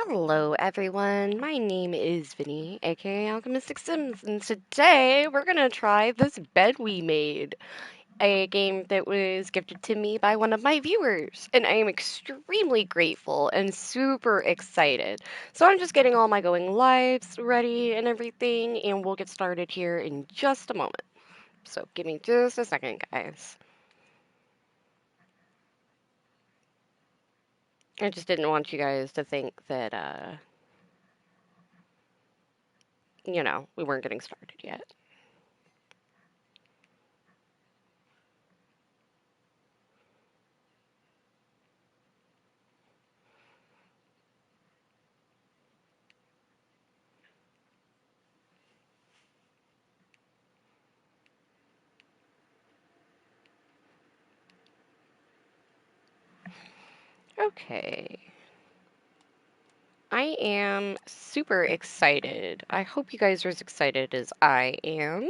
Hello, everyone. My name is Vinny, aka Alchemistic Sims, and today we're gonna try this bed we made, a game that was gifted to me by one of my viewers, and I am extremely grateful and super excited. So I'm just getting all my going lives ready and everything, and we'll get started here in just a moment. So give me just a second, guys. I just didn't want you guys to think that, we weren't getting started yet. Okay. I am super excited. I hope you guys are as excited as I am.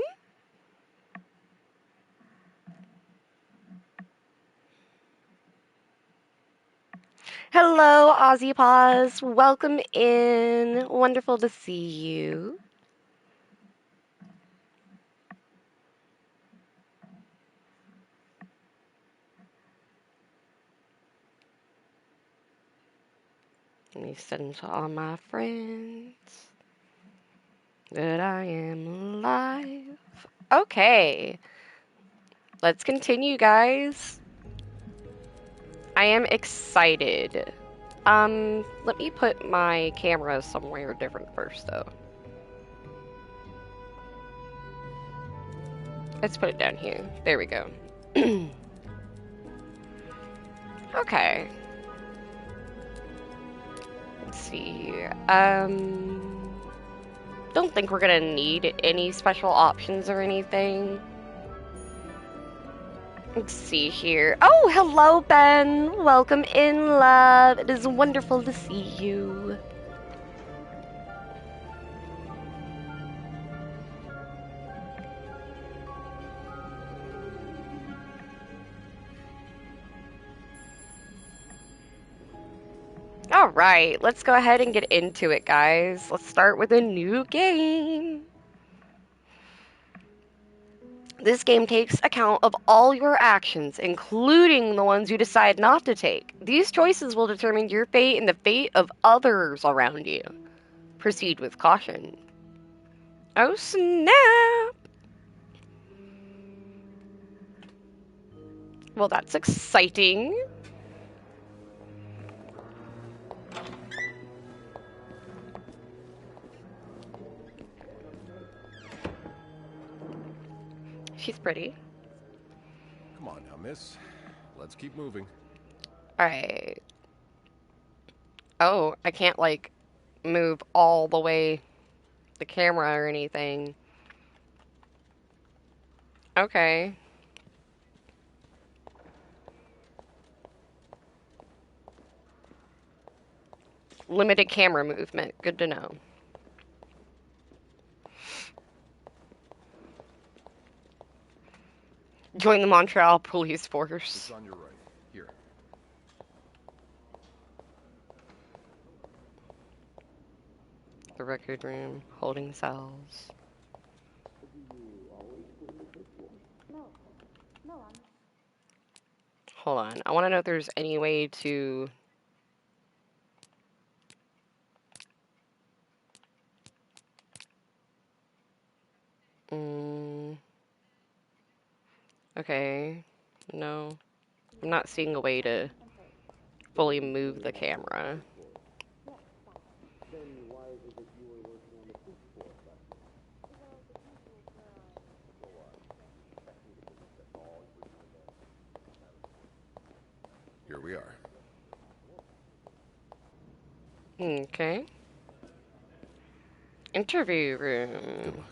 Hello, Aussie Paws. Welcome in. Wonderful to see you. Let me send to all my friends that I am live. Okay, let's continue, guys. I am excited. Let me put my camera somewhere different first, though. Let's put it down here. There we go. Okay. Let's see. Don't think we're gonna need any special options or anything. Let's see here. Oh, hello, Ben. Welcome in, love. It is wonderful to see you. All right, let's go ahead and get into it, guys. Let's start with a new game. This game takes account of all your actions, including the ones you decide not to take. These choices will determine your fate and the fate of others around you. Proceed with caution. Oh, snap! Well, that's exciting. She's pretty. Come on now, miss. Let's keep moving. Alright. Oh, I can't, like, move all the way the camera or anything. Okay. Limited camera movement. Good to know. Join the Montreal Police It's Force. on your right. Here. The record room. Holding cells. Hold on. I want to know if there's any way to... Okay. No. I'm not seeing a way to fully move the camera. Here we are. Okay. Interview Good room. luck.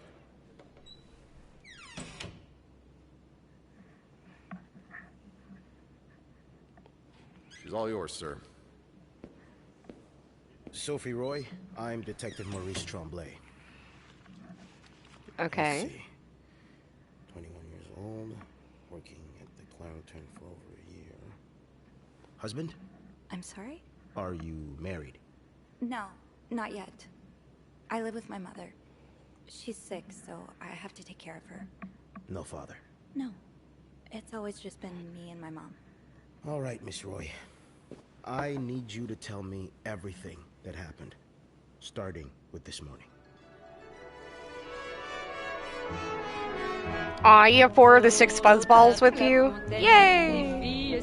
She's all yours, sir. Sophie Roy, I'm Detective Maurice Tremblay. Okay. Let's see. 21 years old, working at the Claritin for over a year. Husband? I'm sorry? Are you married? No, not yet. I live with my mother. She's sick, so I have to take care of her. No father. No. It's always just been me and my mom. All right, Miss Roy. I need you to tell me everything that happened, starting with this morning. Aw, you have 4 of the 6 fuzzballs with you? Yay!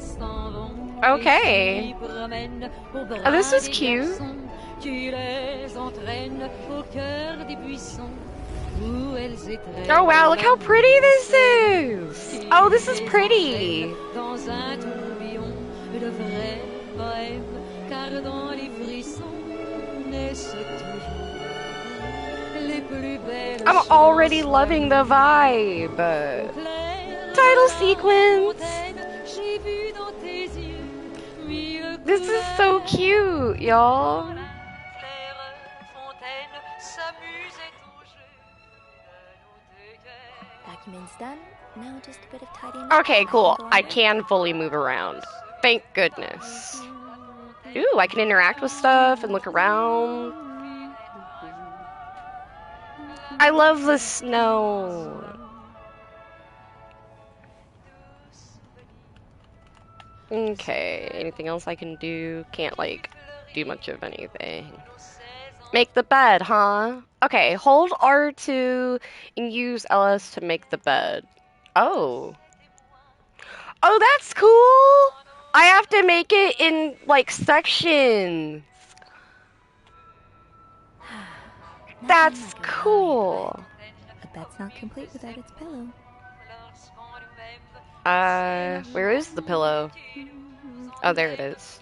Okay. Oh, this is cute. Oh wow, look how pretty this is! Oh, this is pretty! I'm already loving the vibe! Title sequence! This is so cute, y'all! Documents done. Now just a bit of tidying. Okay, cool. I can fully move around. Thank goodness. Ooh, I can interact with stuff and look around. I love the snow. Okay, anything else I can do? Can't, like, do much of anything. Make the bed, huh? Okay, hold R2 and use LS to make the bed. Oh. Oh, that's cool! I have to make it in, like, sections. That's cool. A bed's not complete without its pillow. Where is the pillow? Oh, there it is.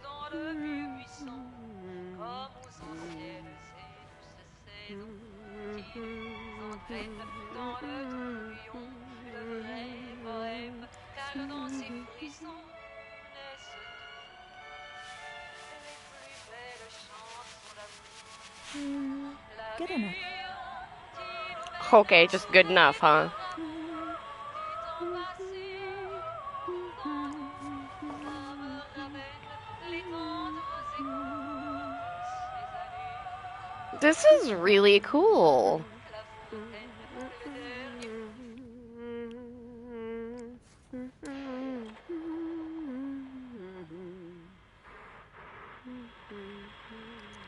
Good enough. Okay, just good enough, huh? This is really cool.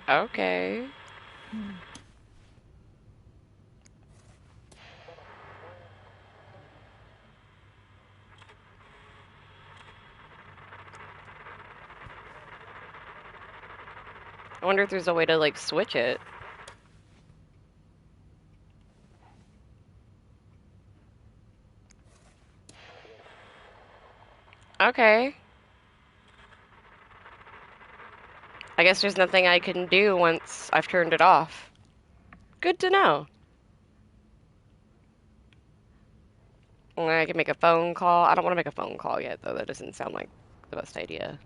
Okay. I wonder if there's a way to, like, switch it. Okay. I guess there's nothing I can do once I've turned it off. Good to know. I can make a phone call. I don't want to make a phone call yet, though. That doesn't sound like the best idea.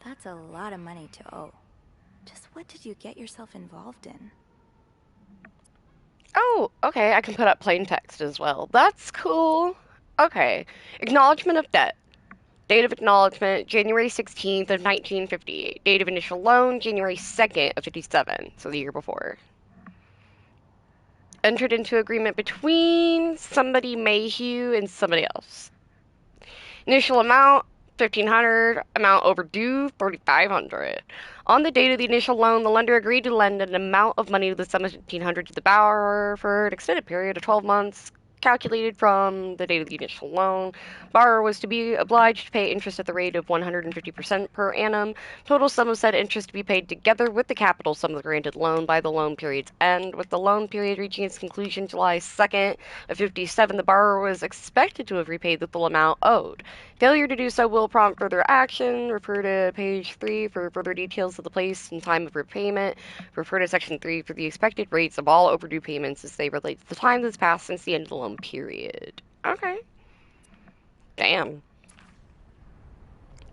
That's a lot of money to owe. Just what did you get yourself involved in? Oh, okay. I can put up plain text as well. That's cool. Okay. Acknowledgement of debt. Date of acknowledgement, January 16th of 1958. Date of initial loan, January 2nd of 57, so the year before. Entered into agreement between somebody Mayhew and somebody else. Initial amount, 1,500. Amount overdue, 4,500. On the date of the initial loan, the lender agreed to lend an amount of money to the sum of 1,500 to the borrower for an extended period of 12 months, calculated from the date of the initial loan. Borrower was to be obliged to pay interest at the rate of 150% per annum. Total sum of said interest to be paid together with the capital sum of the granted loan by the loan period's end. With the loan period reaching its conclusion July 2nd of 57, the borrower was expected to have repaid the full amount owed. Failure to do so will prompt further action. Refer to page 3 for further details of the place and time of repayment. Refer to section 3 for the expected rates of all overdue payments as they relate to the time that's passed since the end of the loan period. Okay. Damn.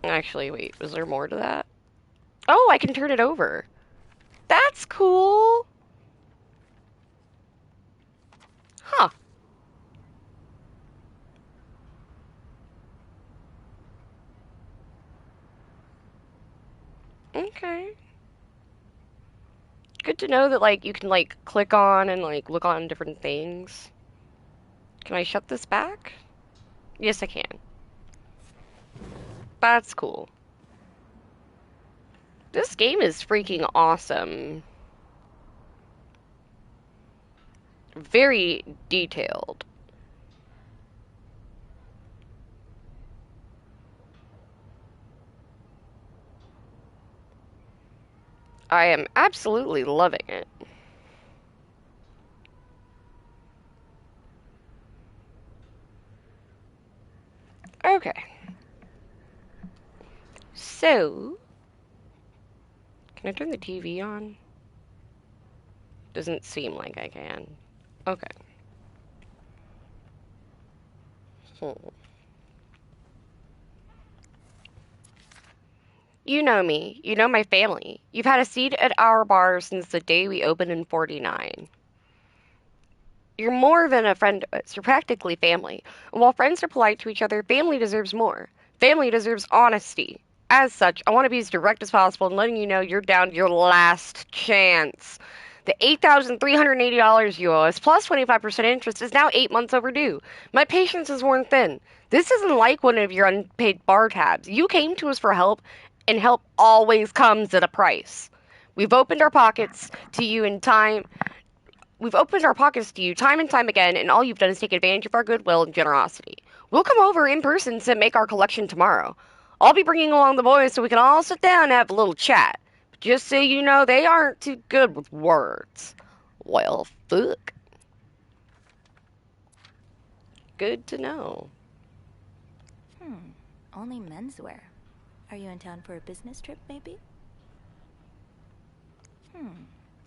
Actually, wait, was there more to that? Oh, I can turn it over. That's cool. Huh. Okay. Good to know that, like, you can, like, click on and, like, look on different things. Can I shut this back? Yes, I can. That's cool. This game is freaking awesome. Very detailed. I am absolutely loving it. Okay. So, can I turn the TV on? Doesn't seem like I can. Okay. Hmm. You know me. You know my family. You've had a seat at our bar since the day we opened in 49. You're more than a friend to us. You're practically family. And while friends are polite to each other, family deserves more. Family deserves honesty. As such, I want to be as direct as possible in letting you know you're down to your last chance. The $8,380 you owe us, plus 25% interest, is now 8 months overdue. My patience is worn thin. This isn't like one of your unpaid bar tabs. You came to us for help, and help always comes at a price. We've opened our pockets to you in time We've opened our pockets to you time and time again, and all you've done is take advantage of our goodwill and generosity. We'll come over in person to make our collection tomorrow. I'll be bringing along the boys so we can all sit down and have a little chat. But just so you know, they aren't too good with words. Well, fuck. Good to know. Only menswear. Are you in town for a business trip, maybe?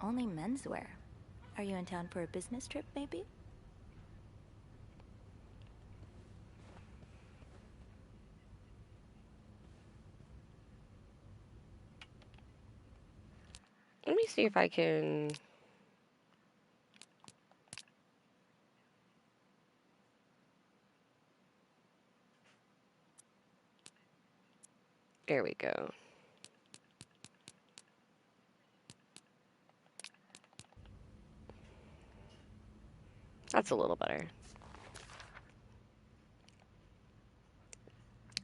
Only menswear. Are you in town for a business trip, maybe? Let me see if I can. There we go. That's a little better.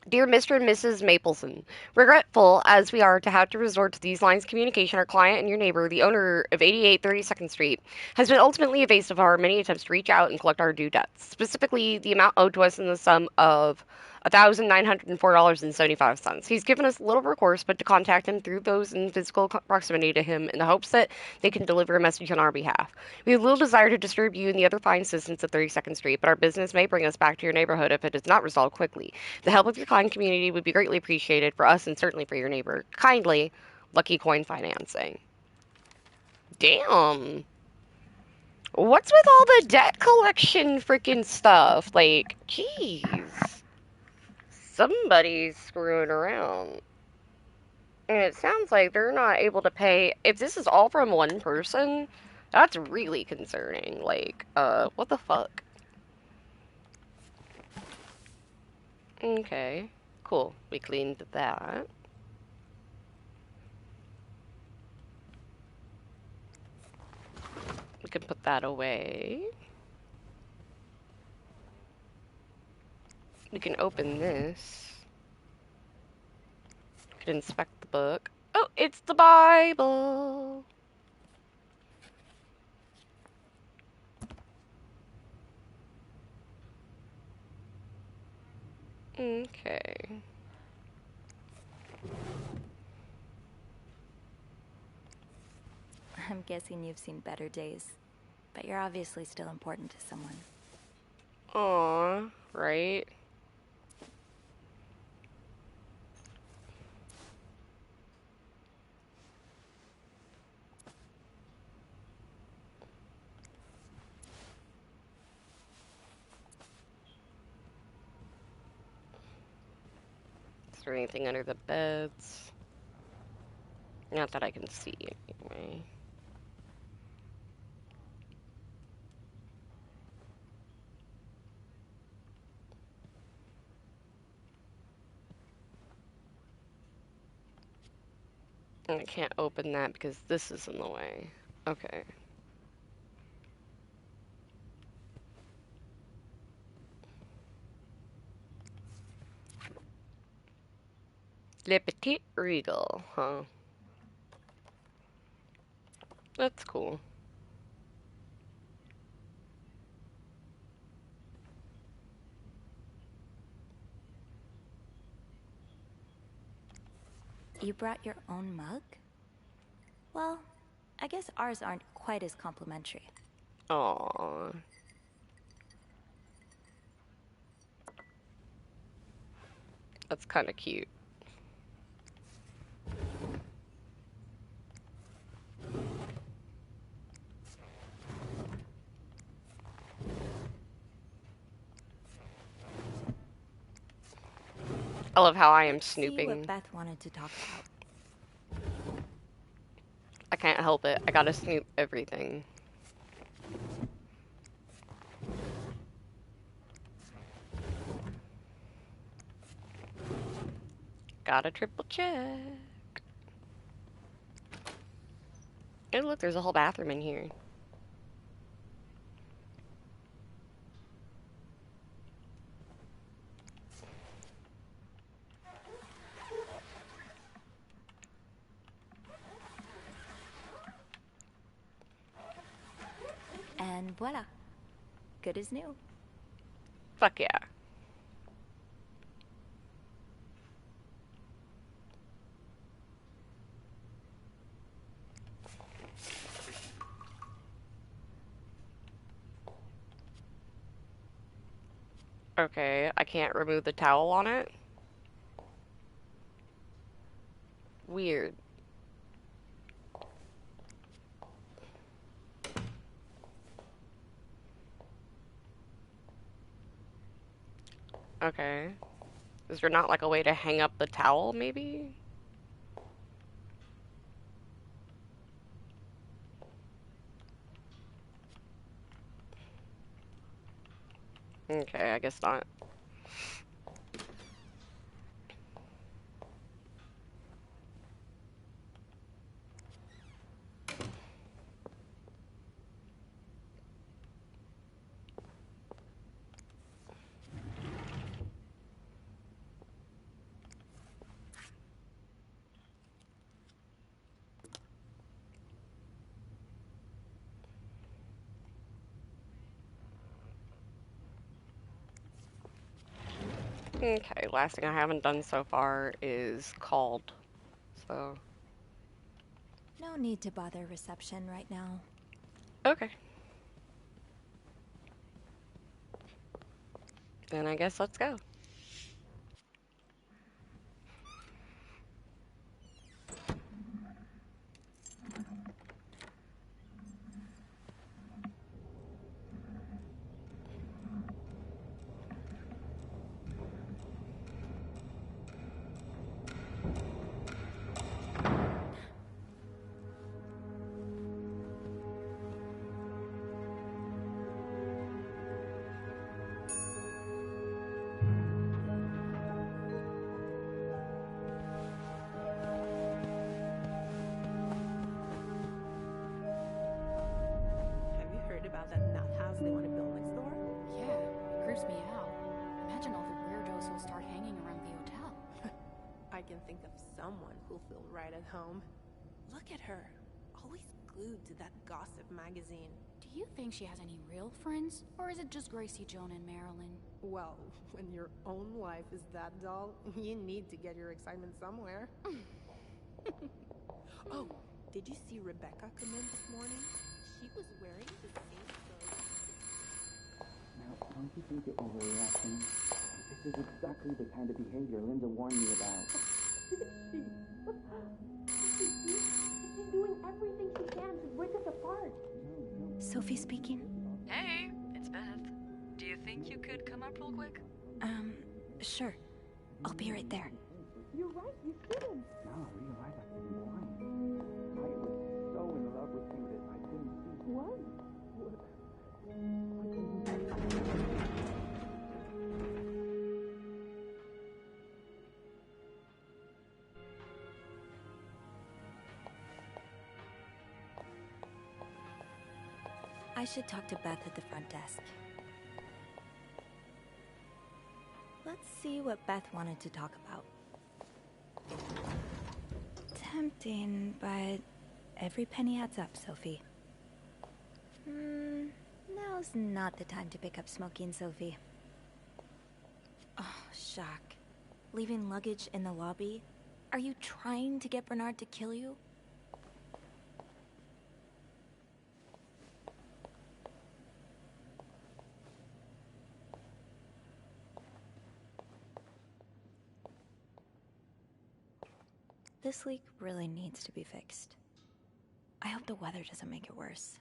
Dear Mr. and Mrs. Mapleson, regretful as we are to have to resort to these lines of communication, our client and your neighbor, the owner of 8832nd Street, has been ultimately evasive of our many attempts to reach out and collect our due debts, specifically the amount owed to us in the sum of $1,904.75. He's given us little recourse but to contact him through those in physical proximity to him in the hopes that they can deliver a message on our behalf. We have little desire to disturb you and the other fine citizens of 32nd Street, but our business may bring us back to your neighborhood if it is not resolved quickly. The help of your kind community would be greatly appreciated for us and certainly for your neighbor. Kindly, Lucky Coin Financing. Damn. What's with all the debt collection freaking stuff? Like, jeez. Somebody's screwing around. And it sounds like they're not able to pay. If this is all from one person, that's really concerning. Like, what the fuck? Okay. Cool. We cleaned that. We can put that away. We can open this. We can inspect the book. Oh, it's the Bible. Okay. I'm guessing you've seen better days, but you're obviously still important to someone. Aw, right? Is there anything under the beds? Not that I can see, anyway. And I can't open that because this is in the way. Okay. Le Petit Regal, huh? That's cool. You brought your own mug? Well, I guess ours aren't quite as complimentary. Aww. That's kind of cute. I love how I am Let's see what snooping. Beth wanted to talk about. I can't help it. I gotta snoop everything. Gotta triple check. Oh, look, there's a whole bathroom in here. And voila. Good as new. Fuck yeah. Okay, I can't remove the towel on it. Weird. Okay. Is there not like a way to hang up the towel, maybe? Okay, I guess not. Okay, last thing I haven't done so far is called. So, No need to bother reception right now. okay. Then I guess let's go. Have you heard about that nut house they want to build next door? Yeah, it creeps me out. Imagine all the weirdos who'll start hanging around the hotel. I can think of someone who'll feel right at home. Look at her, always glued to that gossip magazine. Do you think she has any real friends? Or is it just Gracie, Joan, and Marilyn? Well, when your own life is that dull, you need to get your excitement somewhere. Oh, did you see Rebecca come in this morning? She was wearing the same clothes. Now, don't you think you're overreacting? This is exactly the kind of behavior Linda warned me about. She's doing everything she can to break us apart. Sophie speaking. Hey, it's Beth. Do you think you could come up real quick? Sure. I'll be right there. You're right, you shouldn't. Now I realize I've been blind. I was so in love with Judith, I couldn't see. What? I should talk to Beth at the front desk. Let's see what Beth wanted to talk about. Tempting, but every penny adds up, Sophie. Now's not the time to pick up smoking, Sophie. Oh, Jacques. Leaving luggage in the lobby? Are you trying to get Bernard to kill you? This leak really needs to be fixed. I hope the weather doesn't make it worse.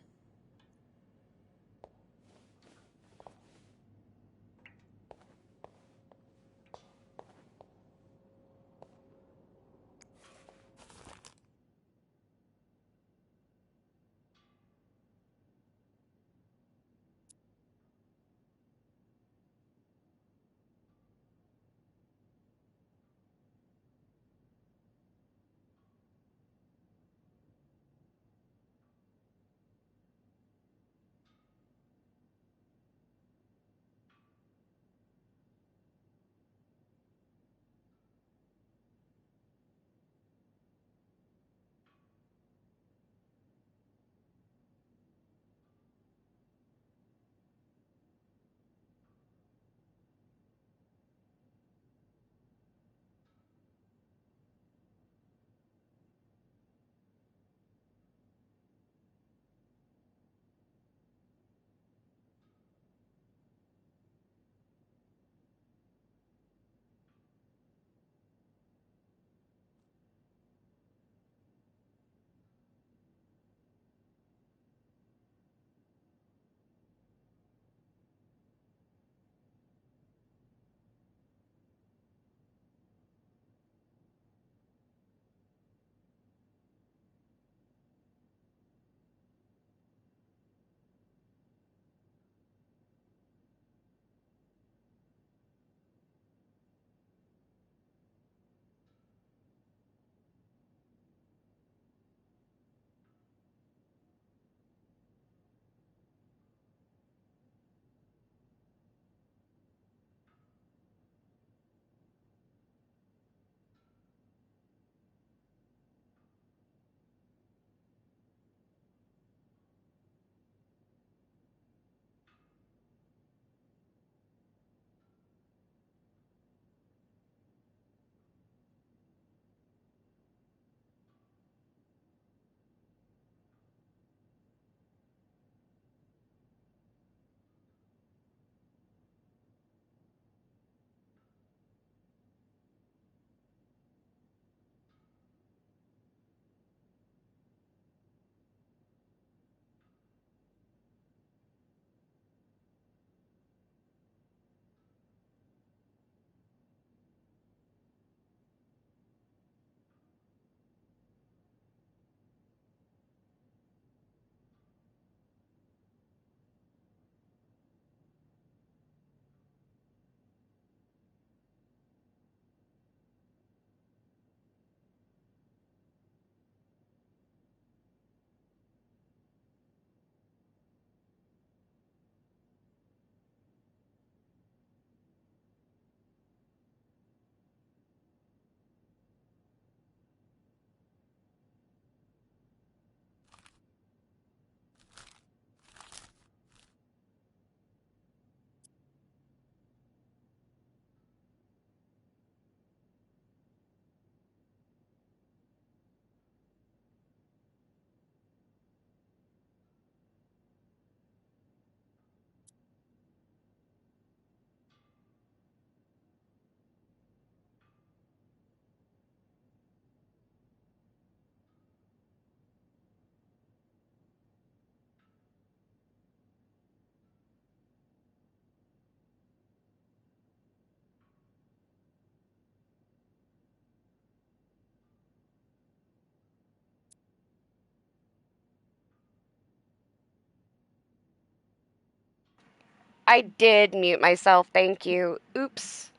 I did mute myself, thank you. Oops.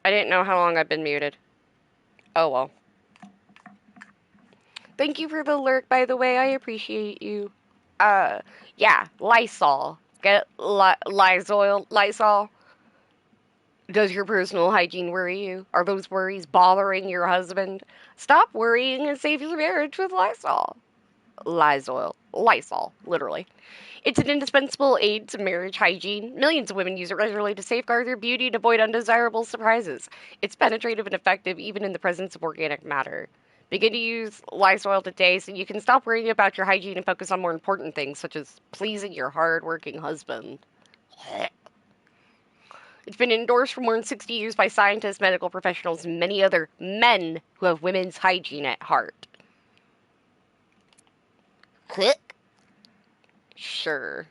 I didn't know how long I've been muted. Oh well. Thank you for the lurk, by the way. I appreciate you. Yeah, Lysol. Get Lysol. Does your personal hygiene worry you? Are those worries bothering your husband? Stop worrying and save your marriage with Lysol. Lysol, literally. It's an indispensable aid to marriage hygiene. Millions of women use it regularly to safeguard their beauty and avoid undesirable surprises. It's penetrative and effective even in the presence of organic matter. Begin to use Lysol today so you can stop worrying about your hygiene and focus on more important things, such as pleasing your hard-working husband. It's been endorsed for more than 60 years by scientists, medical professionals, and many other men who have women's hygiene at heart. Click. Sure.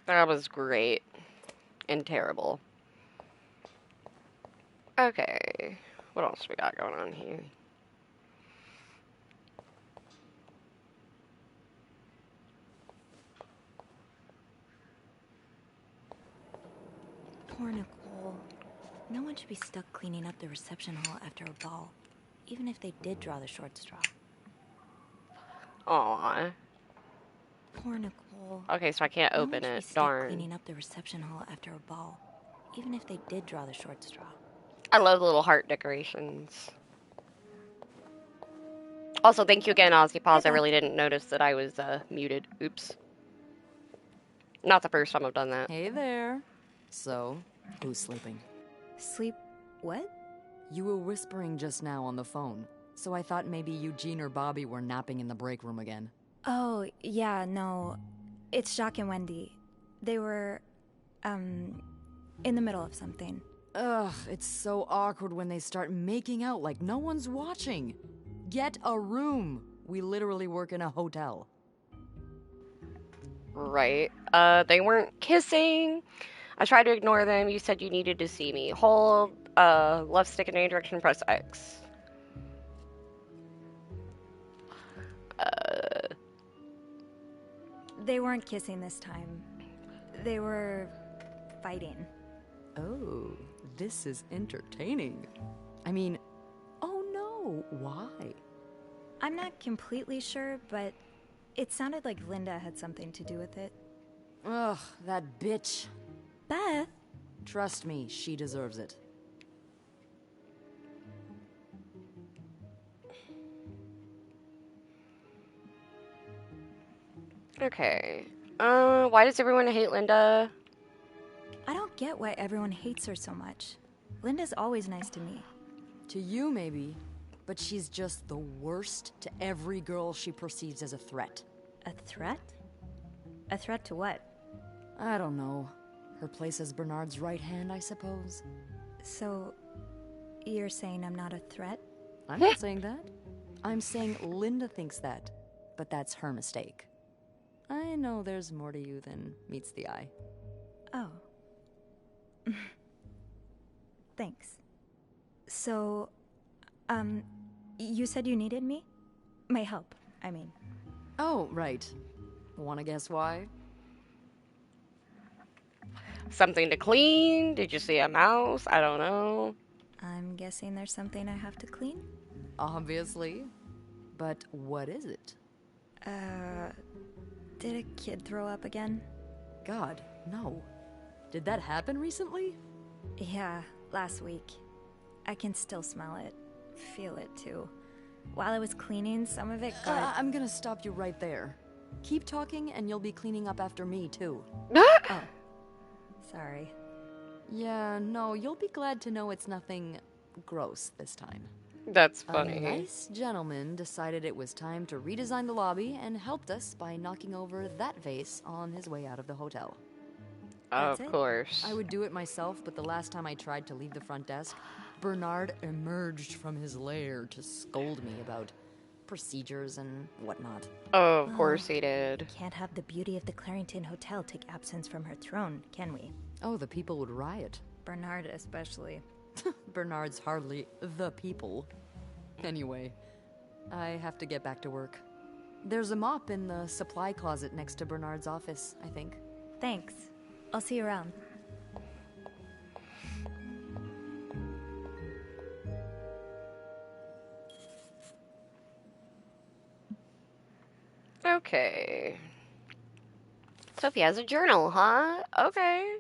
That was great. And terrible. Okay. What else we got going on here? Poor Nicole. No one should be stuck cleaning up the reception hall after a ball, even if they did draw the short straw. Aw. Poor Nicole. Okay, so I can't No open one should be it. stuck Darn. cleaning up the reception hall after a ball, even if they did draw the short straw. I love the little heart decorations. Also, thank you again, Ozzy Pause. I really didn't notice that I was muted. Oops. Not the first time I've done that. Hey there. So, who's sleeping? Sleep... what? You were whispering just now on the phone, so I thought maybe Eugene or Bobby were napping in the break room again. Oh, yeah, no. It's Jacques and Wendy. They were, in the middle of something. Ugh, it's so awkward when they start making out like no one's watching. Get a room. We literally work in a hotel. Right. They weren't kissing. I tried to ignore them. You said you needed to see me. Hold, left stick in any direction, press X. They weren't kissing this time. They were... fighting. Oh, this is entertaining. I mean, oh no, why? I'm not completely sure, but it sounded like Linda had something to do with it. Ugh, that bitch. Beth? Trust me, she deserves it. Okay. Why does everyone hate Linda? I don't get why everyone hates her so much. Linda's always nice to me. To you, maybe, but she's just the worst to every girl she perceives as a threat. A threat? A threat to what? I don't know. Her place as Bernard's right hand, I suppose. So, you're saying I'm not a threat? I'm not saying that. I'm saying Linda thinks that, but that's her mistake. I know there's more to you than meets the eye. Oh. Thanks. So, you said you needed me? My help, I mean. Oh, right. Wanna guess why? Something to clean? Did you see a mouse? I don't know. I'm guessing there's something I have to clean? Obviously. But what is it? Did a kid throw up again? God, no. Did that happen recently? Yeah, last week. I can still smell it. Feel it, too. While I was cleaning, some of it got... I'm gonna stop you right there. Keep talking and you'll be cleaning up after me, too. Oh. Sorry. Yeah, no, you'll be glad to know it's nothing gross this time. That's funny. A nice gentleman decided it was time to redesign the lobby and helped us by knocking over that vase on his way out of the hotel. Of course. I would do it myself, but the last time I tried to leave the front desk, Bernard emerged from his lair to scold me about procedures and whatnot. Of course he did. Can't have the beauty of the Clarington Hotel take absence from her throne, can we? Oh, the people would riot. Bernard especially. Bernard's hardly the people. Anyway, I have to get back to work. There's a mop in the supply closet next to Bernard's office, I think. Thanks. I'll see you around. Okay. Sophie has a journal, huh? Okay.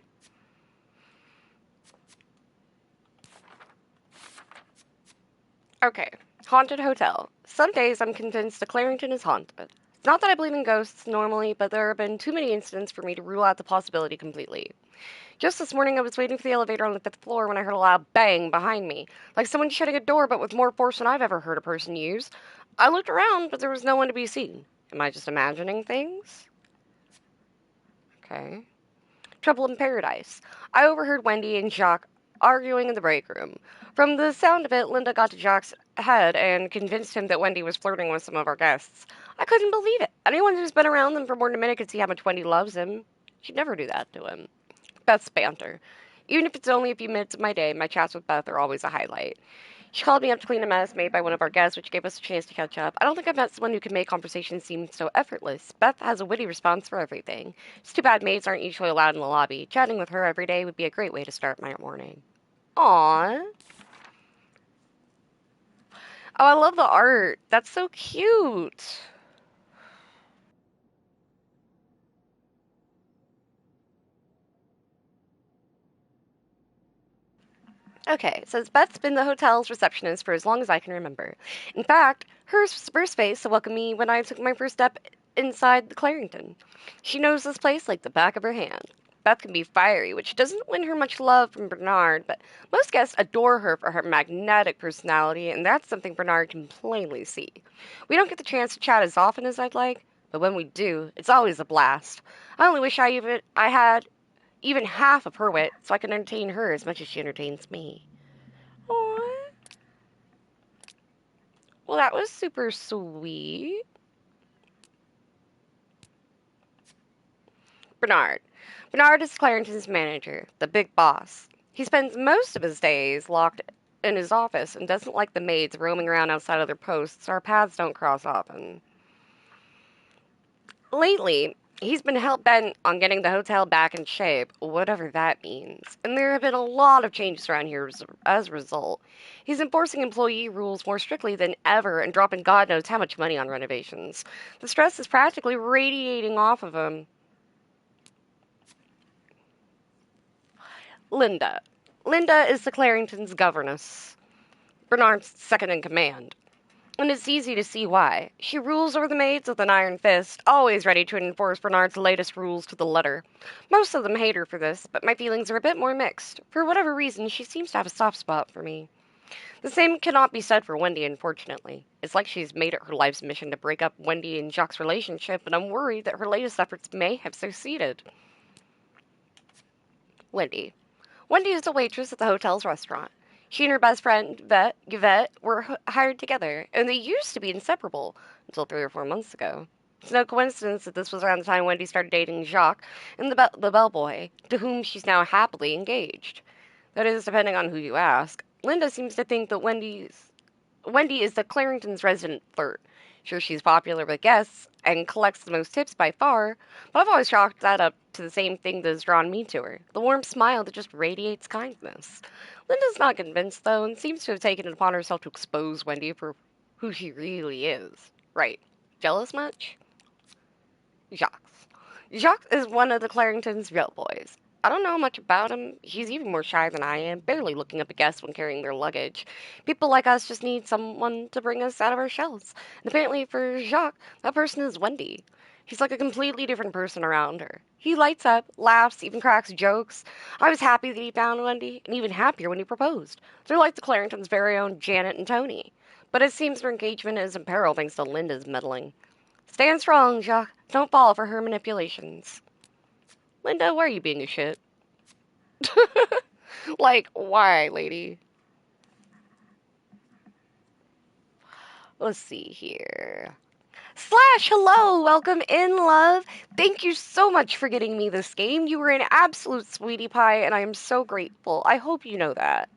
Okay. Haunted hotel. Some days I'm convinced the Clarington is haunted. It's not that I believe in ghosts normally, but there have been too many incidents for me to rule out the possibility completely. Just this morning I was waiting for the elevator on the 5th floor when I heard a loud bang behind me, like someone shutting a door but with more force than I've ever heard a person use. I looked around, but there was no one to be seen. Am I just imagining things? Okay. Trouble in Paradise. I overheard Wendy and Jacques arguing in the break room. From the sound of it, Linda got to Jacques' head and convinced him that Wendy was flirting with some of our guests. I couldn't believe it. Anyone who's been around them for more than a minute could see how much Wendy loves him. She'd never do that to him. Beth's banter. Even if it's only a few minutes of my day, my chats with Beth are always a highlight. She called me up to clean a mess made by one of our guests, which gave us a chance to catch up. I don't think I've met someone who can make conversation seem so effortless. Beth has a witty response for everything. It's too bad maids aren't usually allowed in the lobby. Chatting with her every day would be a great way to start my morning. Aww. Oh, I love the art. That's so cute. Okay, it says Beth's been the hotel's receptionist for as long as I can remember. In fact, her first face to welcome me when I took my first step inside the Clarington. She knows this place like the back of her hand. Beth can be fiery, which doesn't win her much love from Bernard, but most guests adore her for her magnetic personality, and that's something Bernard can plainly see. We don't get the chance to chat as often as I'd like, but when we do, it's always a blast. I only wish I had even half of her wit, so I can entertain her as much as she entertains me. Aww. Well, that was super sweet. Bernard. Bernard is Clarington's manager, the big boss. He spends most of his days locked in his office and doesn't like the maids roaming around outside of their posts. Our paths don't cross often. Lately, he's been hell-bent on getting the hotel back in shape, whatever that means. And there have been a lot of changes around here as a result. He's enforcing employee rules more strictly than ever and dropping God knows how much money on renovations. The stress is practically radiating off of him. Linda. Linda is the Clarington's governess. Bernard's second in command. And it's easy to see why. She rules over the maids with an iron fist, always ready to enforce Bernard's latest rules to the letter. Most of them hate her for this, but my feelings are a bit more mixed. For whatever reason, she seems to have a soft spot for me. The same cannot be said for Wendy, unfortunately. It's like she's made it her life's mission to break up Wendy and Jacques' relationship, and I'm worried that her latest efforts may have succeeded. Wendy. Wendy is a waitress at the hotel's restaurant. She and her best friend, Yvette, were hired together, and they used to be inseparable until 3 or 4 months ago. It's no coincidence that this was around the time Wendy started dating Jacques and the bellboy, to whom she's now happily engaged. That is, depending on who you ask. Linda seems to think that Wendy is the Clarington's resident flirt. Sure, she's popular with guests and collects the most tips by far, but I've always chalked that up to the same thing that has drawn me to her, the warm smile that just radiates kindness. Linda's not convinced, though, and seems to have taken it upon herself to expose Wendy for who she really is. Right. Jealous much? Jacques. Jacques is one of the Clarington's real boys. I don't know much about him. He's even more shy than I am, barely looking up at guests when carrying their luggage. People like us just need someone to bring us out of our shells. And apparently for Jacques, that person is Wendy. He's like a completely different person around her. He lights up, laughs, even cracks jokes. I was happy that he found Wendy, and even happier when he proposed. They're like the Clarington's very own Janet and Tony. But it seems their engagement is in peril thanks to Linda's meddling. Stand strong, Jacques. Don't fall for her manipulations. Linda, why are you being a shit? Like, why, lady? Let's see here. Slash, hello, welcome in, love. Thank you so much for getting me this game. You were an absolute sweetie pie, and I am so grateful. I hope you know that.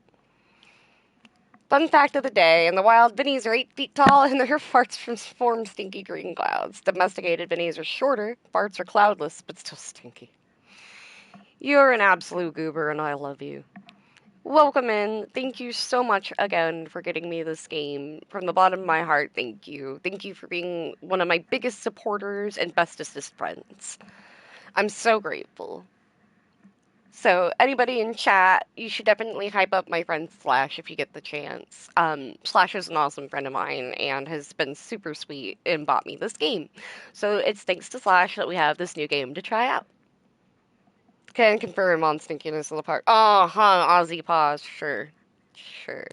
Fun fact of the day, in the wild, Vinnies are 8 feet tall and their farts form stinky green clouds. Domesticated Vinnies are shorter, farts are cloudless, but still stinky. You're an absolute goober and I love you. Welcome in. Thank you so much again for getting me this game. From the bottom of my heart, thank you. Thank you for being one of my biggest supporters and bestest friends. I'm so grateful. So, anybody in chat, you should definitely hype up my friend Slash if you get the chance. Slash is an awesome friend of mine and has been super sweet and bought me this game. So, it's thanks to Slash that we have this new game to try out. Can confirm on Stinkiness of the Park. Oh, Ozzy Paws, sure. Sure.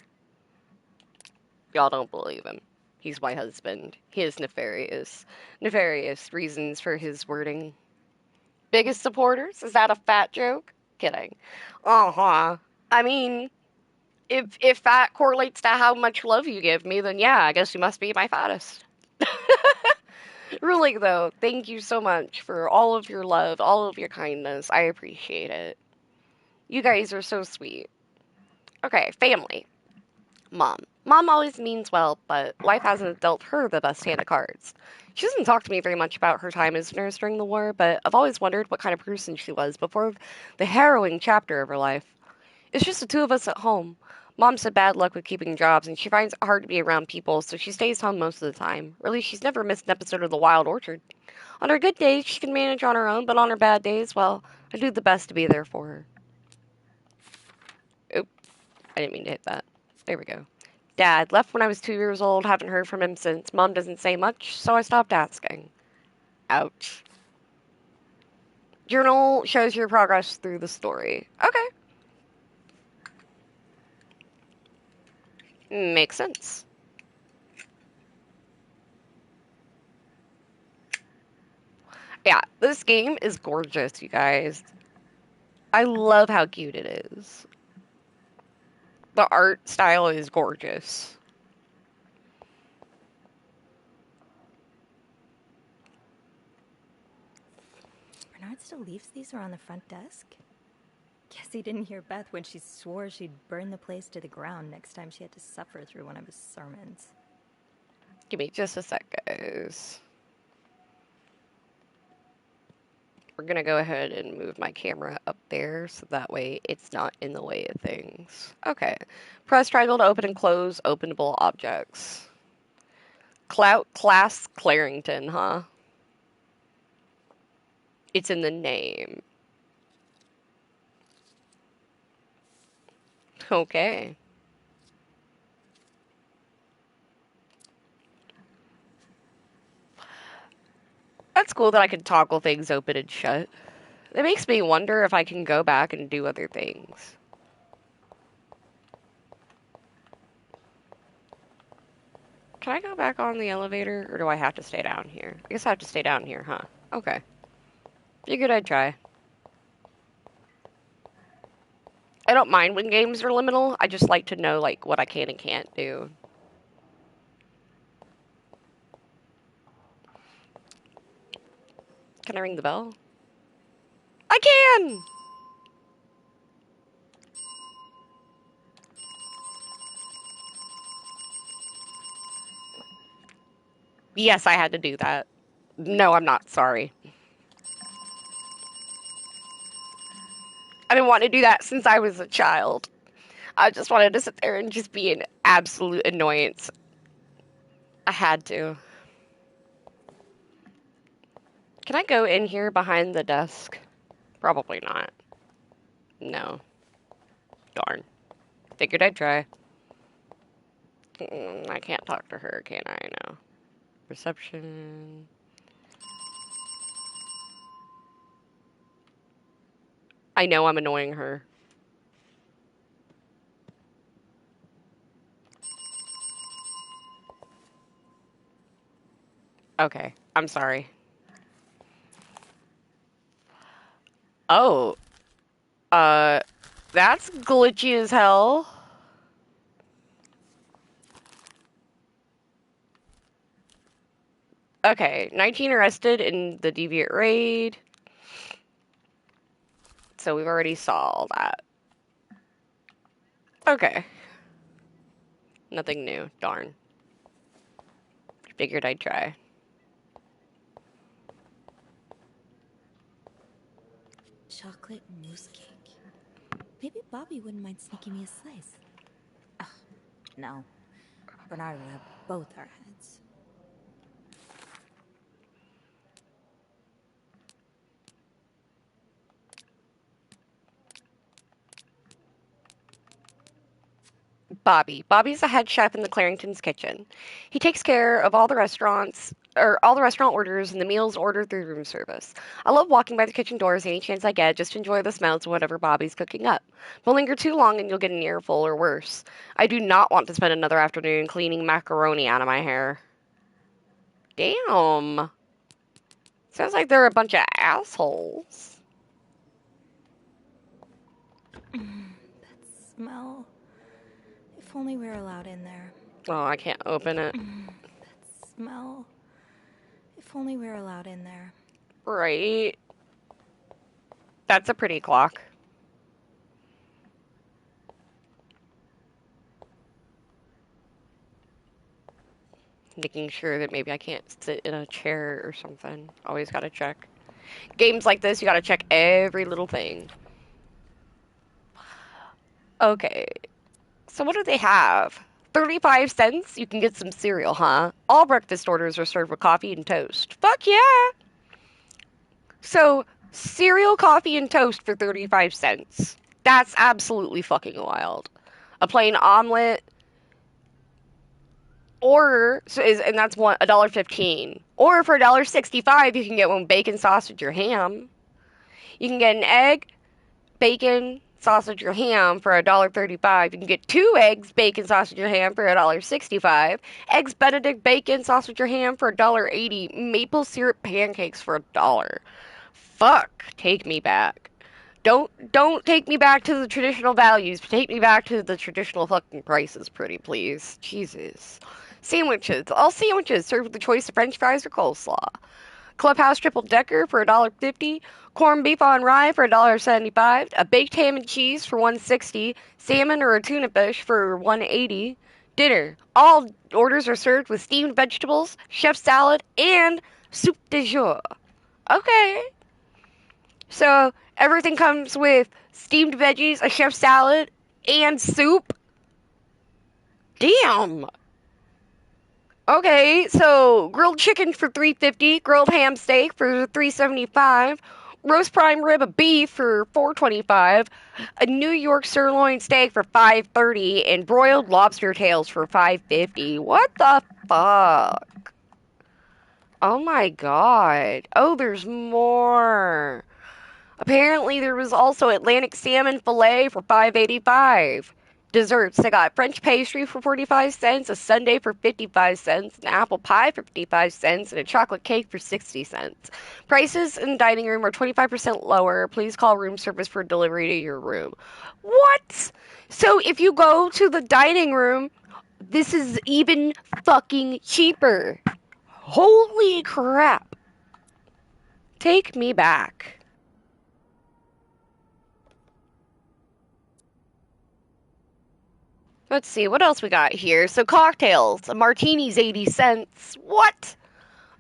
Y'all don't believe him. He's my husband. He has nefarious reasons for his wording. Biggest supporters? Is that a fat joke? Kidding. I mean, if fat correlates to how much love you give me, then yeah, I guess you must be my fattest. Really, though, thank you so much for all of your love, all of your kindness. I appreciate it. You guys are so sweet. Okay, family. Mom. Mom always means well, but life hasn't dealt her the best hand of cards. She doesn't talk to me very much about her time as a nurse during the war, but I've always wondered what kind of person she was before the harrowing chapter of her life. It's just the two of us at home. Mom's had bad luck with keeping jobs, and she finds it hard to be around people, so she stays home most of the time. Really, she's never missed an episode of The Wild Orchard. On her good days, she can manage on her own, but on her bad days, well, I do the best to be there for her. Oop, I didn't mean to hit that. There we go. Dad left when I was 2 years old, haven't heard from him since. Mom doesn't say much, so I stopped asking. Ouch. Journal shows your progress through the story. Okay. Makes sense. Yeah, this game is gorgeous, you guys. I love how cute it is. The art style is gorgeous. Bernard still leaves these around the front desk? Guess he didn't hear Beth when she swore she'd burn the place to the ground next time she had to suffer through one of his sermons. Give me just a sec, guys. We're gonna go ahead and move my camera up there so that way it's not in the way of things. Okay. Press triangle to open and close openable objects. Class Clarington, huh? It's in the name. Okay. That's cool that I can toggle things open and shut. It makes me wonder if I can go back and do other things. Can I go back on the elevator, or do I have to stay down here? I guess I have to stay down here, huh? Okay. Figured I'd try. I don't mind when games are liminal. I just like to know, like, what I can and can't do. Can I ring the bell? I can! Yes, I had to do that. No, I'm not sorry. I've been wanting to do that since I was a child. I just wanted to sit there and just be an absolute annoyance. I had to. Can I go in here behind the desk? Probably not. No. Darn. Figured I'd try. I can't talk to her, can I? No. Reception. I know I'm annoying her. Okay, I'm sorry. Oh. That's glitchy as hell. Okay, 19 arrested in the Deviant Raid. So we've already saw all that. Okay. Nothing new. Darn. Figured I'd try. Chocolate mousse cake. Maybe Bobby wouldn't mind sneaking me a slice. Ugh, no. Bernard will have both our heads. Bobby. Bobby's the head chef in the Clarington's kitchen. He takes care of all the restaurants, or all the restaurant orders and the meals ordered through room service. I love walking by the kitchen doors any chance I get just to enjoy the smells of whatever Bobby's cooking up. Don't linger too long and you'll get an earful or worse. I do not want to spend another afternoon cleaning macaroni out of my hair. Damn. Sounds like they're a bunch of assholes. That smell. If only we were allowed in there. Oh, I can't open it. That smell. If only we were allowed in there. Right. That's a pretty clock. Making sure that maybe I can't sit in a chair or something. Always gotta check. Games like this, you gotta check every little thing. Okay. So what do they have? 35 cents? You can get some cereal, huh? All breakfast orders are served with coffee and toast. Fuck yeah! So, cereal, coffee, and toast for 35 cents. That's absolutely fucking wild. A plain omelet, and that's $1.15. Or for $1.65, you can get one bacon, sausage, or ham. You can get an egg, bacon, sausage, or ham for $1.35. You can get 2 eggs, bacon, sausage, or ham for $1.65. Eggs Benedict, bacon, sausage, or ham for $1.80. Maple syrup pancakes for $1. Fuck, take me back. Don't take me back to the traditional values. Take me back to the traditional fucking prices, pretty please. Jesus. Sandwiches. All sandwiches served with the choice of french fries or coleslaw. Clubhouse Triple Decker for $1.50. Corned beef on rye for $1.75. A baked ham and cheese for $1.60. Salmon or a tuna fish for $1.80. Dinner. All orders are served with steamed vegetables, chef salad, and soup de jour. Okay. So, everything comes with steamed veggies, a chef salad, and soup? Damn! Okay, so grilled chicken for $3.50, grilled ham steak for $3.75, roast prime rib of beef for $4.25, a New York sirloin steak for $5.30, and broiled lobster tails for $5.50. What the fuck? Oh my god. Oh, there's more. Apparently, there was also Atlantic salmon fillet for $5.85. Desserts, they got French pastry for 45 cents, a sundae for 55 cents, an apple pie for 55 cents, and a chocolate cake for 60 cents. Prices in the dining room are 25% lower. Please call room service for delivery to your room. What? So if you go to the dining room, this is even fucking cheaper. Holy crap. Take me back. Let's see, what else we got here? So cocktails, a martini's 80 cents. What?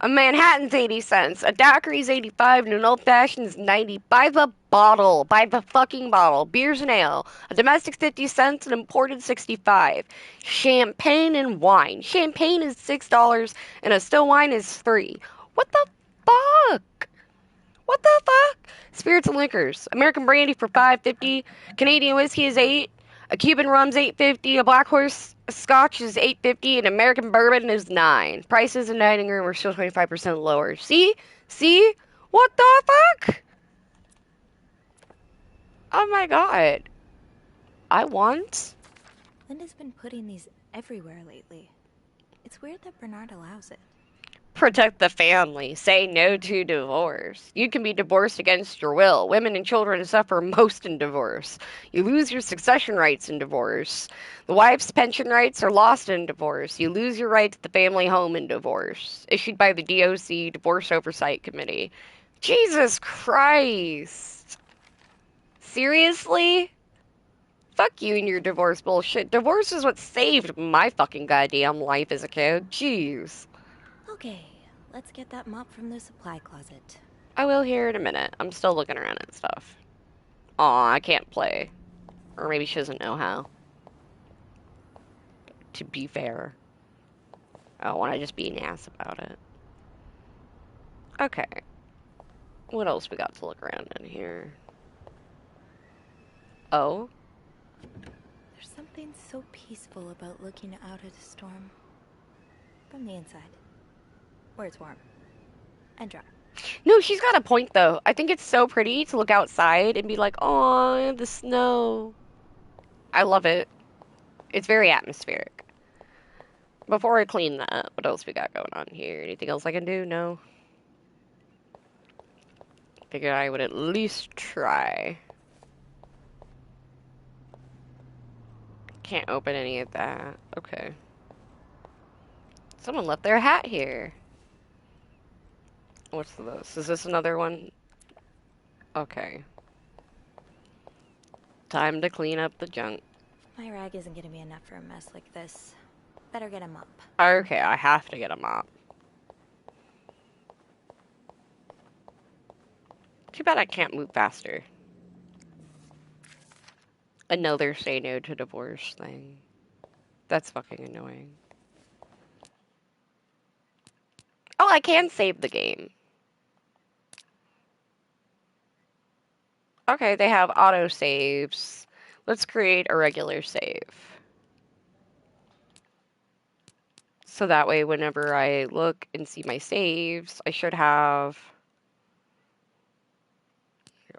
A Manhattan's 80 cents. A daiquiri's 85, and an old-fashioned's 90. By the bottle. By the fucking bottle. Beers and ale. A domestic's 50 cents, an imported 65. Champagne and wine. Champagne is $6, and a still wine is $3. What the fuck? What the fuck? Spirits and liquors. American brandy for $5.50. Canadian whiskey is $8. A Cuban rum's $8.50, a Black Horse Scotch is $8.50, and American bourbon is $9. Prices in dining room are still 25% lower. See? See? What the fuck? Oh my god. I want... Linda's been putting these everywhere lately. It's weird that Bernard allows it. Protect the family. Say no to divorce. You can be divorced against your will. Women and children suffer most in divorce. You lose your succession rights in divorce. The wife's pension rights are lost in divorce. You lose your right to the family home in divorce. Issued by the DOC, Divorce Oversight Committee. Jesus Christ. Seriously? Fuck you and your divorce bullshit. Divorce is what saved my fucking goddamn life as a kid. Jeez. Okay, let's get that mop from the supply closet. I will here in a minute. I'm still looking around at stuff. Aw, I can't play. Or maybe she doesn't know how. To be fair. I don't want to just be an ass about it. Okay. What else we got to look around in here? Oh? There's something so peaceful about looking out at a storm. From the inside. Where it's warm. And dry. No, she's got a point though. I think it's so pretty to look outside and be like, oh, the snow. I love it. It's very atmospheric. Before I clean that, what else we got going on here? Anything else I can do? No. Figured I would at least try. Can't open any of that. Okay. Someone left their hat here. What's this? Is this another one? Okay. Time to clean up the junk. My rag isn't gonna be enough for a mess like this. Better get a mop. Okay, I have to get a mop. Too bad I can't move faster. Another say no to divorce thing. That's fucking annoying. Oh, I can save the game. Okay, they have auto saves. Let's create a regular save. So that way, whenever I look and see my saves, I should have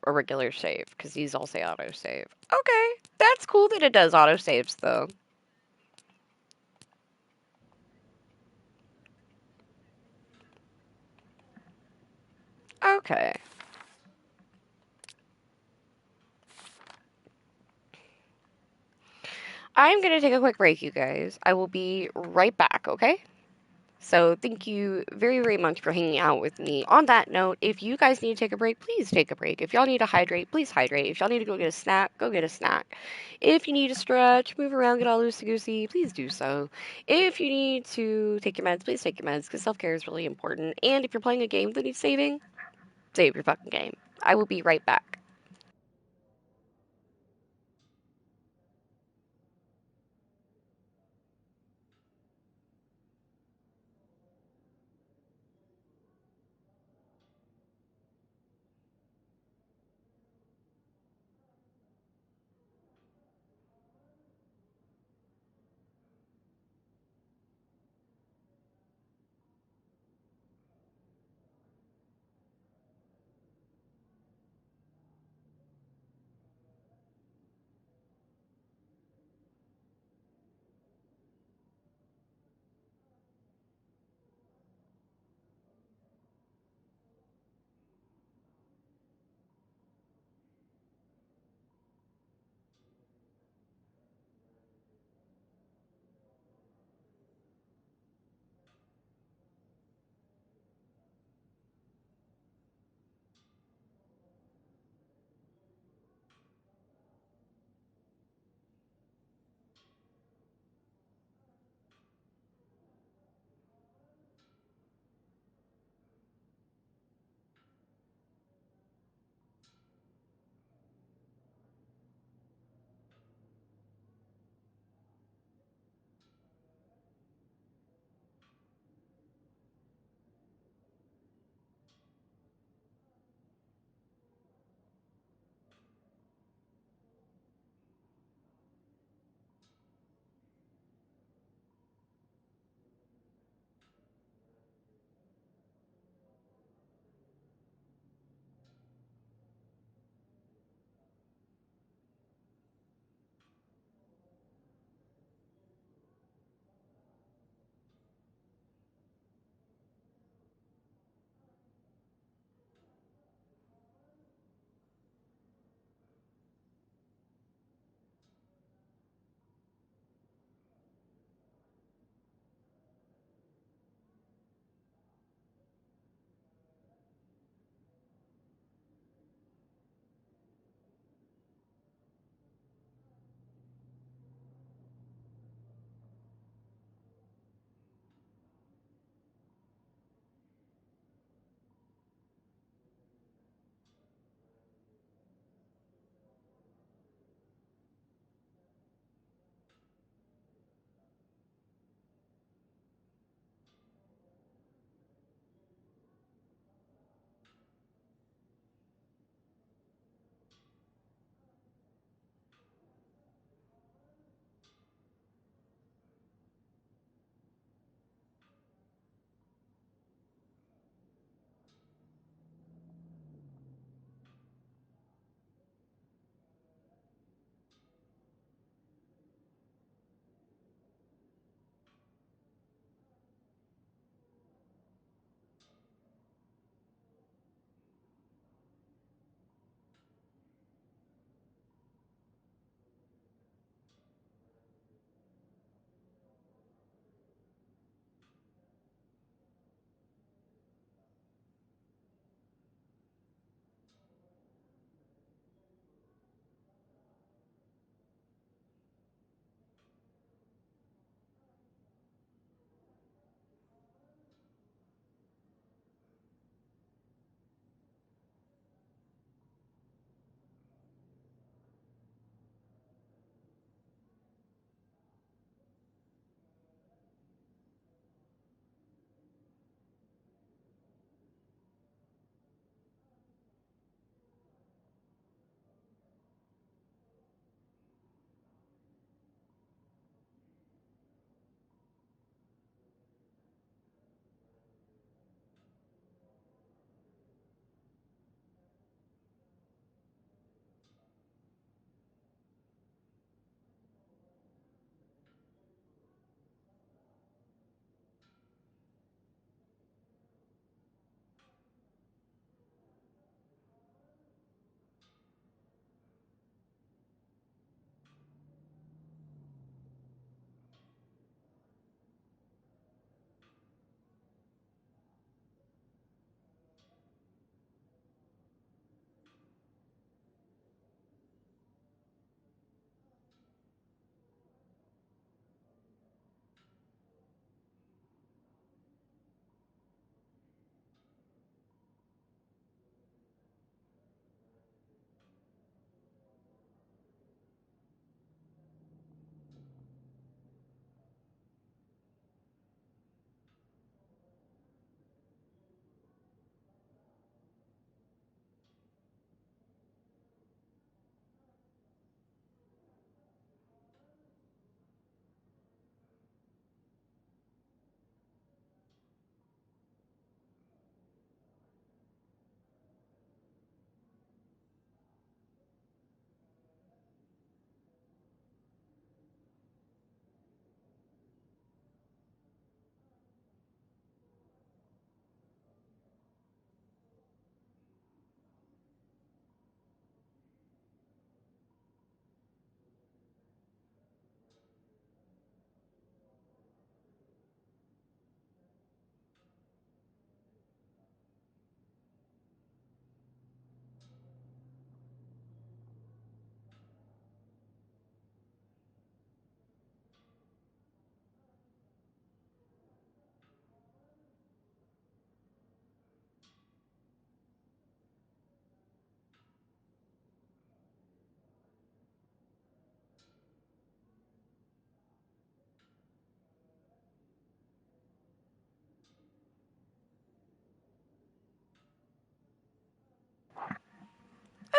a regular save, because these all say auto save. Okay, that's cool that it does auto saves, though. Okay. I'm going to take a quick break, you guys. I will be right back, okay? So thank you very, very much for hanging out with me. On that note, if you guys need to take a break, please take a break. If y'all need to hydrate, please hydrate. If y'all need to go get a snack, go get a snack. If you need to stretch, move around, get all loosey-goosey, please do so. If you need to take your meds, please take your meds, because self-care is really important. And if you're playing a game that needs saving, save your fucking game. I will be right back.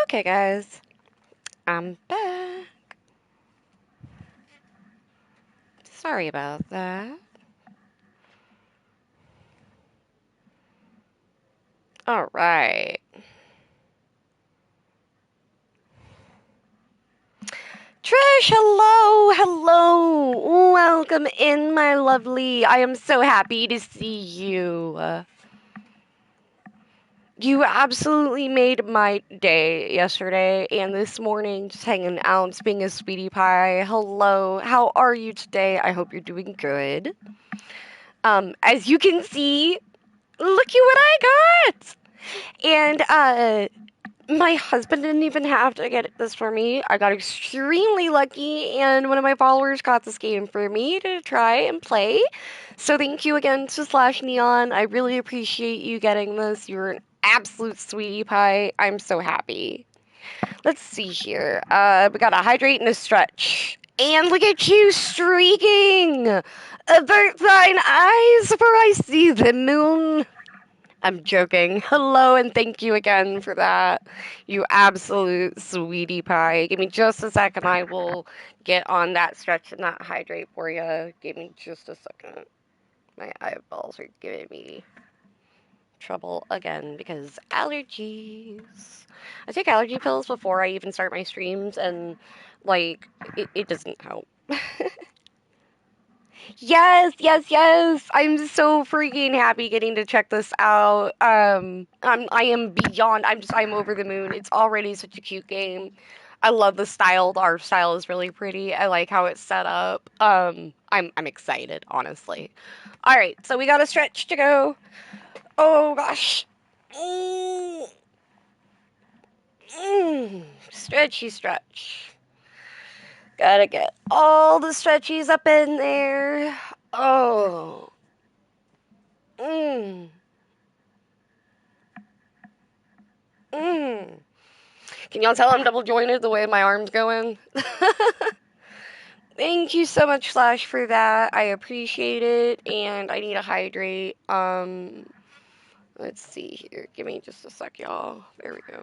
Okay, guys. I'm back. Sorry about that. All right. Trish, hello, hello. Welcome in, my lovely. I am so happy to see you. You absolutely made my day yesterday and this morning, just hanging out, just being a sweetie pie. Hello, how are you today? I hope you're doing good. As you can see, look at what I got! And, my husband didn't even have to get this for me. I got extremely lucky, and one of my followers got this game for me to try and play. So thank you again to Slash Neon. I really appreciate you getting this. You're an absolute sweetie pie. I'm so happy. Let's see here. We got a hydrate and a stretch. And look at you streaking! Avert thine eyes, for I see the moon. I'm joking. Hello, and thank you again for that. You absolute sweetie pie. Give me just a second. I will get on that stretch and that hydrate for you. Give me just a second. My eyeballs are giving me trouble again because allergies. I take allergy pills before I even start my streams, and, like, it doesn't help. Yes, yes, yes. I'm so freaking happy getting to check this out. I am beyond. I'm over the moon. It's already such a cute game. I love the style. The art style is really pretty. I like how it's set up. I'm excited, honestly. All right, so we got a stretch to go. Oh gosh. Stretchy stretch. Gotta get all the stretchies up in there. Oh. Can y'all tell I'm double jointed the way my arm's going? Thank you so much, Slash, for that. I appreciate it, and I need to hydrate. Let's see here. Give me just a sec, y'all. There we go.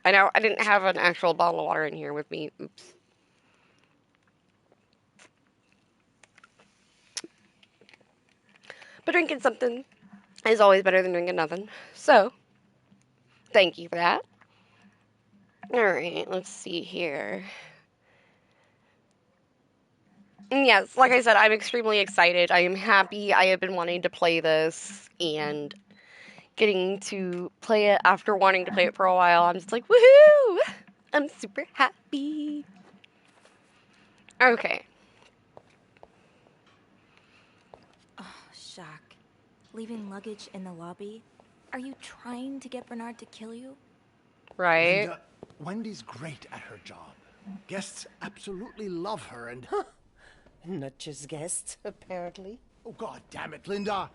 I know I didn't have an actual bottle of water in here with me. Oops. But drinking something is always better than drinking nothing. So, thank you for that. Alright, let's see here. And yes, like I said, I'm extremely excited. I am happy. I have been wanting to play this, and getting to play it after wanting to play it for a while, I'm just like, woohoo! I'm super happy. Okay. Oh, shock. Leaving luggage in the lobby? Are you trying to get Bernard to kill you? Right. Linda, Wendy's great at her job. Guests absolutely love her and... Not just guests, apparently. Oh, God damn it, Linda!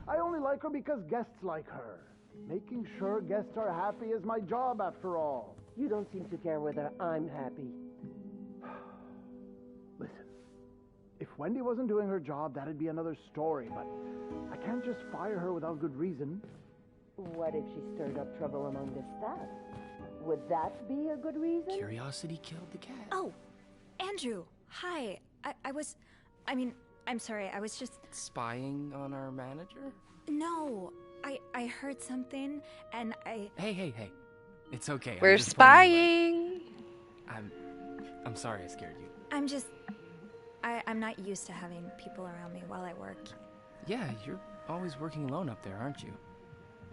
I only like her because guests like her. Making sure guests are happy is my job, after all. You don't seem to care whether I'm happy. Listen, if Wendy wasn't doing her job, that'd be another story, but I can't just fire her without good reason. What if she stirred up trouble among the staff? Would that be a good reason? Curiosity killed the cat. Oh, Andrew, hi. I'm sorry, I was just... Spying on our manager? No, I heard something, and I... Hey. It's okay. We're spying. I'm sorry I scared you. I'm not used to having people around me while I work. Yeah, you're always working alone up there, aren't you?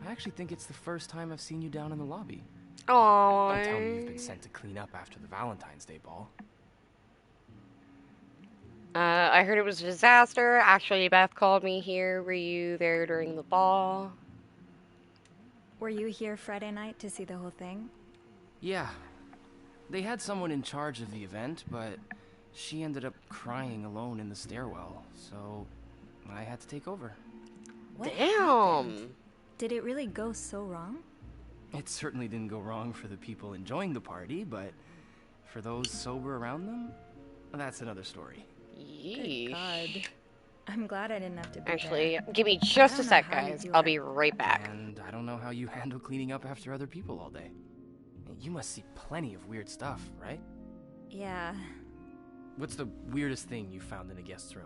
I actually think it's the first time I've seen you down in the lobby. Aww. Don't tell me you've been sent to clean up after the Valentine's Day ball. I heard it was a disaster. Actually, Beth called me here. Were you there during the ball? Were you here Friday night to see the whole thing? Yeah. They had someone in charge of the event, but she ended up crying alone in the stairwell, so I had to take over. What Damn! happened? Did it really go so wrong? It certainly didn't go wrong for the people enjoying the party, but for those sober around them, that's another story. Yeesh. God. I'm glad I didn't have to be Actually, there. give me just a sec, guys. I'll be right back. And I don't know how you handle cleaning up after other people all day. You must see plenty of weird stuff, right? Yeah. What's the weirdest thing you found in a guest's room?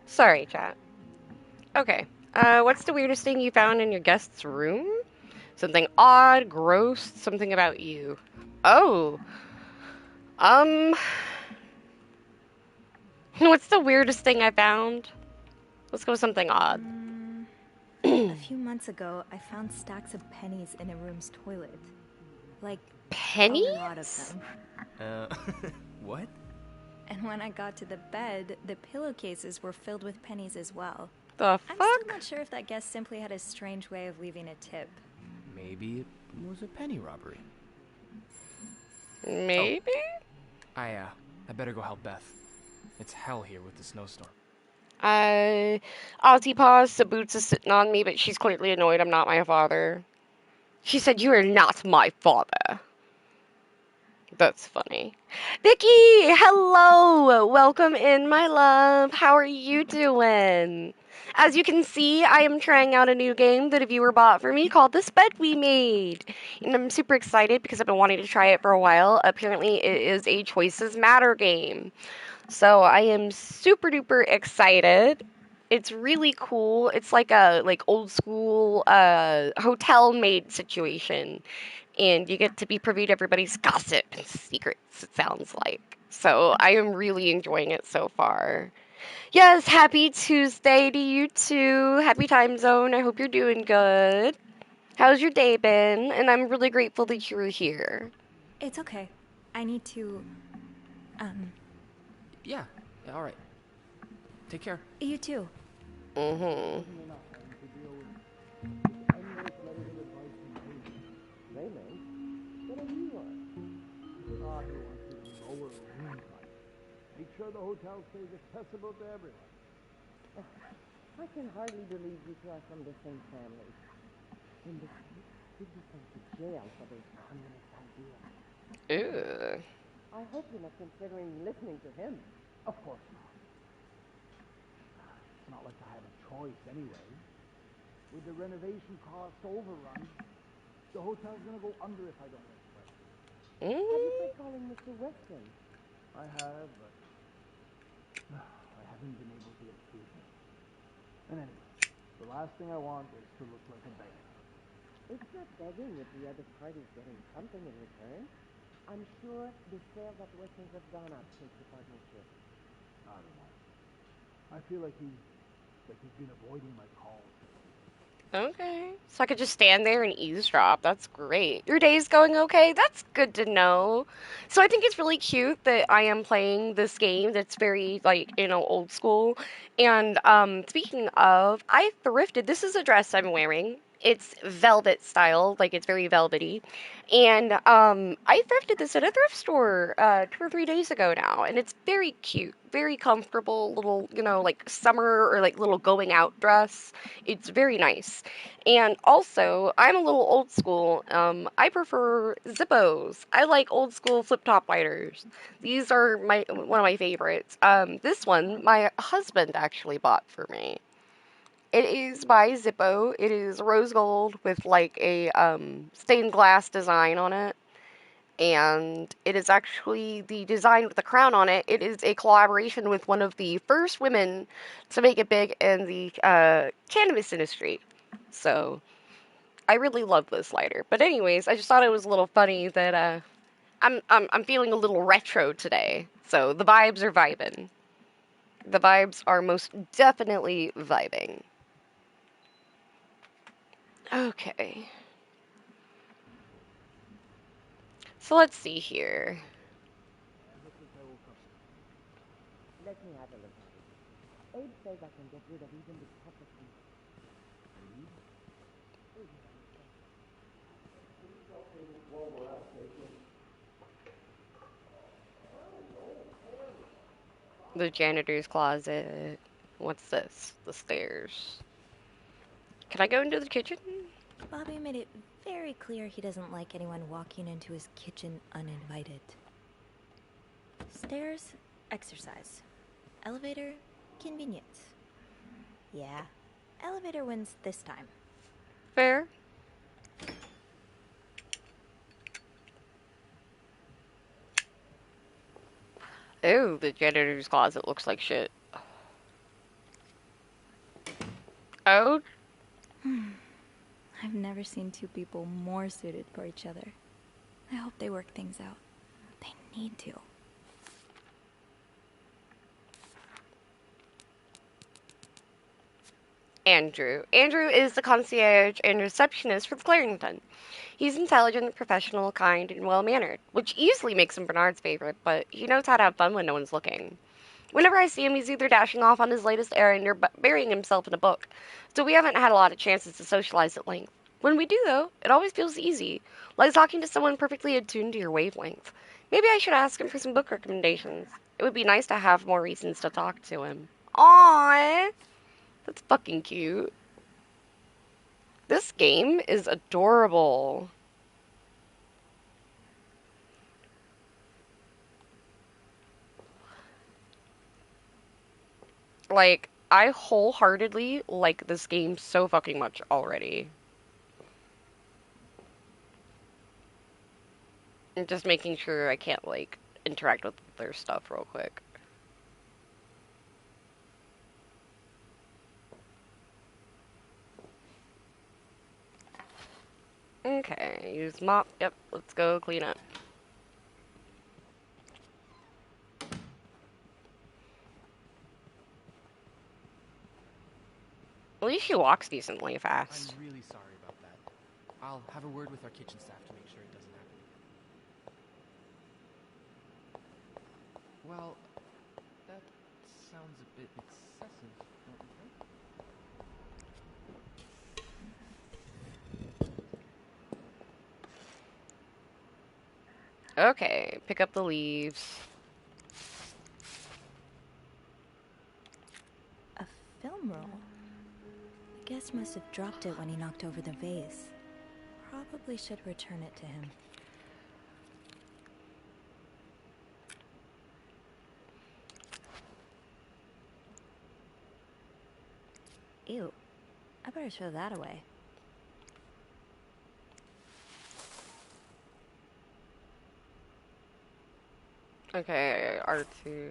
Sorry, chat. Okay. What's the weirdest thing you found in your guest's room? Something odd, gross, something about you. Oh. Um. What's the weirdest thing I found? Let's go with something odd. A few months ago, I found stacks of pennies in a room's toilet. Like, pennies? A lot of them. What? And when I got to the bed, the pillowcases were filled with pennies as well. The I'm fuck? still not sure if that guest simply had a strange way of leaving a tip. Maybe it was a penny robbery. Maybe? Oh. I better go help Beth. It's hell here with the snowstorm. Ozzy paused, the boots is sitting on me, but she's clearly annoyed I'm not my father. She said, "You are not my father." That's funny. Vicky, hello! Welcome in, my love. How are you doing? As you can see, I am trying out a new game that a viewer bought for me called This Bed We Made. And I'm super excited because I've been wanting to try it for a while. Apparently, it is a Choices Matter game. So I am super duper excited. It's really cool. It's like a old school hotel maid situation. And you get to be privy to everybody's gossip and secrets, it sounds like. So I am really enjoying it so far. Yes, happy Tuesday to you too. Happy time zone. I hope you're doing good. How's your day been? And I'm really grateful that you were here. It's okay. I need to, Yeah, alright. Take care. You too. Mm-hmm. What do you want? He wants you to lower room prices. Make sure the hotel stays accessible to everyone. I can hardly believe you two are from the same family. And the kid be sent to jail for those communist ideas. Ew. I hope you're not considering listening to him. Of course not. It's not like I had a choice anyway. With the renovation costs overrun, the hotel's gonna go under if I don't make it. Have you tried calling Mr. Weston? I have, but I haven't been able to get through him. And anyway, the last thing I want is to look like a beggar. It's not begging if the other party's getting something in return. I'm sure the sales at Weston's have gone up since the partnership. I don't know. I feel like he's been avoiding my calls. Okay. So I could just stand there and eavesdrop. That's great. Your day's going okay? That's good to know. So I think it's really cute that I am playing this game that's very, old school. And speaking of, I thrifted. This is a dress I'm wearing. It's velvet style, like it's very velvety. And I thrifted this at a thrift store 2 or 3 days ago now. And it's very cute, very comfortable, little, summer or little going out dress. It's very nice. And also, I'm a little old school. I prefer Zippos. I like old school flip top lighters. These are one of my favorites. This one, my husband actually bought for me. It is by Zippo. It is rose gold with a stained glass design on it. And it is actually the design with the crown on it. It is a collaboration with one of the first women to make it big in the cannabis industry. So I really love this lighter. But anyways, I just thought it was a little funny that I'm feeling a little retro today. So the vibes are vibing. The vibes are most definitely vibing. Okay. So let's see here. Let me have a look at it. Abe says I can get rid of even the toughest one. The janitor's closet. What's this? The stairs. Can I go into the kitchen? Bobby made it very clear he doesn't like anyone walking into his kitchen uninvited. Stairs, exercise. Elevator, convenience. Yeah, elevator wins this time. Fair. Oh, the janitor's closet looks like shit. Oh. I've never seen two people more suited for each other. I hope they work things out. They need to. Andrew. Andrew is the concierge and receptionist for the Clarington. He's intelligent, professional, kind, and well-mannered, which easily makes him Bernard's favorite, but he knows how to have fun when no one's looking. Whenever I see him, he's either dashing off on his latest errand or burying himself in a book, so we haven't had a lot of chances to socialize at length. When we do, though, it always feels easy, like talking to someone perfectly attuned to your wavelength. Maybe I should ask him for some book recommendations. It would be nice to have more reasons to talk to him. Aww! That's fucking cute. This game is adorable. Like, I wholeheartedly like this game so fucking much already. I'm just making sure I can't, like, interact with their stuff real quick. Okay, use mop. Yep, let's go clean up. At least she walks decently fast. I'm really sorry about that. I'll have a word with our kitchen staff to make sure it doesn't happen. Well, that sounds a bit excessive, don't you think? Okay, pick up the leaves. A film roll. The guest must have dropped it when he knocked over the vase. Probably should return it to him. Ew. I better throw that away. Okay, R2.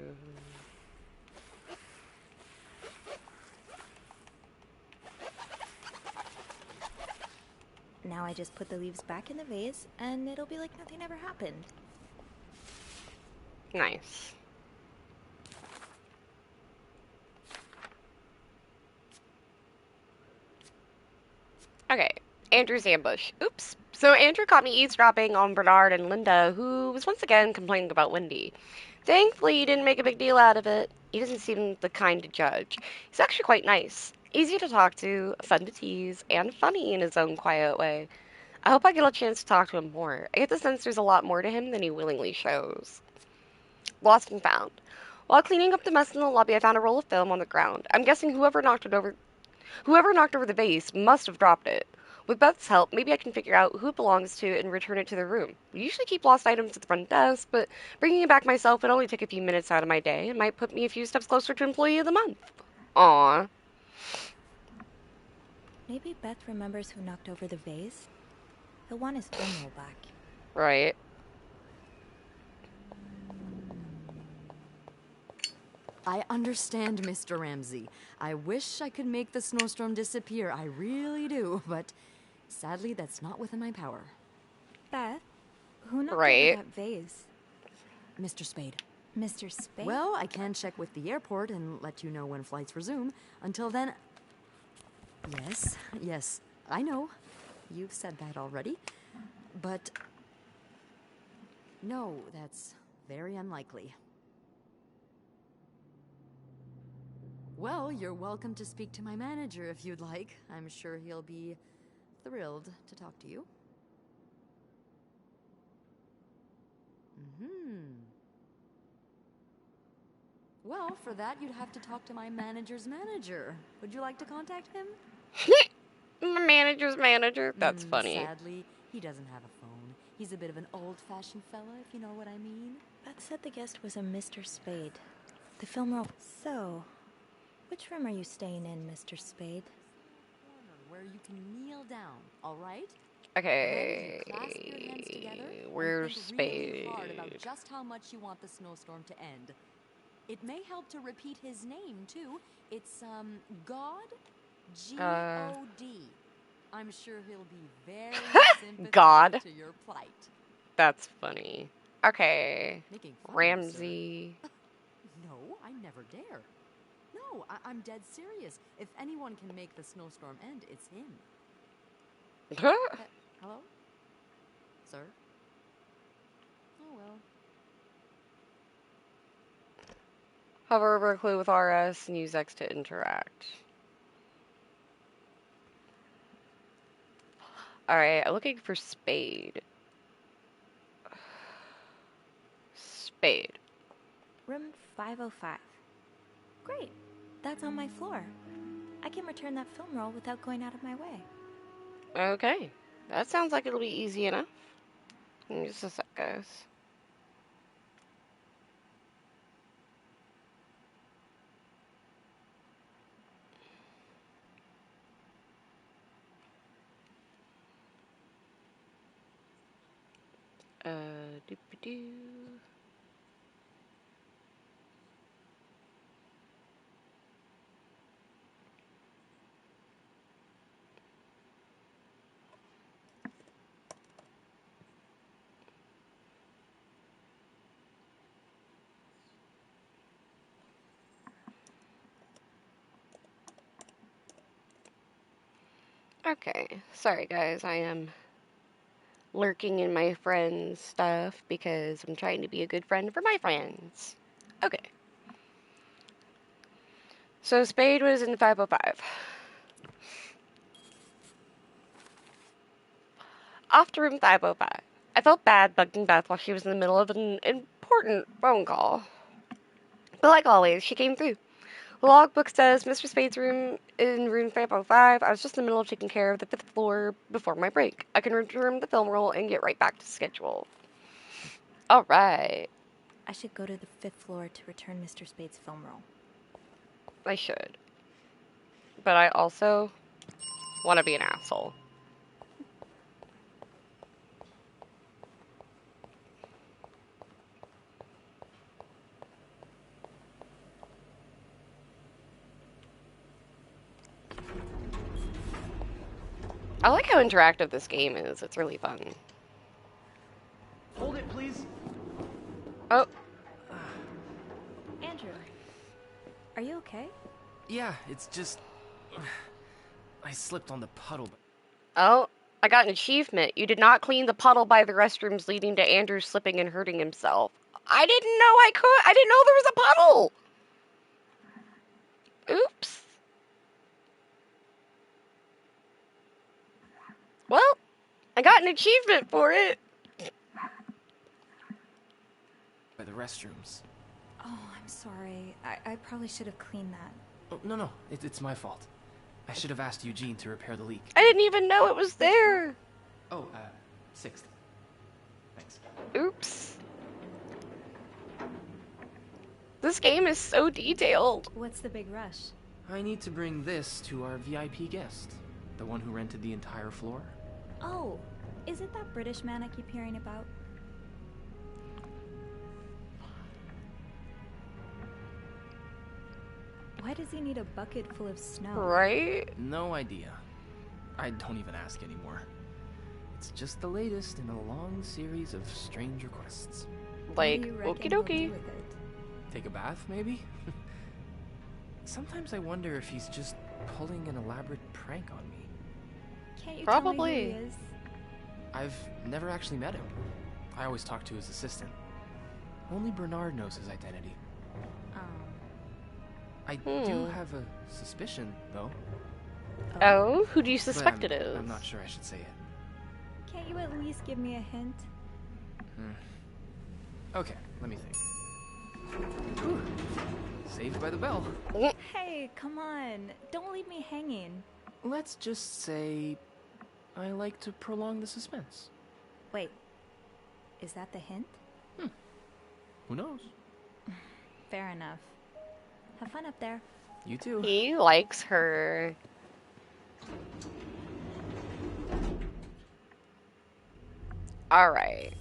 Now I just put the leaves back in the vase, and it'll be like nothing ever happened. Nice. Okay, Andrew's ambush. Oops. So Andrew caught me eavesdropping on Bernard and Linda, who was once again complaining about Wendy. Thankfully, he didn't make a big deal out of it. He doesn't seem the kind to judge. He's actually quite nice. Easy to talk to, fun to tease, and funny in his own quiet way. I hope I get a chance to talk to him more. I get the sense there's a lot more to him than he willingly shows. Lost and found. While cleaning up the mess in the lobby, I found a roll of film on the ground. I'm guessing whoever knocked over the vase must have dropped it. With Beth's help, maybe I can figure out who it belongs to and return it to the room. We usually keep lost items at the front desk, but bringing it back myself would only take a few minutes out of my day and might put me a few steps closer to Employee of the Month. Aww. Maybe Beth remembers who knocked over the vase. He'll want his film roll back. Right. I understand, Mr. Ramsey. I wish I could make the snowstorm disappear. I really do, but sadly, that's not within my power. Beth, who knocked Right. over that vase? Mr. Spade. Mr. Spade? Well, I can check with the airport and let you know when flights resume. Until then... Yes, I know. You've said that already. But... no, that's very unlikely. Well, you're welcome to speak to my manager if you'd like. I'm sure he'll be thrilled to talk to you. Well, for that, you'd have to talk to my manager's manager. Would you like to contact him? My manager's manager? That's funny. Sadly, he doesn't have a phone. He's a bit of an old-fashioned fella, if you know what I mean. Beth said the guest was a Mr. Spade. The film roll. So, which room are you staying in, Mr. Spade? Where you can kneel down, all right? Okay. Clasp your hands together and Where's think really Spade? hard about just how much you want the snowstorm to end. It may help to repeat his name, too. It's, God? G-O-D. I'm sure he'll be very sympathetic God. to your plight. That's funny. Okay. Making fun of you, Ramsey. No, I never dare. No, I'm dead serious. If anyone can make the snowstorm end, it's him. Hello? Sir? Oh, well. Hover over a clue with RS and use X to interact. Alright, I'm looking for Spade. Spade. Room 505. Great. That's on my floor. I can return that film roll without going out of my way. Okay. That sounds like it'll be easy enough. Just a sec, guys. Doop-a-doo. Okay, sorry guys, I am lurking in my friends' stuff because I'm trying to be a good friend for my friends. Okay. So Spade was in 505. Off to room 505. I felt bad bugging Beth while she was in the middle of an important phone call. But like always, she came through. The logbook says Mr. Spade's room in room 505. I was just in the middle of taking care of the 5th floor before my break. I can return the film roll and get right back to schedule. Alright. I should go to the 5th floor to return Mr. Spade's film roll. I should. But I also want to be an asshole. I like how interactive this game is. It's really fun. Hold it, please. Oh. Andrew, are you okay? Yeah, it's just... I slipped on the puddle. Oh, I got an achievement. You did not clean the puddle by the restrooms, leading to Andrew slipping and hurting himself. I didn't know I could. I didn't know there was a puddle. Oops. Well, I got an achievement for it. By the restrooms. Oh, I'm sorry. I probably should have cleaned that. Oh, no. It's my fault. I should have asked Eugene to repair the leak. I didn't even know it was there. Oh, 6th. Thanks. Oops. This game is so detailed. What's the big rush? I need to bring this to our VIP guest. The one who rented the entire floor. Oh, is it that British man I keep hearing about? Why does he need a bucket full of snow? Right? No idea. I don't even ask anymore. It's just the latest in a long series of strange requests. Like, okie dokie. Take a bath, maybe? Sometimes I wonder if he's just pulling an elaborate prank on me. Can't you Probably. tell me who he is? I've never actually met him. I always talk to his assistant. Only Bernard knows his identity. I do have a suspicion, though. Oh, who do you But suspect it is? I'm not sure I should say it. Can't you at least give me a hint? Okay, let me think. Whew. Saved by the bell. Hey, come on. Don't leave me hanging. Let's just say I like to prolong the suspense. Wait. Is that the hint? Who knows? Fair enough. Have fun up there. You too. He likes her. All right.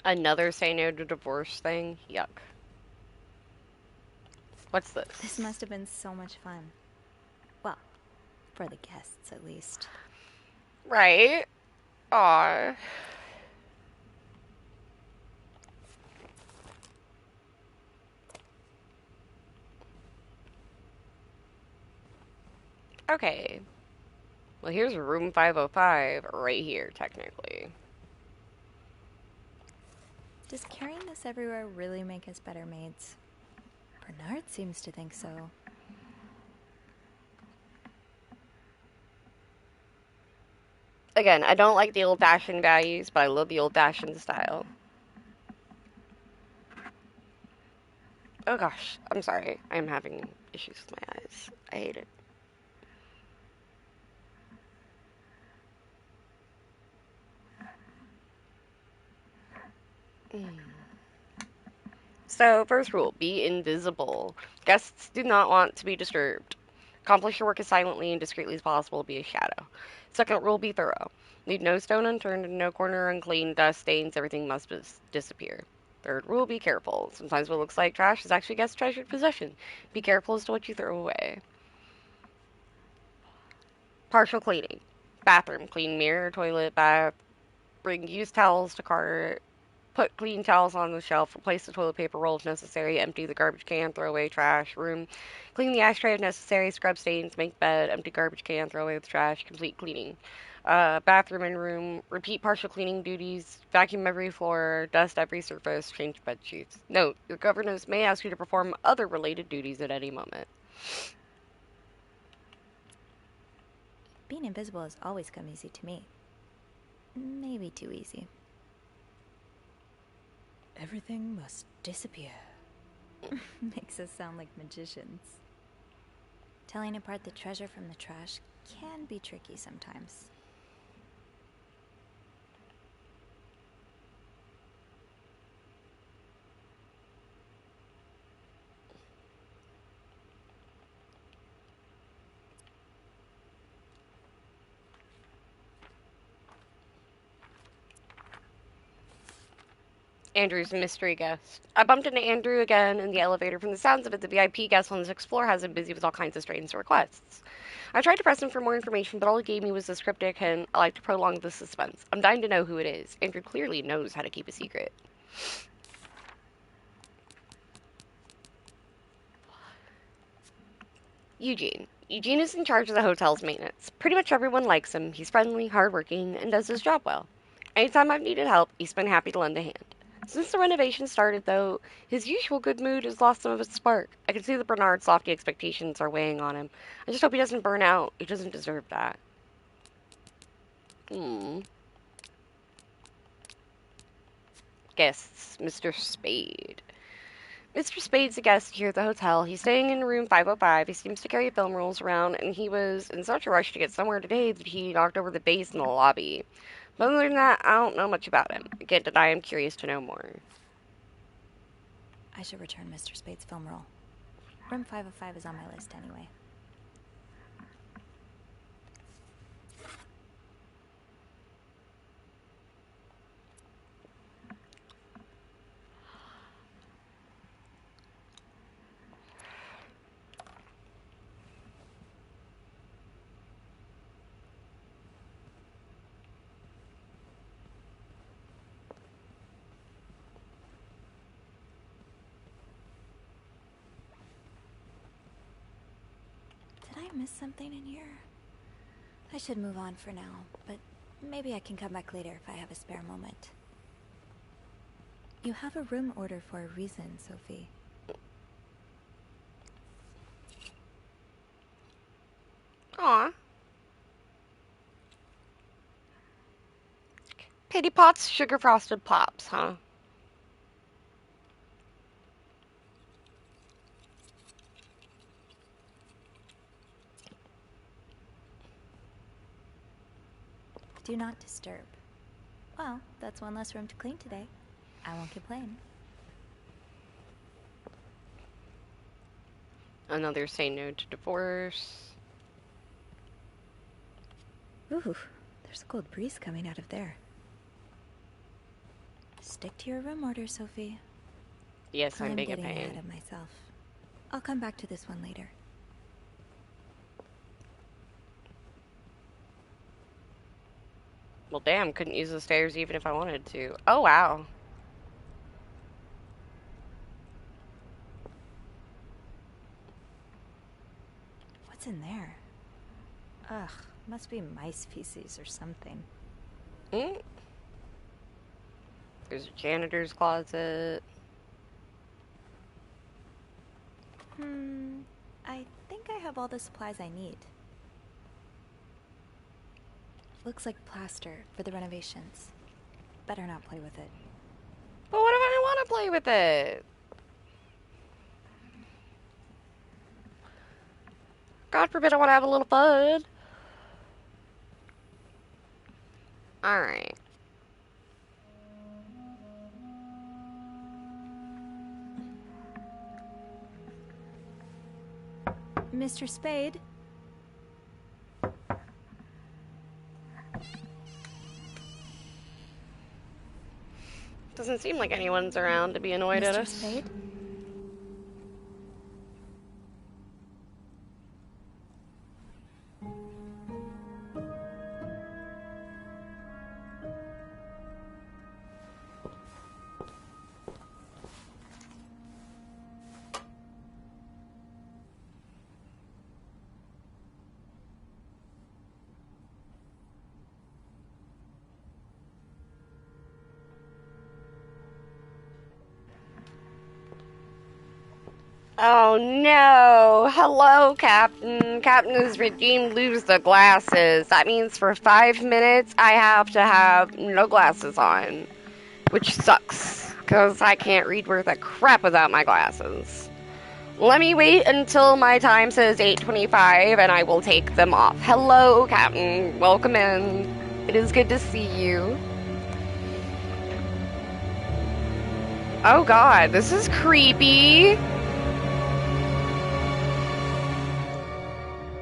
Another say no to divorce thing? Yuck. What's this? This must have been so much fun. Well, for the guests at least. Right? Aw. Okay. Well, here's room 505 right here, technically. Does carrying this everywhere really make us better maids? Bernard seems to think so. Again, I don't like the old-fashioned values, but I love the old-fashioned style. Oh gosh, I'm sorry. I'm having issues with my eyes. I hate it. So, first rule, be invisible. Guests do not want to be disturbed. Accomplish your work as silently and discreetly as possible, be a shadow. Second rule, be thorough. Leave no stone unturned and no corner unclean, dust, stains, everything must disappear. Third rule, be careful. Sometimes what looks like trash is actually guest treasured possession. Be careful as to what you throw away. Partial cleaning. Bathroom, clean mirror, toilet, bath. Bring used towels to cart. Put clean towels on the shelf, replace the toilet paper roll if necessary, empty the garbage can, throw away trash, room. Clean the ashtray if necessary, scrub stains, make bed, empty garbage can, throw away the trash, complete cleaning. Bathroom and room, repeat partial cleaning duties, vacuum every floor, dust every surface, change bed sheets. Note, your governess may ask you to perform other related duties at any moment. Being invisible has always come easy to me. Maybe too easy. Everything must disappear. Makes us sound like magicians. Telling apart the treasure from the trash can be tricky sometimes. Andrew's mystery guest. I bumped into Andrew again in the elevator. From the sounds of it, the VIP guest on the 6th floor has him busy with all kinds of strange requests. I tried to press him for more information, but all he gave me was a cryptic hint. I like to prolong the suspense. I'm dying to know who it is. Andrew clearly knows how to keep a secret. Eugene. Eugene is in charge of the hotel's maintenance. Pretty much everyone likes him. He's friendly, hardworking, and does his job well. Anytime I've needed help, he's been happy to lend a hand. Since the renovation started, though, his usual good mood has lost some of its spark. I can see that Bernard's lofty expectations are weighing on him. I just hope he doesn't burn out. He doesn't deserve that. Guests, Mr. Spade. Mr. Spade's a guest here at the hotel. He's staying in room 505. He seems to carry film rolls around, and he was in such a rush to get somewhere today that he knocked over the vase in the lobby. But other than that, I don't know much about him. I can't deny I'm curious to know more. I should return Mr. Spade's film roll. Room 505 is on my list anyway. Did I miss something in here? I should move on for now, but Maybe I can come back later if I have a spare moment. You have a room order for a reason, Sophie. Aw. Pity Pots, sugar frosted pops, huh? Do not disturb. Well, that's one less room to clean today. I won't complain. Another say no to divorce. Ooh, there's a cold breeze coming out of there. Stick to your room order, Sophie. Yes, I'm being a getting pain. ahead of myself. I'll come back to this one later. Well, damn, couldn't use the stairs even if I wanted to. Oh, wow. What's in there? Ugh, must be mice feces or something. Mm. There's a janitor's closet. I think I have all the supplies I need. Looks like plaster for the renovations. Better not play with it. But what if I want to play with it? God forbid I want to have a little fun. Alright. Mr. Spade? Doesn't seem like anyone's around to be annoyed at Mr. us. Spade? Oh no! Hello, Captain. Captain has redeemed lose the glasses. That means for 5 minutes I have to have no glasses on. Which sucks, because I can't read worth a crap without my glasses. Let me wait until my time says 8:25 and I will take them off. Hello, Captain. Welcome in. It is good to see you. Oh god, this is creepy.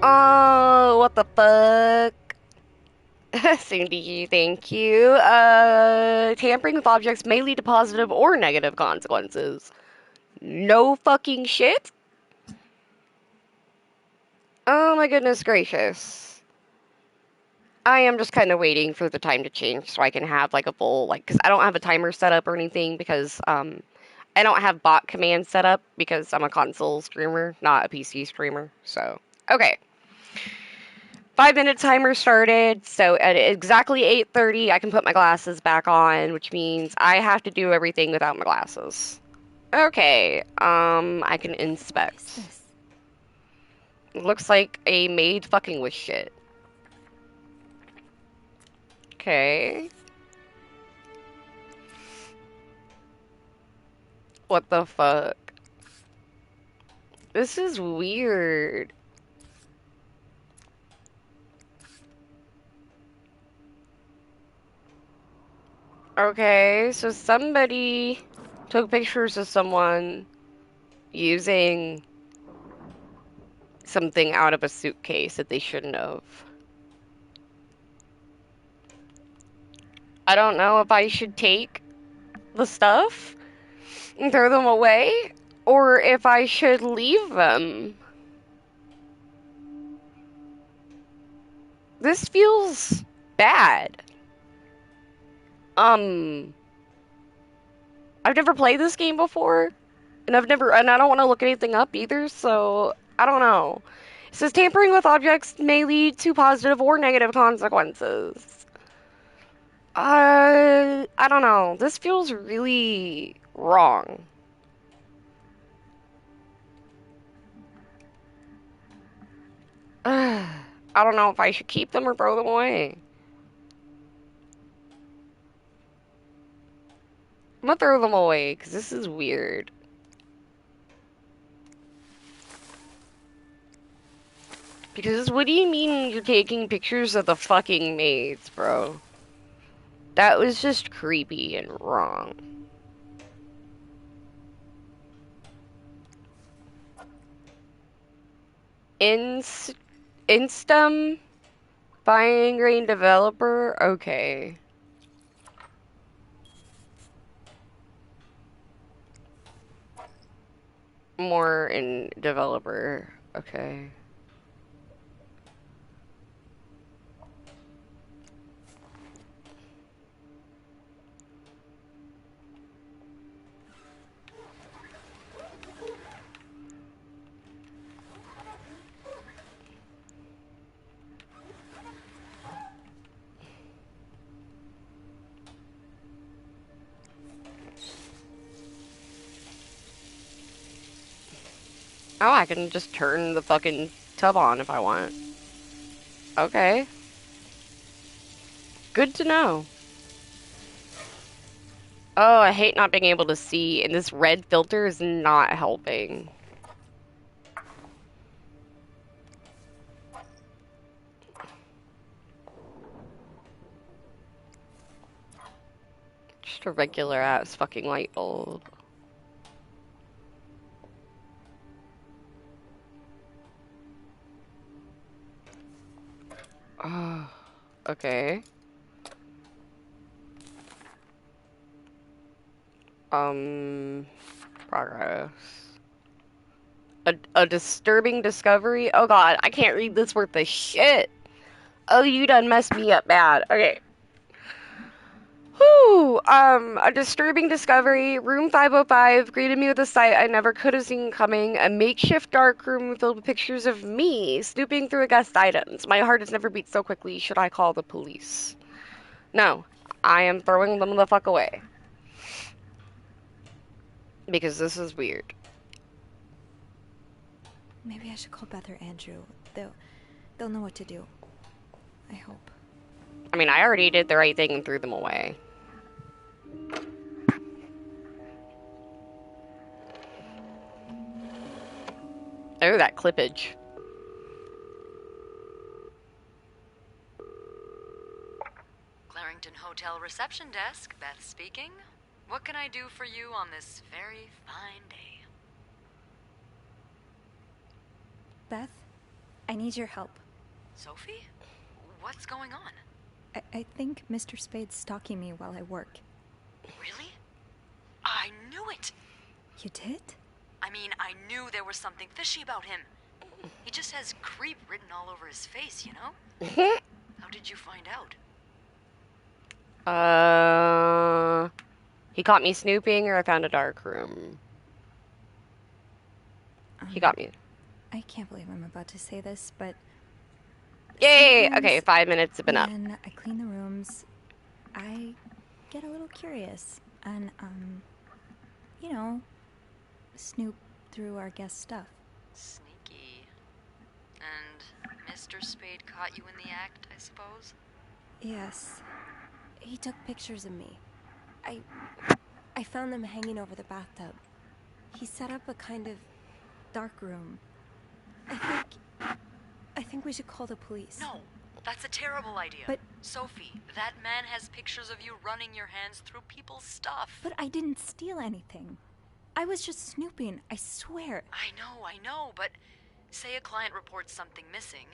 Oh, what the fuck? Soon to you, thank you. Tampering with objects may lead to positive or negative consequences. No fucking shit? Oh my goodness gracious. I am just kind of waiting for the time to change so I can have like a full, like, because I don't have a timer set up or anything because, I don't have bot commands set up because I'm a console streamer, not a PC streamer, so, okay. 5-minute timer started, so at exactly 8:30 I can put my glasses back on, which means I have to do everything without my glasses. Okay, I can inspect. Looks like a maid fucking with shit. Okay. What the fuck? This is weird. Okay, so somebody took pictures of someone using something out of a suitcase that they shouldn't have. I don't know if I should take the stuff and throw them away, or if I should leave them. This feels bad. I've never played this game before, and I don't want to look anything up either, so I don't know. It says tampering with objects may lead to positive or negative consequences. I don't know. This feels really wrong. I don't know if I should keep them or throw them away. I'm gonna throw them away because this is weird. Because what do you mean you're taking pictures of the fucking maids, bro? That was just creepy and wrong. Instem? Fine grain developer? Okay. More in developer. Okay. Oh, I can just turn the fucking tub on if I want. Okay. Good to know. Oh, I hate not being able to see, and this red filter is not helping. Just a regular ass fucking light bulb. Oh, okay. Progress. A disturbing discovery? Oh god, I can't read this worth of shit. Oh, you done messed me up bad. Okay. Whew, a disturbing discovery. Room 505 greeted me with a sight I never could have seen coming. A makeshift dark room filled with pictures of me snooping through guest items. My heart has never beat so quickly. Should I call the police? No, I am throwing them the fuck away. Because this is weird. Maybe I should call Beth or Andrew. They'll know what to do. I hope. I mean, I already did the right thing and threw them away. Oh, that clippage. Clarington Hotel reception desk, Beth speaking. What can I do for you on this very fine day? Beth, I need your help. Sophie? What's going on? I think Mr. Spade's stalking me while I work. Really? I knew it! You did? I mean, I knew there was something fishy about him. He just has creep written all over his face, you know? How did you find out? He caught me snooping, or I found a dark room. He got me. I can't believe I'm about to say this, but... Yay! Okay, 5 minutes have been up. When I clean the rooms, I get a little curious. And, you know, snoop through our guest stuff. Sneaky. And Mr. Spade caught you in the act, I suppose? Yes. He took pictures of me. I found them hanging over the bathtub. He set up a kind of dark room. I think we should call the police. No, that's a terrible idea. But Sophie, that man has pictures of you running your hands through people's stuff. But I didn't steal anything. I was just snooping, I swear. I know, but say a client reports something missing,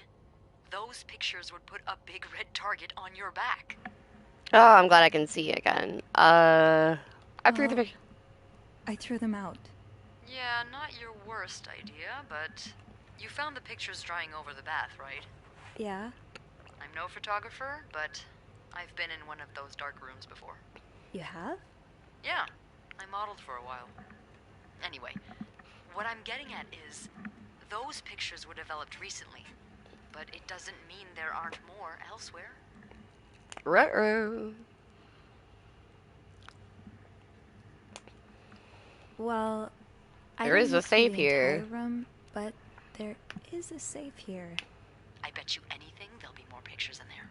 those pictures would put a big red target on your back. Oh, I'm glad I can see again. I threw the picture. I threw them out. Yeah, not your worst idea, but you found the pictures drying over the bath, right? Yeah? I'm no photographer, but I've been in one of those dark rooms before. You have? Yeah, I modeled for a while. Anyway, what I'm getting at is, those pictures were developed recently, but it doesn't mean there aren't more elsewhere. Ruh-roh. Well, I There is didn't a look through safe the entire here. room, but there is a safe here. I bet you anything there'll be more pictures in there.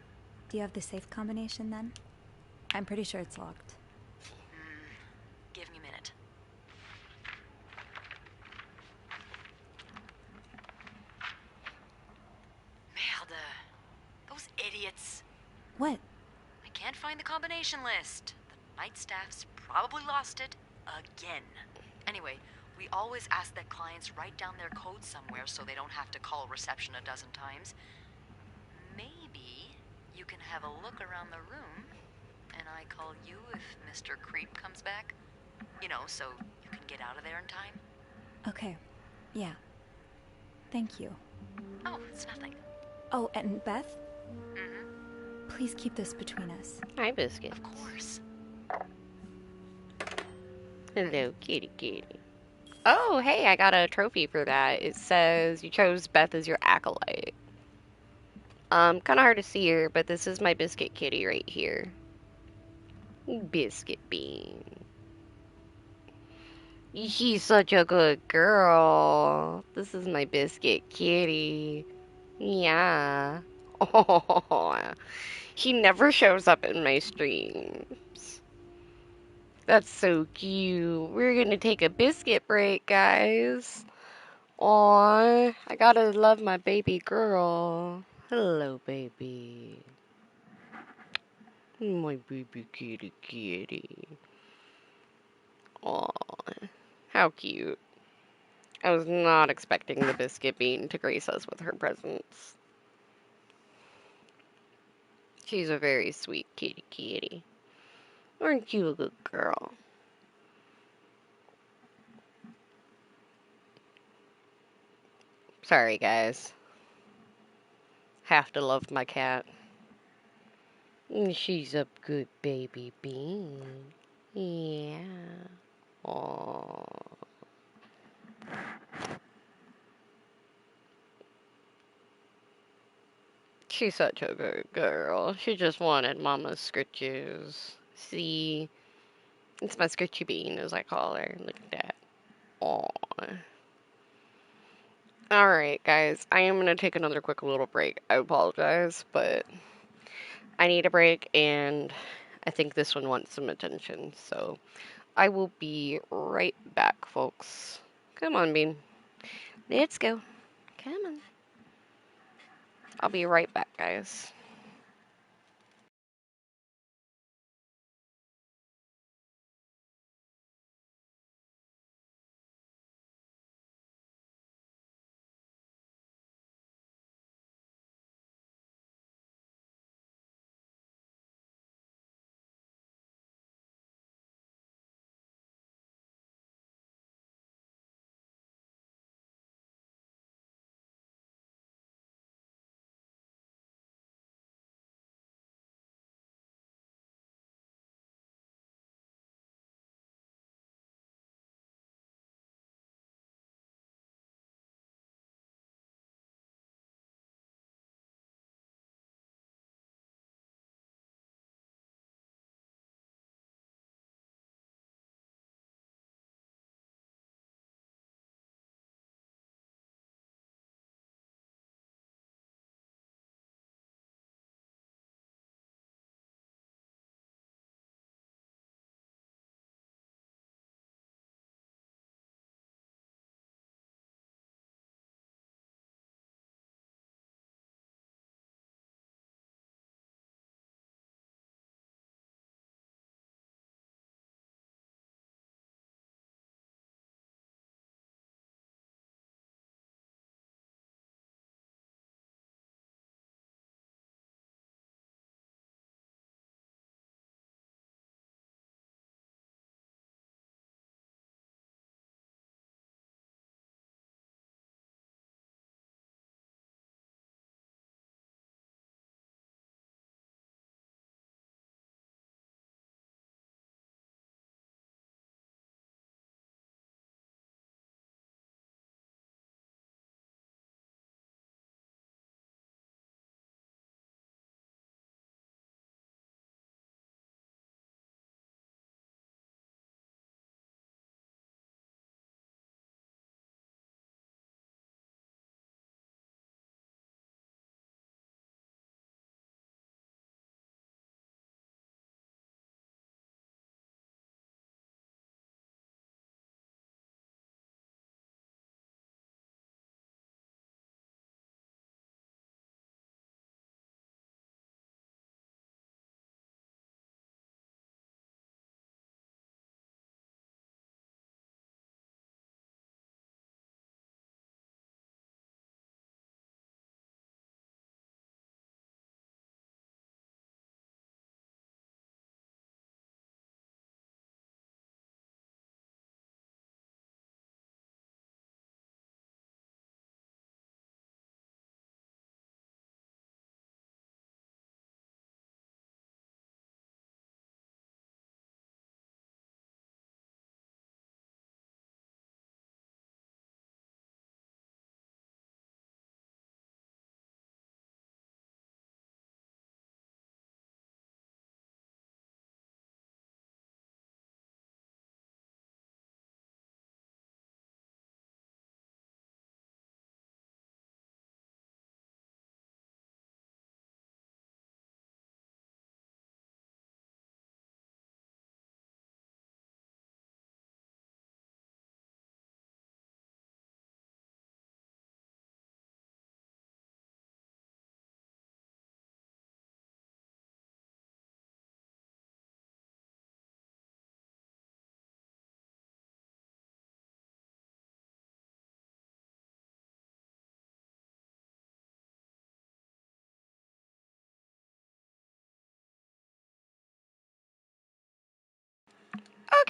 Do you have the safe combination then? I'm pretty sure it's locked. Give me a minute. Merde. Those idiots. What? I can't find the combination list. The night staff's probably lost it again. Anyway, we always ask that clients write down their code somewhere so they don't have to call reception a dozen times. Maybe you can have a look around the room, and I call you if Mr. Creep comes back. You know, so you can get out of there in time. Okay. Yeah. Thank you. Oh, it's nothing. Oh, and Beth? Mm-hmm. Please keep this between us. Hi, Biscuit. Of course. Hello, kitty kitty. Oh, hey, I got a trophy for that. It says you chose Beth as your acolyte. Kind of hard to see her, but this is my Biscuit kitty right here. Biscuit Bean. She's such a good girl. This is my Biscuit kitty. Yeah. Oh, she never shows up in my streams. That's so cute. We're gonna take a biscuit break, guys. Aw, I gotta love my baby girl. Hello, baby. My baby kitty kitty. Aw, how cute. I was not expecting the Biscuit Bean to grace us with her presence. She's a very sweet kitty kitty. Aren't you a good girl? Sorry, guys. Have to love my cat. She's a good baby bean. Yeah. Aww. She's such a good girl. She just wanted Mama's scritches. See? It's my scritchy bean, as I call her. Look at that. Aww. Alright, guys. I am going to take another quick little break. I apologize, but I need a break, and I think this one wants some attention. So I will be right back, folks. Come on, Bean. Let's go. Come on. I'll be right back, guys.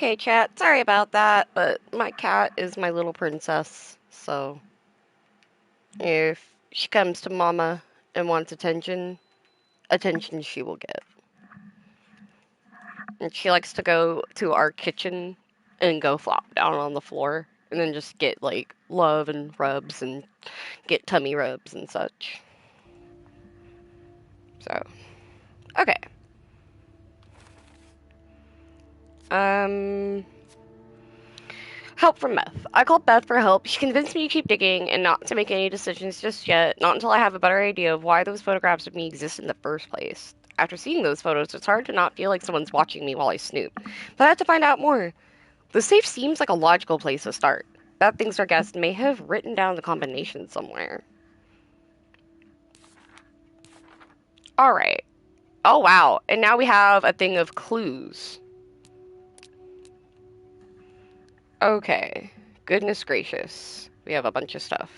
Okay, chat. Sorry about that, but my cat is my little princess, so if she comes to mama and wants attention, attention she will get. And she likes to go to our kitchen and go flop down on the floor and then just get like love and rubs and get tummy rubs and such. So, okay. Help from Beth. I called Beth for help. She convinced me to keep digging and not to make any decisions just yet, not until I have a better idea of why those photographs of me exist in the first place. After seeing those photos, it's hard to not feel like someone's watching me while I snoop. But I have to find out more. The safe seems like a logical place to start. Beth thinks our guest may have written down the combination somewhere. Alright. Oh wow, and now we have a thing of clues. Okay. Goodness gracious. We have a bunch of stuff.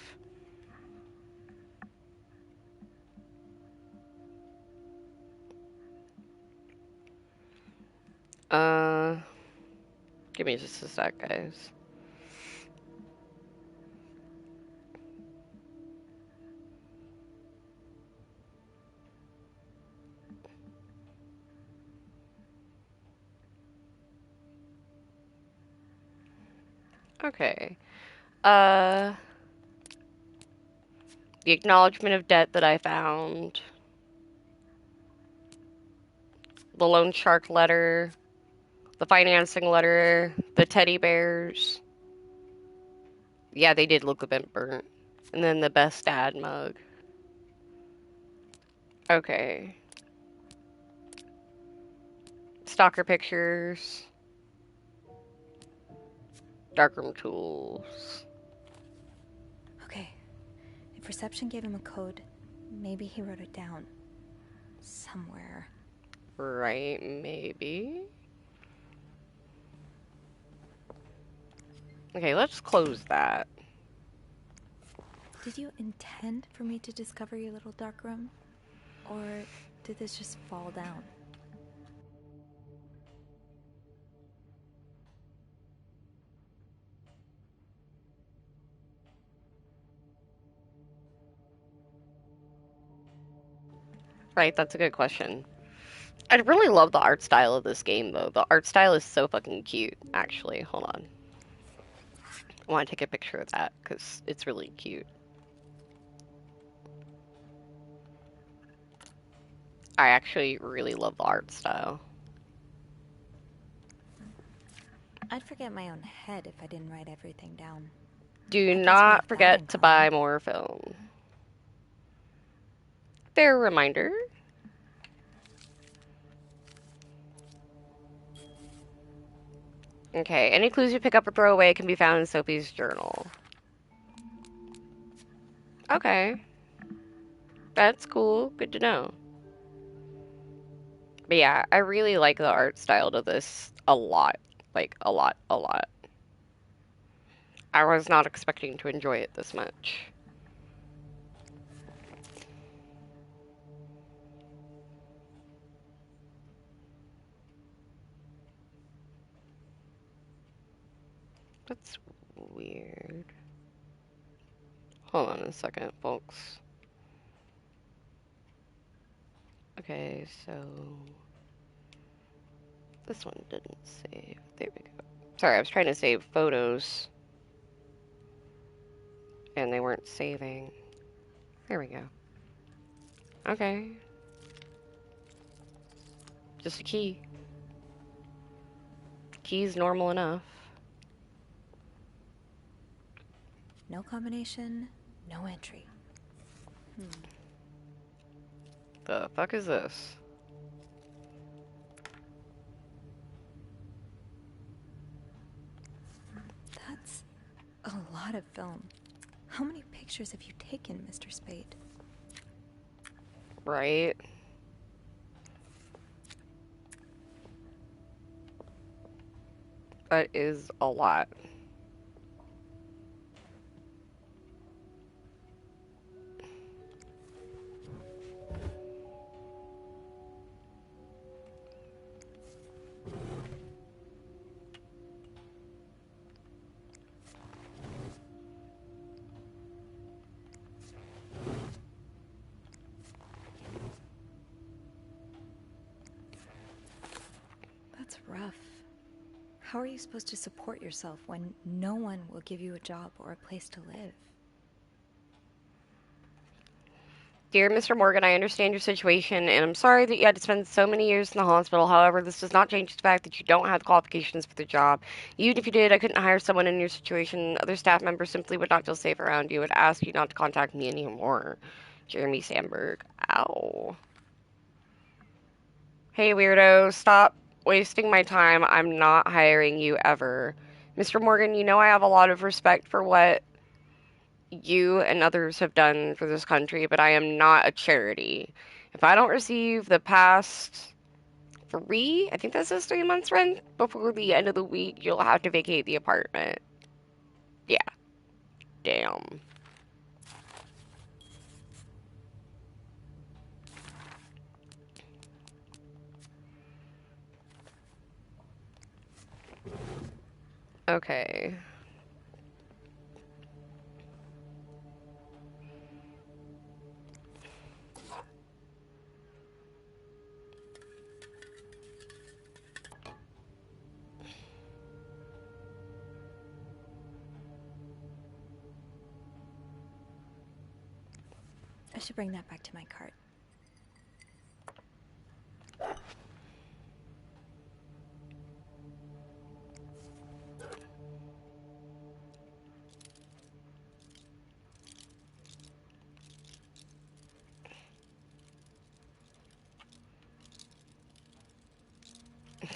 Give me just a sec, guys. Okay. The acknowledgement of debt that I found. The loan shark letter. The financing letter. The teddy bears. Yeah, they did look a bit burnt. And then the best dad mug. Okay. Stalker pictures. Darkroom tools. Okay. If reception gave him a code, maybe he wrote it down. Somewhere. Right, maybe. Okay, let's close that. Did you intend for me to discover your little dark room? Or did this just fall down? Right, that's a good question. I really love the art style of this game, though. The art style is so fucking cute, actually. Hold on. I want to take a picture of that, because it's really cute. I actually really love the art style. I'd forget my own head if I didn't write everything down. Do not forget to buy more film. Fair reminder. Okay, any clues you pick up or throw away can be found in Sophie's journal. Okay. That's cool. Good to know. But yeah, I really like the art style to this a lot. Like, a lot, a lot. I was not expecting to enjoy it this much. That's weird. Hold on a second, folks. Okay, so this one didn't save. There we go. Sorry, I was trying to save photos and they weren't saving. There we go. Okay. Just a key. Key's normal enough. No combination, no entry. The fuck is this? That's a lot of film. How many pictures have you taken, Mr. Spade? Right? That is a lot. How are you supposed to support yourself when no one will give you a job or a place to live? Dear Mr. Morgan, I understand your situation, and I'm sorry that you had to spend so many years in the hospital. However, this does not change the fact that you don't have the qualifications for the job. Even if you did, I couldn't hire someone in your situation. Other staff members simply would not feel safe around you and ask you not to contact me anymore. Jeremy Sandberg. Ow. Hey, weirdo, stop wasting my time. I'm not hiring you ever. Mr. Morgan, you know I have a lot of respect for what you and others have done for this country, but I am not a charity. If I don't receive the past I think that says 3 months rent before the end of the week, you'll have to vacate the apartment. Yeah. Damn. Okay. I should bring that back to my cart.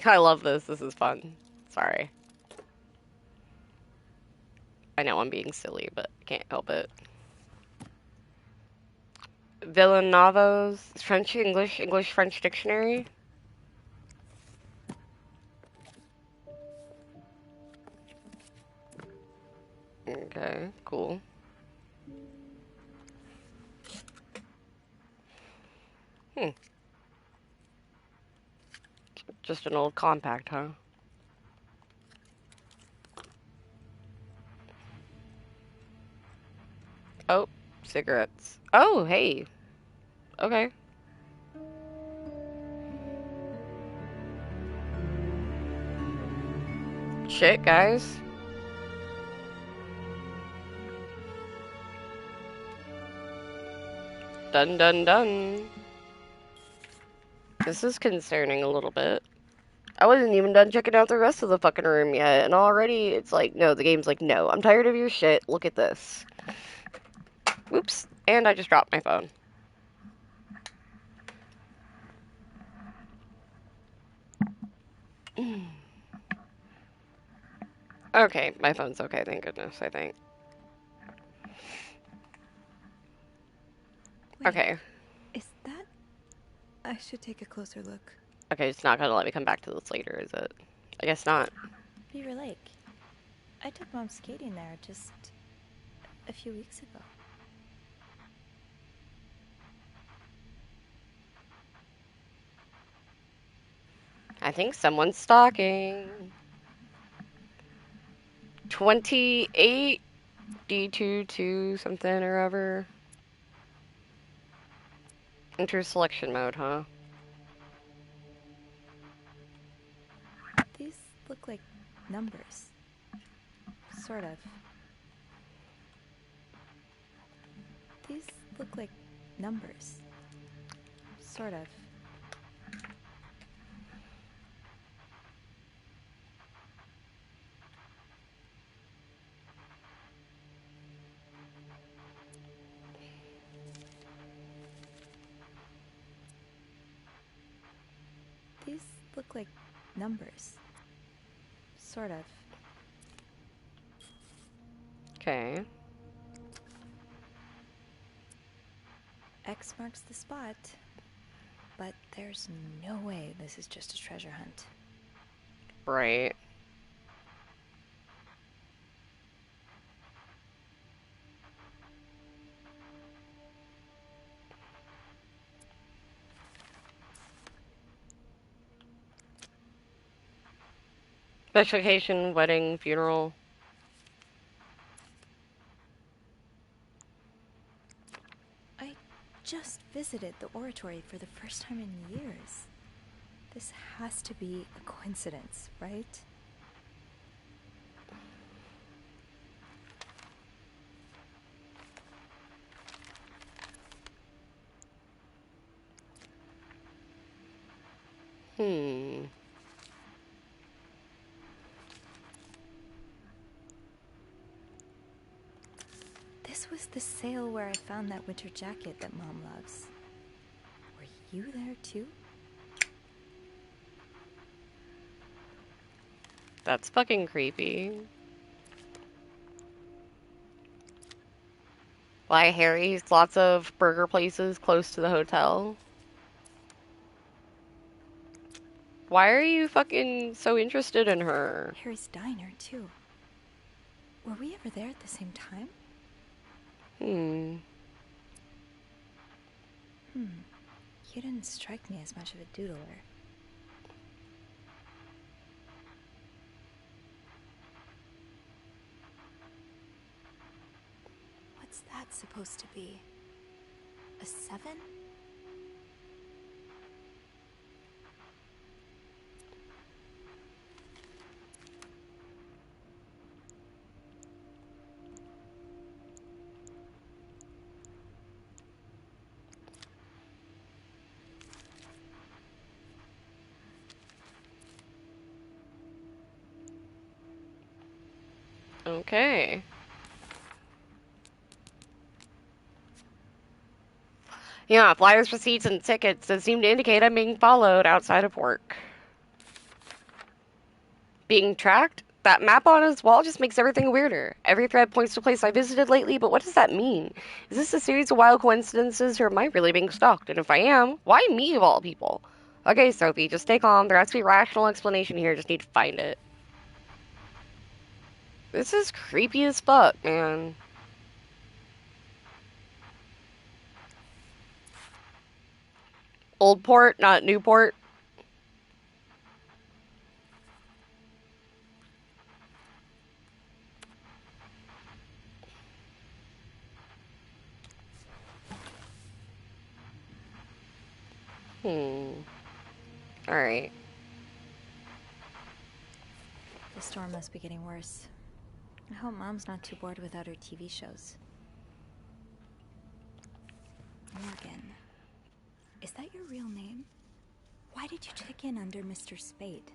I love this. This is fun. Sorry. I know I'm being silly, but I can't help it. Villanavo's French, English, English, French dictionary. Okay, cool. Just an old compact, huh? Oh, cigarettes. Oh, hey. Okay. Shit, guys. Dun dun dun. This is concerning a little bit. I wasn't even done checking out the rest of the fucking room yet, and already it's like, no, the game's like, no, I'm tired of your shit, look at this. Whoops, and I just dropped my phone. Okay, my phone's okay, thank goodness, I think. Wait, okay. Is that... I should take a closer look. Okay, it's not gonna let me come back to this later, is it? I guess not. Beaver Lake. I took Mom skating there just a few weeks ago. I think someone's stalking. 28 D22 something or other. Enter selection mode, huh? These look like numbers. Sort of. These look like numbers. Sort of. These look like numbers. Sort of. Okay. X marks the spot. But there's no way this is just a treasure hunt. Right. Special occasion, wedding, funeral. I just visited the oratory for the first time in years. This has to be a coincidence, right? Hmm. This was the sale where I found that winter jacket that Mom loves. Were you there too? That's fucking creepy. Why, Harry's lots of burger places close to the hotel. Why are you fucking so interested in her? Harry's diner too. Were we ever there at the same time? Hmm. You didn't strike me as much of a doodler. What's that supposed to be? A 7? Okay. Yeah, flyers, receipts, and tickets that seem to indicate I'm being followed outside of work. Being tracked? That map on his wall just makes everything weirder. Every thread points to a place I visited lately, but what does that mean? Is this a series of wild coincidences, or am I really being stalked? And if I am, why me of all people? Okay, Sophie, just stay calm. There has to be a rational explanation here. Just need to find it. This is creepy as fuck, man. Old Port, not Newport. Alright. The storm must be getting worse. I hope Mom's not too bored without her TV shows. Morgan. Is that your real name? Why did you check in under Mr. Spade?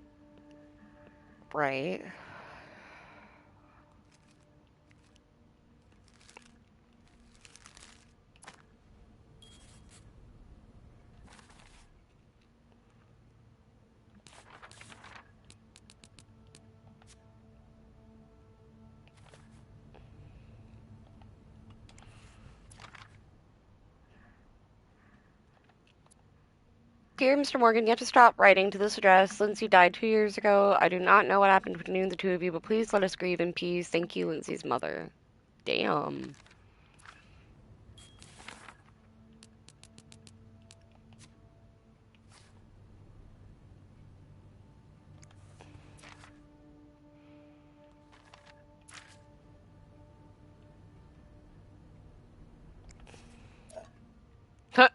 Right. Dear Mr. Morgan, you have to stop writing to this address. Lindsay died 2 years ago. I do not know what happened between the two of you, but please let us grieve in peace. Thank you, Lindsay's mother. Damn.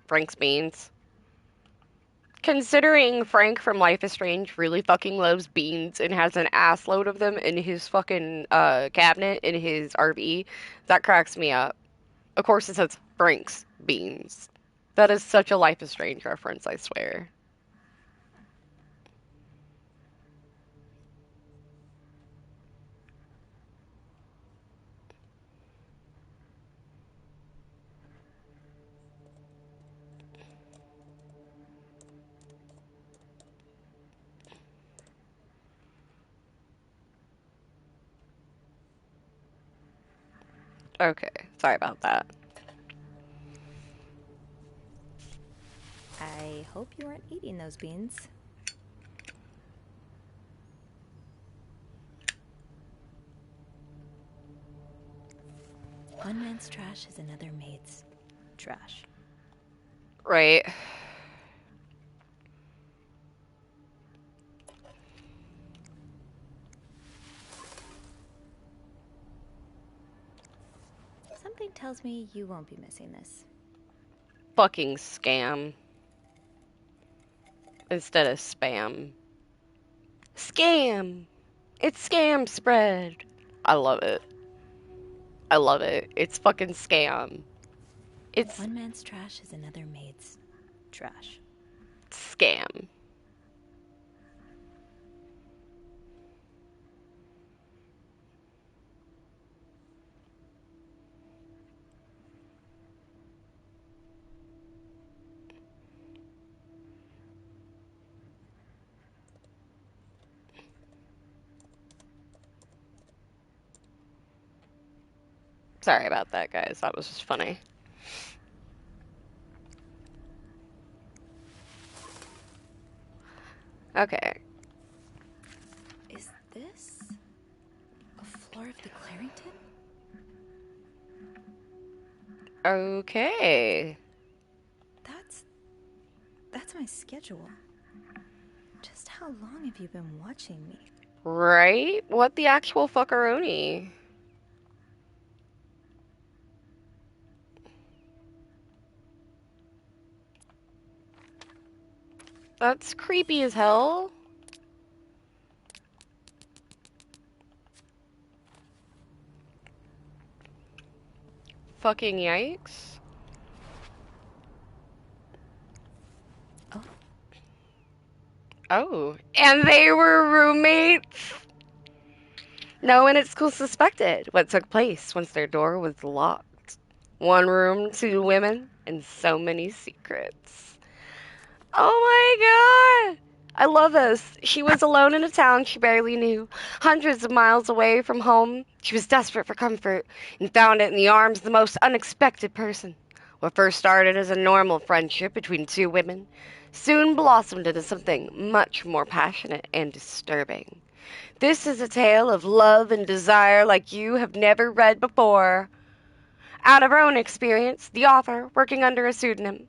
Frank's beans. Considering Frank from Life is Strange really fucking loves beans and has an ass load of them in his fucking cabinet in his RV, that cracks me up. Of course it says Frank's beans. That is such a Life is Strange reference, I swear. Okay, sorry about that. I hope you weren't eating those beans. One man's trash is another maid's trash. Right. Something tells me you won't be missing this. Fucking scam. Instead of spam. Scam! It's scam spread. I love it. I love it. It's fucking scam. It's one man's trash is another maid's trash. Scam. Sorry about that, guys. That was just funny. Okay. Is this a floor of the Clarington? Okay. That's my schedule. Just how long have you been watching me? Right? What the actual fuckaroni? That's creepy as hell. Fucking yikes. Oh, and they were roommates? No one at school suspected what took place once their door was locked. One room, two women, and so many secrets. Oh my god! I love this. She was alone in a town she barely knew, hundreds of miles away from home. She was desperate for comfort and found it in the arms of the most unexpected person. What first started as a normal friendship between two women soon blossomed into something much more passionate and disturbing. This is a tale of love and desire like you have never read before. Out of her own experience, the author, working under a pseudonym,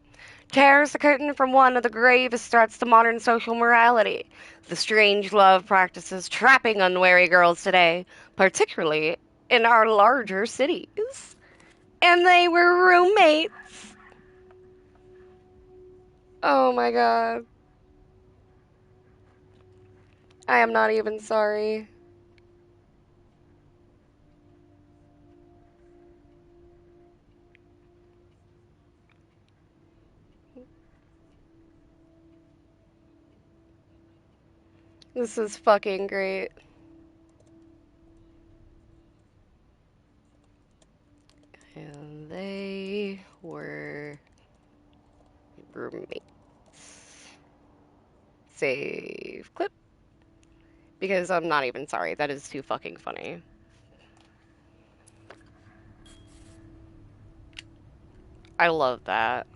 tears the curtain from one of the gravest threats to modern social morality, the strange love practices trapping unwary girls today, particularly in our larger cities. And they were roommates. Oh my god. I am not even sorry. This is fucking great. And they were roommates. Save clip. Because I'm not even sorry. That is too fucking funny. I love that.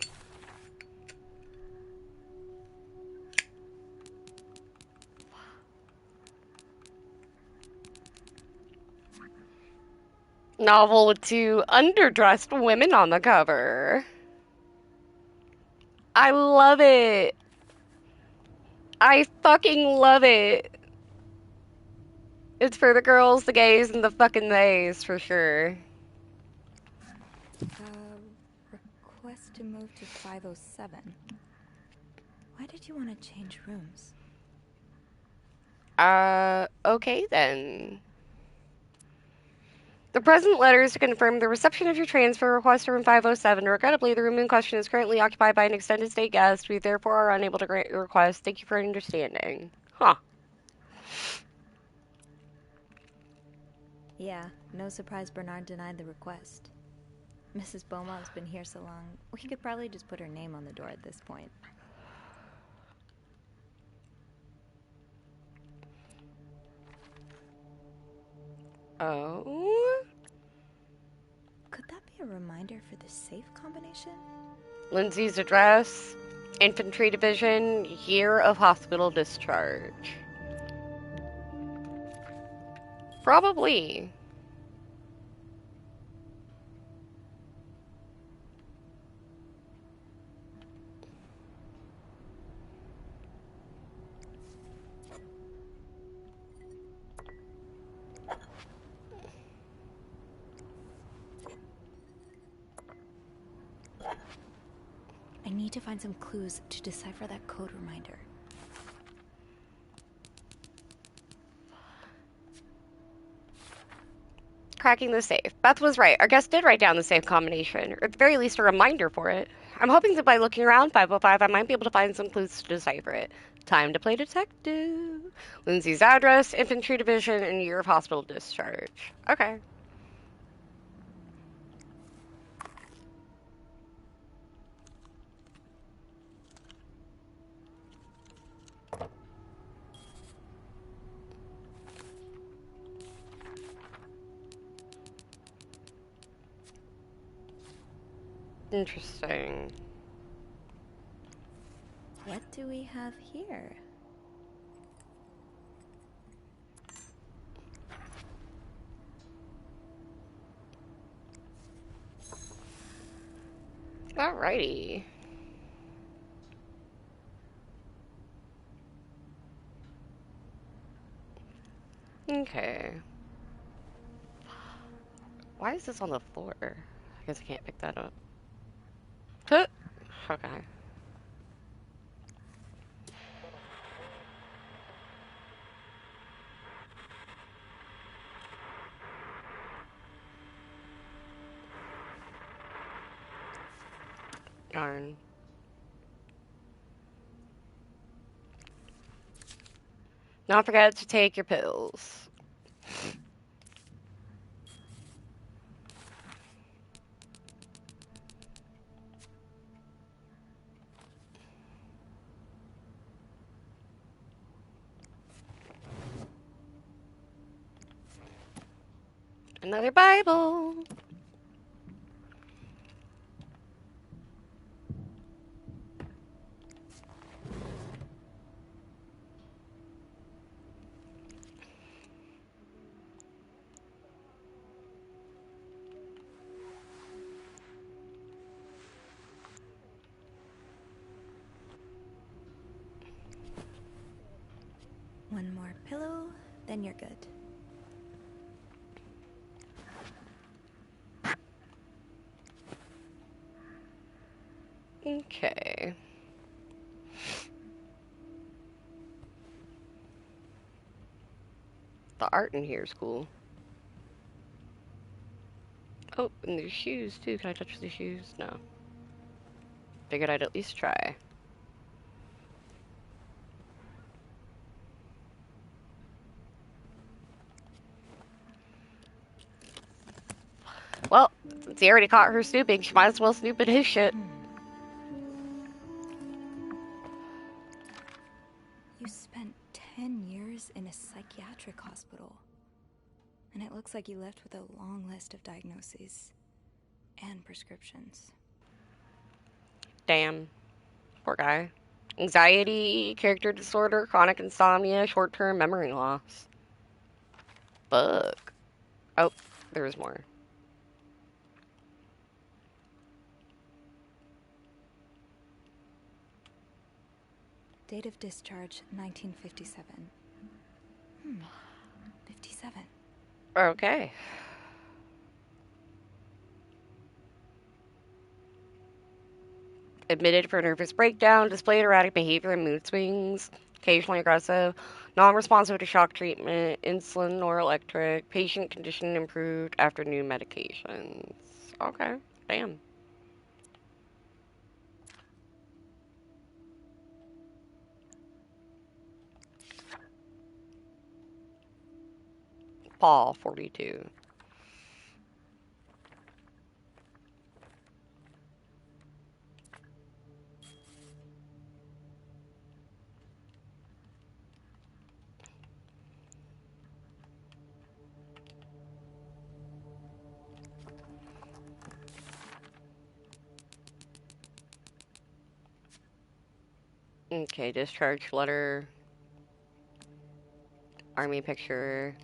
Novel with two underdressed women on the cover. I love it. I fucking love it. It's for the girls, the gays, and the fucking theys, for sure. Request to move to 507. Why did you want to change rooms? Okay then. The present letter is to confirm the reception of your transfer request to room 507. Regrettably, the room in question is currently occupied by an extended stay guest. We therefore are unable to grant your request. Thank you for understanding. Huh. Yeah, no surprise Bernard denied the request. Mrs. Beaumont's been here so long, we could probably just put her name on the door at this point. Oh? Could that be a reminder for the safe combination? Lindsay's address, Infantry Division, year of hospital discharge. Probably. I need to find some clues to decipher that code reminder. Cracking the safe. Beth was right. Our guest did write down the safe combination, or at the very least a reminder for it. I'm hoping that by looking around 505, I might be able to find some clues to decipher it. Time to play detective. Lindsay's address, Infantry Division, and year of hospital discharge. Okay. Interesting. What do we have here? Alrighty. Okay. Why is this on the floor? I guess I can't pick that up. Huh. Okay. Darn. Don't forget to take your pills. Another Bible. One more pillow, then you're good. Okay. The art in here is cool. Oh, and there's shoes too. Can I touch the shoes? No. Figured I'd at least try. Well, since he already caught her snooping, she might as well snoop at his shit. You spent 10 years in a psychiatric hospital. And it looks like you left with a long list of diagnoses and prescriptions. Damn. Poor guy. Anxiety, character disorder, chronic insomnia, short-term memory loss. Fuck. Oh, there was more. Date of discharge, 1957. 57. Okay. Admitted for nervous breakdown, displayed erratic behavior and mood swings, occasionally aggressive, non-responsive to shock treatment, insulin or electric, patient condition improved after new medications. Okay, damn. Paul, 42. Okay, discharge letter. Army picture.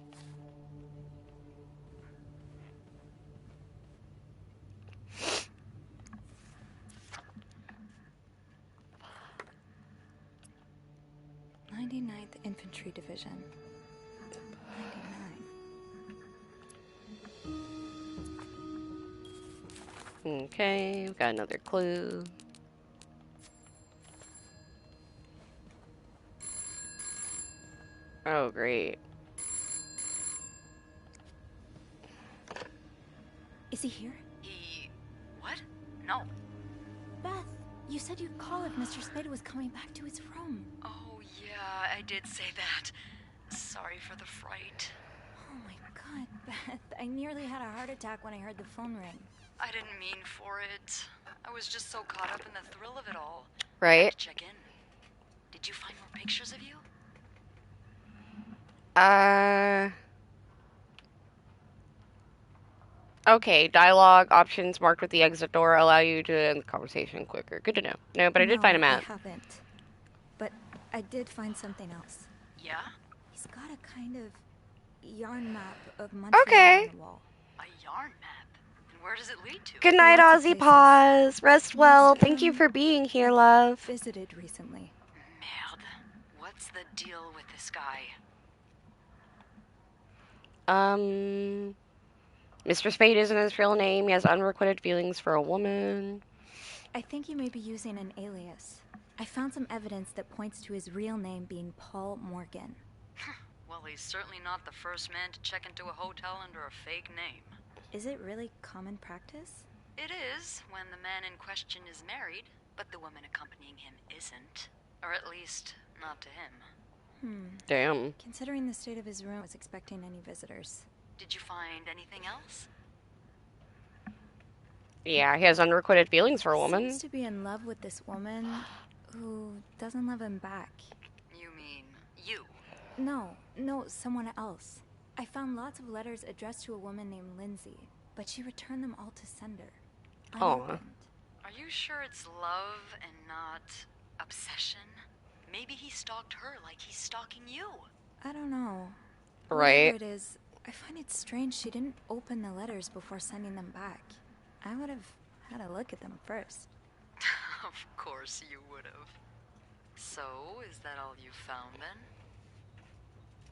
'99th Infantry Division. 99. Okay, we got another clue. Oh, great. Is he here? What? No. Beth, you said you'd call if Mr. Spade was coming back to his room. Oh, yeah, I did say that. Sorry for the fright. Oh my god, Beth. I nearly had a heart attack when I heard the phone ring. I didn't mean for it. I was just so caught up in the thrill of it all. Right? Had to check in. Did you find more pictures of you? Okay, dialogue options marked with the exit door allow you to end the conversation quicker. Good to know. No, but I did find a map. I haven't. But I did find something else. Yeah? He's got a kind of yarn map of Montreal Okay. on the wall. A yarn map? And where does it lead to? Good night, Lots of Aussie places. Paws. Rest well. Most of Thank you them for being here, love. visited recently. Merde. What's the deal with this guy? Mr. Spade isn't his real name. He has unrequited feelings for a woman. I think he may be using an alias. I found some evidence that points to his real name being Paul Morgan. Well, he's certainly not the first man to check into a hotel under a fake name. Is it really common practice? It is, when the man in question is married, but the woman accompanying him isn't. Or at least, not to him. Damn. Considering the state of his room, I was expecting any visitors. Did you find anything else? Yeah, he has unrequited feelings for a woman. Seems to be in love with this woman who doesn't love him back. You mean you? No, someone else. I found lots of letters addressed to a woman named Lindsay, but she returned them all to sender. Aw. Are you sure it's love and not obsession? Maybe he stalked her like he's stalking you. I don't know. Right. Whatever it is, I find it strange she didn't open the letters before sending them back. I would have had a look at them first. Of course you would have. So, is that all you found then?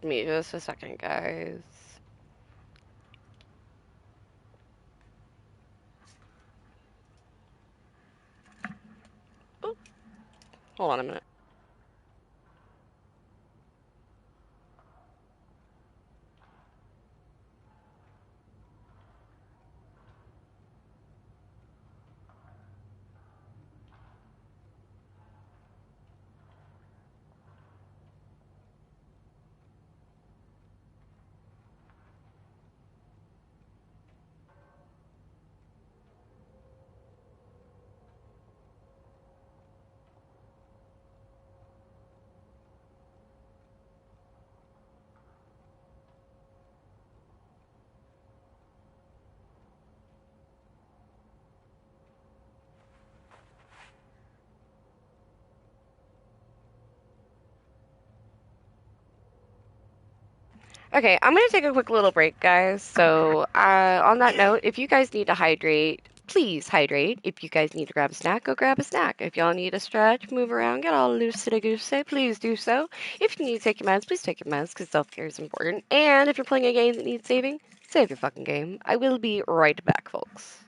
Give me just a second, guys. Ooh. Hold on a minute. Okay, I'm gonna take a quick little break, guys. So, on that note, if you guys need to hydrate, please hydrate. If you guys need to grab a snack, go grab a snack. If y'all need to stretch, move around, get all loosey-goosey, please do so. If you need to take your meds, please take your meds, because self-care is important. And if you're playing a game that needs saving, save your fucking game. I will be right back, folks.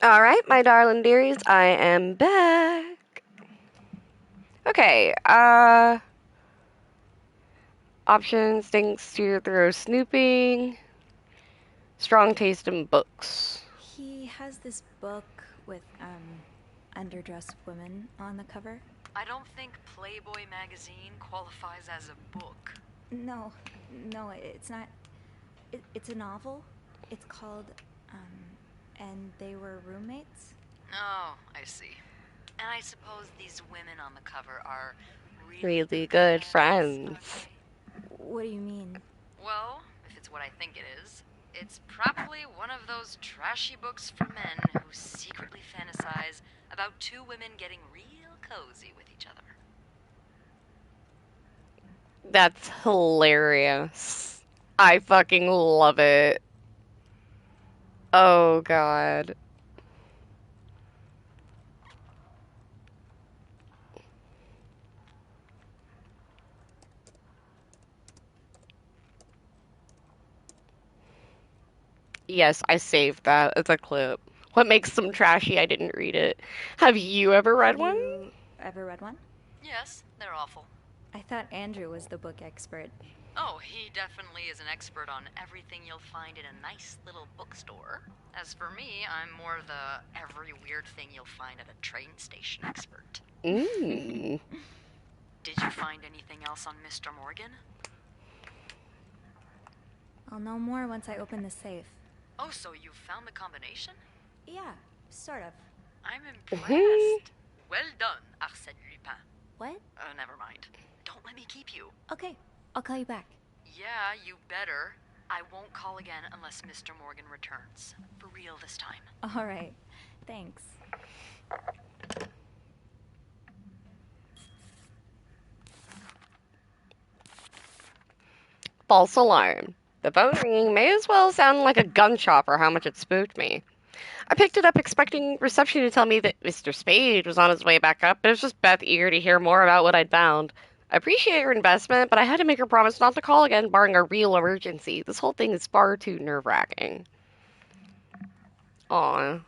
Alright, my darling dearies, I am back. Okay, options, thanks to through snooping, strong taste in books. He has this book with, underdressed women on the cover. I don't think Playboy magazine qualifies as a book. No, it's not. It's a novel. It's called, And They Were Roommates. Oh, I see. And I suppose these women on the cover are Really good friends. What do you mean? Well, if it's what I think it is, it's probably one of those trashy books for men who secretly fantasize about two women getting real cozy with each other. That's hilarious. I fucking love it. Oh god. Yes, I saved that as a clip. What makes them trashy? I didn't read it. Have you ever read one? You ever read one? Yes, they're awful. I thought Andrew was the book expert. Oh, he definitely is an expert on everything you'll find in a nice little bookstore. As for me, I'm more the every weird thing you'll find at a train station expert. Mmm. Did you find anything else on Mr. Morgan? I'll know more once I open the safe. Oh, so you found the combination? Yeah, sort of. I'm impressed. Well done, Arsène Lupin. What? Never mind. Don't let me keep you. Okay, I'll call you back. Yeah, you better. I won't call again unless Mr. Morgan returns. For real this time. All right, thanks. False alarm. The phone ringing may as well sound like a gunshot for how much it spooked me. I picked it up expecting reception to tell me that Mr. Spade was on his way back up, but it was just Beth eager to hear more about what I'd found. I appreciate your investment, but I had to make her promise not to call again barring a real emergency. This whole thing is far too nerve-wracking. Aw.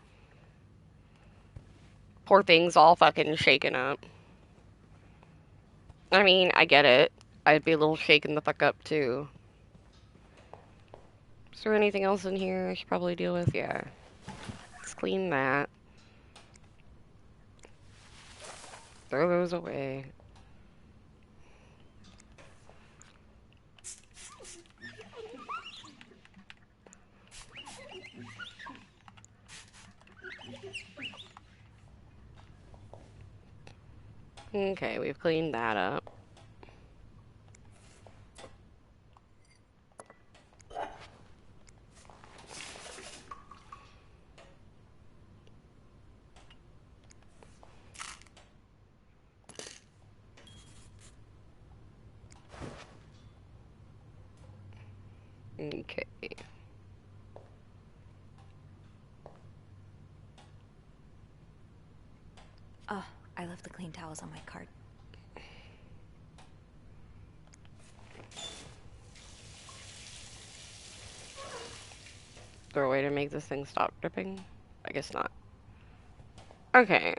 Poor thing's all fucking shaken up. I mean, I get it. I'd be a little shaken the fuck up, too. Is there anything else in here I should probably deal with? Yeah. Let's clean that. Throw those away. Okay, we've cleaned that up. Okay. Oh, I left the clean towels on my cart. Is there a way to make this thing stop dripping? I guess not. Okay.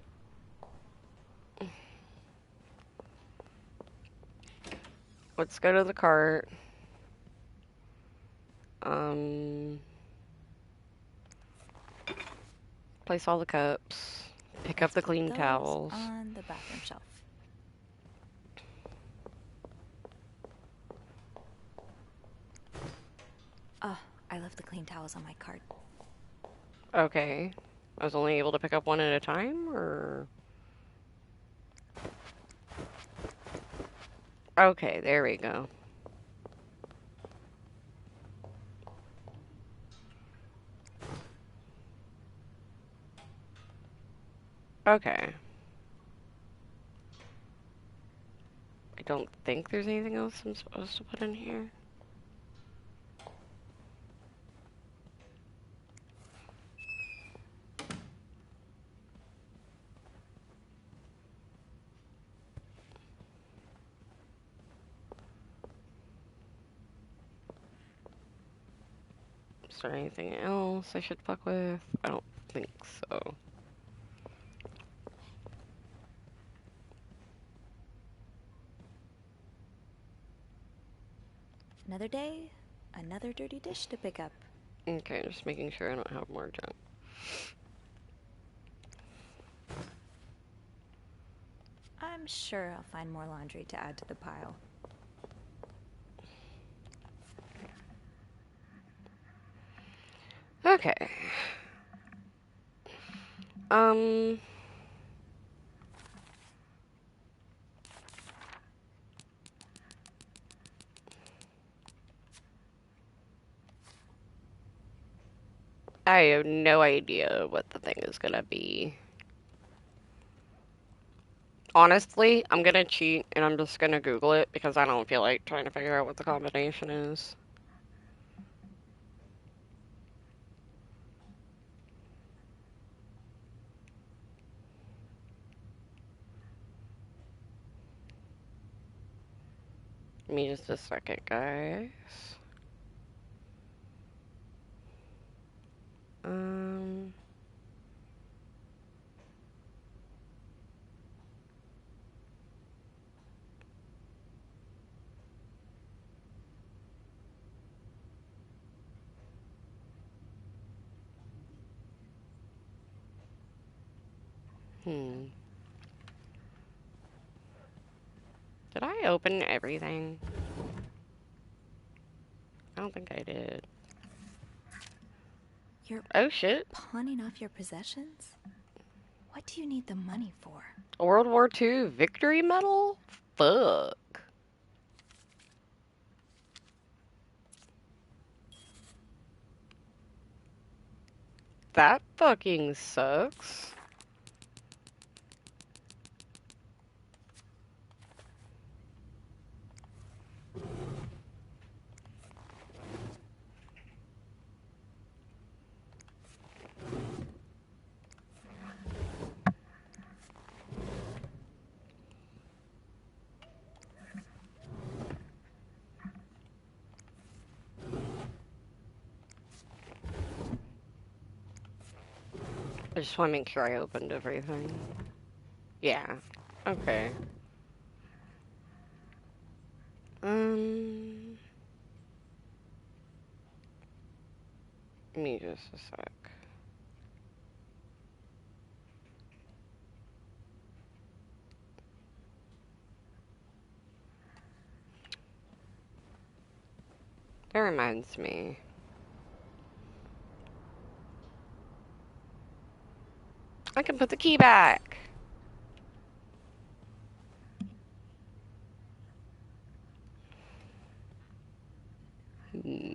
Let's go to the cart. Place all the cups. Pick up the clean Those towels. on the bathroom shelf. Oh, I left the clean towels on my cart. Okay. I was only able to pick up one at a time, or... Okay, there we go. Okay. I don't think there's anything else I'm supposed to put in here. Is there anything else I should fuck with? I don't think so. Another day, another dirty dish to pick up. Okay, just making sure I don't have more junk. I'm sure I'll find more laundry to add to the pile. Okay. I have no idea what the thing is gonna be. Honestly, I'm gonna cheat and I'm just gonna Google it because I don't feel like trying to figure out what the combination is. Give me just a second, guys. Um... Hmm. Did I open everything? I don't think I did. You're Oh shit. pawning off your possessions? What do you need the money for? A World War II victory medal? Fuck. That fucking sucks. I just want to make sure I opened everything. Yeah. Okay. Give me just a sec. That reminds me. I can put the key back. Hmm.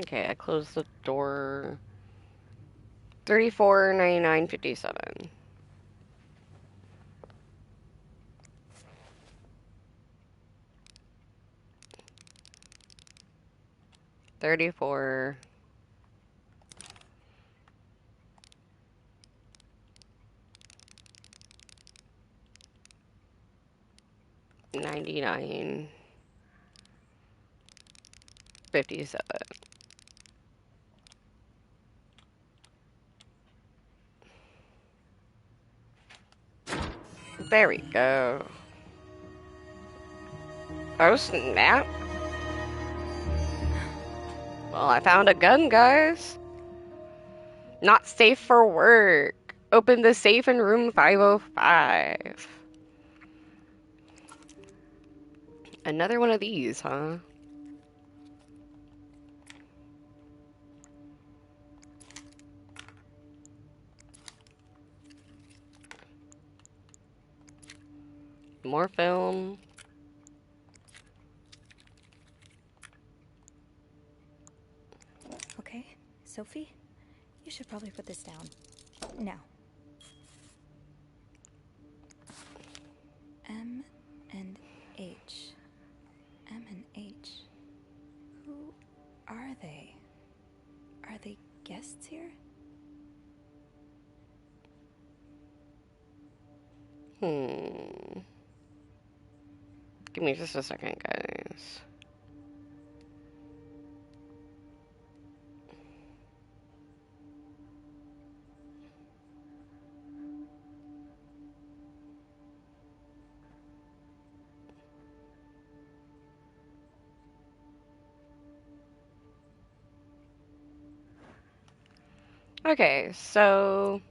Okay, I closed the door. 34.99.57. $34. 99. 57. There we go. Oh snap. Well, I found a gun, guys. Not safe for work. Open the safe in room 505. Another one of these, huh? More film. Okay, Sophie, you should probably put this down. Now. M and H. M and H. Who are they? Are they guests here? Give me just a second, guys. Okay, so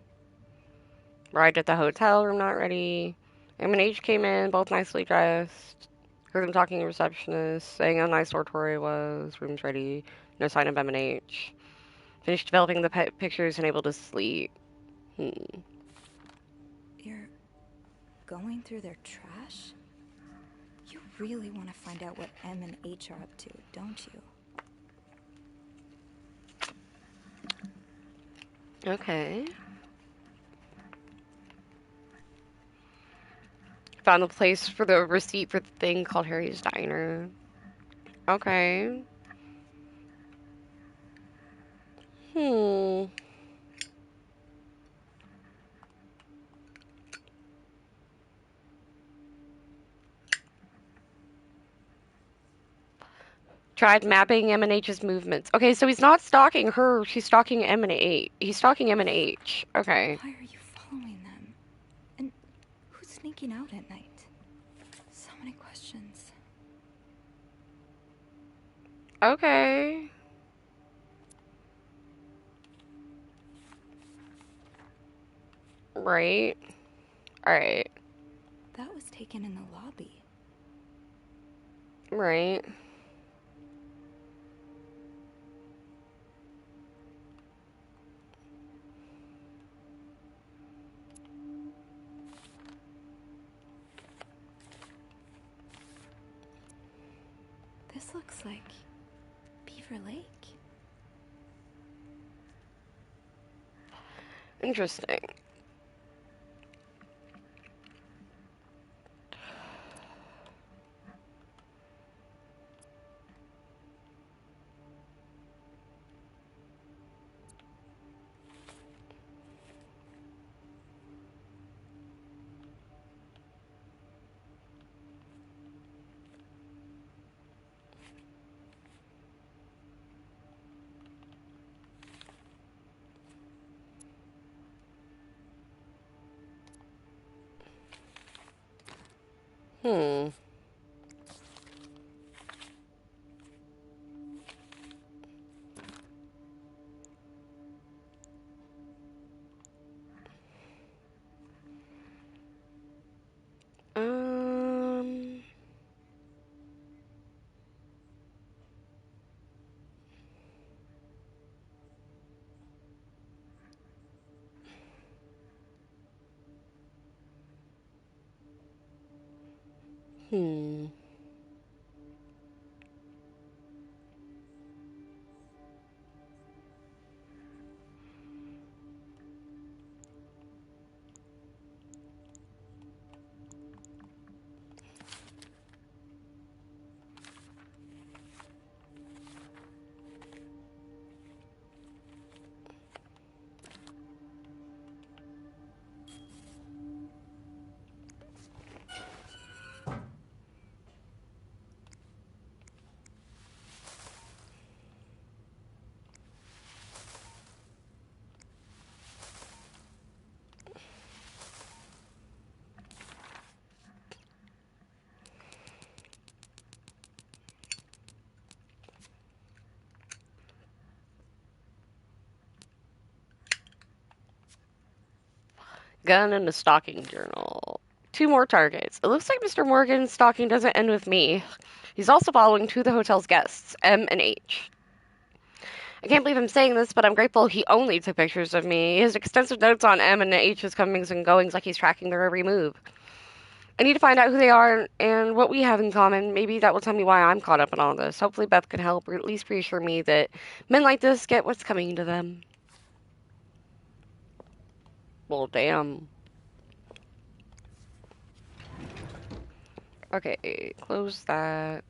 arrived at the hotel room, not ready. M&H came in, both nicely dressed. Heard them talking to the receptionist, saying how nice oratory was. Room's ready. No sign of M&H. Finished developing the pictures and able to sleep. You're going through their trash? You really want to find out what M and H are up to, don't you? Okay. Found the place for the receipt for the thing called Harry's Diner. Okay. Tried mapping M&H's movements. Okay, so he's not stalking her. She's stalking M&H. He's stalking M&H. Okay. Why are you following them? And who's sneaking out at night? So many questions. Okay. Right. Alright. That was taken in the lobby. Right. This looks like Beaver Lake. Interesting. Hmm. Hmm. Gun and a stalking journal. 2 more targets. It looks like Mr. Morgan's stalking doesn't end with me. He's also following 2 of the hotel's guests, M and H. I can't believe I'm saying this, but I'm grateful he only took pictures of me. He has extensive notes on M and H's comings and goings, like he's tracking their every move. I need to find out who they are and what we have in common. Maybe that will tell me why I'm caught up in all this. Hopefully Beth can help, or at least reassure me that men like this get what's coming to them. Well, damn. Okay, close that.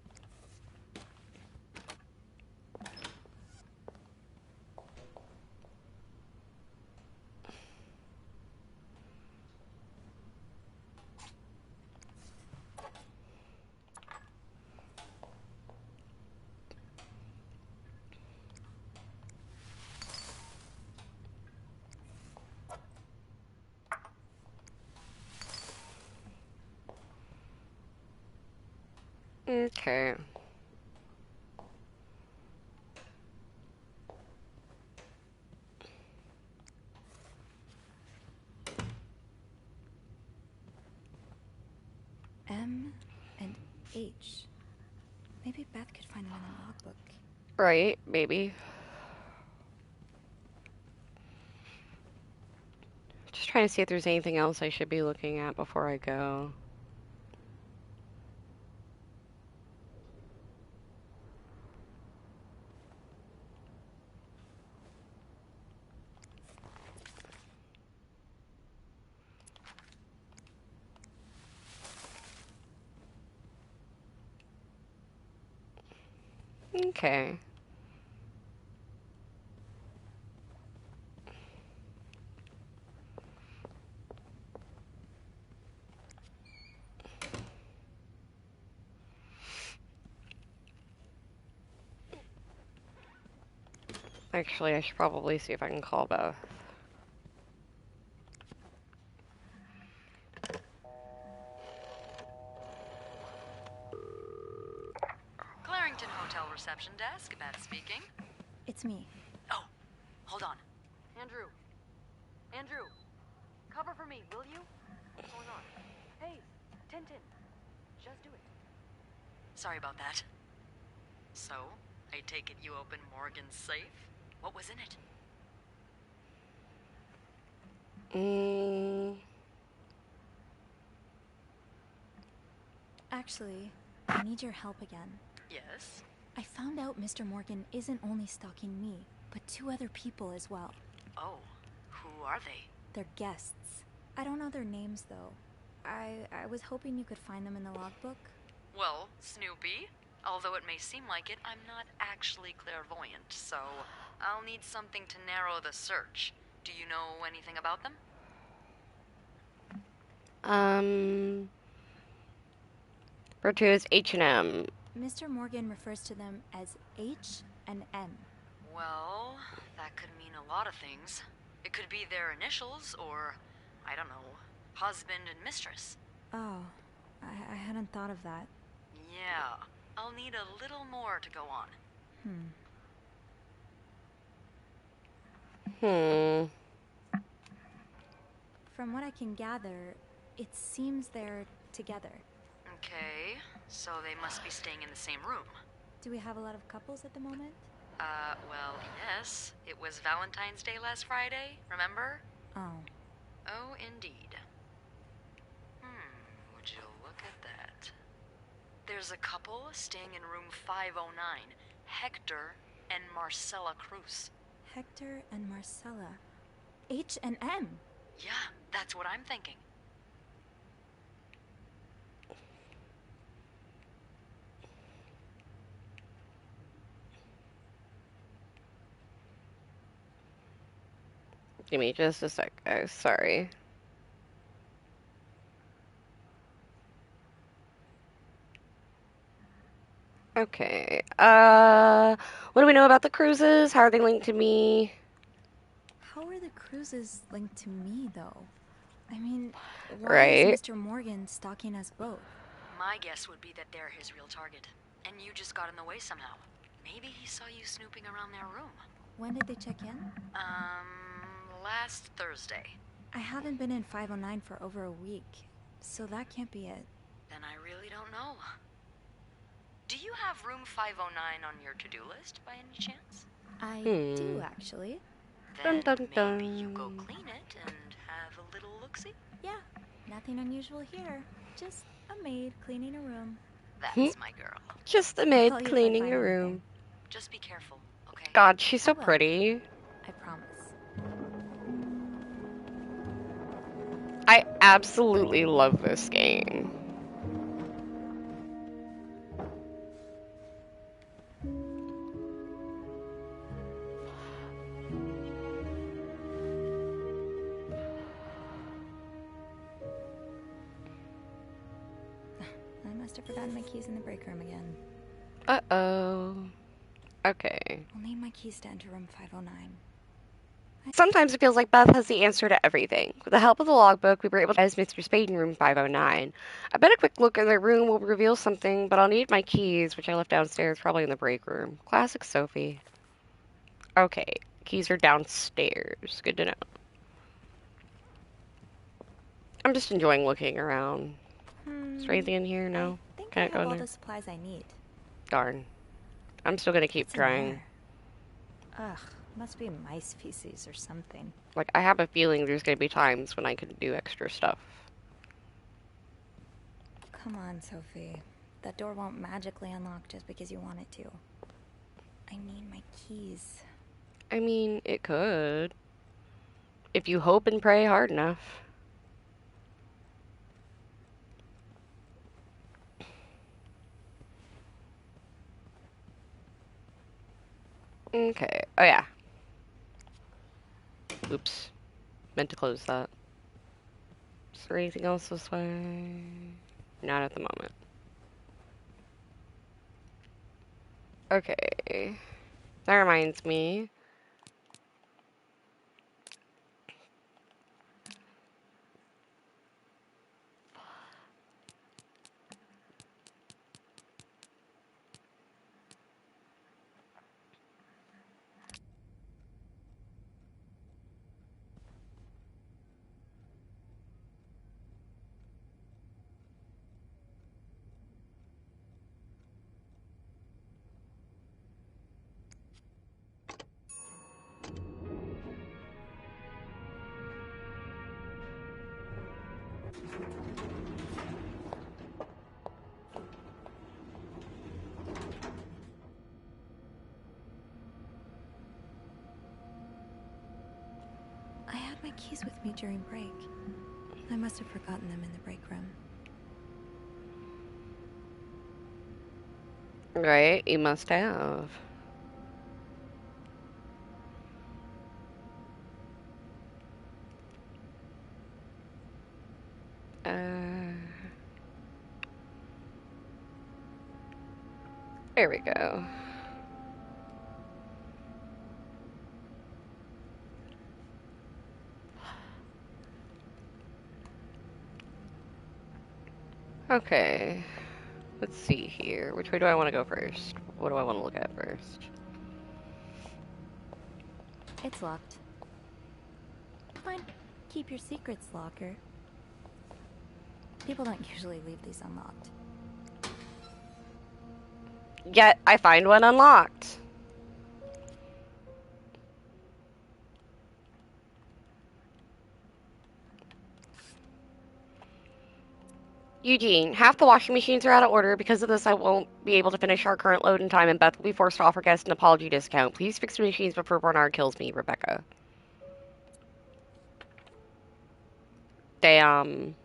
Okay. M and H. Maybe Beth could find them in the logbook. Right, maybe. Just trying to see if there's anything else I should be looking at before I go. Okay. Actually, I should probably see if I can call Beth. Clarington Hotel reception desk, Beth speaking. It's me. Oh, hold on. Andrew. Andrew. Cover for me, will you? What's going on? Hey, Tintin. Just do it. Sorry about that. So, I take it you opened Morgan's safe? What was in it? Actually, I need your help again. Yes? I found out Mr. Morgan isn't only stalking me, but 2 other people as well. Oh, who are they? They're guests. I don't know their names, though. I was hoping you could find them in the logbook. Well, Snoopy, although it may seem like it, I'm not actually clairvoyant, so I'll need something to narrow the search. Do you know anything about them? Virtuous H&M. Mr. Morgan refers to them as H and M. Well, that could mean a lot of things. It could be their initials, or, I don't know, husband and mistress. Oh, I hadn't thought of that. Yeah, I'll need a little more to go on. From what I can gather, it seems they're together. Okay, so they must be staying in the same room. Do we have a lot of couples at the moment? Well, yes. It was Valentine's Day last Friday, remember? Oh. Oh, indeed. Would you look at that? There's a couple staying in room 509, Hector and Marcella Cruz. Hector and Marcella. H and M. Yeah, that's what I'm thinking. Give me just a sec, guys. Sorry. Okay. What do we know about the cruises? How are they linked to me? How are the cruises linked to me, though? I mean, why Right. is Mr. Morgan stalking us both? My guess would be that they're his real target, and you just got in the way somehow. Maybe he saw you snooping around their room. When did they check in? Last Thursday. I haven't been in 509 for over a week, so that can't be it. Then I really don't know. Do you have room 509 on your to-do list by any chance? I do, actually. Then Dun, dun, dun. maybe you go clean it and have a little look-see? Yeah, nothing unusual here. Just a maid cleaning a room. That's my girl. Just a maid I'll call you if I cleaning find a room. Just be careful, okay? God, she's so I will. pretty. I promise. I absolutely love this game. I must have forgotten my keys in the break room again. Uh-oh. Okay. I'll need my keys to enter room 509. Sometimes it feels like Beth has the answer to everything. With the help of the logbook, we were able to find Mr. Spade in room 509. I bet a quick look in the room will reveal something, but I'll need my keys, which I left downstairs, probably in the break room. Classic Sophie. Okay, keys are downstairs. Good to know. I'm just enjoying looking around. Is there anything in here? No? I think Can't I go have in all there? the supplies I need. Darn. I'm still gonna keep What's in trying. there? Ugh, must be mice feces or something. Like, I have a feeling there's gonna be times when I can do extra stuff. Come on, Sophie. That door won't magically unlock just because you want it to. I need my keys. I mean, it could. If you hope and pray hard enough. Okay. Oh, yeah. Oops. Meant to close that. Is there anything else this way? Not at the moment. Okay. That reminds me. I had my keys with me during break. I must have forgotten them in the break room. Right, you must have. There we go. Okay. Let's see here. Which way do I want to go first? What do I want to look at first? It's locked. Fine. Keep your secrets, locker. People don't usually leave these unlocked. Yet, I find one unlocked. Eugene, half the washing machines are out of order. Because of this, I won't be able to finish our current load in time, and Beth will be forced to offer guests an apology discount. Please fix the machines before Bernard kills me, Rebecca. Damn.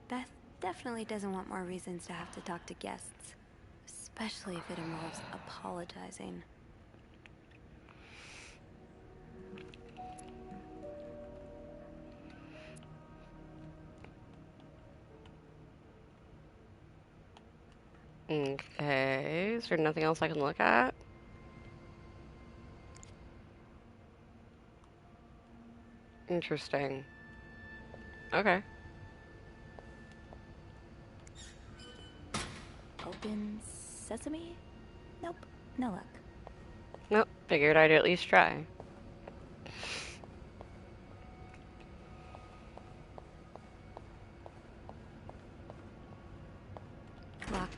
Beth definitely doesn't want more reasons to have to talk to guests, especially if it involves apologizing. Okay, is there nothing else I can look at? Interesting. Okay. Open sesame? Nope, no luck. Nope, figured I'd at least try. Locked.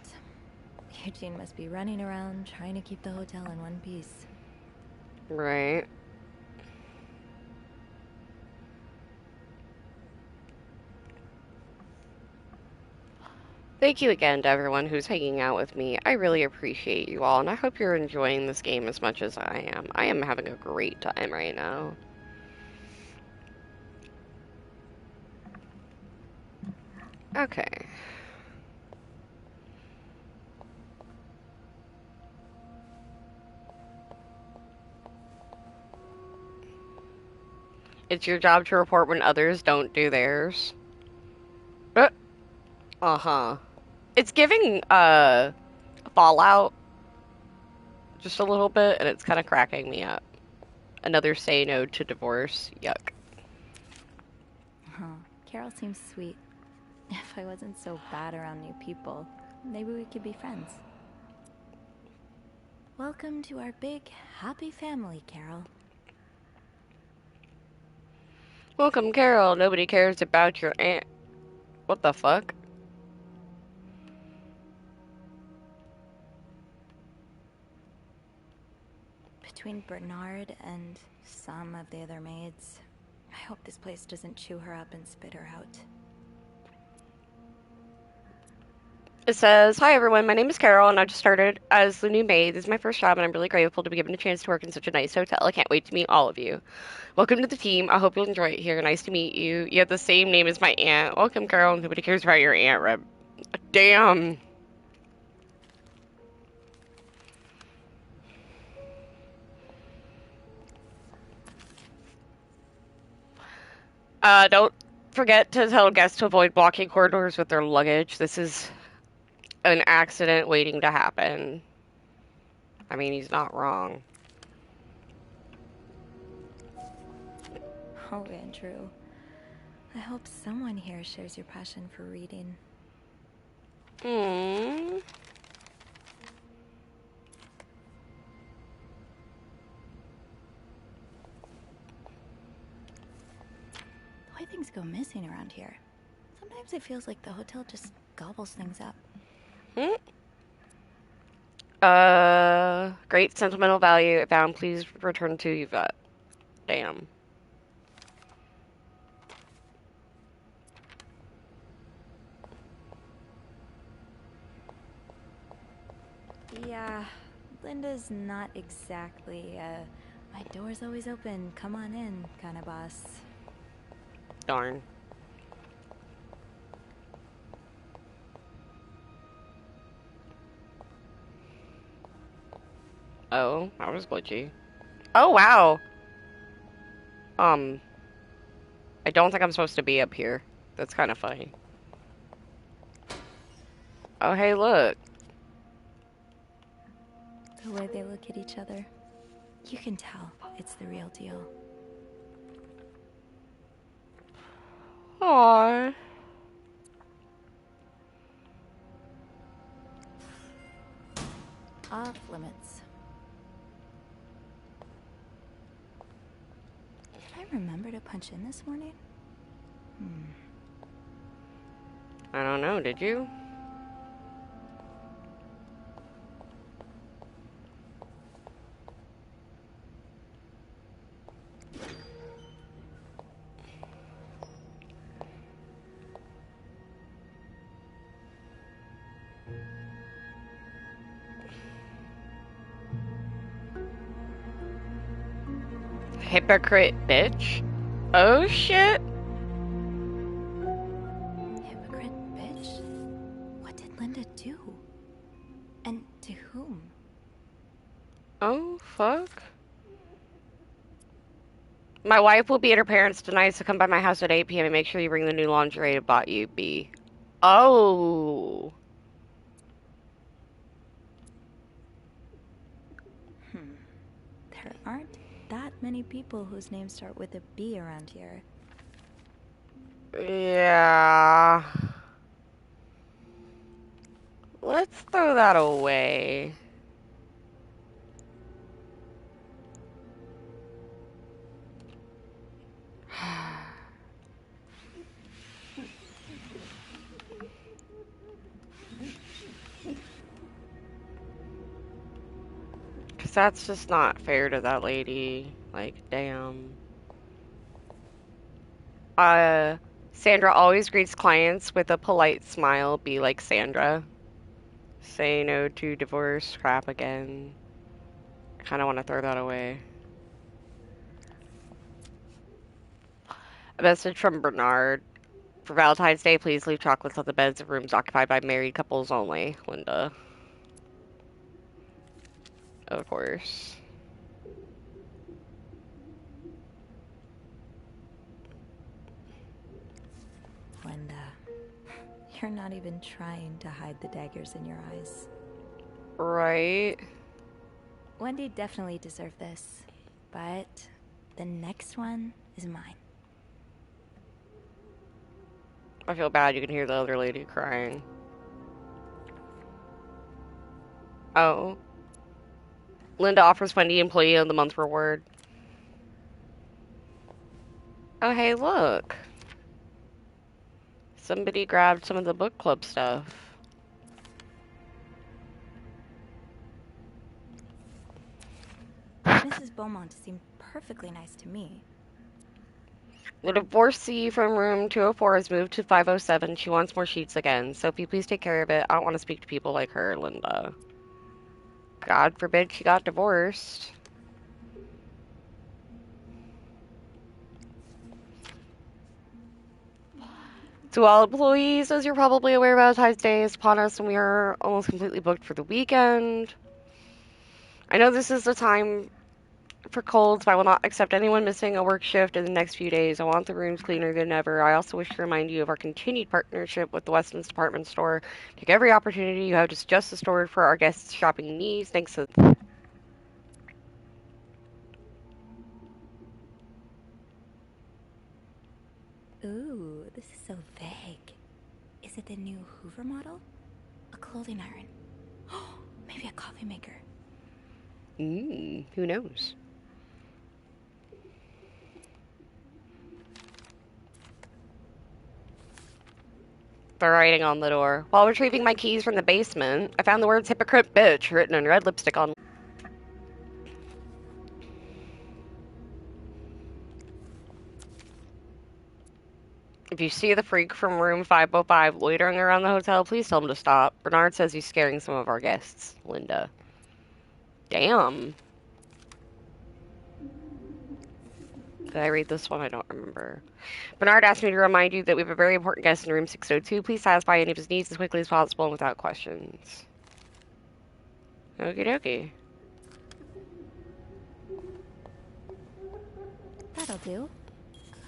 Eugene must be running around trying to keep the hotel in one piece. Right. Thank you again to everyone who's hanging out with me. I really appreciate you all, and I hope you're enjoying this game as much as I am. I am having a great time right now. Okay. It's your job to report when others don't do theirs. Uh-huh. It's giving, Fallout. just a little bit, and it's kind of cracking me up. Another say no to divorce. Yuck. Oh, Carol seems sweet. If I wasn't so bad around new people, maybe we could be friends. Welcome to our big, happy family, Carol. Welcome, Carol. Nobody cares about your aunt. What the fuck? Between Bernard and some of the other maids, I hope this place doesn't chew her up and spit her out. It says, "Hi everyone, my name is Carol and I just started as the new maid. This is my first job and I'm really grateful to be given a chance to work in such a nice hotel. I can't wait to meet all of you. Welcome to the team. I hope you'll enjoy it here. Nice to meet you. You have the same name as my aunt. Welcome, Carol. Nobody cares about your aunt, Reb. Damn. Don't forget to tell guests to avoid blocking corridors with their luggage. This is an accident waiting to happen." I mean, he's not wrong. Oh, Andrew. I hope someone here shares your passion for reading. Hmm. The way things go missing around here, sometimes it feels like the hotel just gobbles things up. Great sentimental value. If found, please return to Yvette. Damn. Yeah, Linda's not exactly, my door's always open, come on in kind of boss. Darn. Oh, that was glitchy. Oh, wow. I don't think I'm supposed to be up here. That's kind of funny. Oh, hey, look. The way they look at each other, you can tell it's the real deal. Aww. Off limits. Did I remember to punch in this morning? I don't know, did you? Hypocrite bitch. Oh shit. Hypocrite bitch? What did Linda do? And to whom? Oh, fuck. My wife will be at her parents' tonight, so come by my house at 8 p.m. and make sure you bring the new lingerie I bought you, B. Oh. There aren't that many people whose names start with a B around here. Yeah. Let's throw that away. Because that's just not fair to that lady. Like, damn. Sandra always greets clients with a polite smile. Be like Sandra. Say no to divorce. Crap again. I kind of want to throw that away. A message from Bernard. For Valentine's Day, please leave chocolates on the beds of rooms occupied by married couples only. Linda. Of course. Linda, you're not even trying to hide the daggers in your eyes. Right. Wendy definitely deserved this, but the next one is mine. I feel bad. You can hear the other lady crying. Oh. Linda offers Wendy Employee of the Month reward. Oh, hey, look. Somebody grabbed some of the book club stuff. Mrs. Beaumont seemed perfectly nice to me. The divorcee from room 204 has moved to 507. She wants more sheets again. Sophie, please take care of it. I don't want to speak to people like her, Linda. God forbid she got divorced. To all employees, as you're probably aware, Valentine's Day is upon us and we are almost completely booked for the weekend. I know this is the time for colds, but I will not accept anyone missing a work shift in the next few days. I want the rooms cleaner than ever. I also wish to remind you of our continued partnership with the Weston's Department Store. Take every opportunity you have to adjust the store for our guests' shopping needs. Thanks to... Ooh, this is so vague. Is it the new Hoover model? A clothing iron? Oh, maybe a coffee maker. Who knows? The writing on the door. While retrieving my keys from the basement, I found the words hypocrite bitch written in red lipstick on. If you see the freak from room 505 loitering around the hotel, please tell him to stop. Bernard says he's scaring some of our guests. Linda. Damn. Did I read this one? I don't remember. Bernard asked me to remind you that we have a very important guest in room 602. Please satisfy any of his needs as quickly as possible and without questions. Okie dokie. That'll do.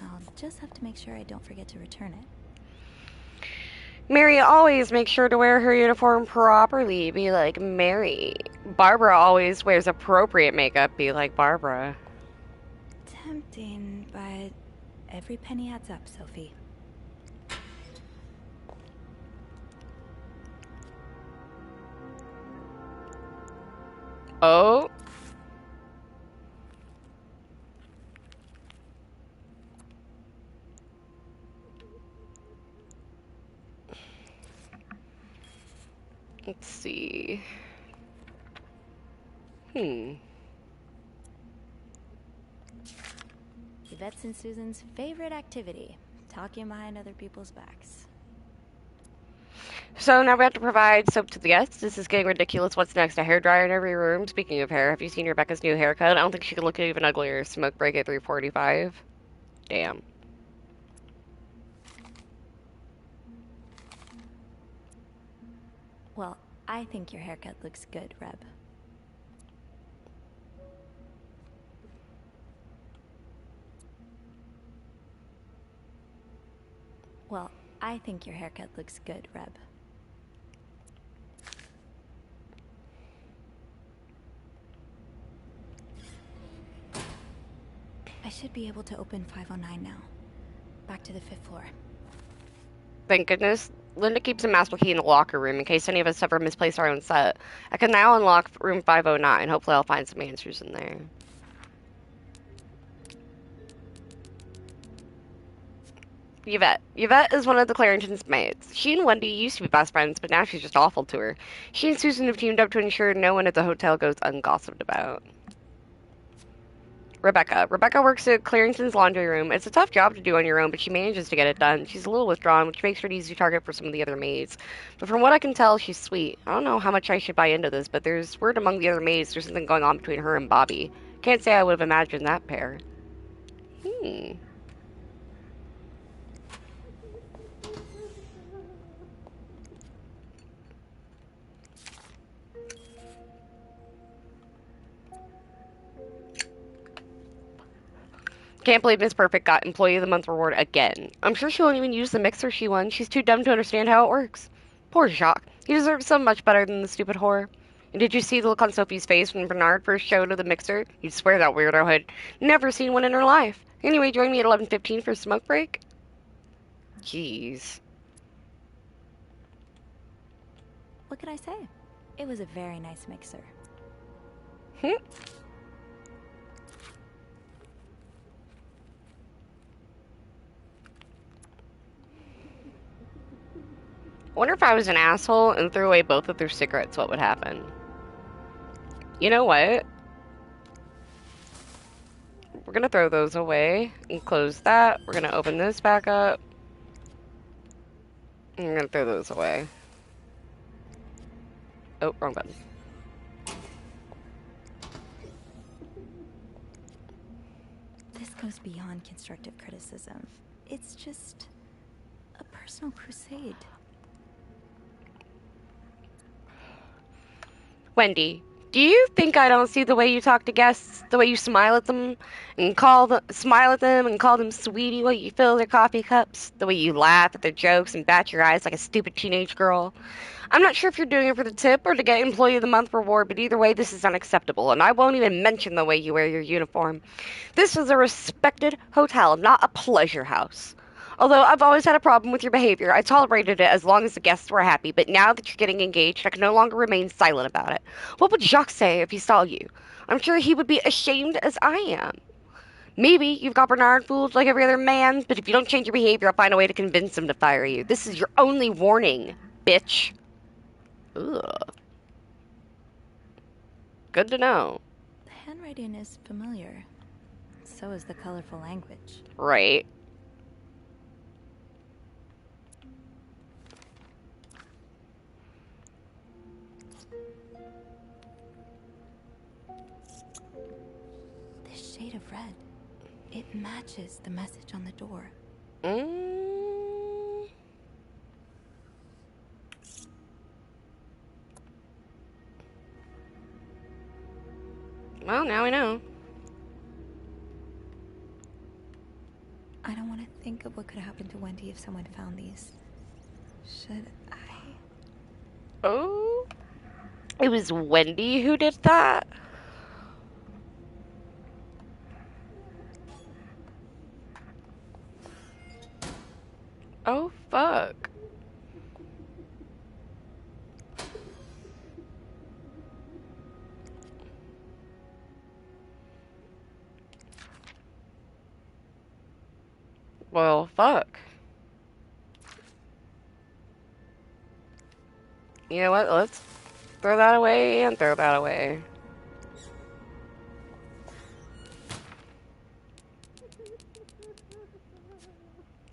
I'll just have to make sure I don't forget to return it. Mary always makes sure to wear her uniform properly. Be like Mary. Barbara always wears appropriate makeup. Be like Barbara. Tempting, but every penny adds up, Sophie. Oh. Let's see. Yvette's and Susan's favorite activity, talking behind other people's backs. So now we have to provide soap to the guests. This is getting ridiculous. What's next? A hairdryer in every room? Speaking of hair, have you seen Rebecca's new haircut? I don't think she could look even uglier. Smoke break at 3:45. Damn. Well, I think your haircut looks good, Reb. Well, I think your haircut looks good, Reb. I should be able to open 509 now. Back to the 5th floor. Thank goodness. Linda keeps a master key in the locker room in case any of us ever misplace our own set. I can now unlock room 509. Hopefully I'll find some answers in there. Yvette. Yvette is one of the Clarendon's maids. She and Wendy used to be best friends, but now she's just awful to her. She and Susan have teamed up to ensure no one at the hotel goes ungossiped about. Rebecca. Rebecca works at Clarendon's laundry room. It's a tough job to do on your own, but she manages to get it done. She's a little withdrawn, which makes her an easy target for some of the other maids. But from what I can tell, she's sweet. I don't know how much I should buy into this, but there's word among the other maids there's something going on between her and Bobby. Can't say I would have imagined that pair. Can't believe Miss Perfect got Employee of the Month reward again. I'm sure she won't even use the mixer she won. She's too dumb to understand how it works. Poor Jacques. He deserves so much better than the stupid whore. And did you see the look on Sophie's face when Bernard first showed her the mixer? You'd swear that weirdo had never seen one in her life. Anyway, join me at 11:15 for a smoke break? Jeez. What could I say? It was a very nice mixer. Hmm. I wonder if I was an asshole and threw away both of their cigarettes, what would happen? You know what? We're gonna throw those away and close that. We're gonna open this back up. And we're gonna throw those away. Oh, wrong button. This goes beyond constructive criticism. It's just a personal crusade. Wendy, do you think I don't see the way you talk to guests, the way you smile at them and call them sweetie while you fill their coffee cups, the way you laugh at their jokes and bat your eyes like a stupid teenage girl? I'm not sure if you're doing it for the tip or to get Employee of the Month reward, but either way, this is unacceptable, and I won't even mention the way you wear your uniform. This is a respected hotel, not a pleasure house. Although I've always had a problem with your behavior, I tolerated it as long as the guests were happy, but now that you're getting engaged, I can no longer remain silent about it. What would Jacques say if he saw you? I'm sure he would be ashamed as I am. Maybe you've got Bernard fooled like every other man, but if you don't change your behavior, I'll find a way to convince him to fire you. This is your only warning, bitch. Ugh. Good to know. The handwriting is familiar. So is the colorful language. Right. This shade of red, it matches the message on the door. Well, now we know. I don't want to think of what could happen to Wendy if someone found these. Should I? Oh? It was Wendy who did that? Oh, fuck. Well, fuck. You know what? Let's throw that away and throw that away.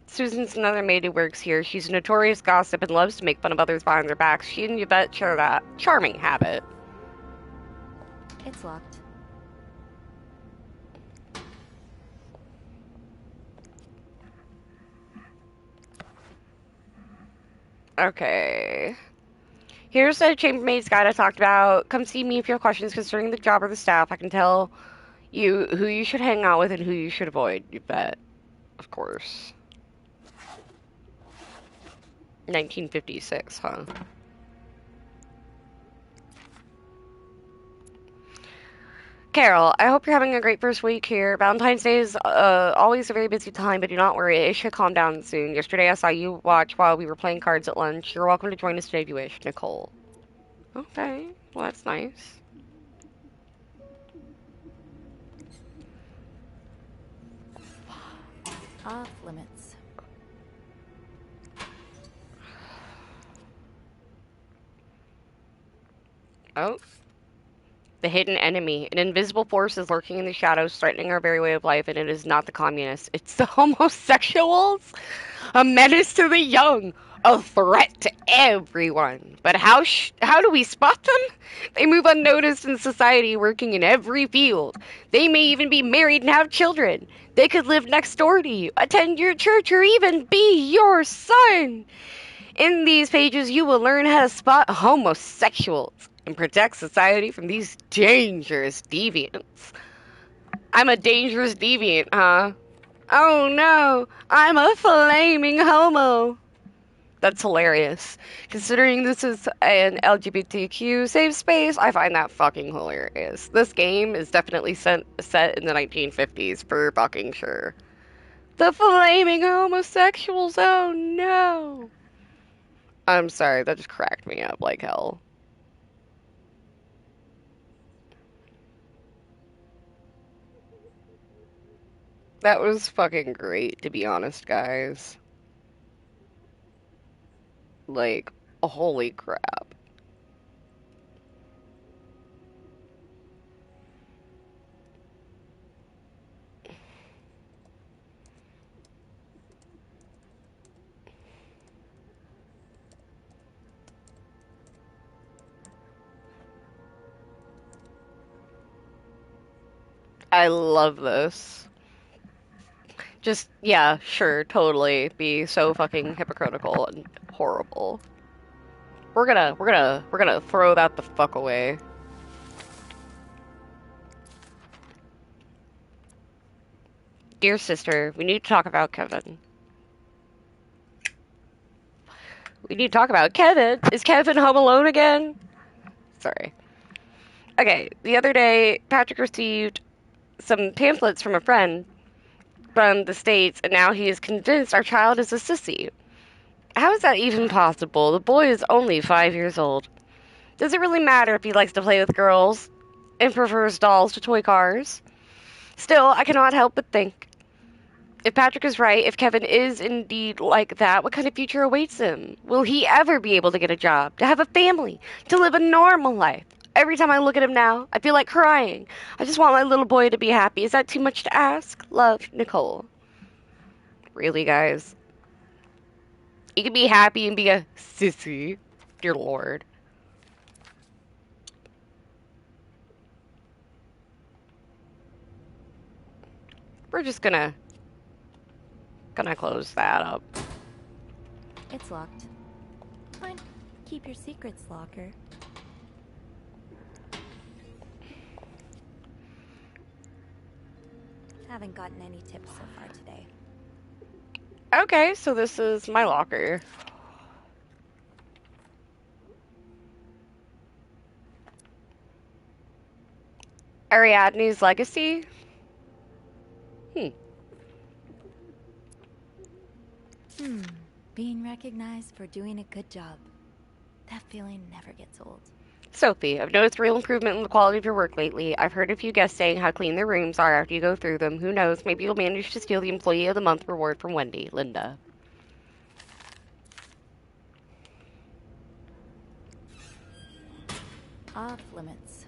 Susan's another maid who works here. She's a notorious gossip and loves to make fun of others behind their backs. She and Yvette share that charming habit. It's locked. Okay. Here's the chambermaid's guide I talked about. Come see me if you have questions concerning the job or the staff. I can tell you who you should hang out with and who you should avoid. You bet. Of course. 1956, huh? Carol, I hope you're having a great first week here. Valentine's Day is always a very busy time, but do not worry, it should calm down soon. Yesterday I saw you watch while we were playing cards at lunch. You're welcome to join us today if you wish. Nicole. Okay, well that's nice. Off limits. Oh. The hidden enemy. An invisible force is lurking in the shadows, threatening our very way of life, and it is not the communists. It's the homosexuals? A menace to the young. A threat to everyone. But how do we spot them? They move unnoticed in society, working in every field. They may even be married and have children. They could live next door to you, attend your church, or even be your son. In these pages, you will learn how to spot homosexuals and protect society from these dangerous deviants. I'm a dangerous deviant, huh? Oh no, I'm a flaming homo. That's hilarious. Considering this is an LGBTQ safe space, I find that fucking hilarious. This game is definitely set in the 1950s for fucking sure. The flaming homosexuals, oh no! I'm sorry, that just cracked me up like hell. That was fucking great, to be honest, guys. Like, holy crap. I love this. Just, yeah, sure, totally. Be so fucking hypocritical and horrible. We're gonna throw that the fuck away. Dear sister, we need to talk about Kevin. We need to talk about Kevin. Is Kevin home alone again? Sorry. Okay, the other day, Patrick received some pamphlets from a friend from the States, and now he is convinced our child is a sissy. How is that even possible? The boy is only 5 years old. Does it really matter if he likes to play with girls and prefers dolls to toy cars? Still, I cannot help but think, if Patrick is right, if Kevin is indeed like that, what kind of future awaits him? Will he ever be able to get a job, to have a family, to live a normal life? Every time I look at him now, I feel like crying. I just want my little boy to be happy. Is that too much to ask? Love, Nicole. Really, guys? You can be happy and be a sissy. Dear Lord. We're just gonna close that up. It's locked. Fine. Keep your secrets, locker. Haven't gotten any tips so far today. Okay, so this is my locker. Ariadne's legacy? Being recognized for doing a good job. That feeling never gets old. Sophie, I've noticed real improvement in the quality of your work lately. I've heard a few guests saying how clean their rooms are after you go through them. Who knows, maybe you'll manage to steal the Employee of the Month reward from Wendy. Linda. Off limits.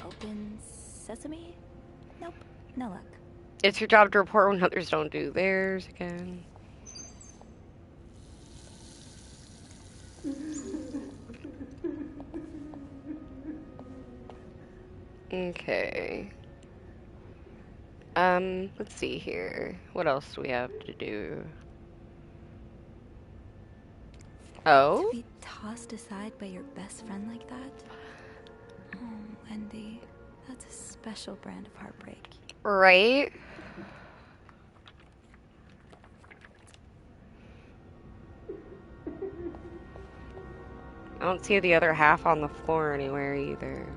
Open sesame? Nope, no luck. It's your job to report when others don't do theirs again. Okay. Let's see here. What else do we have to do? Oh? To be tossed aside by your best friend like that? Oh, Wendy, that's a special brand of heartbreak. Right? I don't see the other half on the floor anywhere either.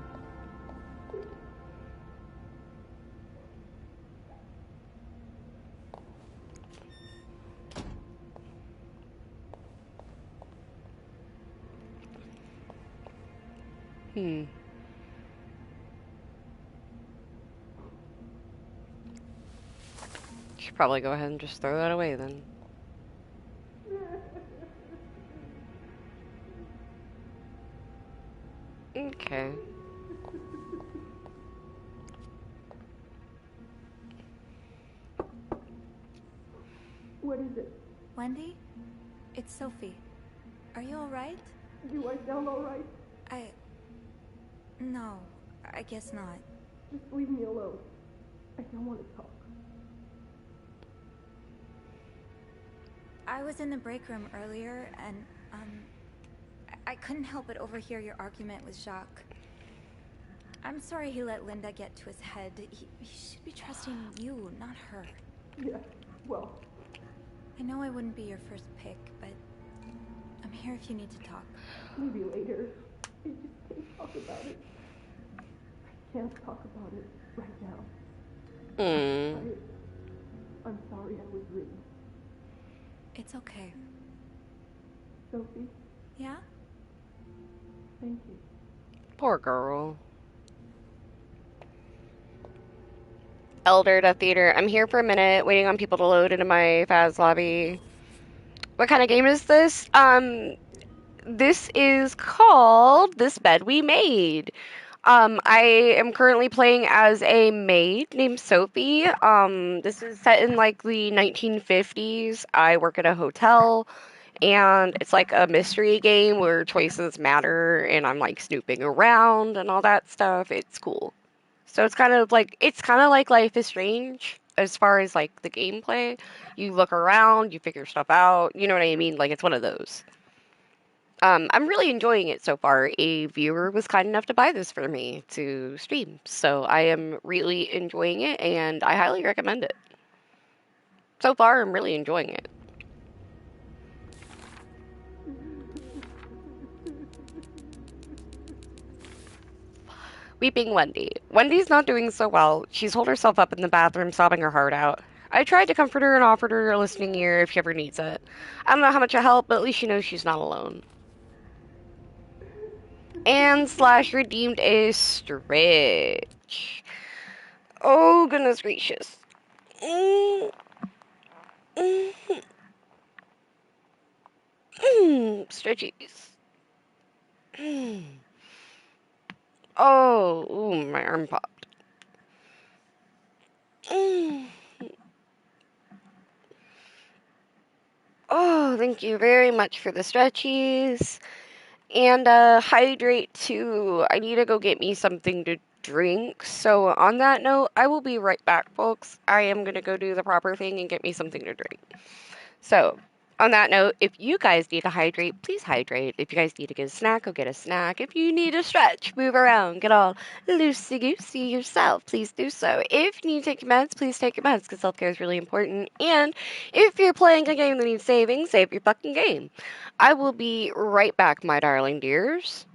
Should probably go ahead and just throw that away then. Okay. What is it? Wendy? It's Sophie. Are you alright? Do I sound alright? No, I guess not. Just leave me alone. I don't want to talk. I was in the break room earlier, and, I couldn't help but overhear your argument with Jacques. I'm sorry he let Linda get to his head. He should be trusting you, not her. Yeah, well... I know I wouldn't be your first pick, but here if you need to talk. Maybe later. I just can't talk about it. I can't talk about it right now. I'm sorry I was rude. It's okay. Sophie? Yeah? Thank you. Poor girl. Elder Death Theater. I'm here for a minute, waiting on people to load into my Faz lobby. What kind of game is this? This is called This Bed We Made. I am currently playing as a maid named Sophie. This is set in like the 1950s. I work at a hotel, and it's like a mystery game where choices matter, and I'm like snooping around and all that stuff. It's cool. So it's kind of like Life is Strange as far as like the gameplay. You look around, you figure stuff out. You know what I mean? Like it's one of those. I'm really enjoying it so far. A viewer was kind enough to buy this for me to stream, so I am really enjoying it, and I highly recommend it. So far, I'm really enjoying it. Weeping Wendy. Wendy's not doing so well. She's holed herself up in the bathroom, sobbing her heart out. I tried to comfort her and offered her a listening ear if she ever needs it. I don't know how much I help, but at least she knows she's not alone. And Slash redeemed a stretch. Oh, goodness gracious. Stretchies. Oh, ooh, my arm popped. Oh, thank you very much for the stretchies. And hydrate too. I need to go get me something to drink. So on that note, I will be right back, folks. I am going to go do the proper thing and get me something to drink. So on that note, if you guys need to hydrate, please hydrate. If you guys need to get a snack, go get a snack. If you need to stretch, move around, get all loosey-goosey yourself, please do so. If you need to take your meds, please take your meds, because self-care is really important. And if you're playing a game that needs saving, save your fucking game. I will be right back, my darling dears.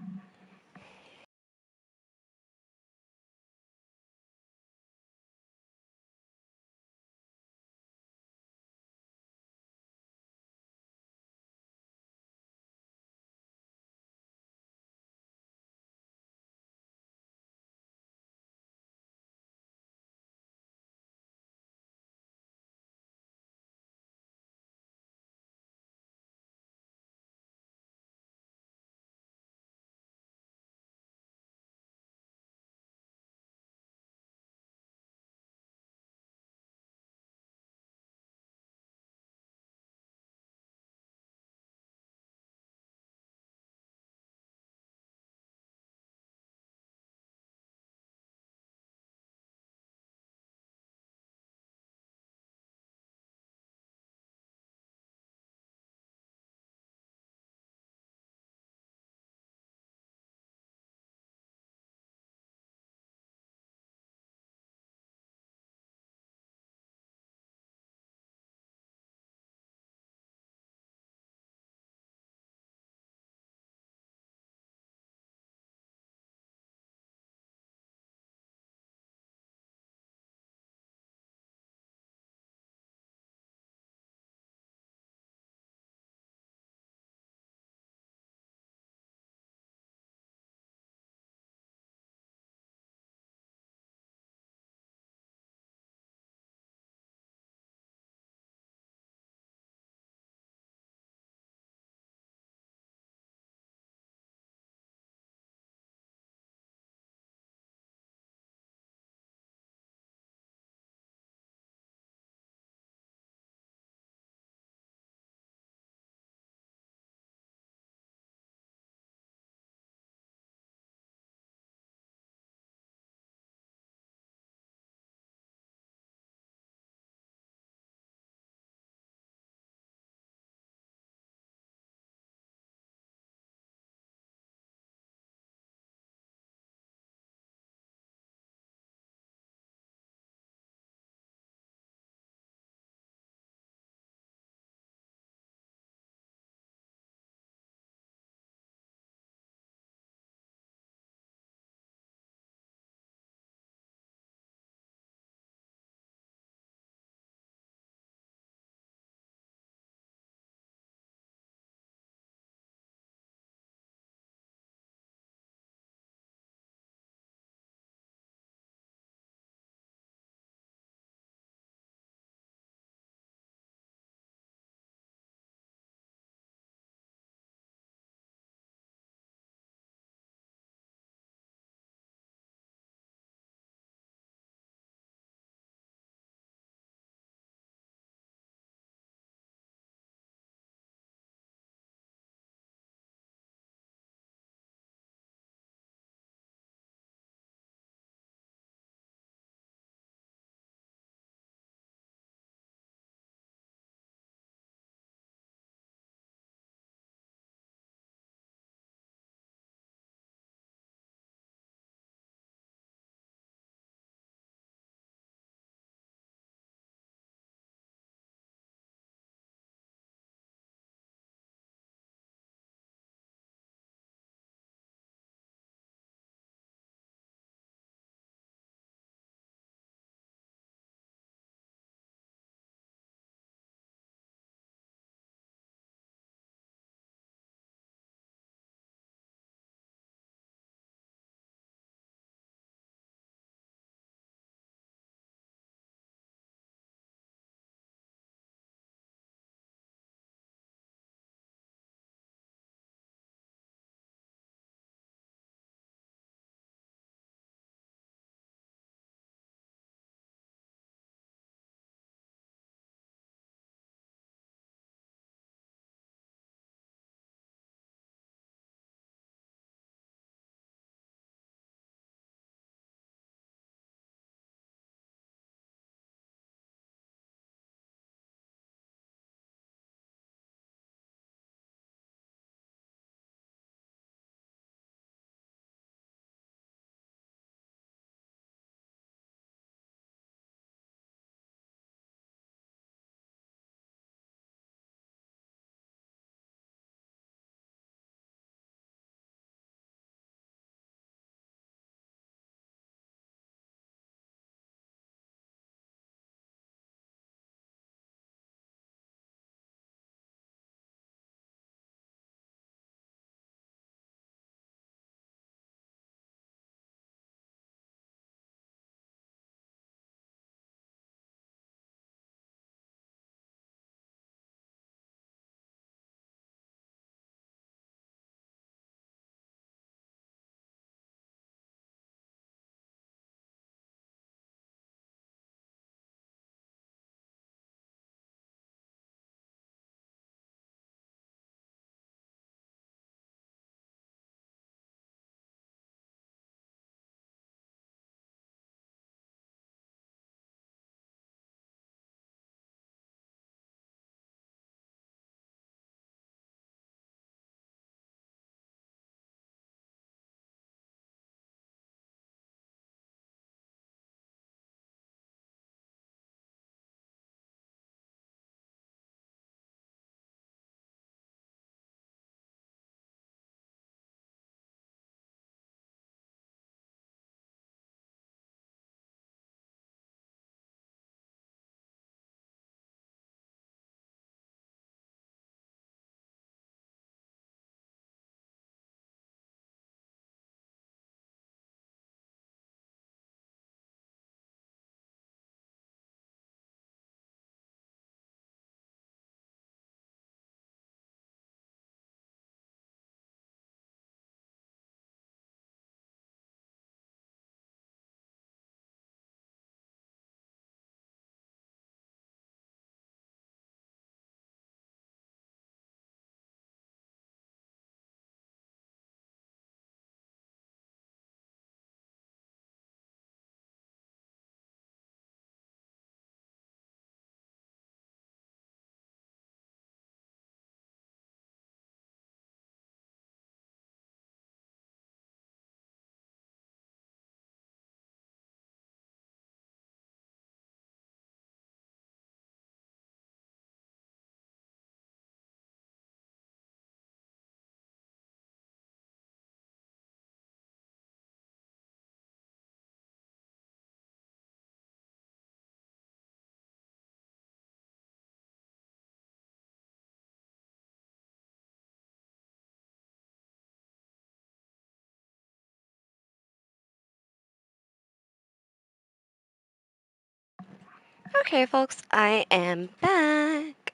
Okay, folks, I am back.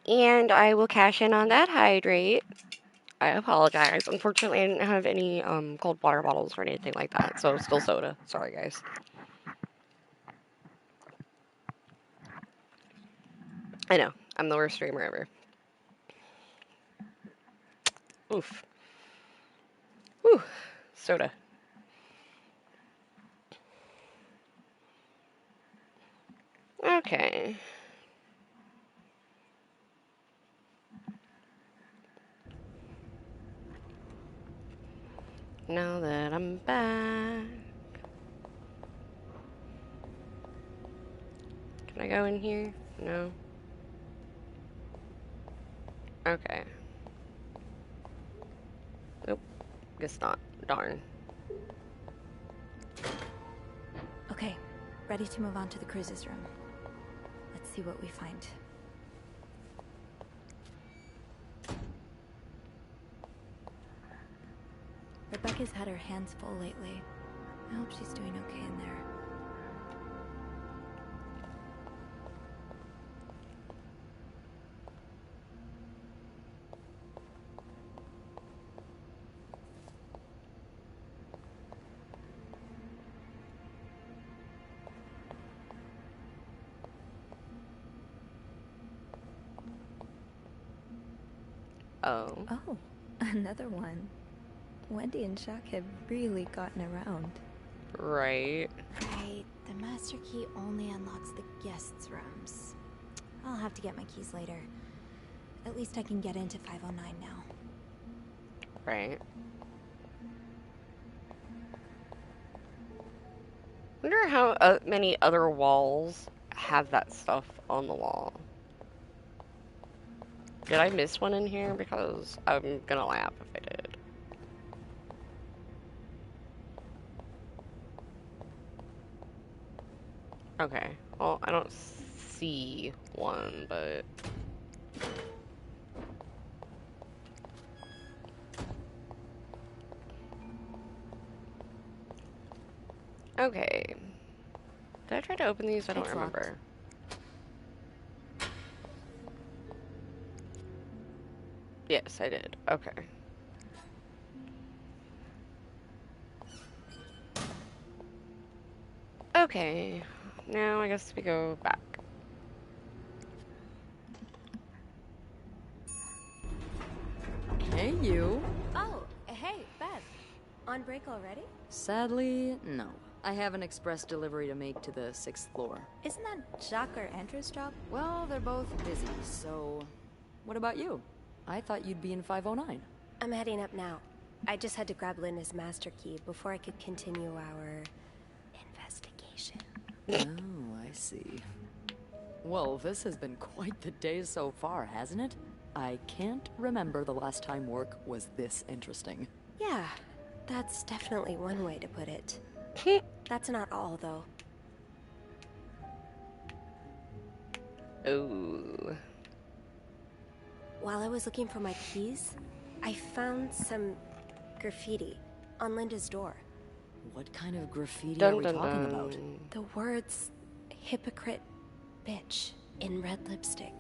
And I will cash in on that hydrate. I apologize. Unfortunately, I didn't have any cold water bottles or anything like that, so still soda. Sorry, guys. I know, I'm the worst streamer ever. Oof. Whew. Soda. Okay. Now that I'm back. Can I go in here? No. Okay. Nope. Guess not. Darn. Okay, ready to move on to the cruises room. Let's see what we find. Rebecca's had her hands full lately. I hope she's doing okay in there. Oh. Oh, another one. Wendy and Jacques have really gotten around. Right. Right, the master key only unlocks the guests' rooms. I'll have to get my keys later. At least I can get into 509 now. Right. Wonder how many other walls have that stuff on the wall. Did I miss one in here? Because I'm gonna laugh if I did. Okay. Well, I don't see one, but... Okay. Did I try to open these? I don't remember. Yes, I did. Okay. Okay. Now I guess we go back. Hey, you. Oh, hey, Bev. On break already? Sadly, no. I have an express delivery to make to the 6th floor. Isn't that Jacques or Andrew's job? Well, they're both busy, so... What about you? I thought you'd be in 509. I'm heading up now. I just had to grab Linda's master key before I could continue our... investigation. Oh, I see. Well, this has been quite the day so far, hasn't it? I can't remember the last time work was this interesting. Yeah, that's definitely one way to put it. That's not all, though. Ooh. While I was looking for my keys, I found some graffiti on Linda's door. What kind of graffiti are we talking about? The words, hypocrite bitch, in red lipstick.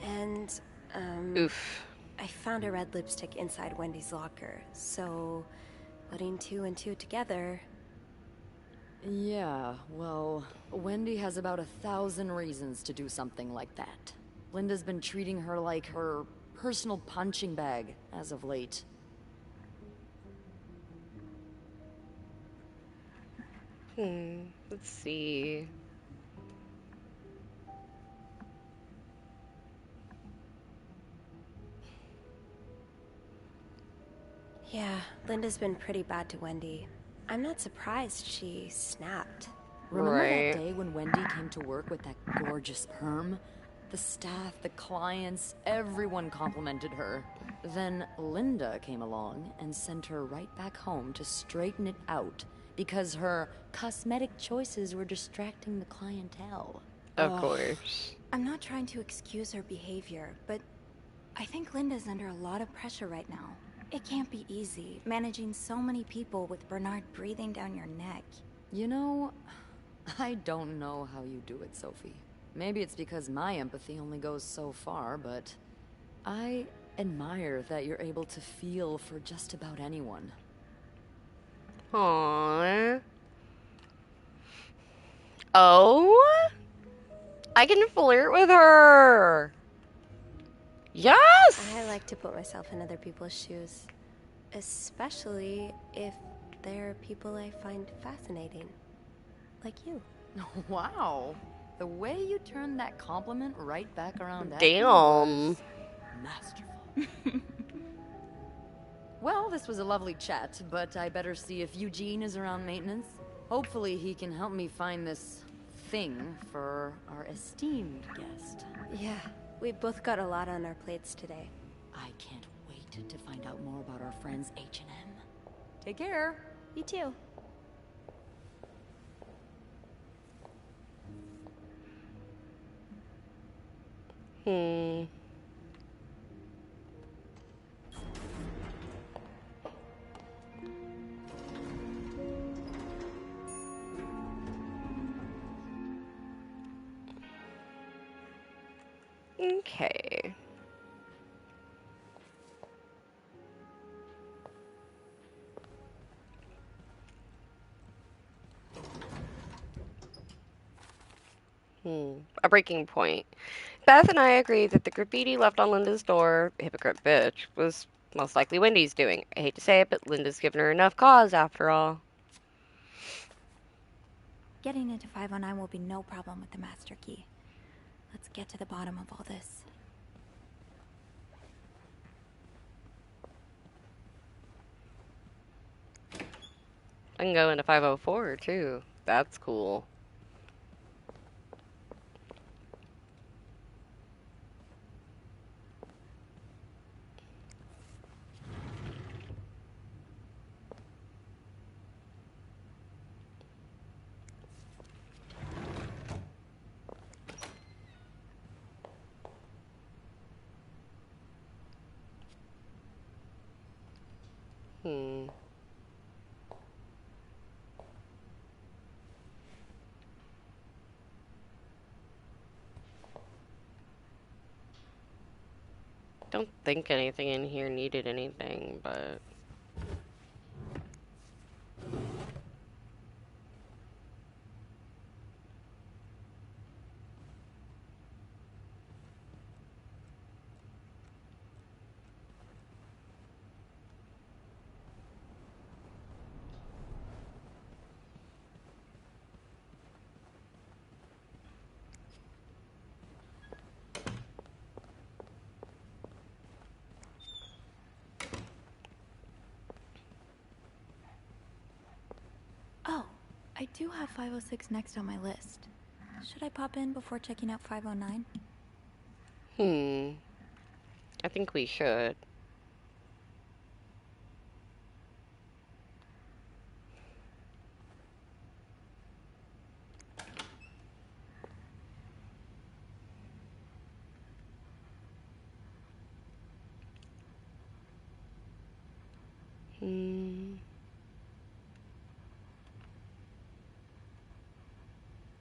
And, Oof. I found a red lipstick inside Wendy's locker, so putting 2 and 2 together... Yeah, well, Wendy has about 1,000 reasons to do something like that. Linda's been treating her like her personal punching bag as of late. Let's see. Yeah, Linda's been pretty bad to Wendy. I'm not surprised she snapped. Remember that day when Wendy came to work with that gorgeous perm? The staff, the clients, everyone complimented her. Then Linda came along and sent her right back home to straighten it out because her cosmetic choices were distracting the clientele. Of course. I'm not trying to excuse her behavior, but I think Linda's under a lot of pressure right now. It can't be easy, managing so many people with Bernard breathing down your neck. You know, I don't know how you do it, Sophie. Maybe it's because my empathy only goes so far, but I admire that you're able to feel for just about anyone. Aww. Oh? I can flirt with her. Yes! I like to put myself in other people's shoes, especially if they're people I find fascinating, like you. Wow. The way you turned that compliment right back around at Damn. me was masterful. Well, this was a lovely chat, but I better see if Eugene is around maintenance. Hopefully he can help me find this thing for our esteemed guest. Yeah, we both got a lot on our plates today. I can't wait to find out more about our friends H&M. Take care. You too. Okay. A breaking point. Beth and I agree that the graffiti left on Linda's door, hypocrite bitch, was most likely Wendy's doing. I hate to say it, but Linda's given her enough cause after all. Getting into 509 will be no problem with the master key. Let's get to the bottom of all this. I can go into 504 too. That's cool. Don't think anything in here needed anything, but... Oh, I do have 506 next on my list. Should I pop in before checking out 509? I think we should.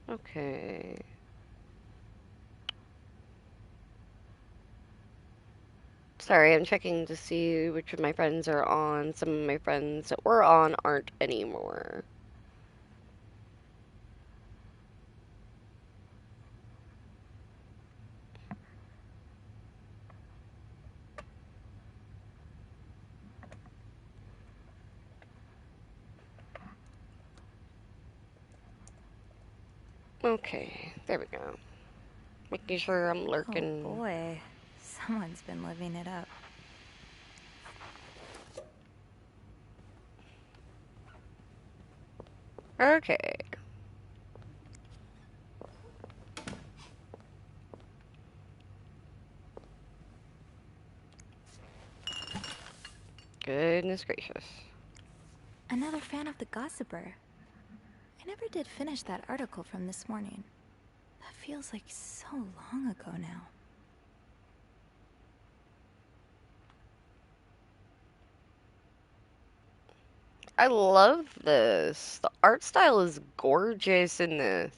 Okay. Sorry, I'm checking to see which of my friends are on. Some of my friends that were on aren't anymore. Okay, there we go. Making sure I'm lurking. Oh boy, someone's been living it up. Okay. Goodness gracious. Another fan of the Gossiper. I never did finish that article from this morning. That feels like so long ago now. I love this. The art style is gorgeous in this.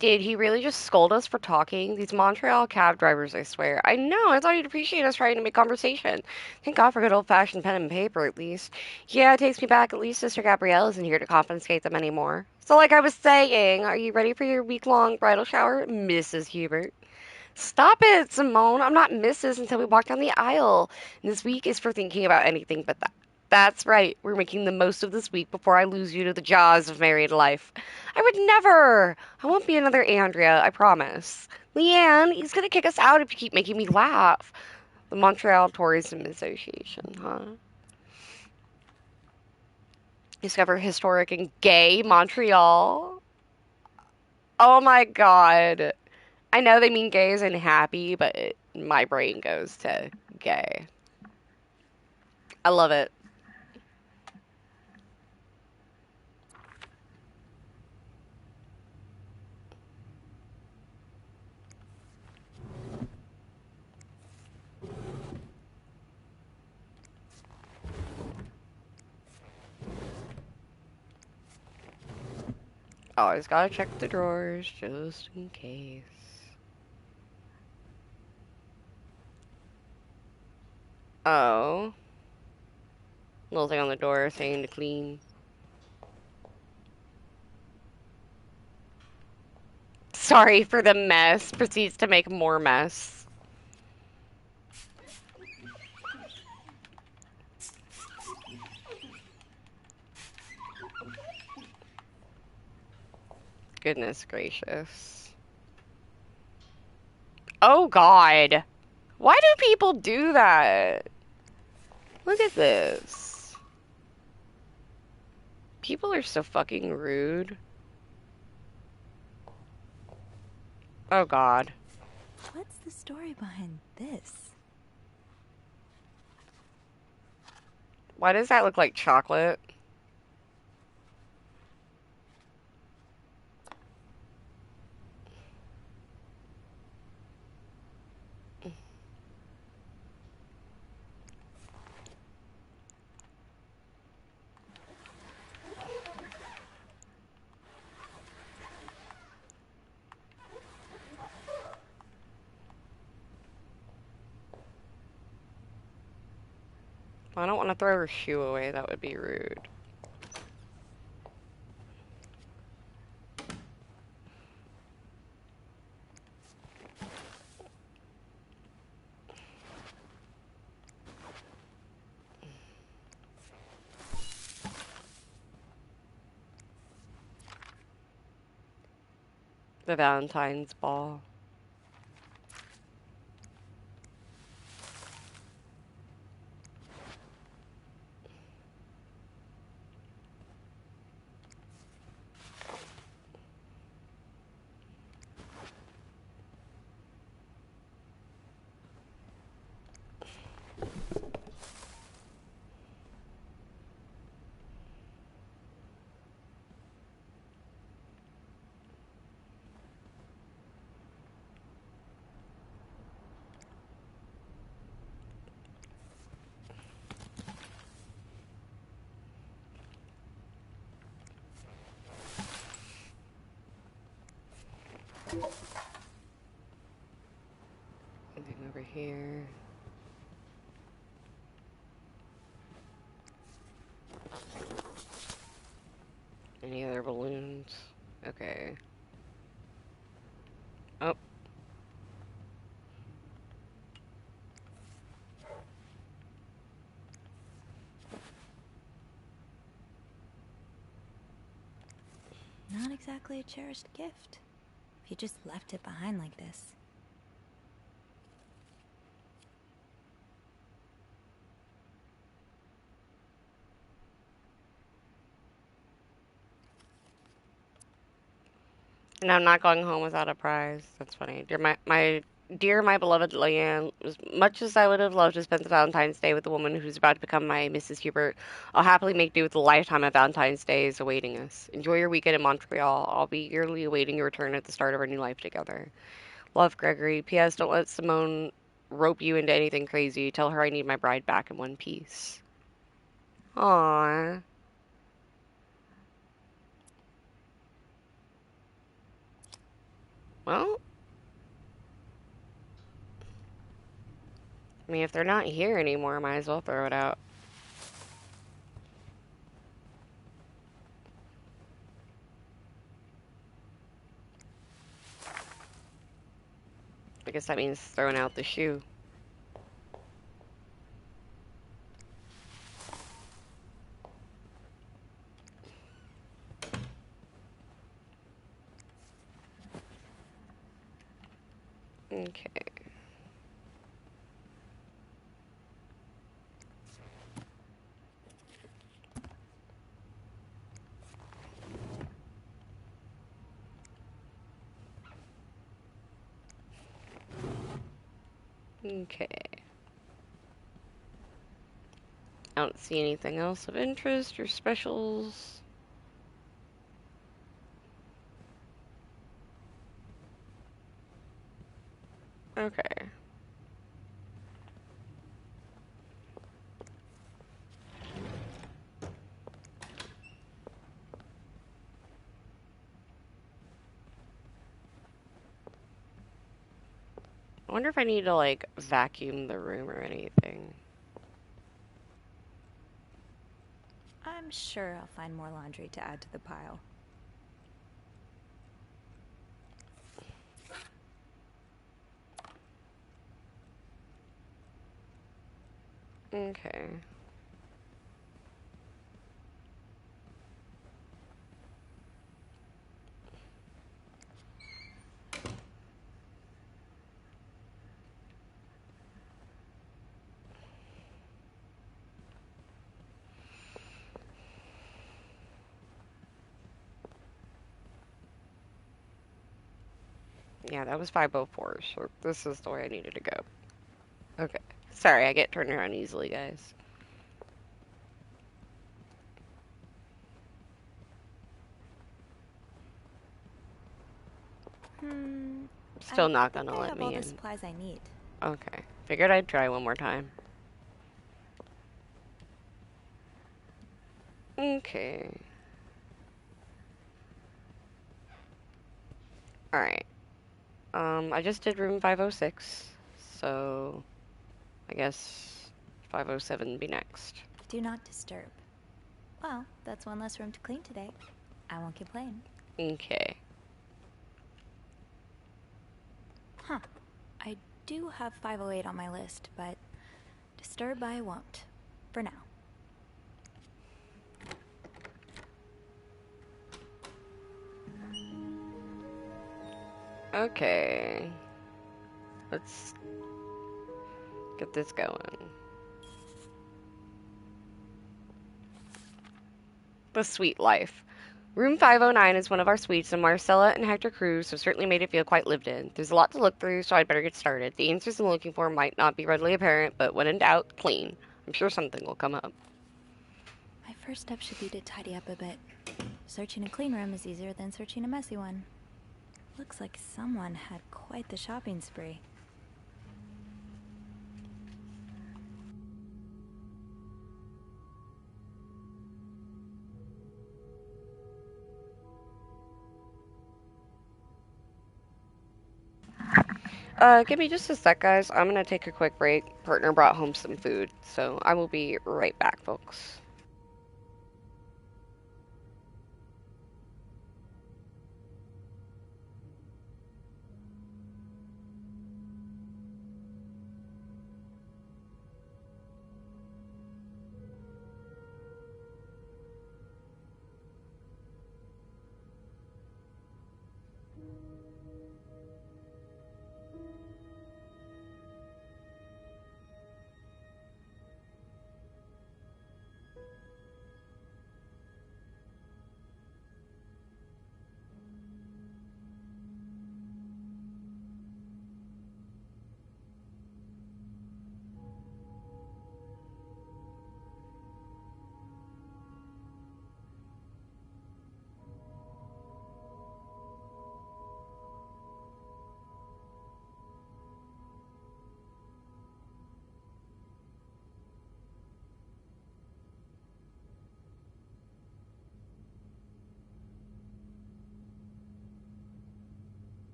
Did he really just scold us for talking? These Montreal cab drivers, I swear. I know, I thought he'd appreciate us trying to make conversation. Thank God for good old-fashioned pen and paper, at least. Yeah, it takes me back. At least Sister Gabrielle isn't here to confiscate them anymore. So like I was saying, are you ready for your week-long bridal shower, Mrs. Hubert? Stop it, Simone. I'm not Mrs. until we walk down the aisle. And this week is for thinking about anything but that. That's right. We're making the most of this week before I lose you to the jaws of married life. I would never. I won't be another Andrea, I promise. Leanne, he's going to kick us out if you keep making me laugh. The Montreal Tourism Association, huh? Discover historic and gay Montreal. Oh my God. I know they mean gay as in happy, but my brain goes to gay. I love it. Always gotta check the drawers just in case. Oh. Little thing on the door saying to clean. Sorry for the mess. Proceeds to make more mess. Goodness gracious. Oh God. Why do people do that? Look at this. People are so fucking rude. Oh God. What's the story behind this? Why does that look like chocolate? I don't want to throw her shoe away. That would be rude. The Valentine's Ball. Anything over here? Any other balloons? Okay. Oh. Not exactly a cherished gift. If you just left it behind like this. And I'm not going home without a prize. That's funny. Dear my beloved Leanne, as much as I would have loved to spend the Valentine's Day with the woman who's about to become my Mrs. Hubert, I'll happily make do with the lifetime of Valentine's Days awaiting us. Enjoy your weekend in Montreal. I'll be eagerly awaiting your return at the start of our new life together. Love, Gregory. P.S. Don't let Simone rope you into anything crazy. Tell her I need my bride back in one piece. Aww. Well, I mean, if they're not here anymore, I might as well throw it out. I guess that means throwing out the shoe. Okay. Okay. I don't see anything else of interest or specials. Okay. I wonder if I need to, like, vacuum the room or anything. I'm sure I'll find more laundry to add to the pile. Okay. Yeah, that was 504, so this is the way I needed to go. Okay. Sorry, I get turned around easily, guys. Still not gonna let me all the in. supplies I need. Okay. Figured I'd try one more time. Okay. Alright. I just did room 506, so I guess 507 be next. Do not disturb. Well, that's one less room to clean today. I won't complain. Okay. Huh. I do have 508 on my list, but disturb I won't. For now. Okay. Let's get this going. The Suite Life. Room 509 is one of our suites, and Marcella and Hector Cruz have certainly made it feel quite lived in. There's a lot to look through, so I'd better get started. The answers I'm looking for might not be readily apparent, but when in doubt, clean. I'm sure something will come up. My first step should be to tidy up a bit. Searching a clean room is easier than searching a messy one. Looks like someone had quite the shopping spree. Give me just a sec, guys. I'm gonna take a quick break. Partner brought home some food, so I will be right back, folks.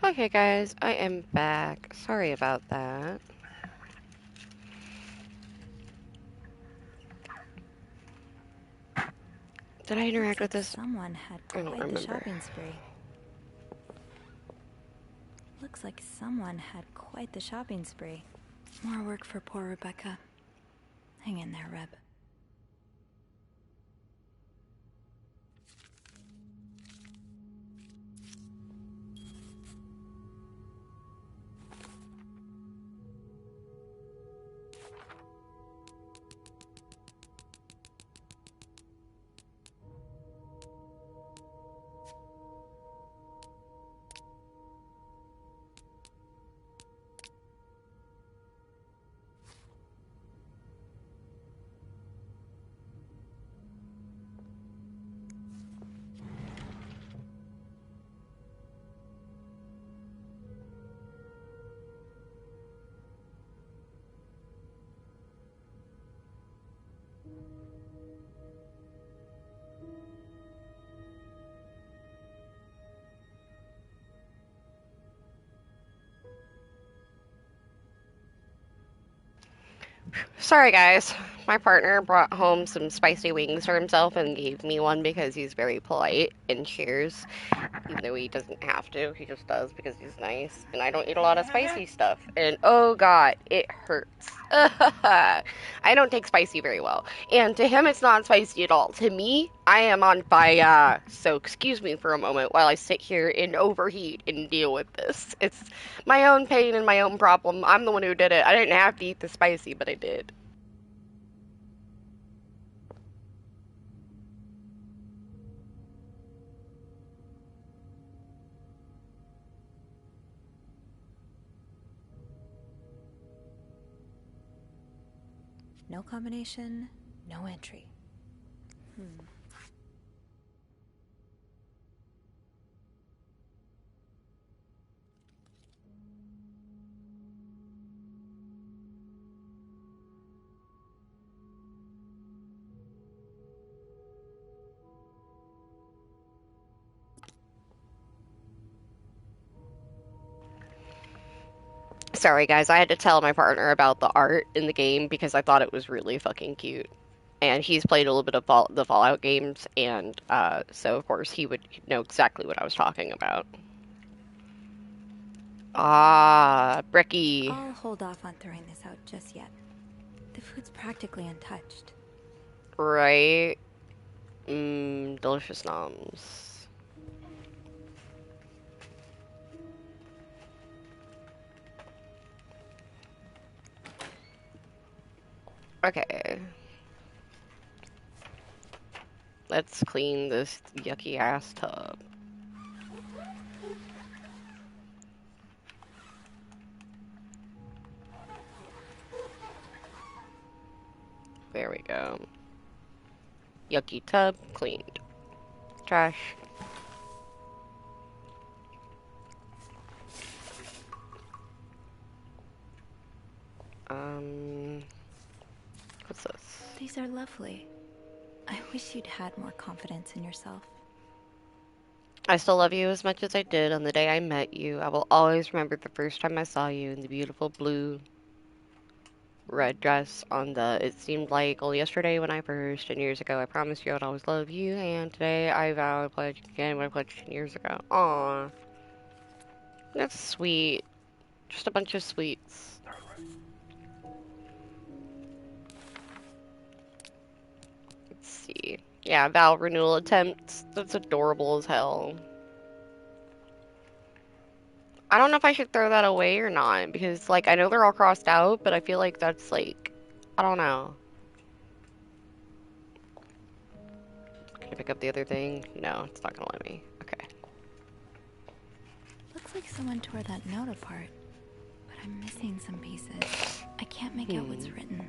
Okay, guys, I am back. Sorry about that. Did I interact with this? Someone had I don't quite the remember. shopping spree. Looks like someone had quite the shopping spree. More work for poor Rebecca. Hang in there, Reb. Sorry, guys. My partner brought home some spicy wings for himself and gave me one because he's very polite and cheers. Even though he doesn't have to, he just does because he's nice. And I don't eat a lot of spicy stuff. And oh god, it hurts. I don't take spicy very well. And to him, it's not spicy at all. To me, I am on fire. So excuse me for a moment while I sit here and overheat and deal with this. It's my own pain and my own problem. I'm the one who did it. I didn't have to eat the spicy, but I did. No combination, no entry. Sorry, guys, I had to tell my partner about the art in the game because I thought it was really fucking cute. And he's played a little bit of the Fallout games, and so of course he would know exactly what I was talking about. Ah, Bricky. I'll hold off on throwing this out just yet. The food's practically untouched. Right? Delicious noms. Okay. Let's clean this yucky ass tub. There we go. Yucky tub cleaned. Trash. What's this? These are lovely. I wish you'd had more confidence in yourself. I still love you as much as I did on the day I met you. I will always remember the first time I saw you in the beautiful blue red dress on the It Seemed Like Only Yesterday when I first, and years ago I promised you I'd always love you, and today I vow I pledge again what I pledged 10 years ago. Aww. That's sweet. Just a bunch of sweets. Let's see. Yeah, vow renewal attempts. That's adorable as hell. I don't know if I should throw that away or not, because, like, I know they're all crossed out, but I feel like that's, like, I don't know. Can I pick up the other thing? No, it's not gonna let me. Okay. Looks like someone tore that note apart, but I'm missing some pieces. I can't make out what's written.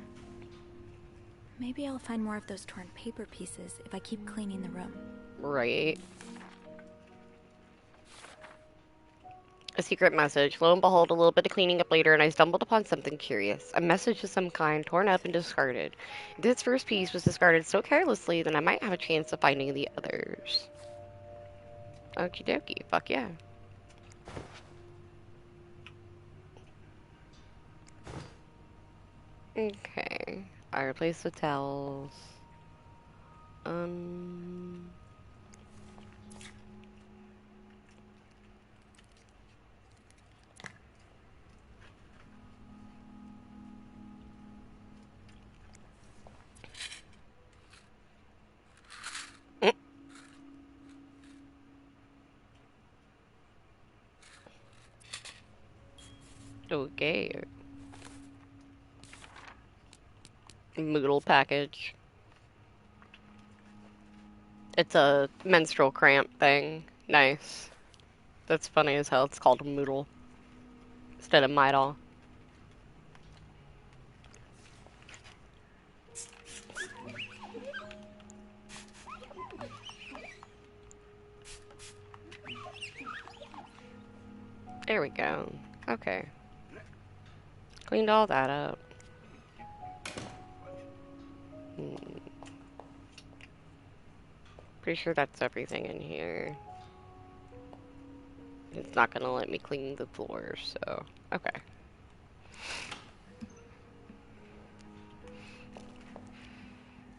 Maybe I'll find more of those torn paper pieces if I keep cleaning the room. Right. A secret message. Lo and behold, a little bit of cleaning up later, and I stumbled upon something curious. A message of some kind, torn up and discarded. This first piece was discarded so carelessly that I might have a chance of finding the others. Okie dokie. Fuck yeah. Okay. I replaced the towels. Okay. Moodle package. It's a menstrual cramp thing. Nice. That's funny as hell. It's called a Moodle instead of Midol. There we go. Okay. Cleaned all that up. Pretty sure that's everything in here. It's not gonna let me clean the floor, so okay.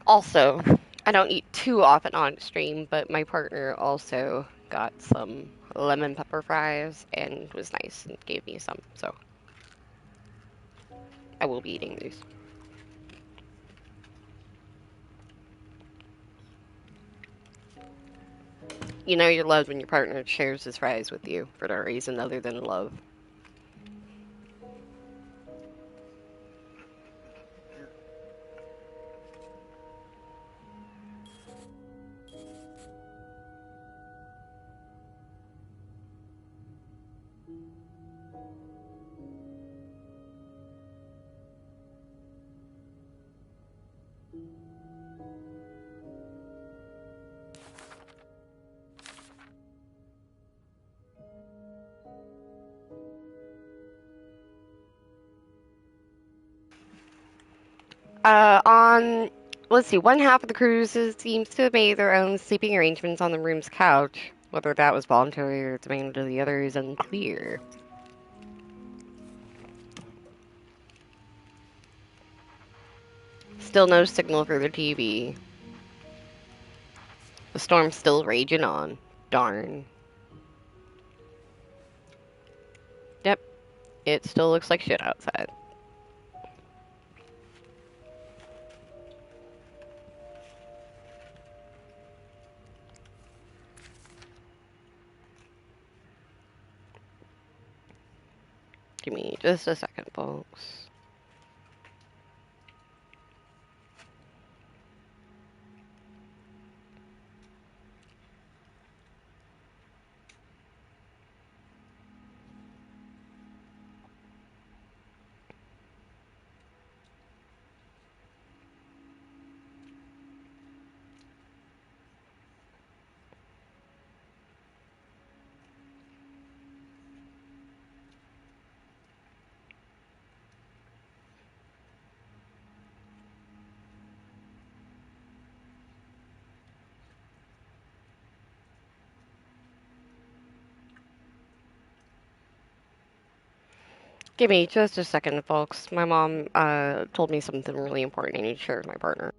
Also, I don't eat too often on stream, but my partner also got some lemon pepper fries and was nice and gave me some, so I will be eating these. You know you're loved when your partner shares his fries with you for no reason other than love. Let's see, one half of the cruises seems to have made their own sleeping arrangements on the room's couch. Whether that was voluntary or demanded of the other is unclear. Still no signal for the TV. The storm's still raging on. Darn. Yep, it still looks like shit outside. Give me just a second, folks. Give me just a second, folks. My mom told me something really important I need to share with my partner.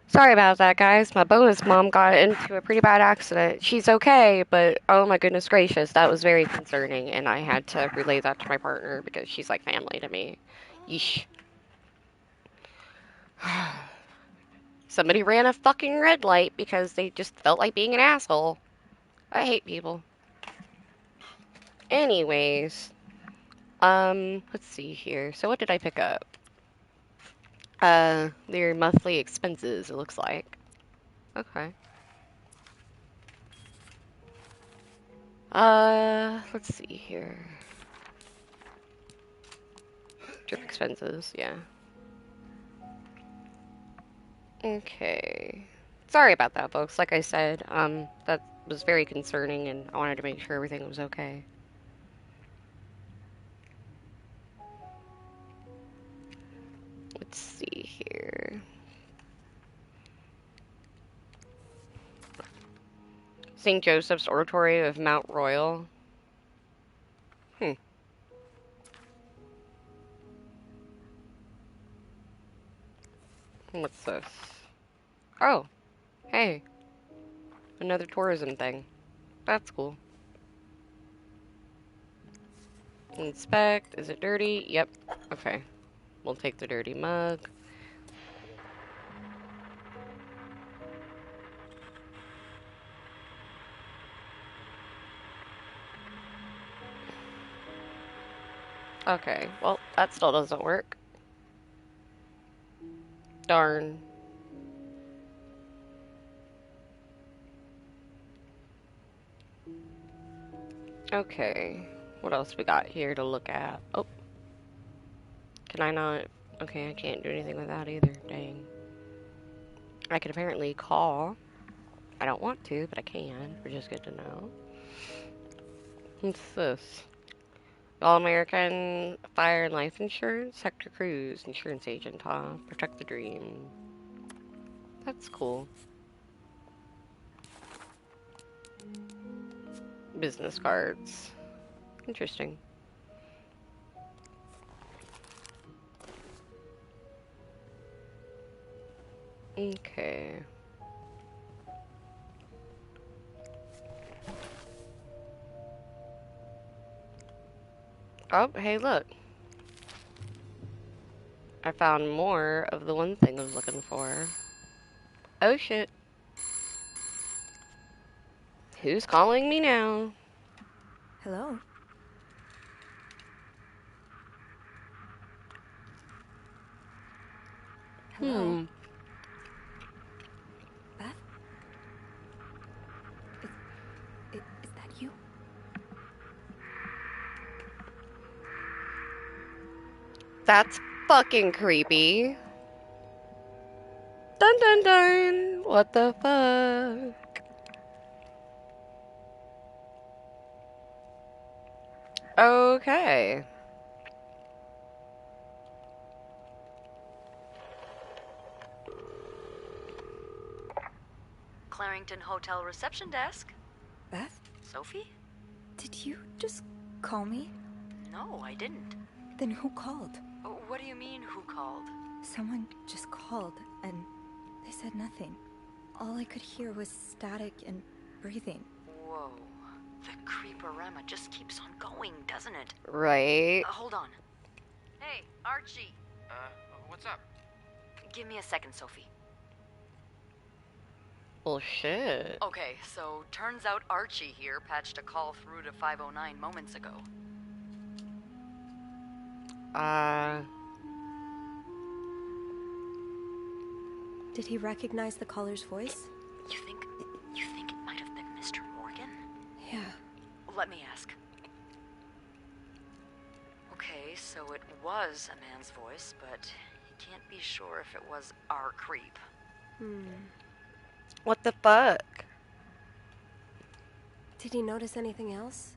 Sorry about that, guys. My bonus mom got into a pretty bad accident. She's okay, but oh my goodness gracious, that was very concerning, and I had to relay that to my partner because she's like family to me. Yeesh. Somebody ran a fucking red light because they just felt like being an asshole. I hate people. Anyways, let's see here. So what did I pick up? Their monthly expenses, it looks like. Okay. Let's see here. Trip expenses, yeah. Okay. Sorry about that, folks. Like I said, that was very concerning, and I wanted to make sure everything was okay. Let's see here. St. Joseph's Oratory of Mount Royal. What's this? Oh, hey. Another tourism thing. That's cool. Inspect. Is it dirty? Yep. Okay. We'll take the dirty mug. Okay, well, that still doesn't work. Darn. Okay, what else we got here to look at? Oh. Can I not? Okay, I can't do anything with that either. Dang. I can apparently call. I don't want to, but I can, which is good to know. What's this? All-American Fire and Life Insurance, Hector Cruz, insurance agent, huh? Protect the dream. That's cool. Business cards. Interesting. Okay. Oh, hey, look. I found more of the one thing I was looking for. Oh, shit. Who's calling me now? Hello? Hello? Beth? Is that you? That's fucking creepy. Dun dun dun. What the fuck? Okay. Clarington Hotel reception desk. Beth? Sophie? Did you just call me? No, I didn't. Then who called? What do you mean, who called? Someone just called, and they said nothing. All I could hear was static and breathing. Whoa. The creeporama just keeps on going, doesn't it? Right. Hold on. Hey, Archie. What's up? Give me a second, Sophie. Well, shit. Okay, so turns out Archie here patched a call through to 509 moments ago. Did he recognize the caller's voice? You think it might have been Mr. Morgan? Yeah. Let me ask. Okay, so it was a man's voice, but he can't be sure if it was our creep. What the fuck? Did he notice anything else?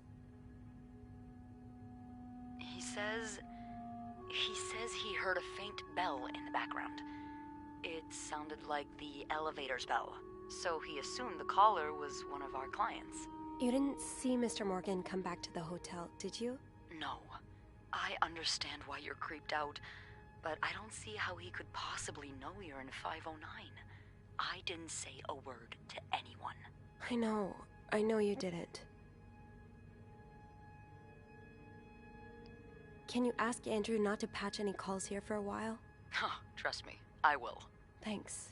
He says he heard a faint bell in the background. It sounded like the elevator's bell, so he assumed the caller was one of our clients. You didn't see Mr. Morgan come back to the hotel, did you? No. I understand why you're creeped out, but I don't see how he could possibly know you're in 509. I didn't say a word to anyone. I know you didn't. Can you ask Andrew not to patch any calls here for a while? Trust me, I will. Thanks.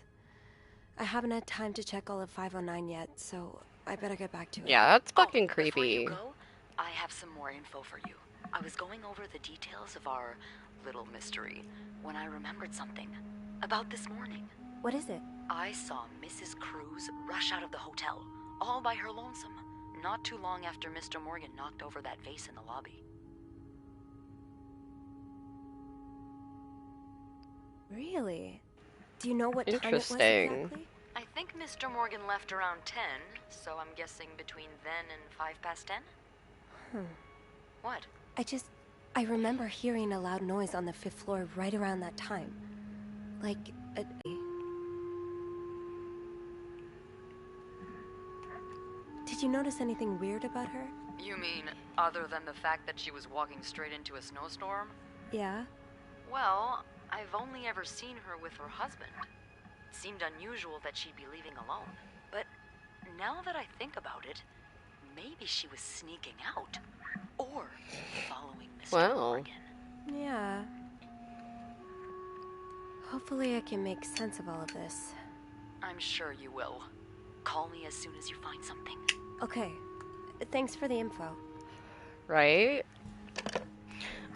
I haven't had time to check all of 509 yet, so I better get back to it. Yeah, that's fucking Before creepy. you go, I have some more info for you. I was going over the details of our little mystery when I remembered something about this morning. What is it? I saw Mrs. Cruz rush out of the hotel, all by her lonesome, not too long after Mr. Morgan knocked over that vase in the lobby. Really? Do you know what time it was Interesting. exactly? I think Mr. Morgan left around 10, so I'm guessing between then and 10:05. What? I remember hearing a loud noise on the 5th floor right around that time. Like a... Did you notice anything weird about her? You mean, other than the fact that she was walking straight into a snowstorm? Yeah? Well, I've only ever seen her with her husband. It seemed unusual that she'd be leaving alone. But now that I think about it, maybe she was sneaking out. Or following Mr. Morgan. Yeah. Hopefully I can make sense of all of this. I'm sure you will. Call me as soon as you find something. Okay. Thanks for the info. Right?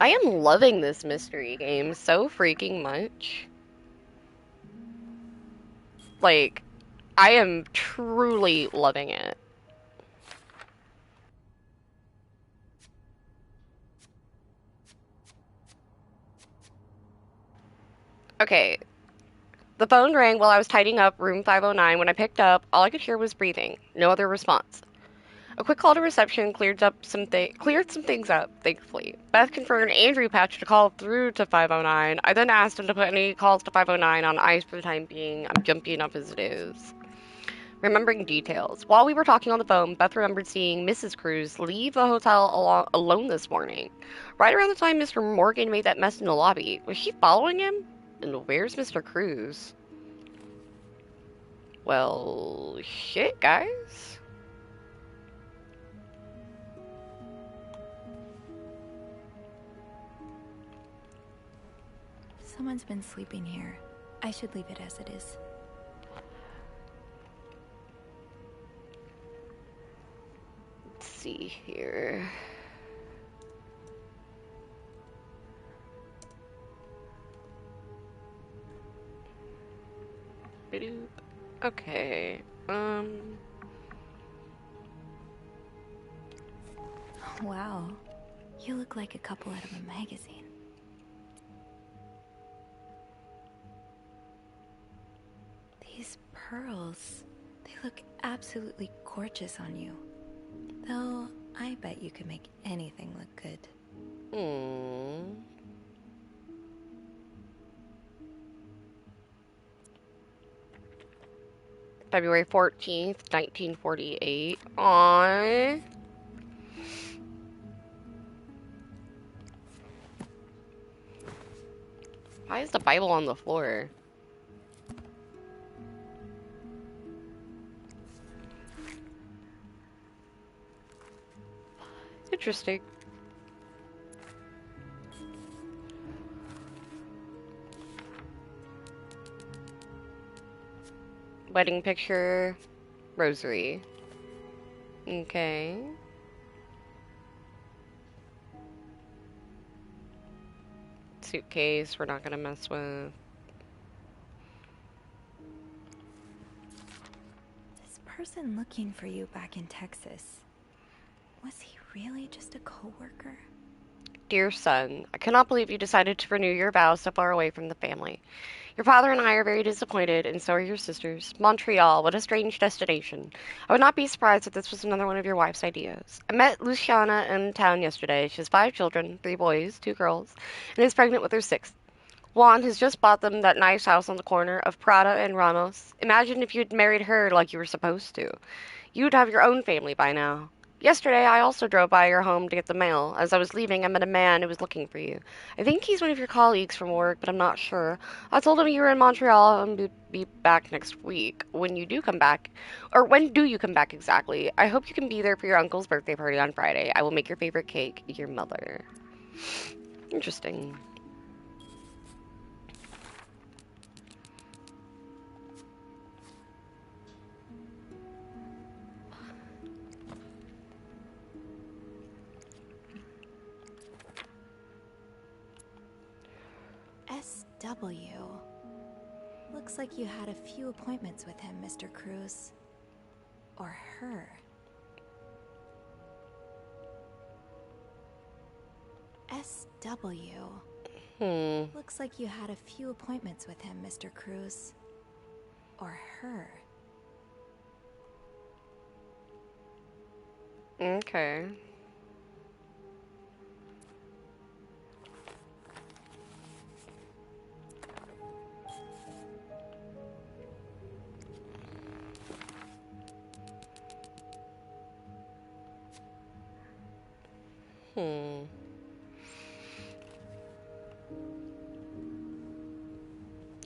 I am loving this mystery game so freaking much. Like, I am truly loving it. Okay. The phone rang while I was tidying up room 509. When I picked up, all I could hear was breathing. No other response. A quick call to reception cleared some things up, thankfully. Beth confirmed Andrew patched a call through to 509. I then asked him to put any calls to 509 on ice for the time being. I'm jumpy enough as it is. Remembering details. While we were talking on the phone, Beth remembered seeing Mrs. Cruz leave the hotel alone this morning. Right around the time Mr. Morgan made that mess in the lobby. Was she following him? And where's Mr. Cruz? Well, shit, guys. Someone's been sleeping here. I should leave it as it is. Let's see here. Okay. Wow. You look like a couple out of a magazine. These pearls, they look absolutely gorgeous on you. Though, I bet you could make anything look good. February 14th, 1948. Aww. Why is the Bible on the floor? Interesting. Wedding picture, rosary. Okay. Suitcase, we're not gonna mess with. This person looking for you back in Texas, was he really just a coworker? Dear son, I cannot believe you decided to renew your vows so far away from the family. Your father and I are very disappointed, and so are your sisters. Montreal, what a strange destination. I would not be surprised if this was another one of your wife's ideas. I met Luciana in town yesterday. She has 5 children, 3 boys, 2 girls, and is pregnant with her 6th. Juan has just bought them that nice house on the corner of Prada and Ramos. Imagine if you'd married her like you were supposed to. You'd have your own family by now. Yesterday, I also drove by your home to get the mail. As I was leaving, I met a man who was looking for you. I think he's one of your colleagues from work, but I'm not sure. I told him you were in Montreal and would be back next week. When you do come back, or when do you come back exactly? I hope you can be there for your uncle's birthday party on Friday. I will make your favorite cake, your mother. Interesting. SW. Looks like you had a few appointments with him, Mr. Cruz. Or her. SW. Looks like you had a few appointments with him, Mr. Cruz. Or her. Okay.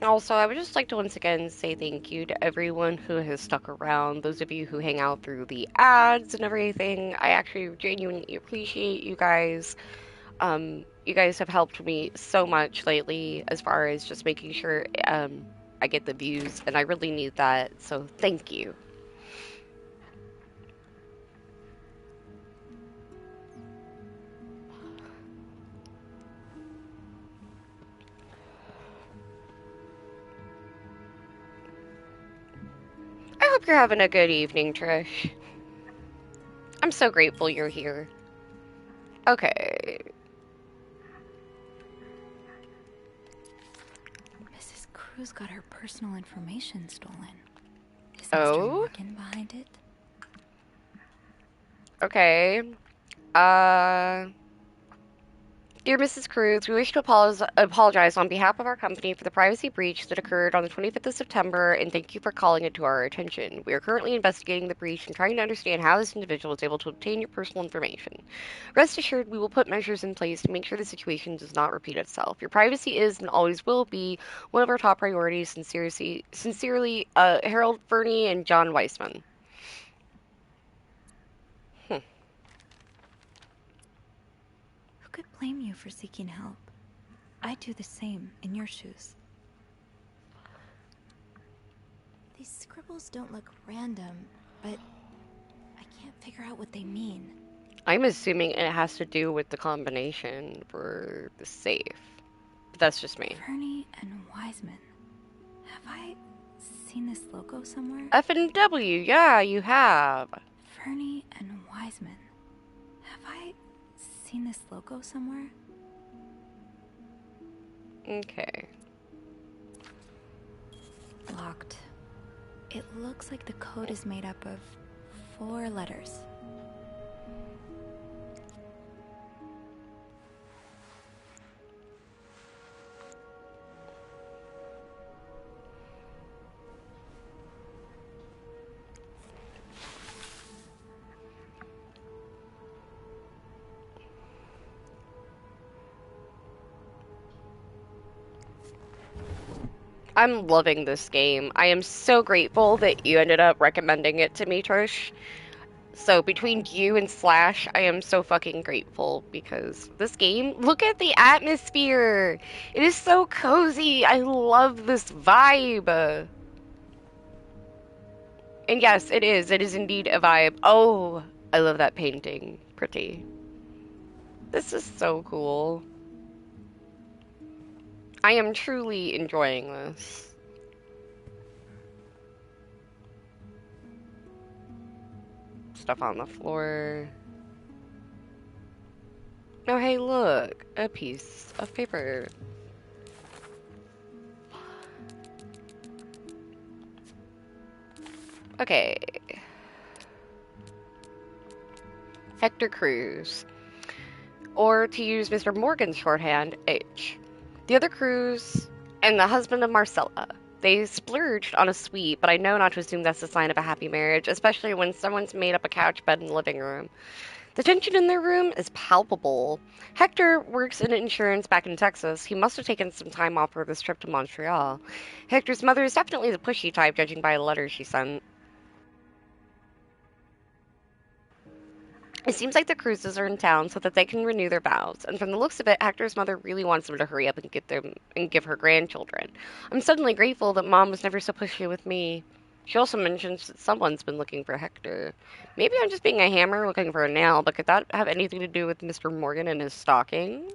Also, I would just like to once again say thank you to everyone who has stuck around. Those of you who hang out through the ads and everything. I actually genuinely appreciate you guys. You guys have helped me so much lately as far as just making sure I get the views, and I really need that, so thank you. I hope you're having a good evening, Trish. I'm so grateful you're here. Okay. Mrs. Cruz got her personal information stolen. Is Oh? Mr. Morgan behind it? Okay. Dear Mrs. Cruz, we wish to apologize on behalf of our company for the privacy breach that occurred on the 25th of September, and thank you for calling it to our attention. We are currently investigating the breach and trying to understand how this individual was able to obtain your personal information. Rest assured, we will put measures in place to make sure the situation does not repeat itself. Your privacy is and always will be one of our top priorities. Sincerely, Harold Fernie and John Weissman. Who could blame you for seeking help? I'd do the same in your shoes. These scribbles don't look random, but I can't figure out what they mean. I'm assuming it has to do with the combination for the safe. But that's just me. Fernie and Wiseman. Have I seen this logo somewhere? F&W, yeah, you have. Fernie and Wiseman. Have I seen this logo somewhere? Okay. Locked. It looks like the code is made up of 4 letters. I'm loving this game. I am so grateful that you ended up recommending it to me, Trish. So between you and Slash, I am so fucking grateful because this game, look at the atmosphere. It is so cozy. I love this vibe. And yes, it is. It is indeed a vibe. Oh, I love that painting. Pretty. This is so cool. I am truly enjoying this. Stuff on the floor. Oh, hey, look. A piece of paper. Okay. Hector Cruz. Or to use Mr. Morgan's shorthand, H. The other Cruz and the husband of Marcella. They splurged on a suite, but I know not to assume that's a sign of a happy marriage, especially when someone's made up a couch bed in the living room. The tension in their room is palpable. Hector works in insurance back in Texas. He must have taken some time off for this trip to Montreal. Hector's mother is definitely the pushy type, judging by the letter she sent. It seems like the Cruzes are in town so that they can renew their vows, and from the looks of it, Hector's mother really wants them to hurry up and give her grandchildren. I'm suddenly grateful that Mom was never so pushy with me. She also mentions that someone's been looking for Hector. Maybe I'm just being a hammer looking for a nail, but could that have anything to do with Mr. Morgan and his stalking?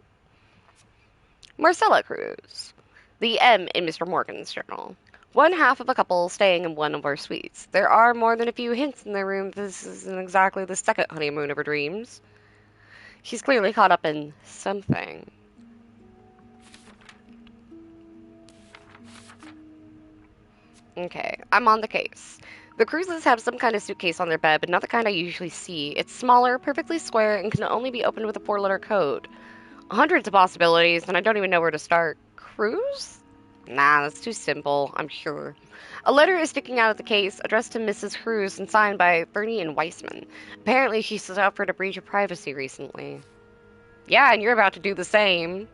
Marcella Cruz. The M in Mr. Morgan's journal. One half of a couple staying in one of our suites. There are more than a few hints in their room this isn't exactly the second honeymoon of her dreams. She's clearly caught up in something. Okay, I'm on the case. The Cruzes have some kind of suitcase on their bed, but not the kind I usually see. It's smaller, perfectly square, and can only be opened with a 4-letter code. Hundreds of possibilities, and I don't even know where to start. Cruz? Nah, that's too simple, I'm sure. A letter is sticking out of the case, addressed to Mrs. Cruz and signed by Bernie and Weissman. Apparently she suffered a breach of privacy recently. Yeah, and you're about to do the same.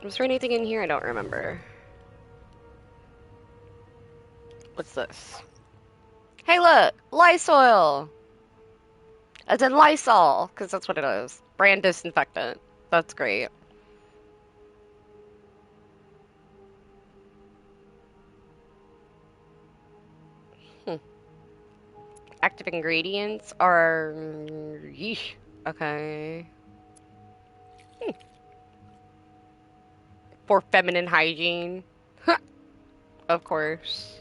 Was there anything in here? I don't remember. What's this? Hey look! Lysol! As in Lysol, because that's what it is. Brand disinfectant. That's great. Active ingredients are... Yeesh. Okay. For feminine hygiene. Of course.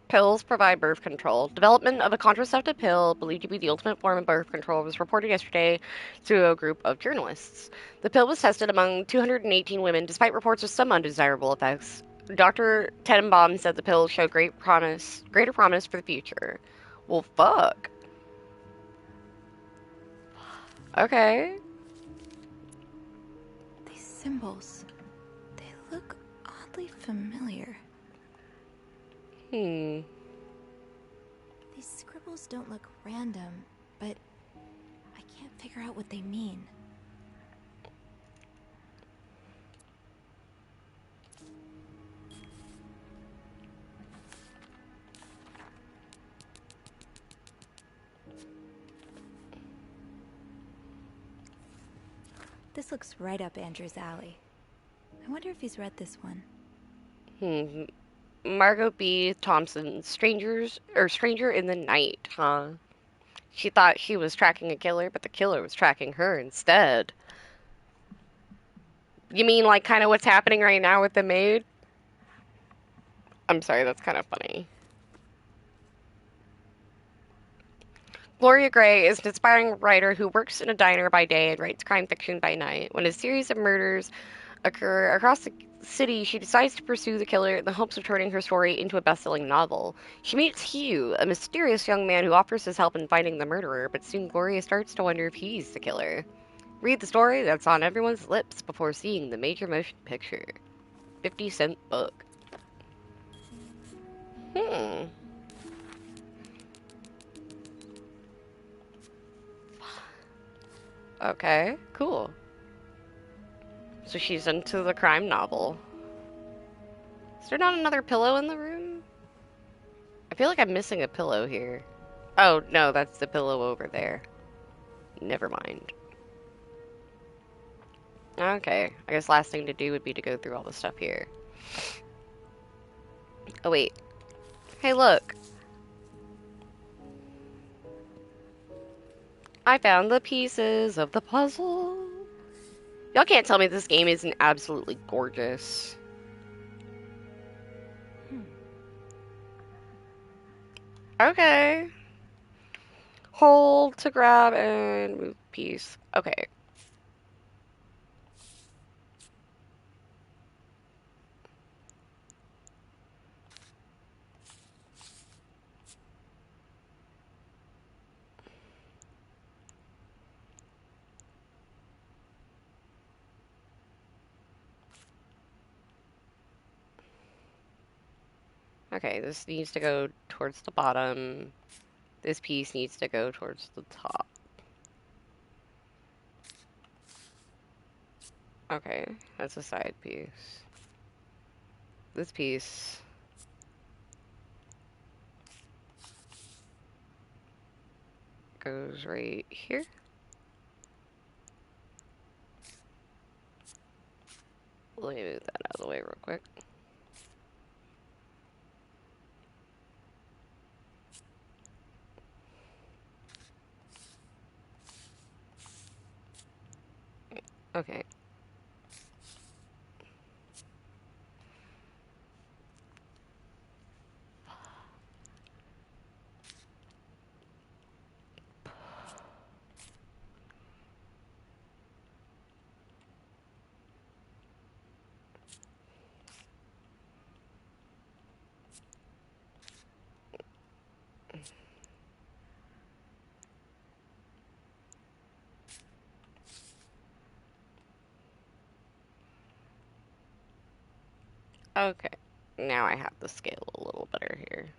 Pills provide birth control. Development of a contraceptive pill, believed to be the ultimate form of birth control, was reported yesterday to a group of journalists. The pill was tested among 218 women, despite reports of some undesirable effects. Dr. Tenenbaum said the pill showed greater promise for the future. Well, fuck. Okay. These symbols, they look oddly familiar. These scribbles don't look random, but I can't figure out what they mean. This looks right up Andrew's alley. I wonder if he's read this one. Margot B. Thompson, Stranger in the Night, huh? She thought she was tracking a killer, but the killer was tracking her instead. You mean like kind of what's happening right now with the maid? I'm sorry, that's kind of funny. Gloria Gray is an aspiring writer who works in a diner by day and writes crime fiction by night. When a series of murders occur across the city, she decides to pursue the killer in the hopes of turning her story into a best-selling novel. She meets Hugh, a mysterious young man who offers his help in finding the murderer, but soon Gloria starts to wonder if he's the killer. Read the story that's on everyone's lips before seeing the major motion picture. 50-cent book. Okay, cool. So she's into the crime novel. Is there not another pillow in the room? I feel like I'm missing a pillow here. Oh, no, that's the pillow over there. Never mind. Okay, I guess last thing to do would be to go through all the stuff here. Oh, wait. Hey, look. I found the pieces of the puzzle. Y'all can't tell me this game isn't absolutely gorgeous. Okay. Hold to grab and move piece. Okay. Okay, this needs to go towards the bottom. This piece needs to go towards the top. Okay, that's a side piece. This piece goes right here. Let me move that out of the way real quick. Okay. Okay. Now I have the scale a little better here.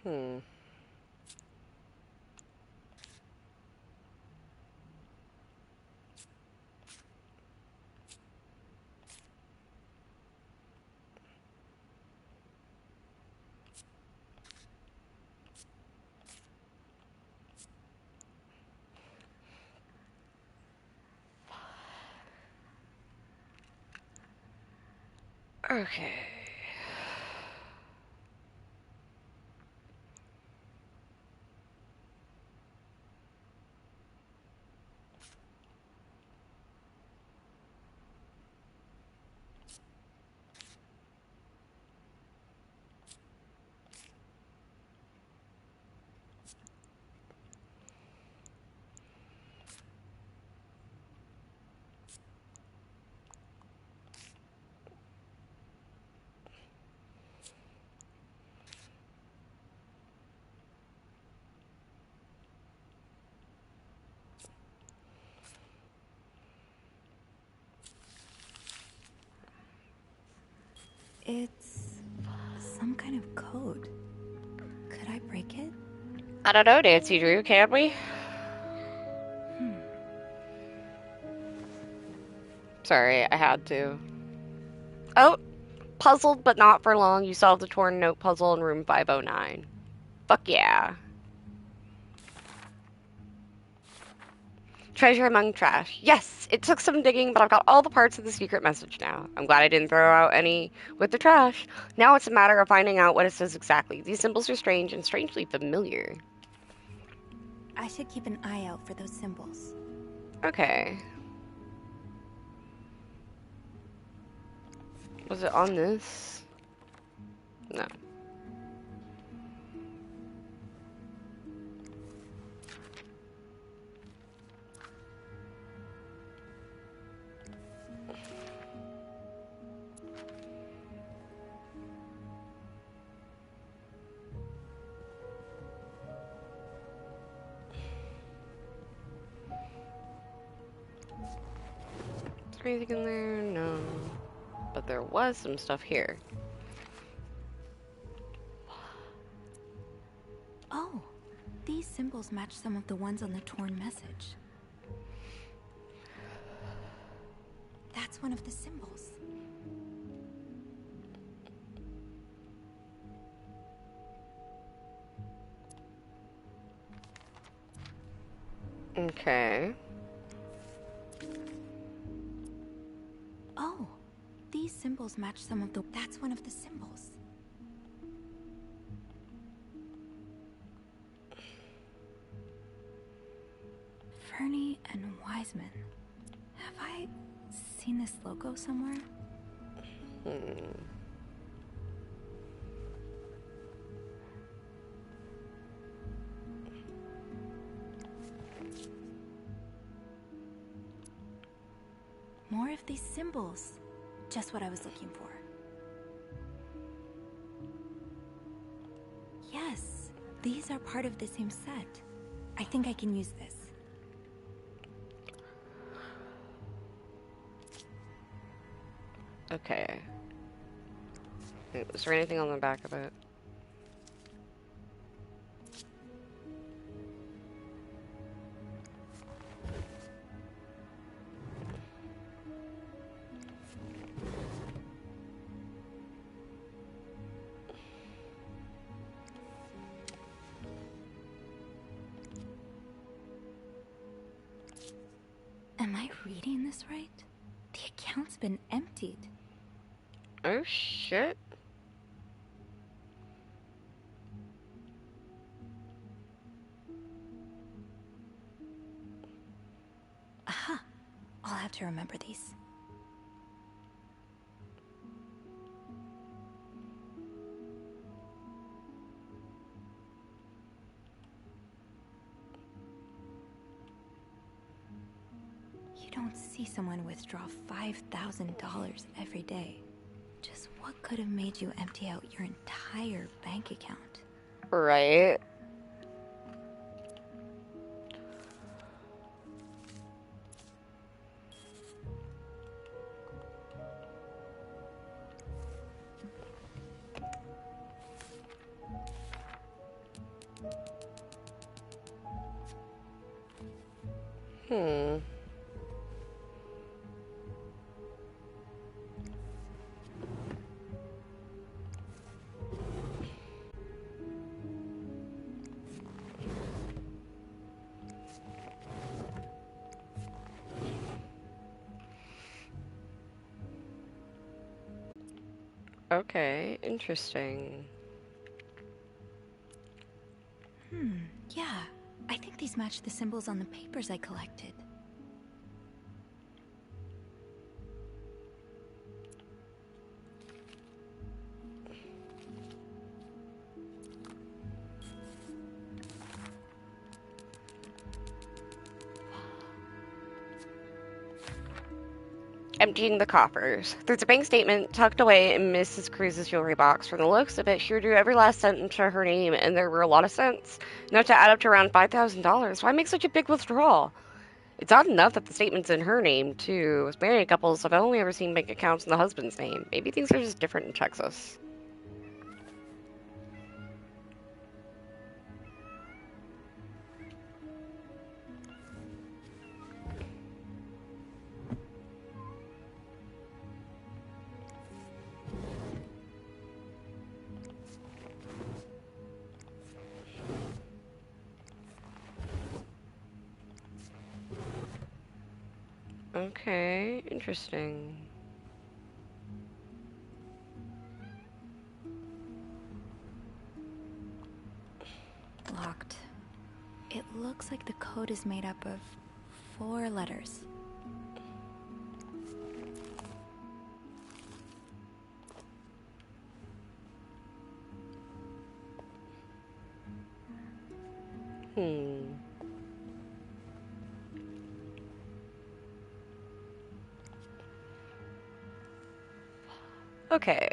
Hmm. Okay. It's some kind of code. Could I break it? I don't know, Nancy Drew, can we? Sorry, I had to. Oh, puzzled but not for long. You solved the torn note puzzle in room 509. Fuck yeah. Treasure among trash. Yes, it took some digging, but I've got all the parts of the secret message now. I'm glad I didn't throw out any with the trash. Now it's a matter of finding out what it says exactly. These symbols are strange and strangely familiar. I should keep an eye out for those symbols. Okay. Was it on this? No. Is there anything in there? No. But there was some stuff here. Oh, these symbols match some of the ones on the torn message. That's one of the symbols. Okay. Oh, these symbols match some of the... That's one of the symbols. Fernie and Wiseman. Have I seen this logo somewhere? More of these symbols. Just what I was looking for. Yes, these are part of the same set. I think I can use this. Okay. Is there anything on the back of it? Am I reading this right? The account's been emptied. Oh shit. Aha! I'll have to remember these. You don't see someone withdraw $5,000 every day. Just what could have made you empty out your entire bank account? Right. Okay, interesting. Yeah. I think these match the symbols on the papers I collected. Emptying the coffers. There's a bank statement tucked away in Mrs. Cruz's jewelry box. From the looks of it, she drew every last cent into her name, and there were a lot of cents. Enough to add up to around $5,000. Why make such a big withdrawal? It's odd enough that the statement's in her name, too. As married couples, I've only ever seen bank accounts in the husband's name. Maybe things are just different in Texas. Okay, interesting. Locked. It looks like the code is made up of 4 letters. Okay.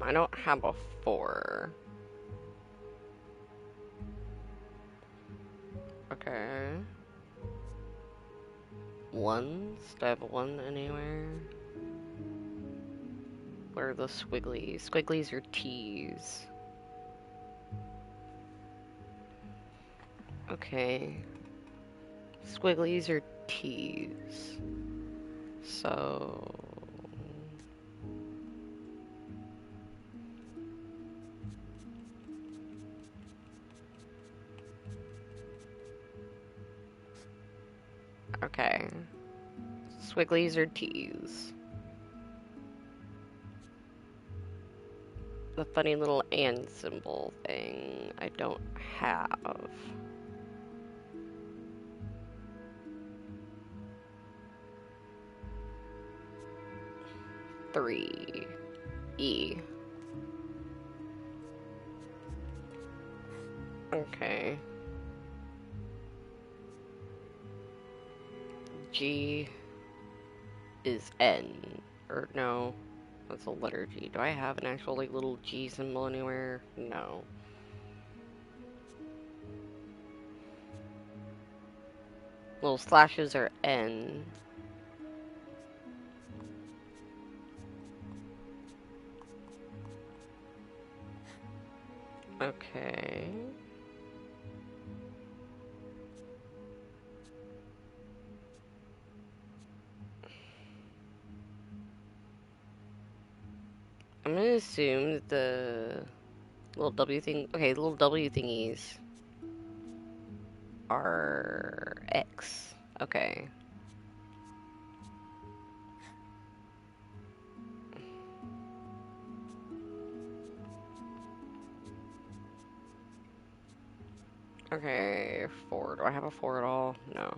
I don't have a 4. Okay. 1? Stab 1 anywhere? Where are the squigglies? Squigglies are T's. Okay. Squigglies or T's? So... Okay. Squigglies or T's? The funny little and symbol thing I don't have. Three. E. Okay. G is N. Or no. That's a letter G. Do I have an actual like little G symbol anywhere? No. Little slashes are N. Okay. I'm gonna assume that the little W thing, okay, the little W thingies are X. Okay. Okay, 4. Do I have a 4 at all? No.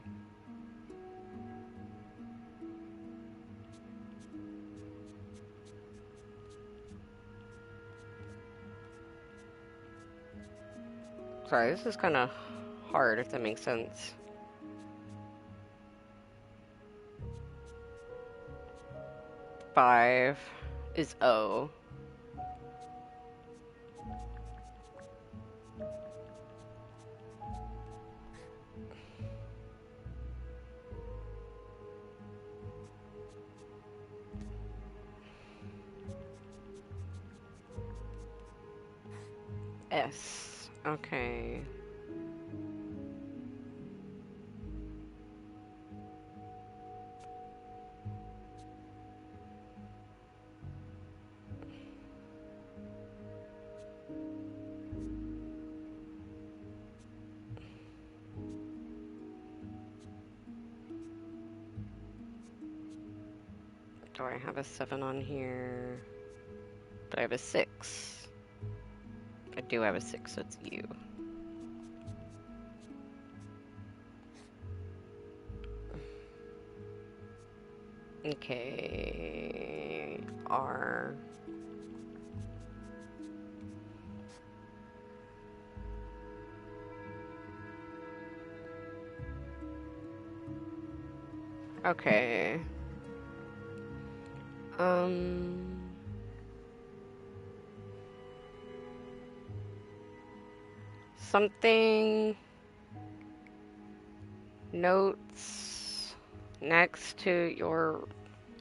Sorry, this is kind of hard, if that makes sense. Five is O. S. Okay. Do I have a 7 on here? Do I have a 6? I do have a 6, so it's U. Okay. R. Okay. Something notes next to your,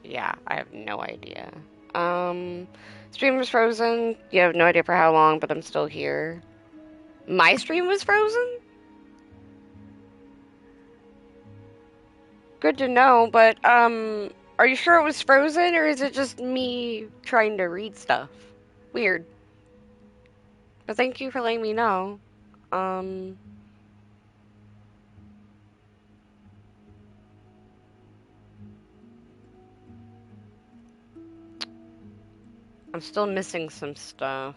yeah, I have no idea. Stream was frozen. You have no idea for how long, but I'm still here. My stream was frozen? Good to know, but, are you sure it was frozen, or is it just me trying to read stuff? Weird. But thank you for letting me know. I'm still missing some stuff.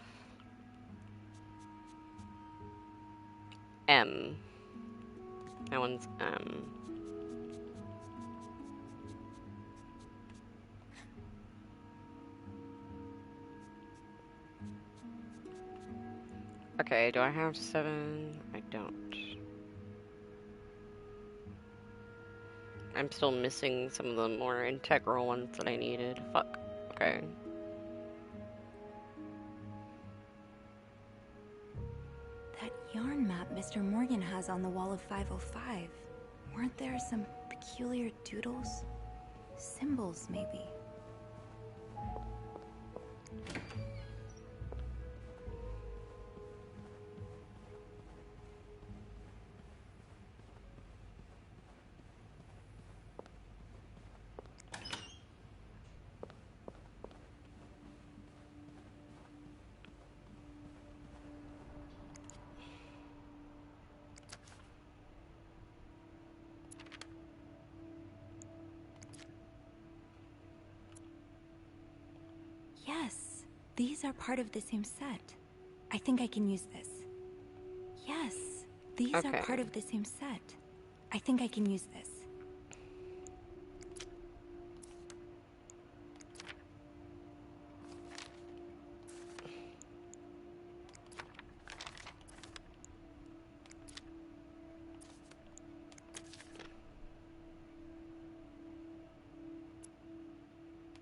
M. That one's M. Okay, do I have 7? I don't. I'm still missing some of the more integral ones that I needed. Fuck. Okay. That yarn map Mr. Morgan has on the wall of 505. Weren't there some peculiar doodles? Symbols, maybe. Yes, these are part of the same set. I think I can use this. Yes, these are Okay. part of the same set. I think I can use this.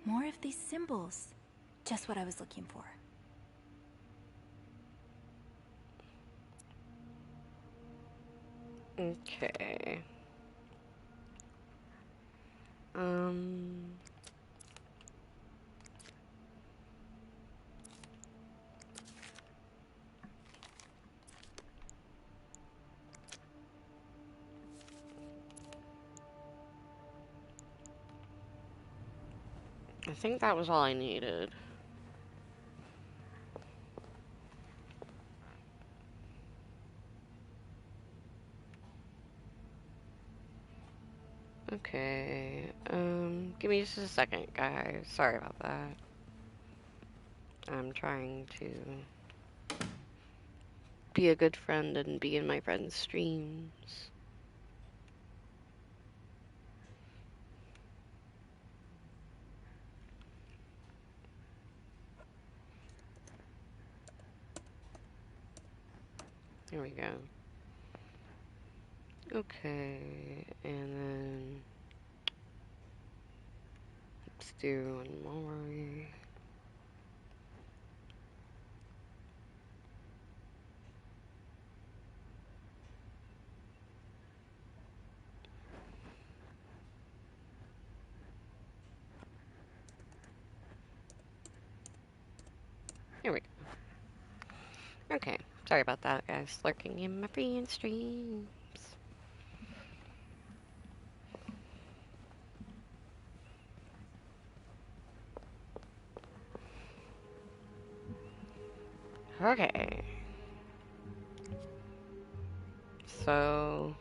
More of these symbols. Just what I was looking for. Okay. I think that was all I needed. Okay, give me just a second, guys. Sorry about that. I'm trying to be a good friend and be in my friend's streams. Here we go. Okay, and then let's do one more. Here we go. Okay, sorry about that, guys. Lurking in my friend's streams. Okay. So...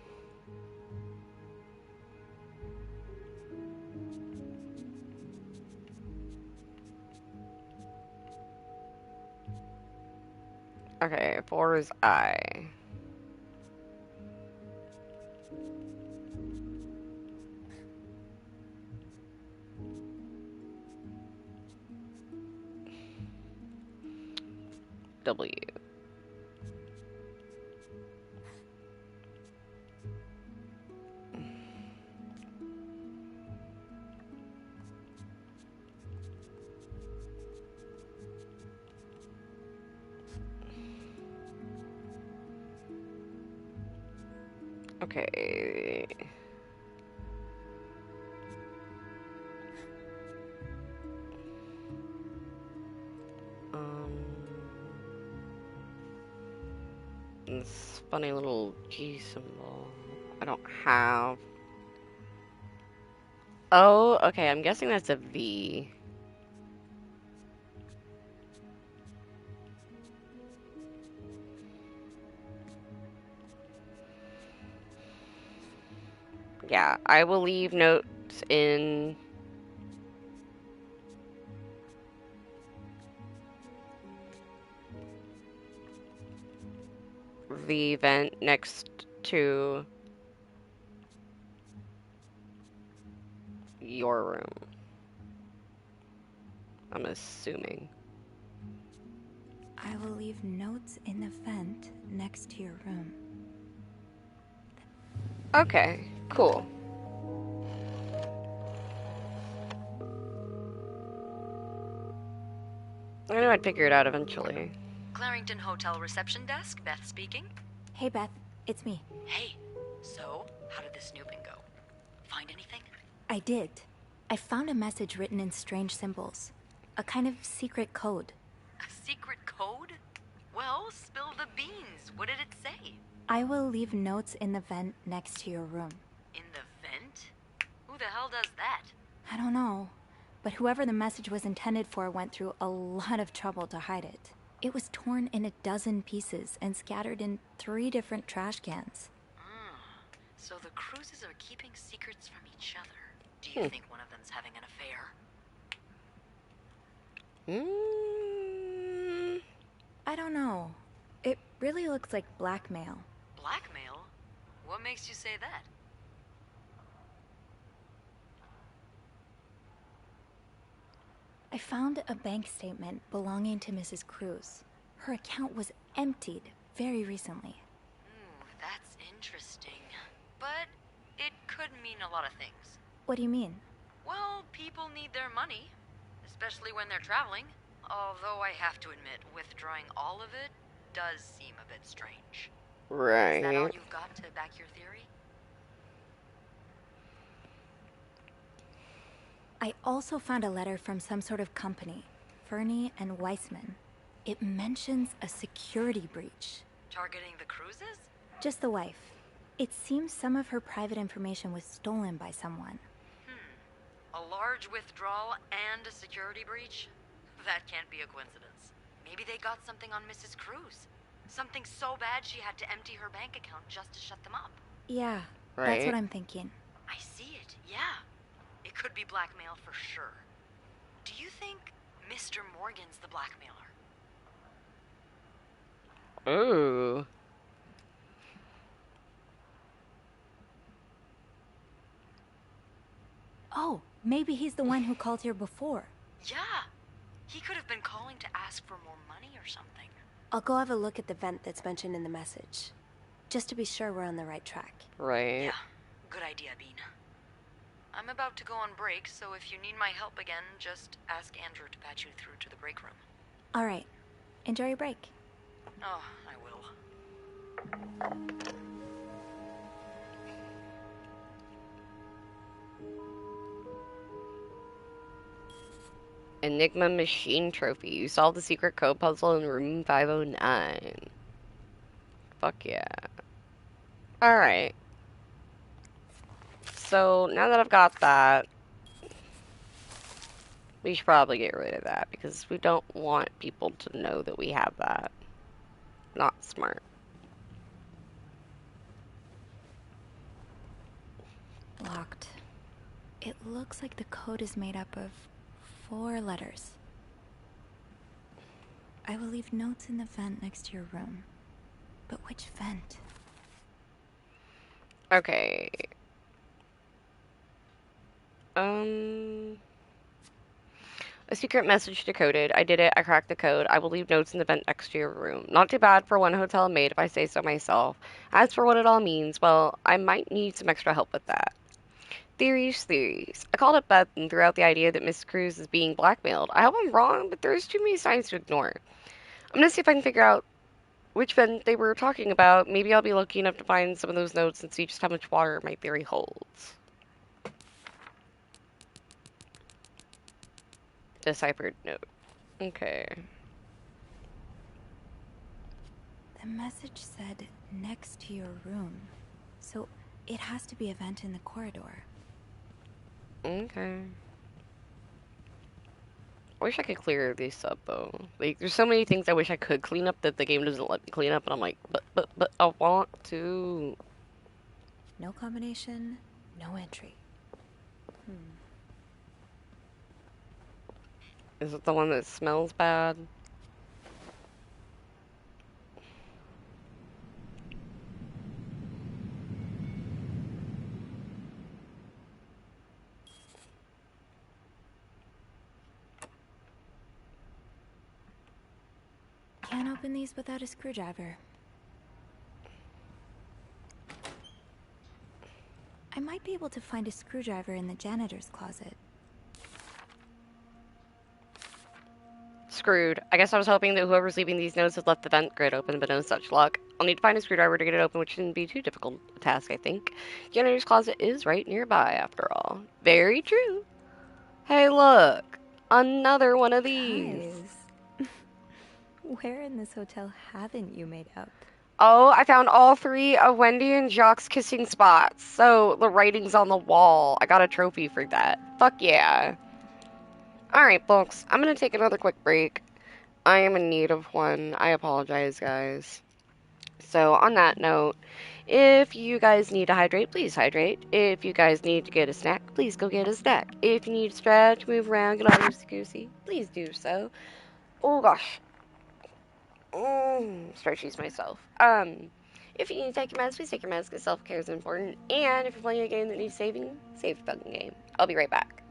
Okay, 4 is I. W. Okay. This funny little G symbol. I don't have. Oh, okay. I'm guessing that's a V. Yeah, I will leave notes in the vent next to your room. I'm assuming. I will leave notes in the vent next to your room. Okay, cool. I knew I'd figure it out eventually. Clarington Hotel reception desk, Beth speaking. Hey, Beth. It's me. Hey, so, how did the snooping go? Find anything? I did. I found a message written in strange symbols. A kind of secret code. A secret code? Well, spill the beans. What did it say? I will leave notes in the vent next to your room. In the vent? Who the hell does that? I don't know, but whoever the message was intended for went through a lot of trouble to hide it. It was torn in 12 pieces and scattered in 3 different trash cans. So the Cruises are keeping secrets from each other. Do you think one of them's having an affair? I don't know. It really looks like blackmail. Blackmail? What makes you say that? I found a bank statement belonging to Mrs. Cruz. Her account was emptied very recently. Ooh, that's interesting. But it could mean a lot of things. What do you mean? Well, people need their money, especially when they're traveling. Although I have to admit, withdrawing all of it does seem a bit strange. Right. Is that all you've got to back your theory? I also found a letter from some sort of company, Fernie and Weissman. It mentions a security breach. Targeting the Cruzes? Just the wife. It seems some of her private information was stolen by someone. A large withdrawal and a security breach? That can't be a coincidence. Maybe they got something on Mrs. Cruz. Something so bad she had to empty her bank account just to shut them up. Yeah, Right. that's what I'm thinking. I see it, yeah. It could be blackmail for sure. Do you think Mr. Morgan's the blackmailer? Ooh. Oh, maybe he's the one who called here before. Yeah. He could have been calling to ask for more money or something. I'll go have a look at the vent that's mentioned in the message. Just to be sure we're on the right track. Right. Yeah, good idea, Bean. I'm about to go on break, so if you need my help again, just ask Andrew to patch you through to the break room. All right. Enjoy your break. Oh, I will. Enigma Machine Trophy. You solved the secret code puzzle in room 509. Fuck yeah. Alright. So, now that I've got that, we should probably get rid of that, because we don't want people to know that we have that. Not smart. Locked. It looks like the code is made up of 4 letters. I will leave notes in the vent next to your room. But which vent? Okay. A secret message decoded. I did it. I cracked the code. I will leave notes in the vent next to your room. Not too bad for one hotel maid, if I say so myself. As for what it all means, well, I might need some extra help with that. Theories, theories. I called up Beth and threw out the idea that Miss Cruz is being blackmailed. I hope I'm wrong, but there's too many signs to ignore. I'm gonna see if I can figure out which vent they were talking about. Maybe I'll be lucky enough to find some of those notes and see just how much water my theory holds. Deciphered note. Okay. The message said next to your room. So it has to be a vent in the corridor. Okay. I wish I could clear this up, though. Like, there's so many things I wish I could clean up that the game doesn't let me clean up, and I'm like, but I want to. No combination, no entry. Is it the one that smells bad? Can't open these without a screwdriver. I might be able to find a screwdriver in the janitor's closet. Screwed. I guess I was hoping that whoever's leaving these notes had left the vent grid open, but no such luck. I'll need to find a screwdriver to get it open, which shouldn't be too difficult a task, I think. Janitor's closet is right nearby, after all. Very true. Hey, look! Another one of these! Guys, where in this hotel haven't you made up? Oh, I found all 3 of Wendy and Jacques' kissing spots. So, the writing's on the wall. I got a trophy for that. Fuck yeah. Alright, folks. I'm gonna take another quick break. I am in need of one. I apologize, guys. So, on that note, if you guys need to hydrate, please hydrate. If you guys need to get a snack, please go get a snack. If you need to stretch, move around, get all loosey-goosey, please do so. Oh gosh. Stretchies myself. If you need to take your meds, please take your meds because self-care is important. And if you're playing a game that needs saving, save the fucking game. I'll be right back.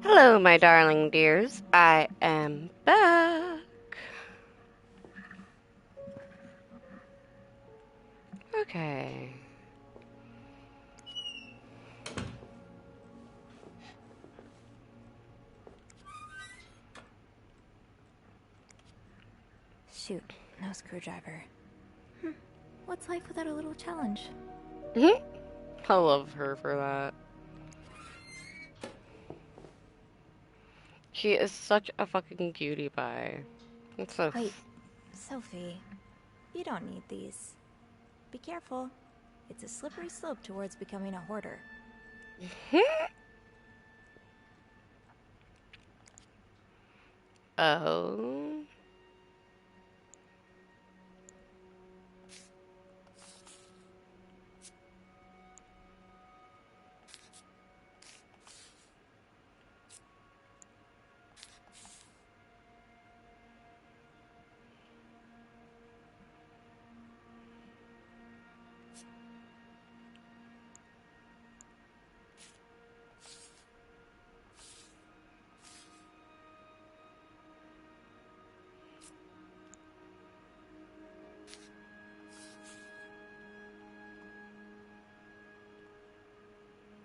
Hello, my darling dears. I am back. Okay. Shoot, no screwdriver. What's life without a little challenge? I love her for that. She is such a fucking cutie pie. It's so... Wait, Sophie, you don't need these. Be careful. It's a slippery slope towards becoming a hoarder. Oh.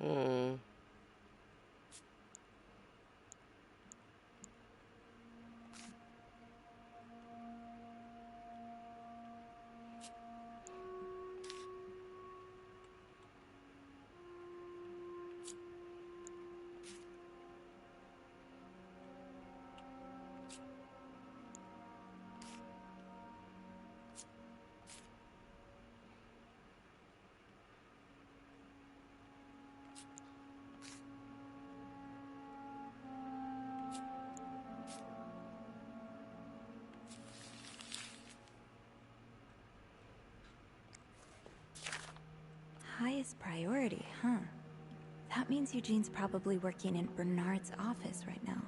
Hmm. Highest priority, huh? That means Eugene's probably working in Bernard's office right now.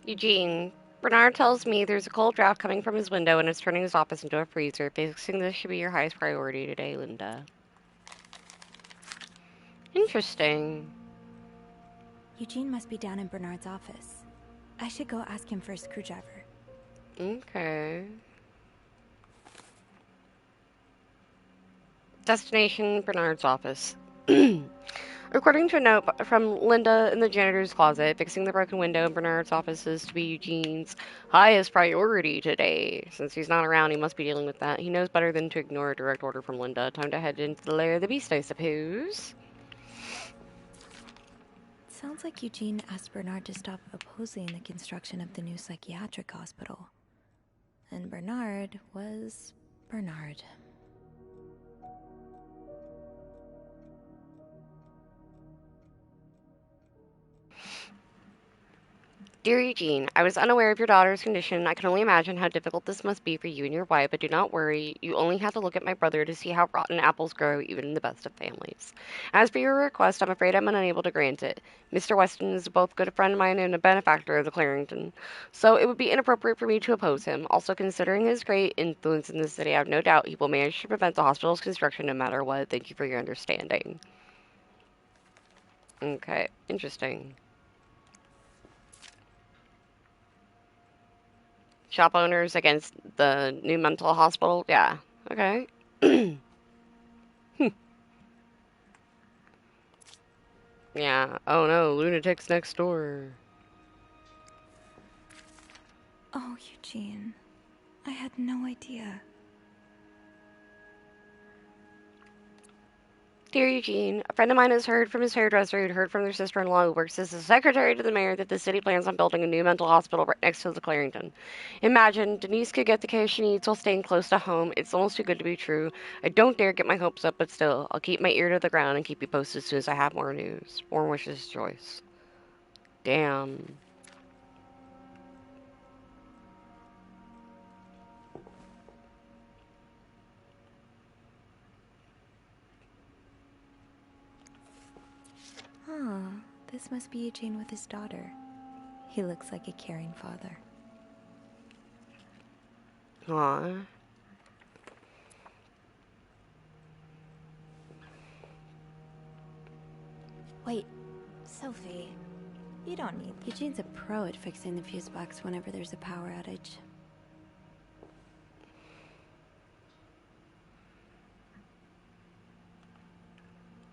Eugene, Bernard tells me there's a cold draft coming from his window and it's turning his office into a freezer. Fixing this should be your highest priority today, Linda. Interesting. Eugene must be down in Bernard's office. I should go ask him for a screwdriver. Okay. Destination, Bernard's office. According to a note from Linda in the janitor's closet, fixing the broken window in Bernard's office is to be Eugene's highest priority today. Since he's not around, he must be dealing with that. He knows better than to ignore a direct order from Linda. Time to head into the lair of the beast, I suppose. Sounds like Eugene asked Bernard to stop opposing the construction of the new psychiatric hospital. And Bernard was Bernard. Dear Eugene, I was unaware of your daughter's condition. I can only imagine how difficult this must be for you and your wife, but do not worry. You only have to look at my brother to see how rotten apples grow, even in the best of families. As for your request, I'm afraid I'm unable to grant it. Mr. Weston is both a good friend of mine and a benefactor of the Clarington, so it would be inappropriate for me to oppose him. Also, considering his great influence in the city, I have no doubt he will manage to prevent the hospital's construction no matter what. Thank you for your understanding. Okay, interesting. Shop owners against the new mental hospital? Yeah. Okay. Yeah. Oh no, lunatics next door. Oh, Eugene. I had no idea. Dear Eugene, a friend of mine has heard from his hairdresser who'd heard from their sister-in-law who works as a secretary to the mayor that the city plans on building a new mental hospital right next to the Clarington. Imagine, Denise could get the care she needs while staying close to home. It's almost too good to be true. I don't dare get my hopes up, but still, I'll keep my ear to the ground and keep you posted as soon as I have more news. More wishes, Joyce. Damn. Huh, this must be Eugene with his daughter. He looks like a caring father. Aw. Wait, Sophie. You don't need. Eugene's a pro at fixing the fuse box whenever there's a power outage.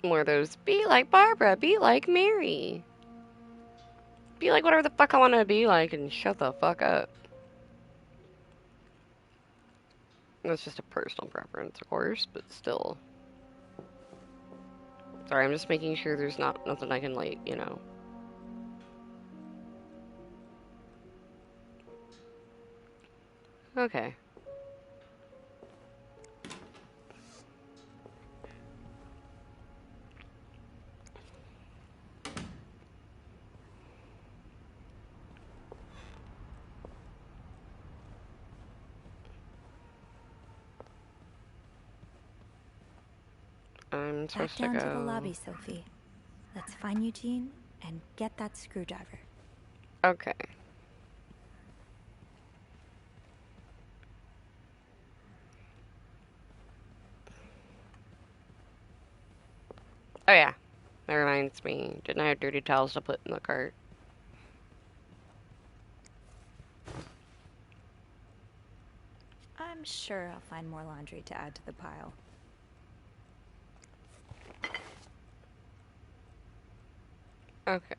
More of those, be like Barbara, be like Mary. Be like whatever the fuck I want to be like and shut the fuck up. That's just a personal preference, of course, but still. Sorry, I'm just making sure there's nothing I can, like, you know. Okay. I'm supposed Back down to go. to the lobby, Sophie. Let's find Eugene and get that screwdriver. Okay. Oh yeah, that reminds me. Didn't I have dirty towels to put in the cart? I'm sure I'll find more laundry to add to the pile. Okay.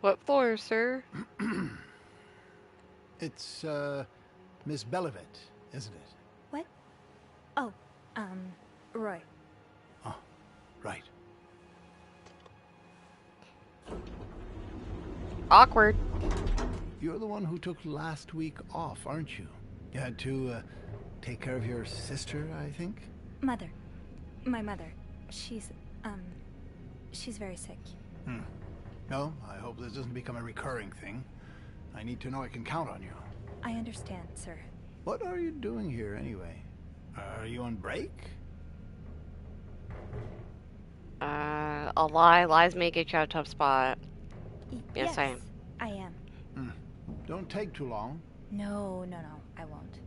What floor, sir? It's, Miss Belivet, isn't it? What? Oh, Roy. Oh, right. Awkward. You're the one who took last week off, aren't you? You had to, take care of your sister, I think? Mother. My mother. She's very sick. No, I hope this doesn't become a recurring thing. I need to know I can count on you. I understand, sir. What are you doing here, anyway? Are you on break? A lie. Lies may get you out of a tough spot. Yes, I am. I am. Don't take too long. No, I won't.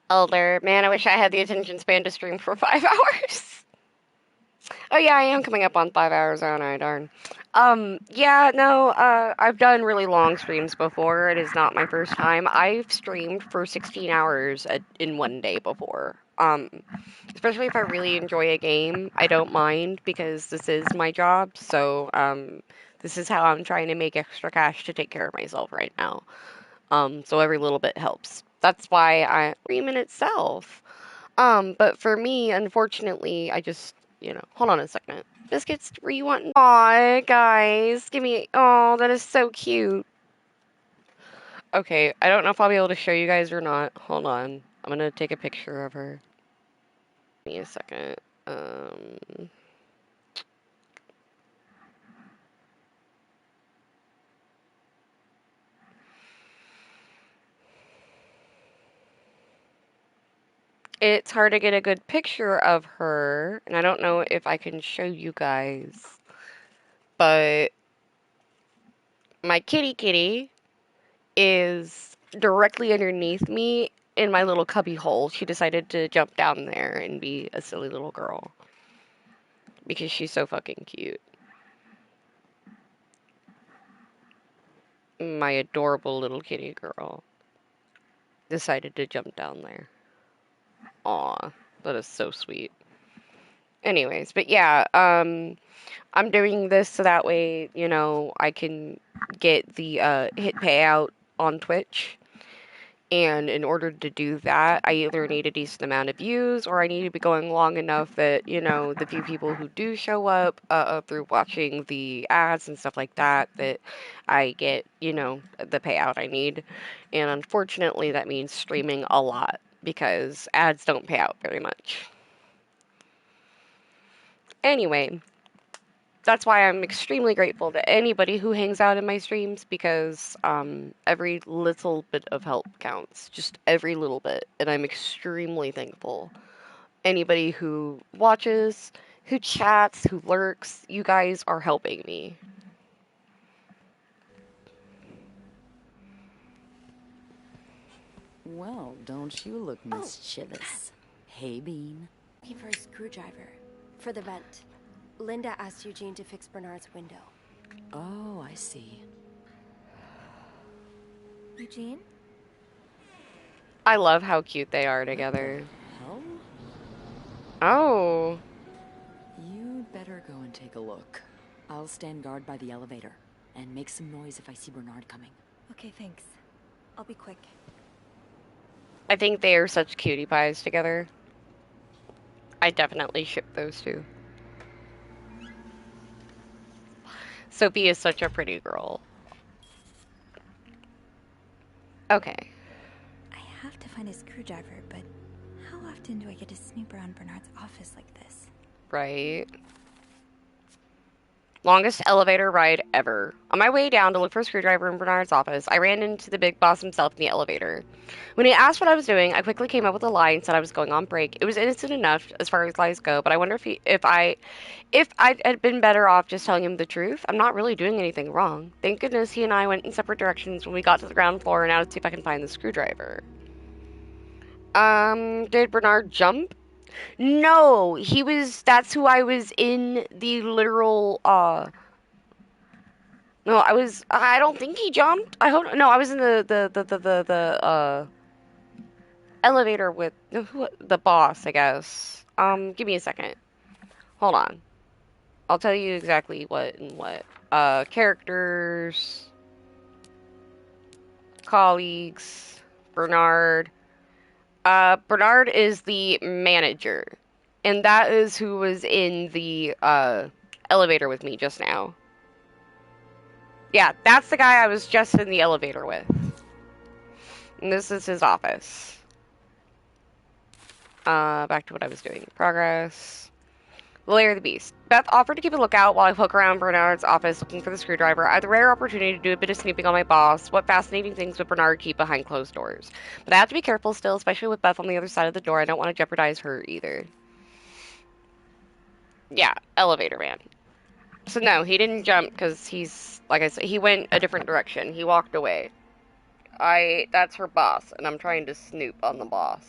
Elder, man, I wish I had the attention span to stream for 5 hours. Oh yeah, I am coming up on 5 hours, aren't I? Darn. Yeah, no, I've done really long streams before. It is not my first time. I've streamed for 16 hours in one day before. Especially if I really enjoy a game, I don't mind because this is my job. So, this is how I'm trying to make extra cash to take care of myself right now. So every little bit helps. That's why I stream in itself. But for me, unfortunately, I just, you know, hold on a second. Biscuits, were you wanting? Aw, guys, give me, oh, that is so cute. Okay, I don't know if I'll be able to show you guys or not. Hold on. I'm gonna take a picture of her. Give me a second. It's hard to get a good picture of her, and I don't know if I can show you guys, but my kitty is directly underneath me in my little cubby hole. She decided to jump down there and be a silly little girl because she's so fucking cute. My adorable little kitty girl decided to jump down there. Aw, that is so sweet. Anyways, but yeah, I'm doing this so that way, you know, I can get the hit payout on Twitch. And in order to do that, I either need a decent amount of views or I need to be going long enough that, you know, the few people who do show up through watching the ads and stuff like that, that I get, you know, the payout I need. And unfortunately, that means streaming a lot because ads don't pay out very much. Anyway, that's why I'm extremely grateful to anybody who hangs out in my streams, because every little bit of help counts. Just every little bit. And I'm extremely thankful. Anybody who watches, who chats, who lurks, you guys are helping me. Well, don't you look mischievous. Hey, Bean. Looking for a screwdriver. For the vent. Linda asked Eugene to fix Bernard's window. Oh, I see. Eugene? I love how cute they are together. Hell? Oh. You'd better go and take a look. I'll stand guard by the elevator and make some noise if I see Bernard coming. Okay, thanks. I'll be quick. I think they are such cutie pies together. I definitely ship those two. Sophie is such a pretty girl. Okay. I have to find a screwdriver, but how often do I get to snoop around Bernard's office like this? Right. Longest elevator ride ever. On my way down to look for a screwdriver in Bernard's office, I ran into the big boss himself in the elevator. When he asked what I was doing, I quickly came up with a lie and said I was going on break. It was innocent enough as far as lies go, but I wonder if I had been better off just telling him the truth. I'm not really doing anything wrong. Thank goodness he and I went in separate directions when we got to the ground floor, and now let's see if I can find the screwdriver. Did Bernard jump? No, that's who I was in the literal, no, I don't think he jumped. I was in the elevator with the boss, I guess. Give me a second. Hold on. I'll tell you exactly what and what. Characters, colleagues, Bernard. Bernard is the manager, and that is who was in the elevator with me just now. Yeah, that's the guy I was just in the elevator with. And this is his office. Back to what I was doing. Progress. The Lair of the Beast. Beth offered to keep a lookout while I poke around Bernard's office looking for the screwdriver. I had the rare opportunity to do a bit of snooping on my boss. What fascinating things would Bernard keep behind closed doors? But I have to be careful still, especially with Beth on the other side of the door. I don't want to jeopardize her either. Yeah, elevator man. So no, he didn't jump because he's, like I said, he went a different direction. He walked away. That's her boss, and I'm trying to snoop on the boss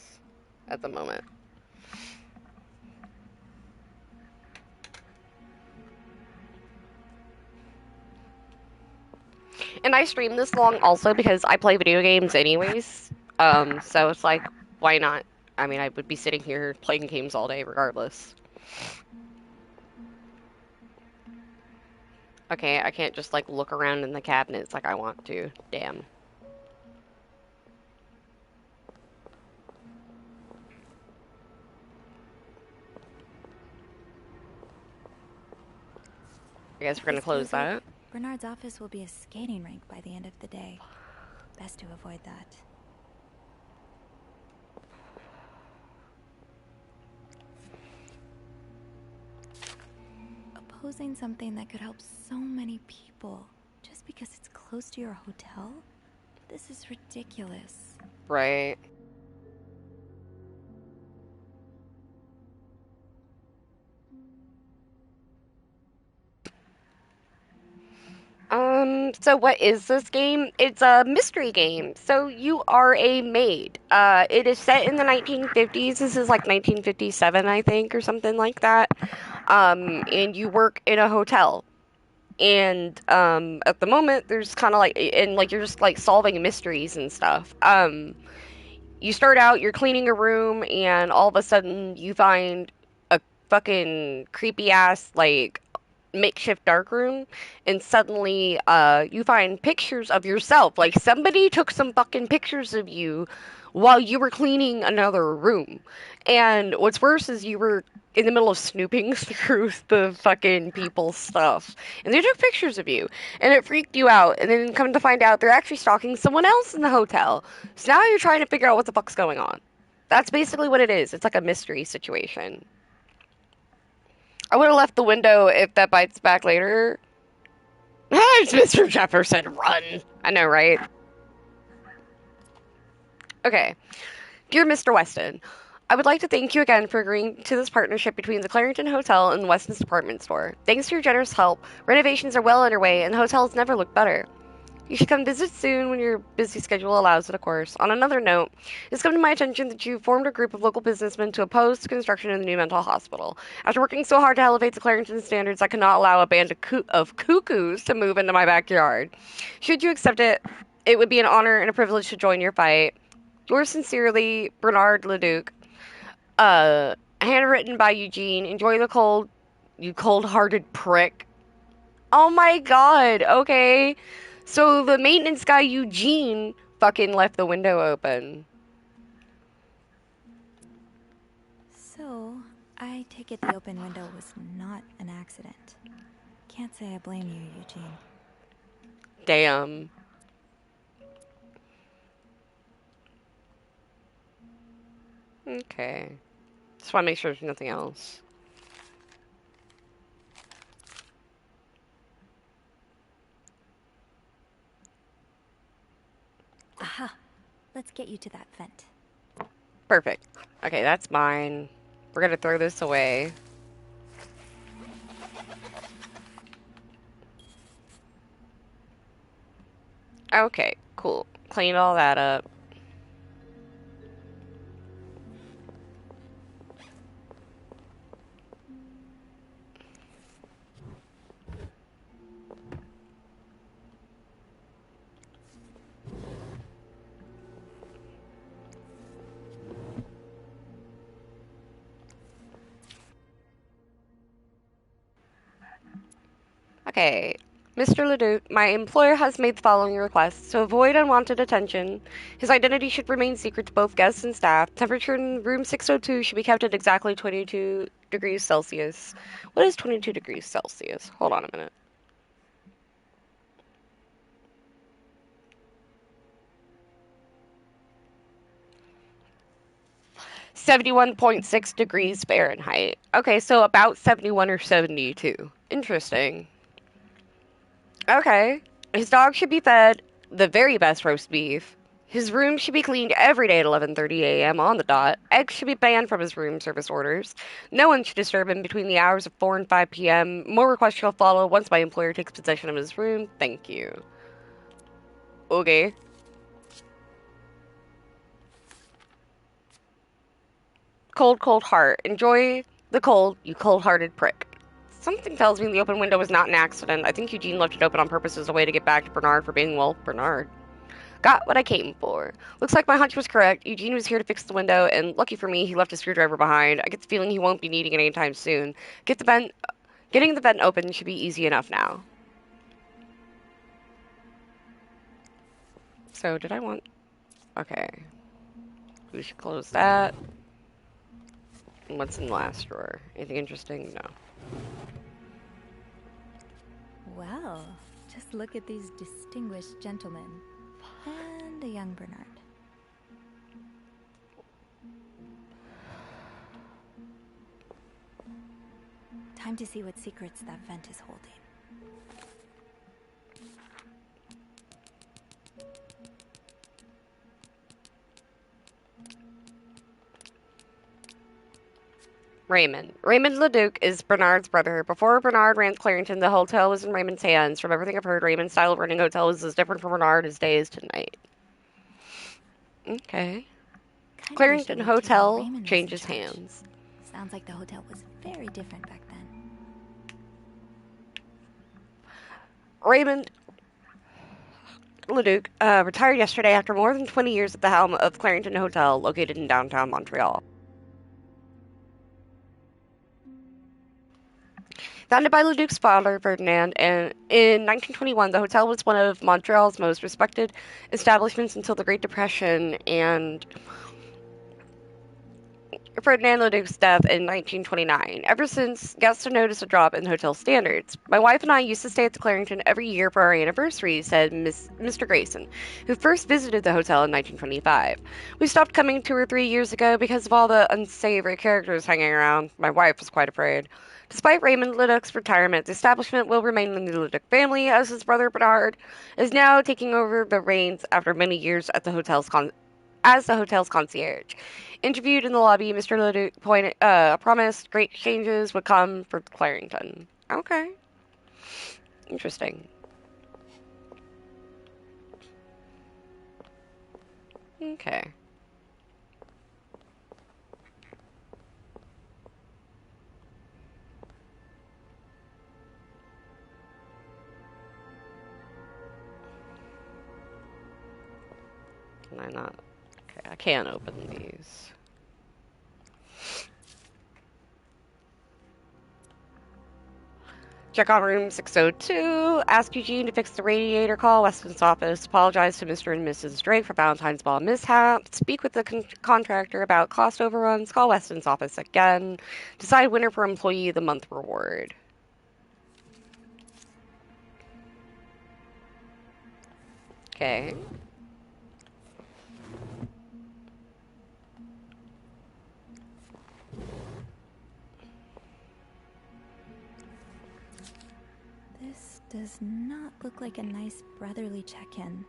at the moment. And I stream this long also because I play video games anyways. So it's like, why not? I mean, I would be sitting here playing games all day regardless. Okay, I can't just like look around in the cabinets like I want to. Damn. I guess we're gonna close that. Bernard's office will be a skating rink by the end of the day. Best to avoid that. Opposing something that could help so many people just because it's close to your hotel? This is ridiculous. Right. So what is this game? It's a mystery game. So you are a maid. It is set in the 1950s. This is like 1957, I think, or something like that. And you work in a hotel. And, at the moment, there's kind of like, and like, you're just like solving mysteries and stuff. You start out, you're cleaning a room, and all of a sudden you find a fucking creepy ass, like, makeshift dark room, and suddenly you find pictures of yourself. Like, somebody took some fucking pictures of you while you were cleaning another room. And what's worse is you were in the middle of snooping through the fucking people's stuff, and they took pictures of you, and it freaked you out. And then come to find out they're actually stalking someone else in the hotel. So now you're trying to figure out what the fuck's going on. That's basically what it is. It's like a mystery situation. I would have left the window if that bites back later. It's Mr. Jefferson, run! I know, right? Okay. Dear Mr. Weston, I would like to thank you again for agreeing to this partnership between the Clarington Hotel and Weston's department store. Thanks to your generous help, renovations are well underway and the hotel has never looked better. You should come visit soon when your busy schedule allows it, of course. On another note, it's come to my attention that you formed a group of local businessmen to oppose the construction of the new mental hospital. After working so hard to elevate the Clarington standards, I cannot allow a band of cuckoos to move into my backyard. Should you accept it, it would be an honor and a privilege to join your fight. Yours sincerely, Bernard Leduc. Handwritten by Eugene. Enjoy the cold, you cold-hearted prick. Oh my god, okay. So the maintenance guy, Eugene, fucking left the window open. So, I take it the open window was not an accident. Can't say I blame you, Eugene. Damn. Okay. Just want to make sure there's nothing else. Aha! Let's get you to that vent. Perfect. Okay, that's mine. We're gonna throw this away. Okay, cool. Clean all that up. Okay, Mr. Leduc, my employer has made the following requests. To avoid unwanted attention, his identity should remain secret to both guests and staff. Temperature in room 602 should be kept at exactly 22 degrees Celsius. What is 22 degrees Celsius? Hold on a minute. (71.6 degrees Fahrenheit). Okay, so about 71 or 72. Interesting. Okay. His dog should be fed the very best roast beef. His room should be cleaned every day at 11:30 a.m. on the dot. Eggs should be banned from his room service orders. No one should disturb him between the hours of 4 and 5 p.m. More requests shall follow once my employer takes possession of his room. Thank you. Okay. Cold, cold heart. Enjoy the cold, you cold-hearted prick. Something tells me the open window was not an accident. I think Eugene left it open on purpose as a way to get back to Bernard for being, well, Bernard. Got what I came for. Looks like my hunch was correct. Eugene was here to fix the window, and lucky for me, he left his screwdriver behind. I get the feeling he won't be needing it anytime soon. Getting the vent open should be easy enough now. So, did I want... Okay. We should close that. What's in the last drawer? Anything interesting? No. Well, just look at these distinguished gentlemen. And a young Bernard. Time to see what secrets that vent is holding. Raymond. Raymond Leduc is Bernard's brother. Before Bernard ran Clarington, the hotel was in Raymond's hands. From everything I've heard, Raymond's style of running hotels is as different from Bernard as day is to night. Okay. Clarington Hotel changes hands. Sounds like the hotel was very different back then. Raymond Leduc retired yesterday after more than 20 years at the helm of Clarington Hotel, located in downtown Montreal. Founded by Leduc's father, Ferdinand, and in 1921, the hotel was one of Montreal's most respected establishments until the Great Depression, and Ferdinand Leduc's death in 1929. Ever since, guests have noticed a drop in hotel standards. My wife and I used to stay at the Clarington every year for our anniversary, said Mr. Grayson, who first visited the hotel in 1925. We stopped coming 2 or 3 years ago because of all the unsavory characters hanging around. My wife was quite afraid. Despite Raymond Leduc's retirement, the establishment will remain in the Leduc family, as his brother Bernard is now taking over the reins after many years at the hotel's as the hotel's concierge. Interviewed in the lobby, Mr. Leduc promised great changes would come for Clarington. Okay. Interesting. Okay. Can I not? Okay, I can't open these. Check on room 602. Ask Eugene to fix the radiator. Call Weston's office. Apologize to Mr. and Mrs. Drake for Valentine's Ball mishap. Speak with the contractor about cost overruns. Call Weston's office again. Decide winner for Employee of the Month reward. Okay. This does not look like a nice brotherly check-in.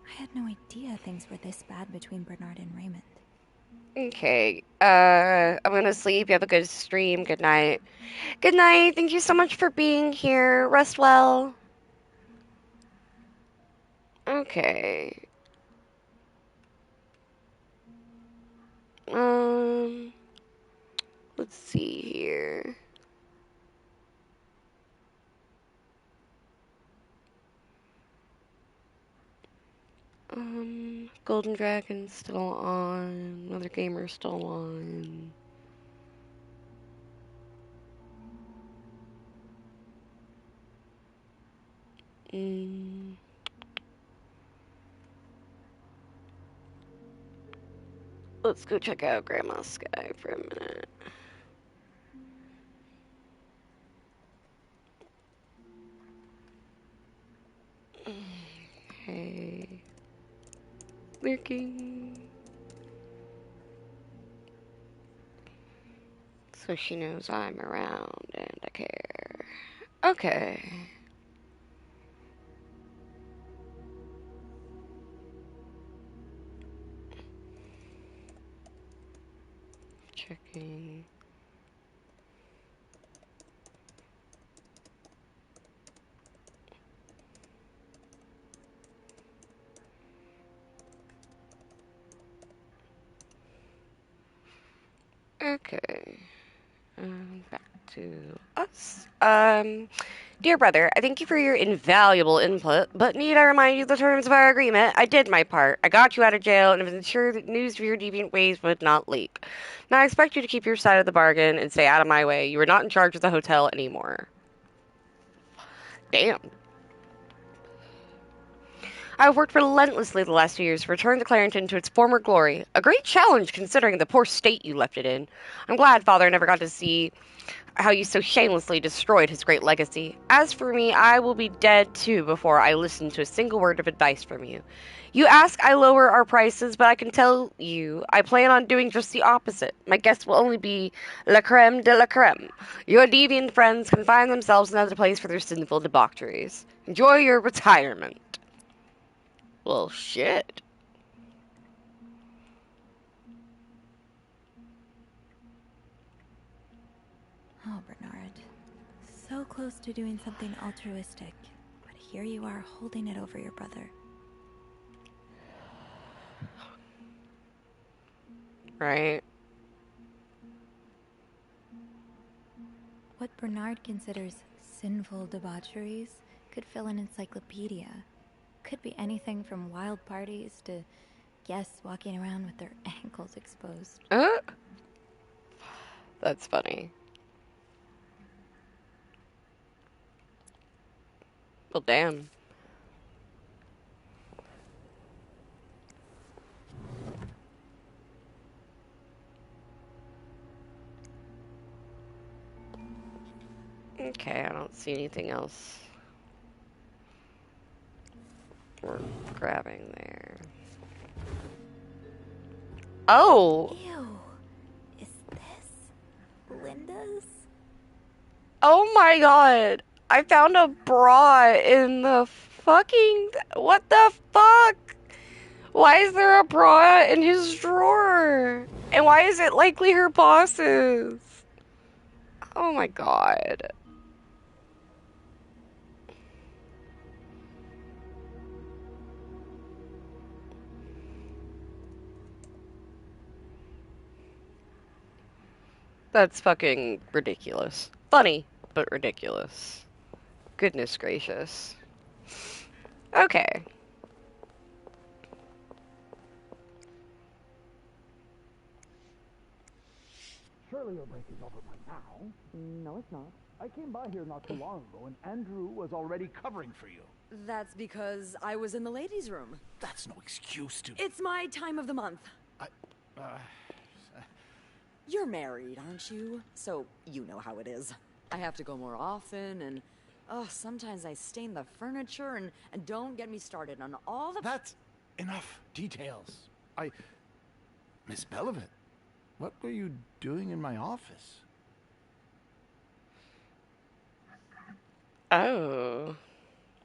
I had no idea things were this bad between Bernard and Raymond. Okay. I'm gonna sleep. You have a good stream. Good night. Good night. Thank you so much for being here. Rest well. Okay. Let's see here. Golden Dragon's still on. Another Gamer's still on. Let's go check out Grandma Sky for a minute. Hey. Lurking. So she knows I'm around and I care. Okay. Checking. Okay. Back to us. Dear brother, I thank you for your invaluable input, but need I remind you of the terms of our agreement? I did my part. I got you out of jail and have ensured that news of your deviant ways would not leak. Now I expect you to keep your side of the bargain and stay out of my way. You are not in charge of the hotel anymore. Damn. I've worked relentlessly the last few years to return the Clarington to its former glory. A great challenge considering the poor state you left it in. I'm glad Father never got to see how you so shamelessly destroyed his great legacy. As for me, I will be dead too before I listen to a single word of advice from you. You ask I lower our prices, but I can tell you I plan on doing just the opposite. My guests will only be la creme de la creme. Your deviant friends can find themselves another place for their sinful debaucheries. Enjoy your retirement. Well, shit. Oh, Bernard. So close to doing something altruistic, but here you are holding it over your brother. Right. What Bernard considers sinful debaucheries could fill an encyclopedia. Could be anything from wild parties to guests walking around with their ankles exposed. That's funny. Well, damn. Okay, I don't see anything else we're grabbing there. Oh! Ew. Is this Linda's? Oh my god! I found a bra in the fucking... What the fuck? Why is there a bra in his drawer? And why is it likely her boss's? Oh my god. That's fucking ridiculous. Funny, but ridiculous. Goodness gracious. Okay. Surely your break is over by now. No, it's not. I came by here not too long ago, and Andrew was already covering for you. That's because I was in the ladies' room. That's no excuse to... It's my time of the month. You're married, aren't you? So you know how it is. I have to go more often, and sometimes I stain the furniture, and don't get me started on all the... That's enough details. Miss Belivet, what were you doing in my office? Oh.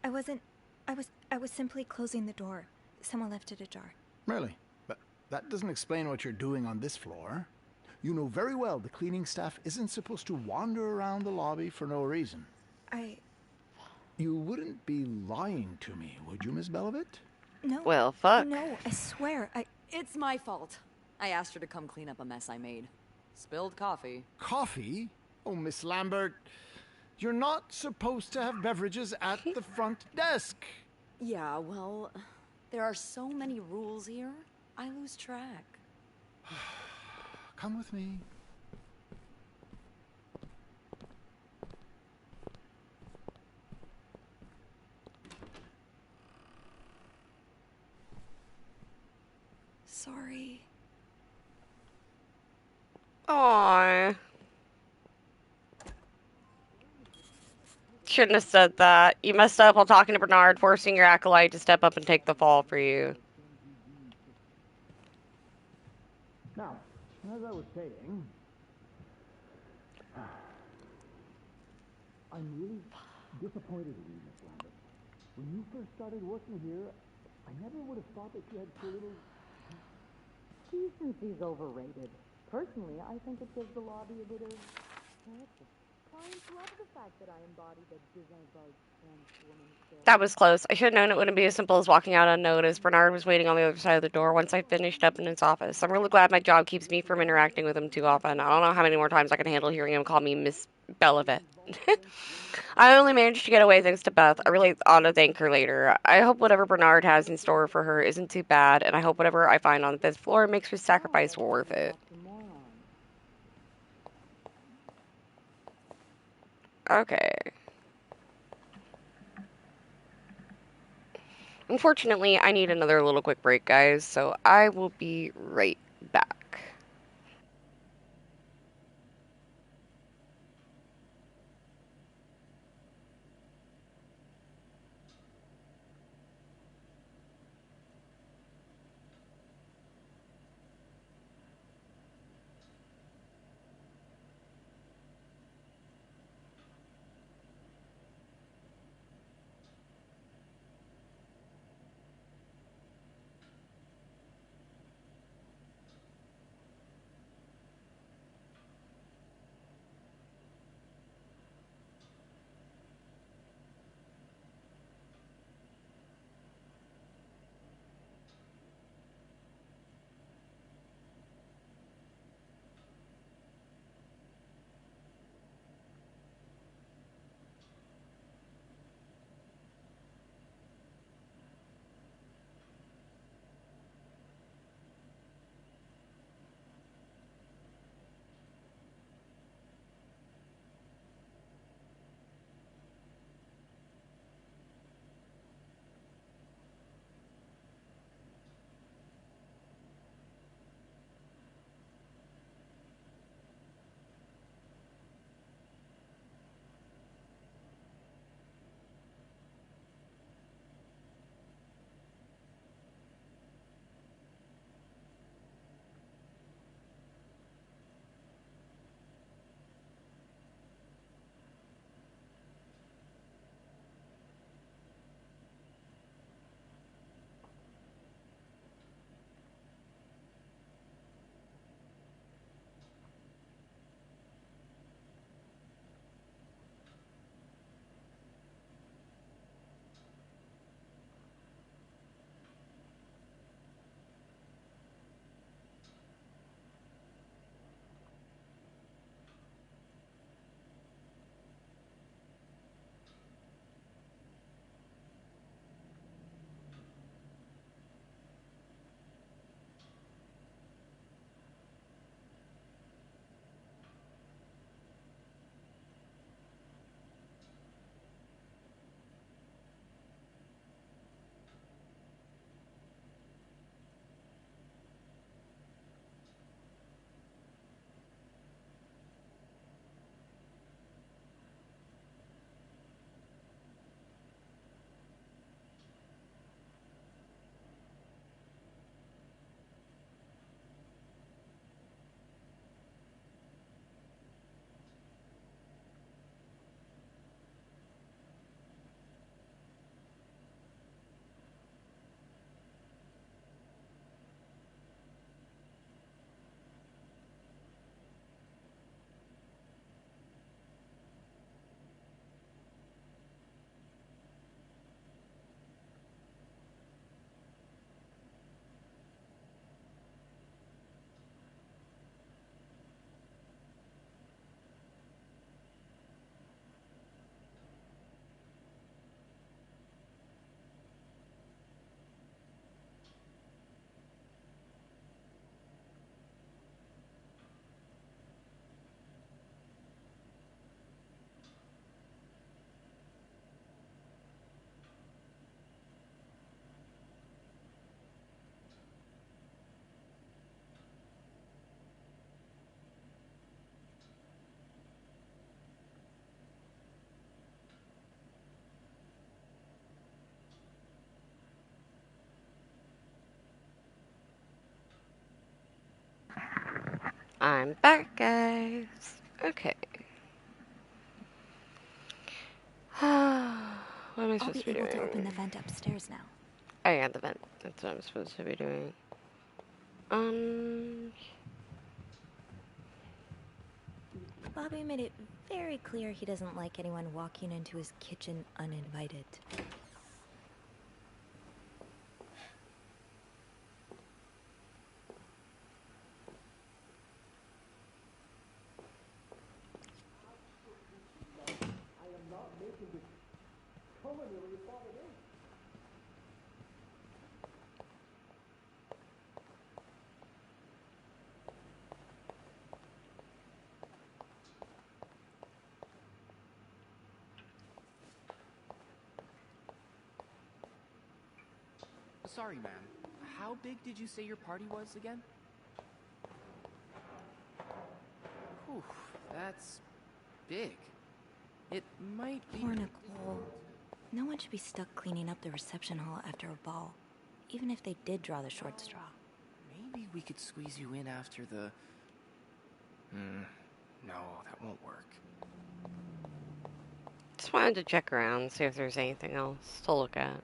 I was simply closing the door. Someone left it ajar. Really? But that doesn't explain what you're doing on this floor. You know very well the cleaning staff isn't supposed to wander around the lobby for no reason. You wouldn't be lying to me, would you, Miss Belivet? No. Well, fuck. No, I swear, It's my fault. I asked her to come clean up a mess I made. Spilled coffee. Coffee? Oh, Miss Lambert, you're not supposed to have beverages at the front desk. Yeah, well, there are so many rules here, I lose track. Come with me. Sorry. Aww. Shouldn't have said that. You messed up while talking to Bernard, forcing your acolyte to step up and take the fall for you. Now, as I was saying, I'm really disappointed in you, Miss Lambert. When you first started working here, I never would have thought that you had so little... Decency's overrated. Personally, I think it gives the lobby a bit of character. Clients love the fact that I embody the Disney-bug trans woman spirit. That was close. I should have known it wouldn't be as simple as walking out unnoticed. Bernard was waiting on the other side of the door once I finished up in his office. I'm really glad my job keeps me from interacting with him too often. I don't know how many more times I can handle hearing him call me Miss Belivet. I only managed to get away thanks to Beth. I really ought to thank her later. I hope whatever Bernard has in store for her isn't too bad, and I hope whatever I find on the 5th floor makes his sacrifice worth it. Okay. Unfortunately, I need another little quick break, guys, so I will be right back. I'm back, guys. Okay. What am I I'll supposed be to be able doing? to open the vent upstairs now. Oh yeah, the vent. That's what I'm supposed to be doing. Bobby made it very clear he doesn't like anyone walking into his kitchen uninvited. Sorry, ma'am. How big did you say your party was again? Whew, that's big. It might be... Poor Nicole. No one should be stuck cleaning up the reception hall after a ball, even if they did draw the short straw. Maybe we could squeeze you in after the... no, that won't work. Just wanted to check around, see if there's anything else to look at.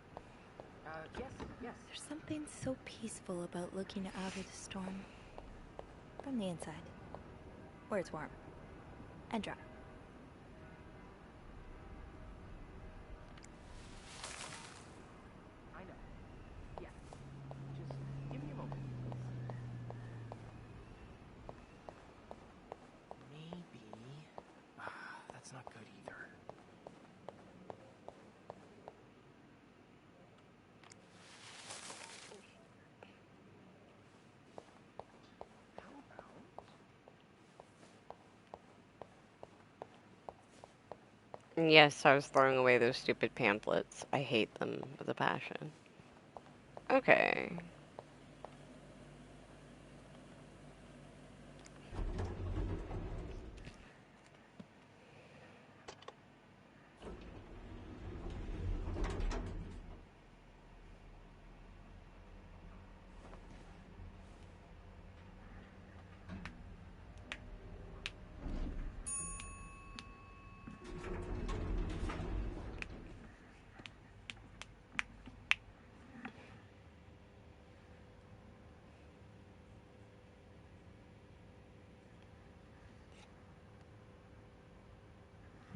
Yes. There's something so peaceful about looking out of the storm. From the inside. Where it's warm. And dry. I know. Yeah. Just give me a moment. Maybe... that's not good either. Yes, I was throwing away those stupid pamphlets. I hate them with a passion. Okay.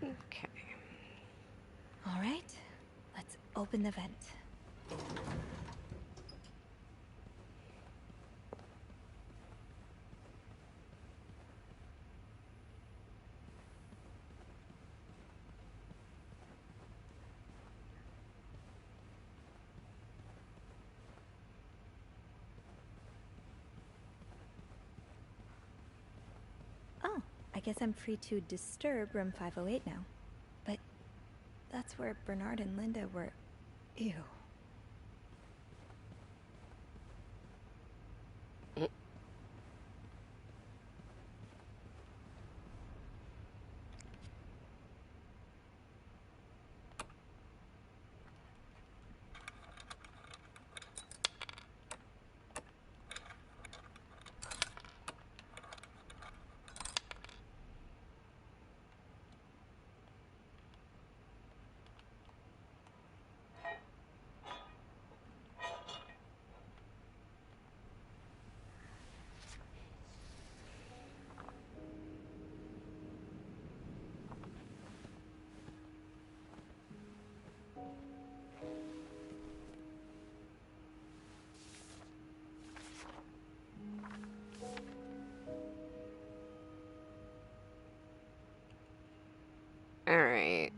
Okay. All right, let's open the vent. Oh, I guess I'm free to disturb room 508 now. But that's where Bernard and Linda were. Ew. Alright.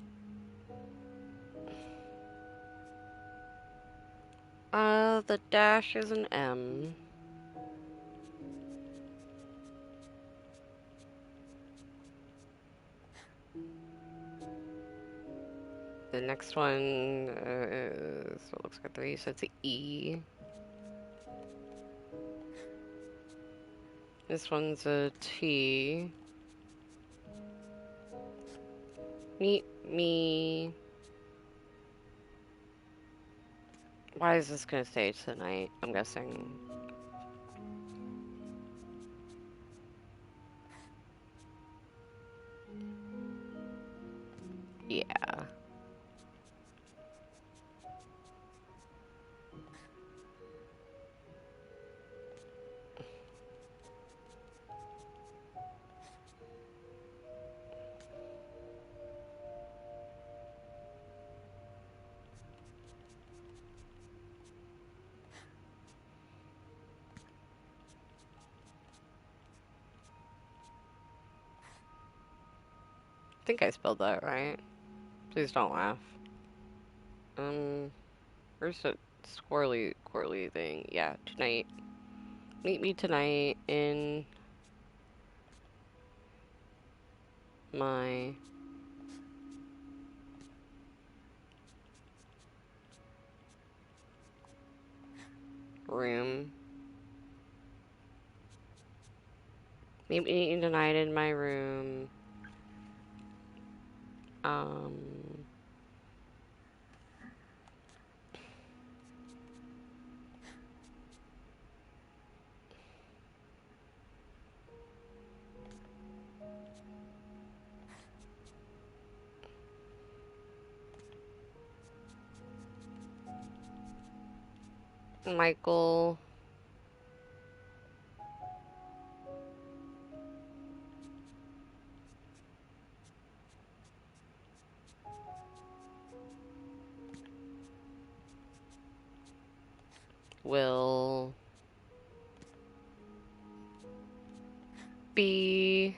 The dash is an M. The next one is, it looks like 3, so it's an E. This one's a T. Meet me. Why is this gonna stay tonight? I'm guessing. Yeah. I think I spelled that right. Please don't laugh. Where's the squirrely thing? Yeah, tonight. Meet me tonight in my room. Meet me tonight in my room. Michael. Will be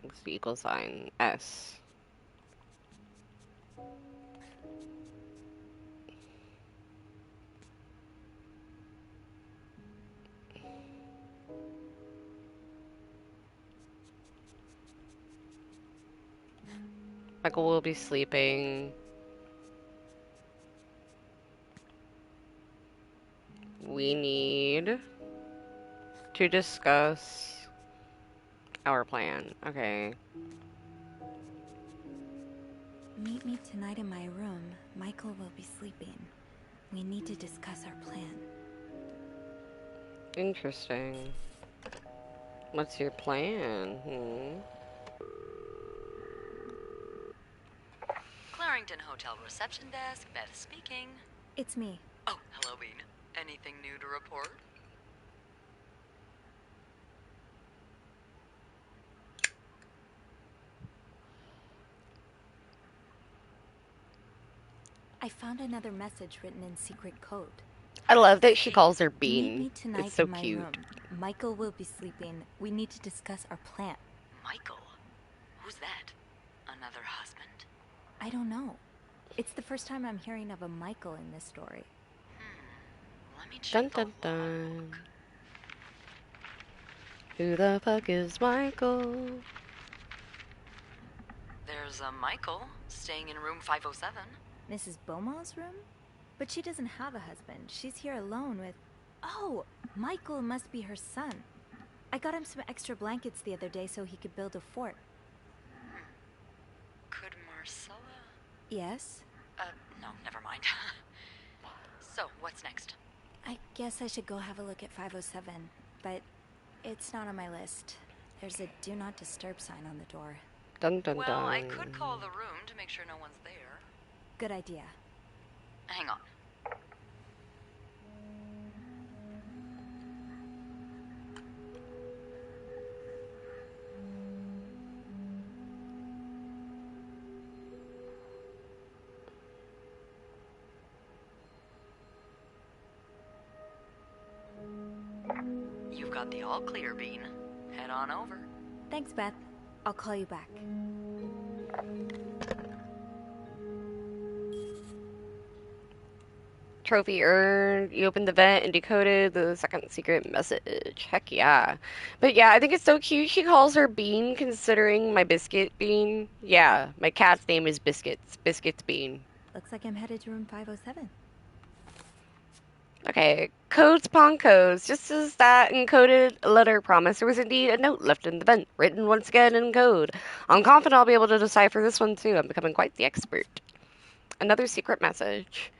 what's the equal sign? S. Michael will be sleeping. We need to discuss our plan. Okay. Meet me tonight in my room. Michael will be sleeping. We need to discuss our plan. Interesting. What's your plan? Clarrington Hotel reception desk, Beth speaking. It's me. Oh, hello, Bean. Anything new to report? I found another message written in secret code. I love that she calls her Meet Bean. me tonight It's so in my cute. room. Michael will be sleeping. We need to discuss our plan. Michael? Who's that? Another husband? I don't know. It's the first time I'm hearing of a Michael in this story. Let me check. Dun dun dun. Who the fuck is Michael? There's a Michael staying in room 507. Mrs. Beaumont's room? But she doesn't have a husband. She's here alone with... Oh, Michael must be her son. I got him some extra blankets the other day so he could build a fort. Could Marcella? Yes? No, never mind. So, what's next? I guess I should go have a look at 507, but it's not on my list. There's a do not disturb sign on the door. Dun dun Well, dun. I could call the room to make sure no one's there. Good idea. Hang on. You've got the all clear, Bean. Head on over. Thanks, Beth. I'll call you back. Trophy earned. You opened the vent and decoded the second secret message. Heck yeah. But yeah, I think it's so cute she calls her Bean, considering my biscuit Bean. Yeah, my cat's name is Biscuits. Biscuits Bean. Looks like I'm headed to room 507. Okay, codes upon codes. Just as that encoded letter promised, there was indeed a note left in the vent, written once again in code. I'm confident I'll be able to decipher this one too. I'm becoming quite the expert. Another secret message.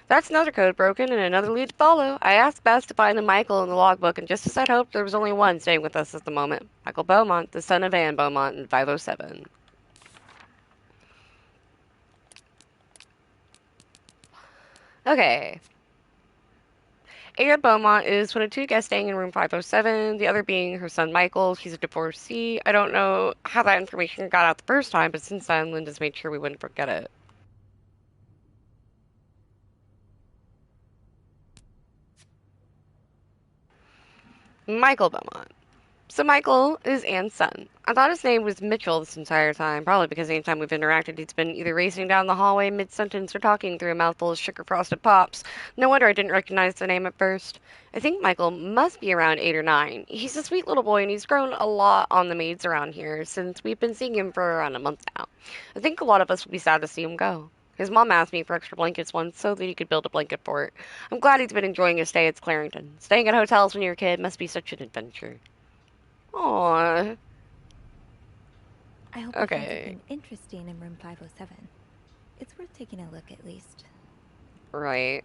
That's another code broken and another lead to follow. I asked Bess to find the Michael in the logbook, and just as I'd hoped, there was only one staying with us at the moment. Michael Beaumont, the son of Anne Beaumont in 507. Okay. Anne Beaumont is one of two guests staying in room 507, the other being her son Michael. He's a divorcee. I don't know how that information got out the first time, but since then, Linda's made sure we wouldn't forget it. Michael Beaumont. So Michael is Anne's son. I thought his name was Mitchell this entire time, probably because anytime we've interacted, he's been either racing down the hallway mid-sentence or talking through a mouthful of sugar-frosted pops. No wonder I didn't recognize the name at first. I think Michael must be around 8 or 9. He's a sweet little boy, and he's grown a lot on the maids around here since we've been seeing him for around a month now. I think a lot of us would be sad to see him go. His mom asked me for extra blankets once so that he could build a blanket fort. I'm glad he's been enjoying his stay at Clarendon. Staying at hotels when you're a kid must be such an adventure. Aww. I hope you find something interesting in room 507. It's worth taking a look at least. Right.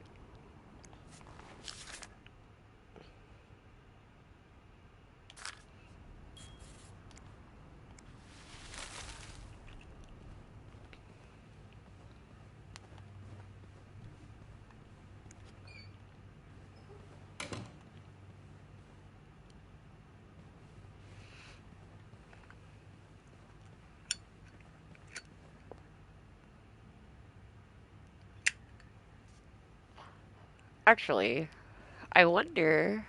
Actually, I wonder...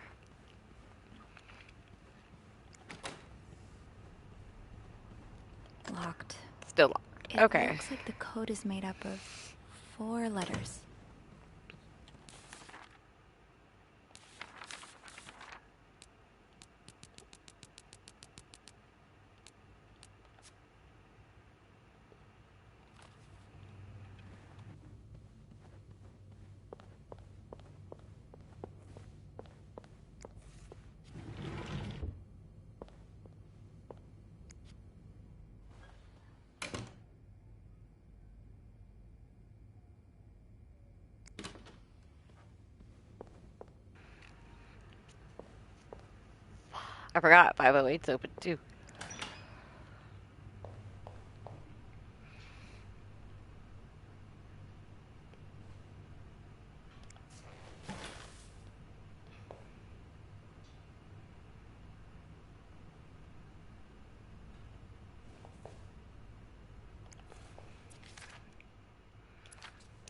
Locked. Still locked. Okay. It looks like the code is made up of 4 letters. I forgot 508's open too.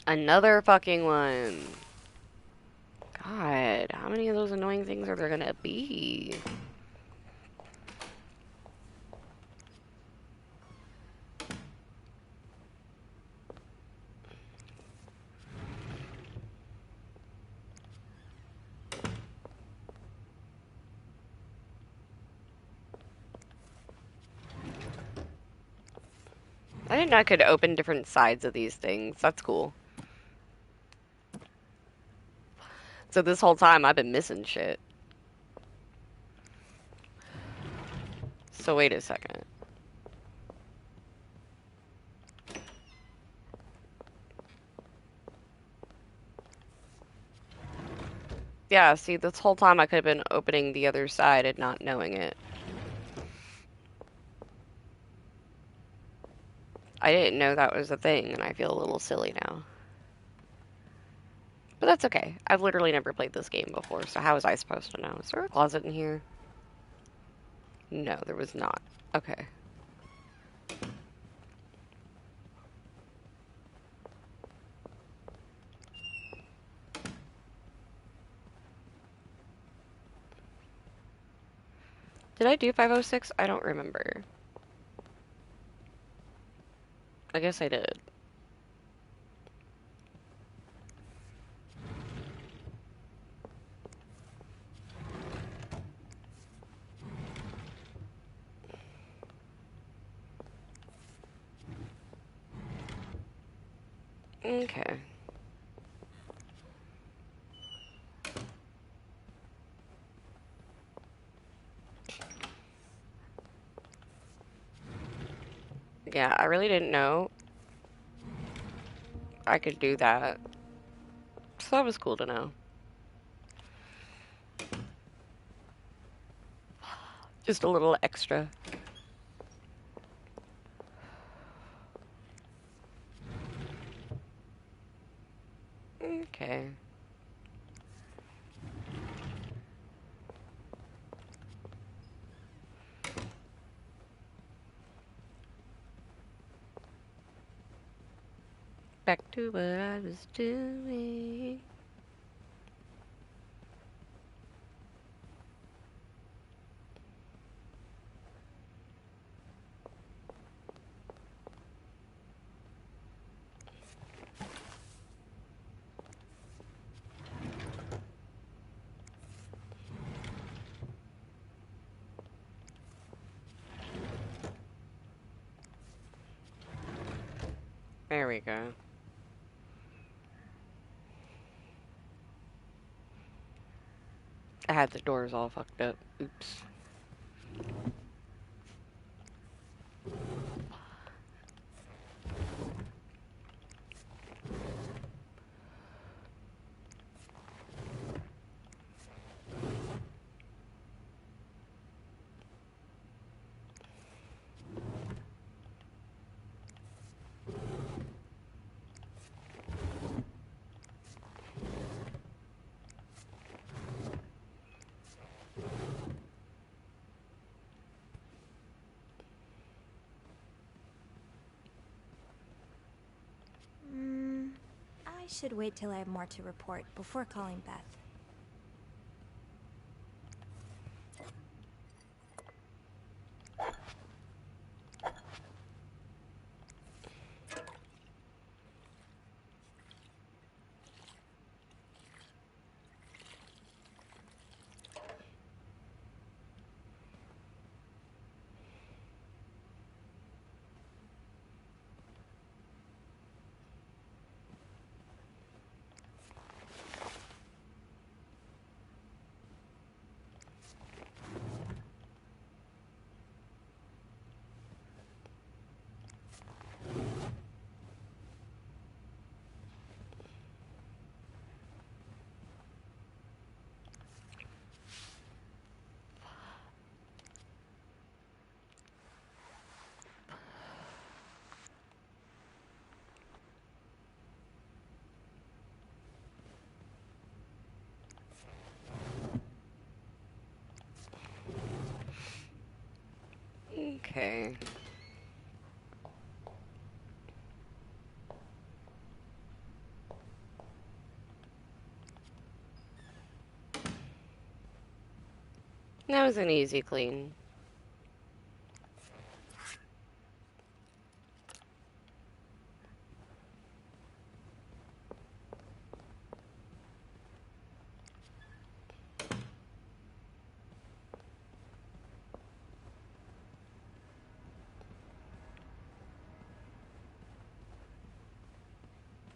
Another fucking one. God, how many of those annoying things are there gonna be? I didn't know I could open different sides of these things. That's cool. So this whole time I've been missing shit. So wait a second. Yeah, see, this whole time I could have been opening the other side and not knowing it. I didn't know that was a thing, and I feel a little silly now. But that's okay. I've literally never played this game before, so how was I supposed to know? Is there a closet in here? No, there was not. Okay. Did I do 506? I don't remember. I guess I did. Okay. Yeah, I really didn't know I could do that. So that was cool to know. Just a little extra. Okay. Back to what I was doing. There we go. I had the doors all fucked up. Oops. I should wait till I have more to report before calling Beth. Okay. That was an easy clean.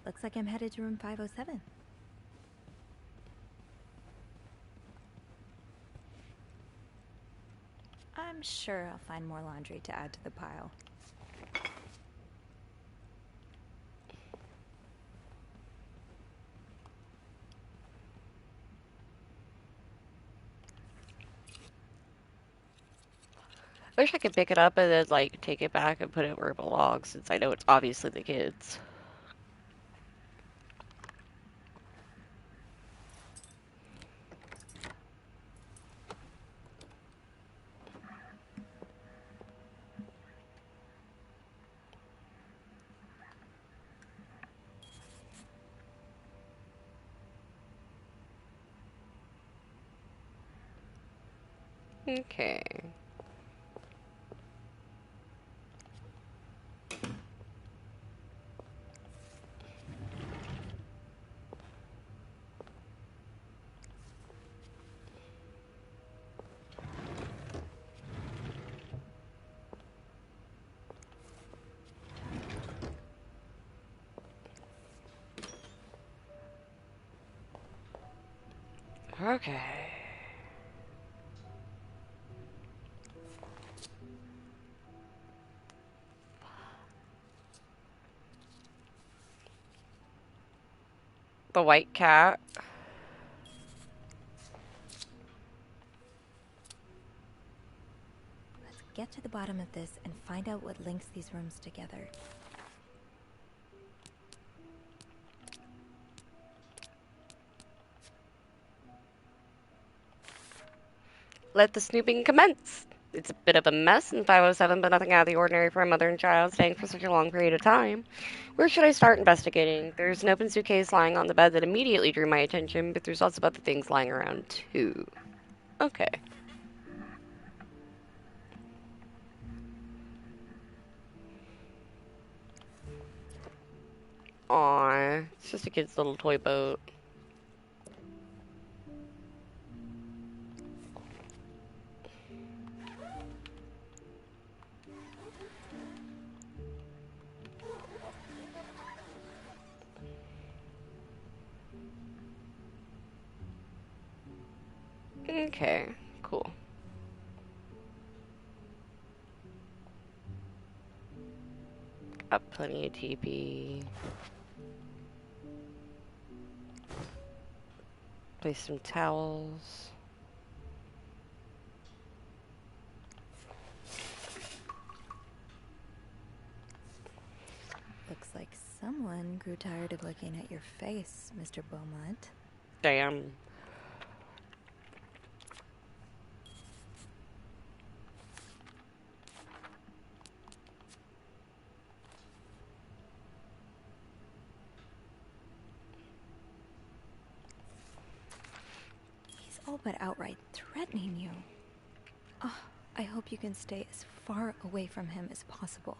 Looks like I'm headed to room 507. I'm sure I'll find more laundry to add to the pile. I wish I could pick it up and then, like, take it back and put it where it belongs, since I know it's obviously the kids. Okay. Okay. The white cat. Let's get to the bottom of this and find out what links these rooms together. Let the snooping commence. It's a bit of a mess in 507, but nothing out of the ordinary for a mother and child staying for such a long period of time. Where should I start investigating? There's an open suitcase lying on the bed that immediately drew my attention, but there's also other things lying around too. Okay. Aw, it's just a kid's little toy boat. Okay, cool. Got plenty of TP. Place some towels. Looks like someone grew tired of looking at your face, Mr. Beaumont. Damn. He's all but outright threatening you. Oh, I hope you can stay as far away from him as possible.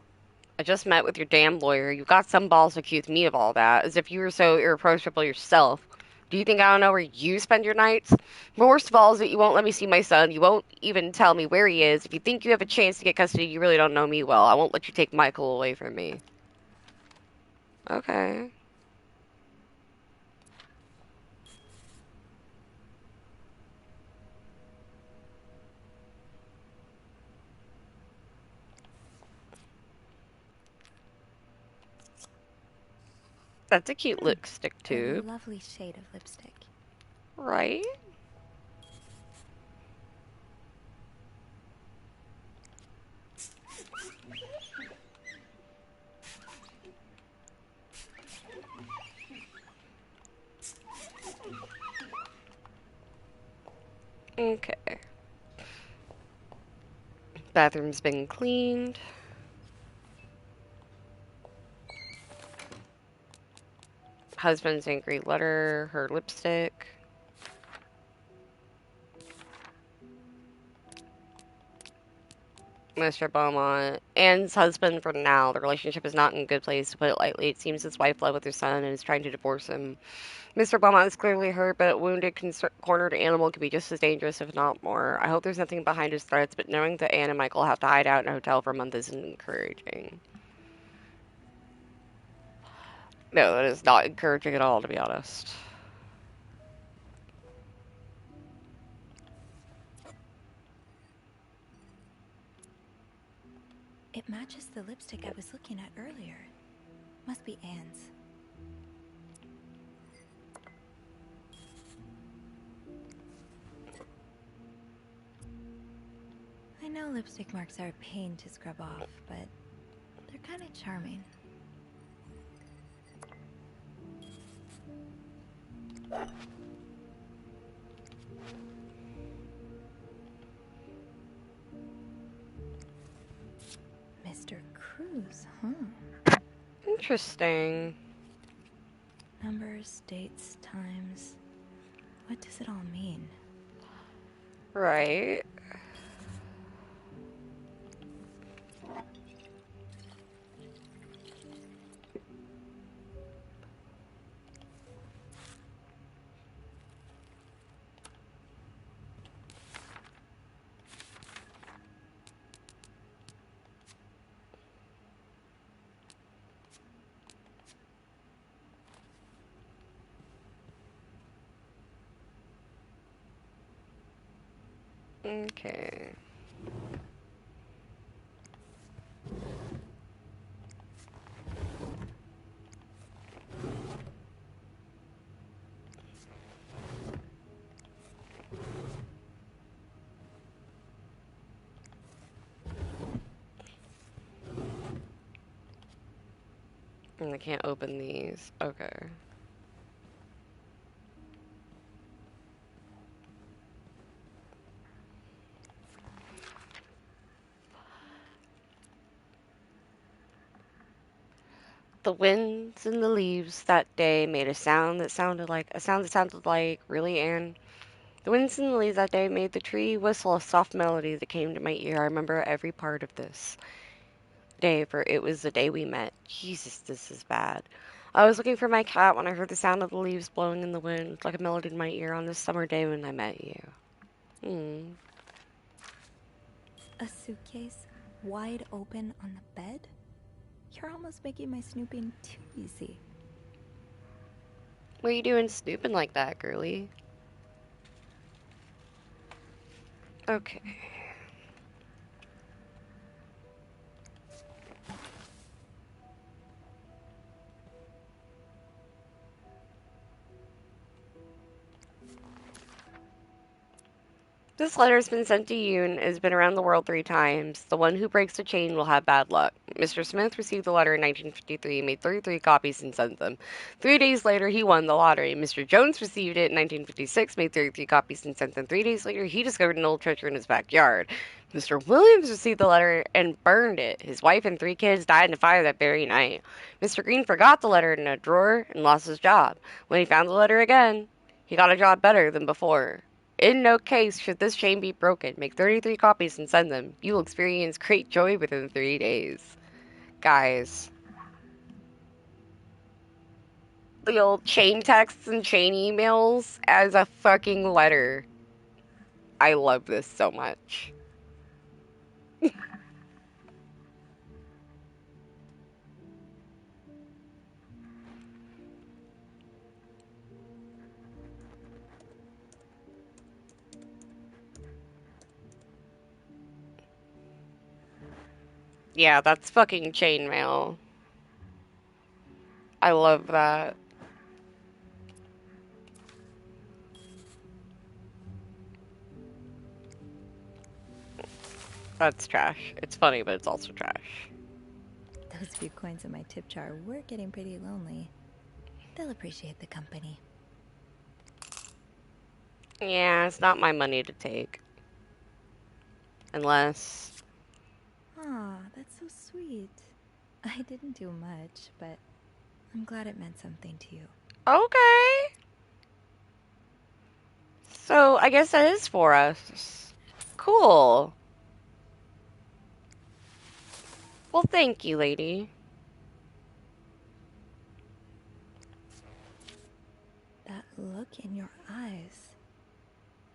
I just met with your damn lawyer. You've got some balls to accuse me of all that, as if you were so irreproachable yourself. Do you think I don't know where you spend your nights? But worst of all is that you won't let me see my son. You won't even tell me where he is. If you think you have a chance to get custody, you really don't know me well. I won't let you take Michael away from me. Okay. That's a cute lipstick tube. A lovely shade of lipstick. Right? Okay. Bathroom's been cleaned. Husband's angry letter, her lipstick. Mr. Beaumont. Anne's husband for now. The relationship is not in a good place, to put it lightly. It seems his wife fled with her son and is trying to divorce him. Mr. Beaumont is clearly hurt, but a wounded, cornered animal could be just as dangerous, if not more. I hope there's nothing behind his threats, but knowing that Anne and Michael have to hide out in a hotel for a month isn't encouraging. No, that is not encouraging at all, to be honest. It matches the lipstick I was looking at earlier. Must be Anne's. I know lipstick marks are a pain to scrub off, but they're kind of charming. Mr. Cruz, huh? Interesting. Numbers, dates, times. What does it all mean? Right. Okay. And I can't open these. Okay. The winds and the leaves that day made a sound that sounded like really Anne. The winds and the leaves that day made the tree whistle a soft melody that came to my ear. I remember every part of this day, for it was the day we met. Jesus, this is bad. I was looking for my cat when I heard the sound of the leaves blowing in the wind, like a melody in my ear on this summer day when I met you. A suitcase wide open on the bed? You're almost making my snooping too easy. What are you doing snooping like that, girly? Okay. This letter's been sent to you and has been around the world 3 times. The one who breaks the chain will have bad luck. Mr. Smith received the letter in 1953, made 33 copies, and sent them. 3 days later, he won the lottery. Mr. Jones received it in 1956, made 33 copies, and sent them. 3 days later, he discovered an old treasure in his backyard. Mr. Williams received the letter and burned it. His wife and 3 kids died in a fire that very night. Mr. Green forgot the letter in a drawer and lost his job. When he found the letter again, he got a job better than before. In no case should this chain be broken. Make 33 copies and send them. You will experience great joy within 3 days. Guys. The old chain texts and chain emails as a fucking letter. I love this so much. Yeah, that's fucking chainmail. I love that. That's trash. It's funny, but it's also trash. Those few coins in my tip jar were getting pretty lonely. They'll appreciate the company. Yeah, it's not my money to take. Unless... Aw, that's so sweet. I didn't do much, but I'm glad it meant something to you. Okay. So, I guess that is for us. Cool. Well, thank you, lady. That look in your eyes.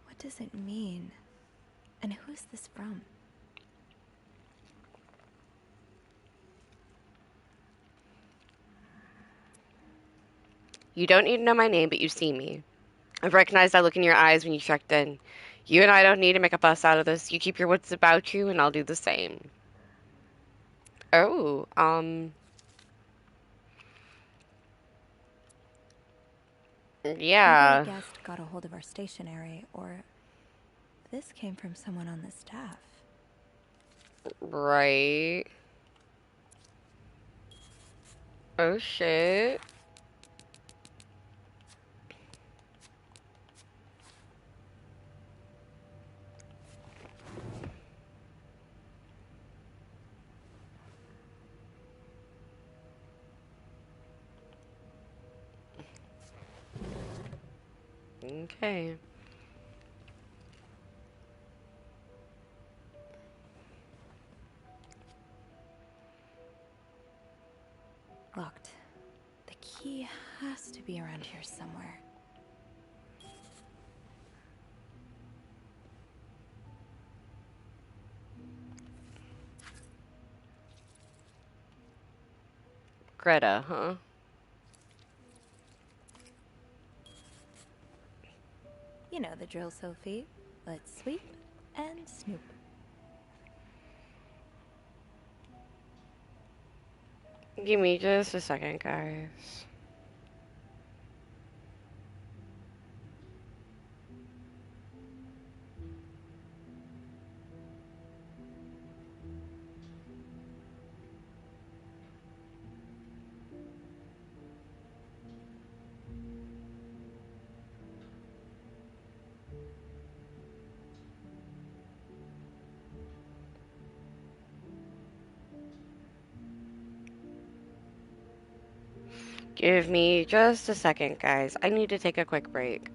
What does it mean? And who is this from? You don't need to know my name, but you see me. I've recognized that look in your eyes when you checked in. You and I don't need to make a fuss out of this. You keep your wits about you, and I'll do the same. Oh, yeah. Maybe a guest got a hold of our stationery, or this came from someone on the staff. Right. Oh, shit. Okay. Locked. The key has to be around here somewhere. Greta, huh? You know the drill, Sophie. Let's sweep and snoop. Give me just a second, guys. Give me just a second, guys. I need to take a quick break.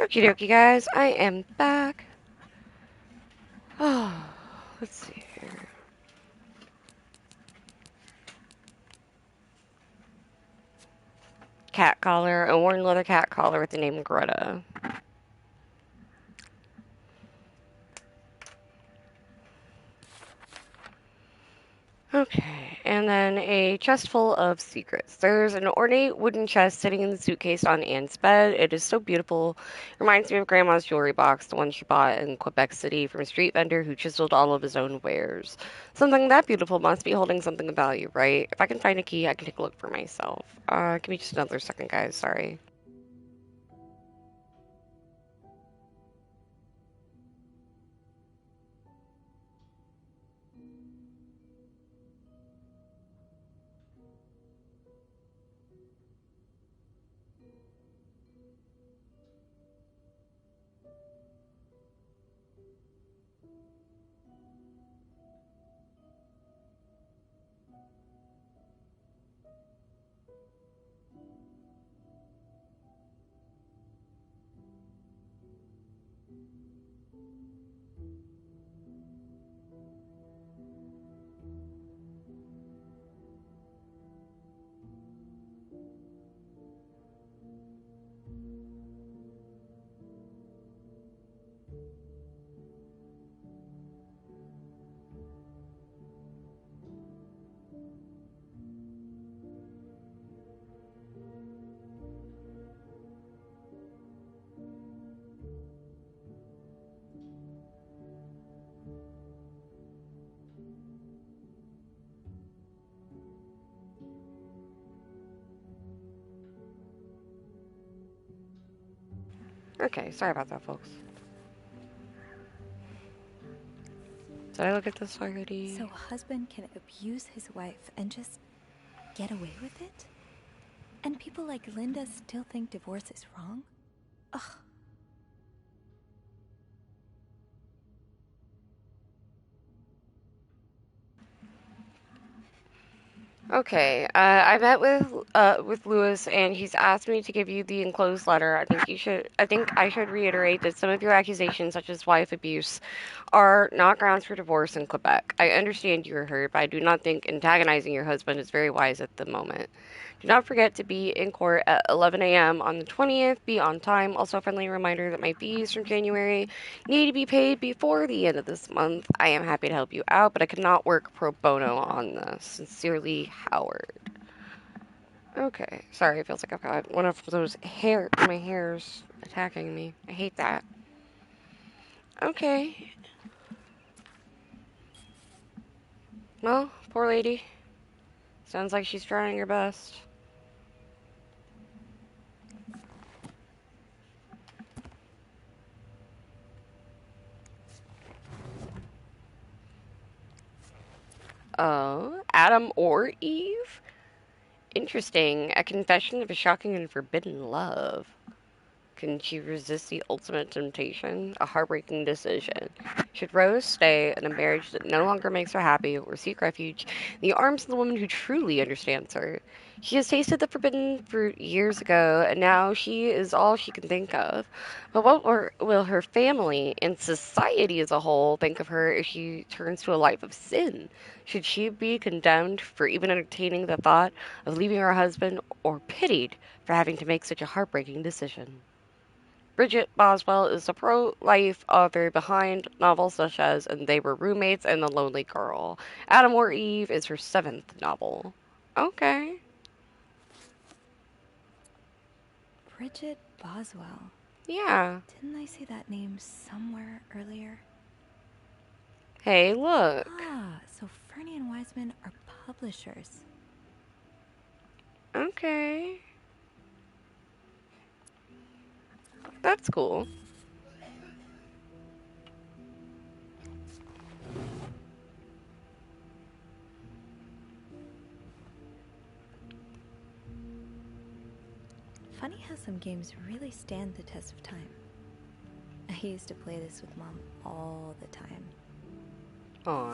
Okie dokie, guys. I am back. Oh, let's see here. Cat collar, a worn leather cat collar with the name Greta. Okay, and then a chest full of secrets. There's an ornate wooden chest sitting in the suitcase on Anne's bed. It is so beautiful. Reminds me of Grandma's jewelry box, the one she bought in Quebec City from a street vendor who chiseled all of his own wares. Something that beautiful must be holding something of value, right? If I can find a key, I can take a look for myself. Give me just another second, guys. Sorry. Okay, sorry about that, folks. Did I look at this already? So a husband can abuse his wife and just get away with it? And people like Linda still think divorce is wrong? Ugh. Okay, I met with Lewis, and he's asked me to give you the enclosed letter. I think I should reiterate that some of your accusations, such as wife abuse, are not grounds for divorce in Quebec. I understand you are hurt, but I do not think antagonizing your husband is very wise at the moment. Do not forget to be in court at 11 a.m. on the 20th. Be on time. Also, a friendly reminder that my fees from January need to be paid before the end of this month. I am happy to help you out, but I cannot work pro bono on this. Sincerely, Howard. Okay, sorry, it feels like I've got one of those my hair's attacking me. I hate that. Okay. Well, poor lady. Sounds like she's trying her best. Oh, Adam or Eve? Interesting. A confession of a shocking and forbidden love. Can she resist the ultimate temptation? A heartbreaking decision. Should Rose stay in a marriage that no longer makes her happy or seek refuge in the arms of the woman who truly understands her? She has tasted the forbidden fruit years ago, and now she is all she can think of. But what will her family and society as a whole think of her if she turns to a life of sin? Should she be condemned for even entertaining the thought of leaving her husband, or pitied for having to make such a heartbreaking decision? Bridget Boswell is the pro-life author behind novels such as And They Were Roommates and The Lonely Girl. Adam or Eve is her 7th novel. Okay. Bridget Boswell. Yeah. Didn't I see that name somewhere earlier? Hey, look. Ah, so Fernie and Wiseman are publishers. Okay. That's cool. Funny how some games really stand the test of time. I used to play this with Mom all the time. Aw.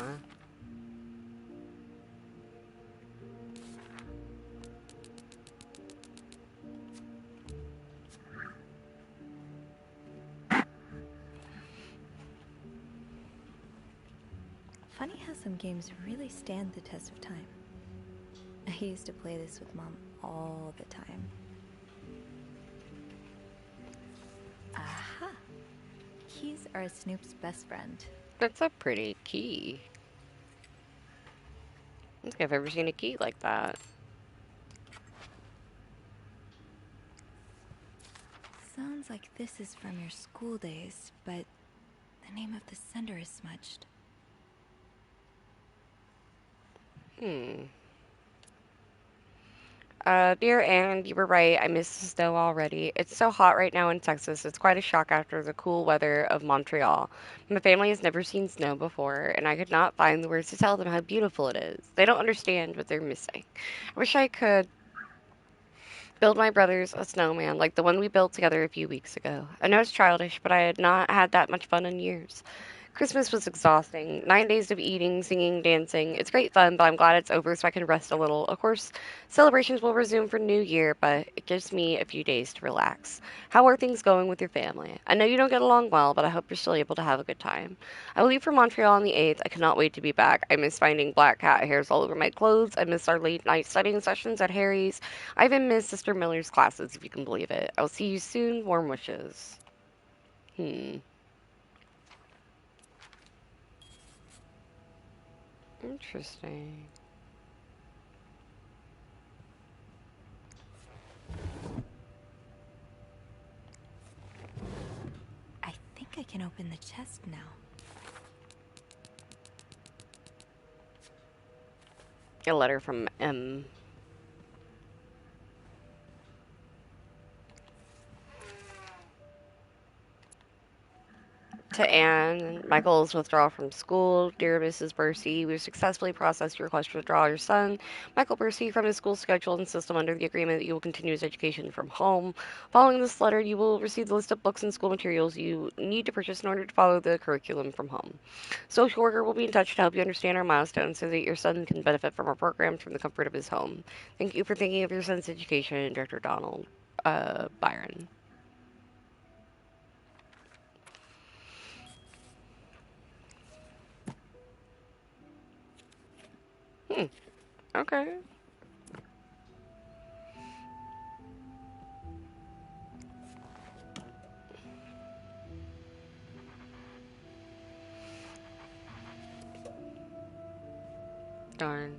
funny how some games really stand the test of time. I used to play this with Mom all the time. Aha! Keys are Snoop's best friend. That's a pretty key. I don't think I've ever seen a key like that. Sounds like this is from your school days, but the name of the sender is smudged. Dear Anne, you were right. I miss the snow already. It's so hot right now in Texas. It's quite a shock after the cool weather of Montreal. My family has never seen snow before, and I could not find the words to tell them how beautiful it is. They don't understand what they're missing. I wish I could build my brothers a snowman like the one we built together a few weeks ago. I know it's childish, but I had not had that much fun in years. Christmas was exhausting. 9 days of eating, singing, dancing. It's great fun, but I'm glad it's over so I can rest a little. Of course, celebrations will resume for New Year, but it gives me a few days to relax. How are things going with your family? I know you don't get along well, but I hope you're still able to have a good time. I will leave for Montreal on the 8th. I cannot wait to be back. I miss finding black cat hairs all over my clothes. I miss our late night studying sessions at Harry's. I even miss Sister Miller's classes, if you can believe it. I will see you soon. Warm wishes. Interesting. I think I can open the chest now. A letter from M. To Anne, Michael's withdrawal from school. Dear Mrs. Bursey, we've successfully processed your request to withdraw your son, Michael Bursey, from his school schedule and system under the agreement that you will continue his education from home. Following this letter, you will receive the list of books and school materials you need to purchase in order to follow the curriculum from home. Social worker will be in touch to help you understand our milestones so that your son can benefit from our programs from the comfort of his home. Thank you for thinking of your son's education, Director Donald Byron. Okay. Darn.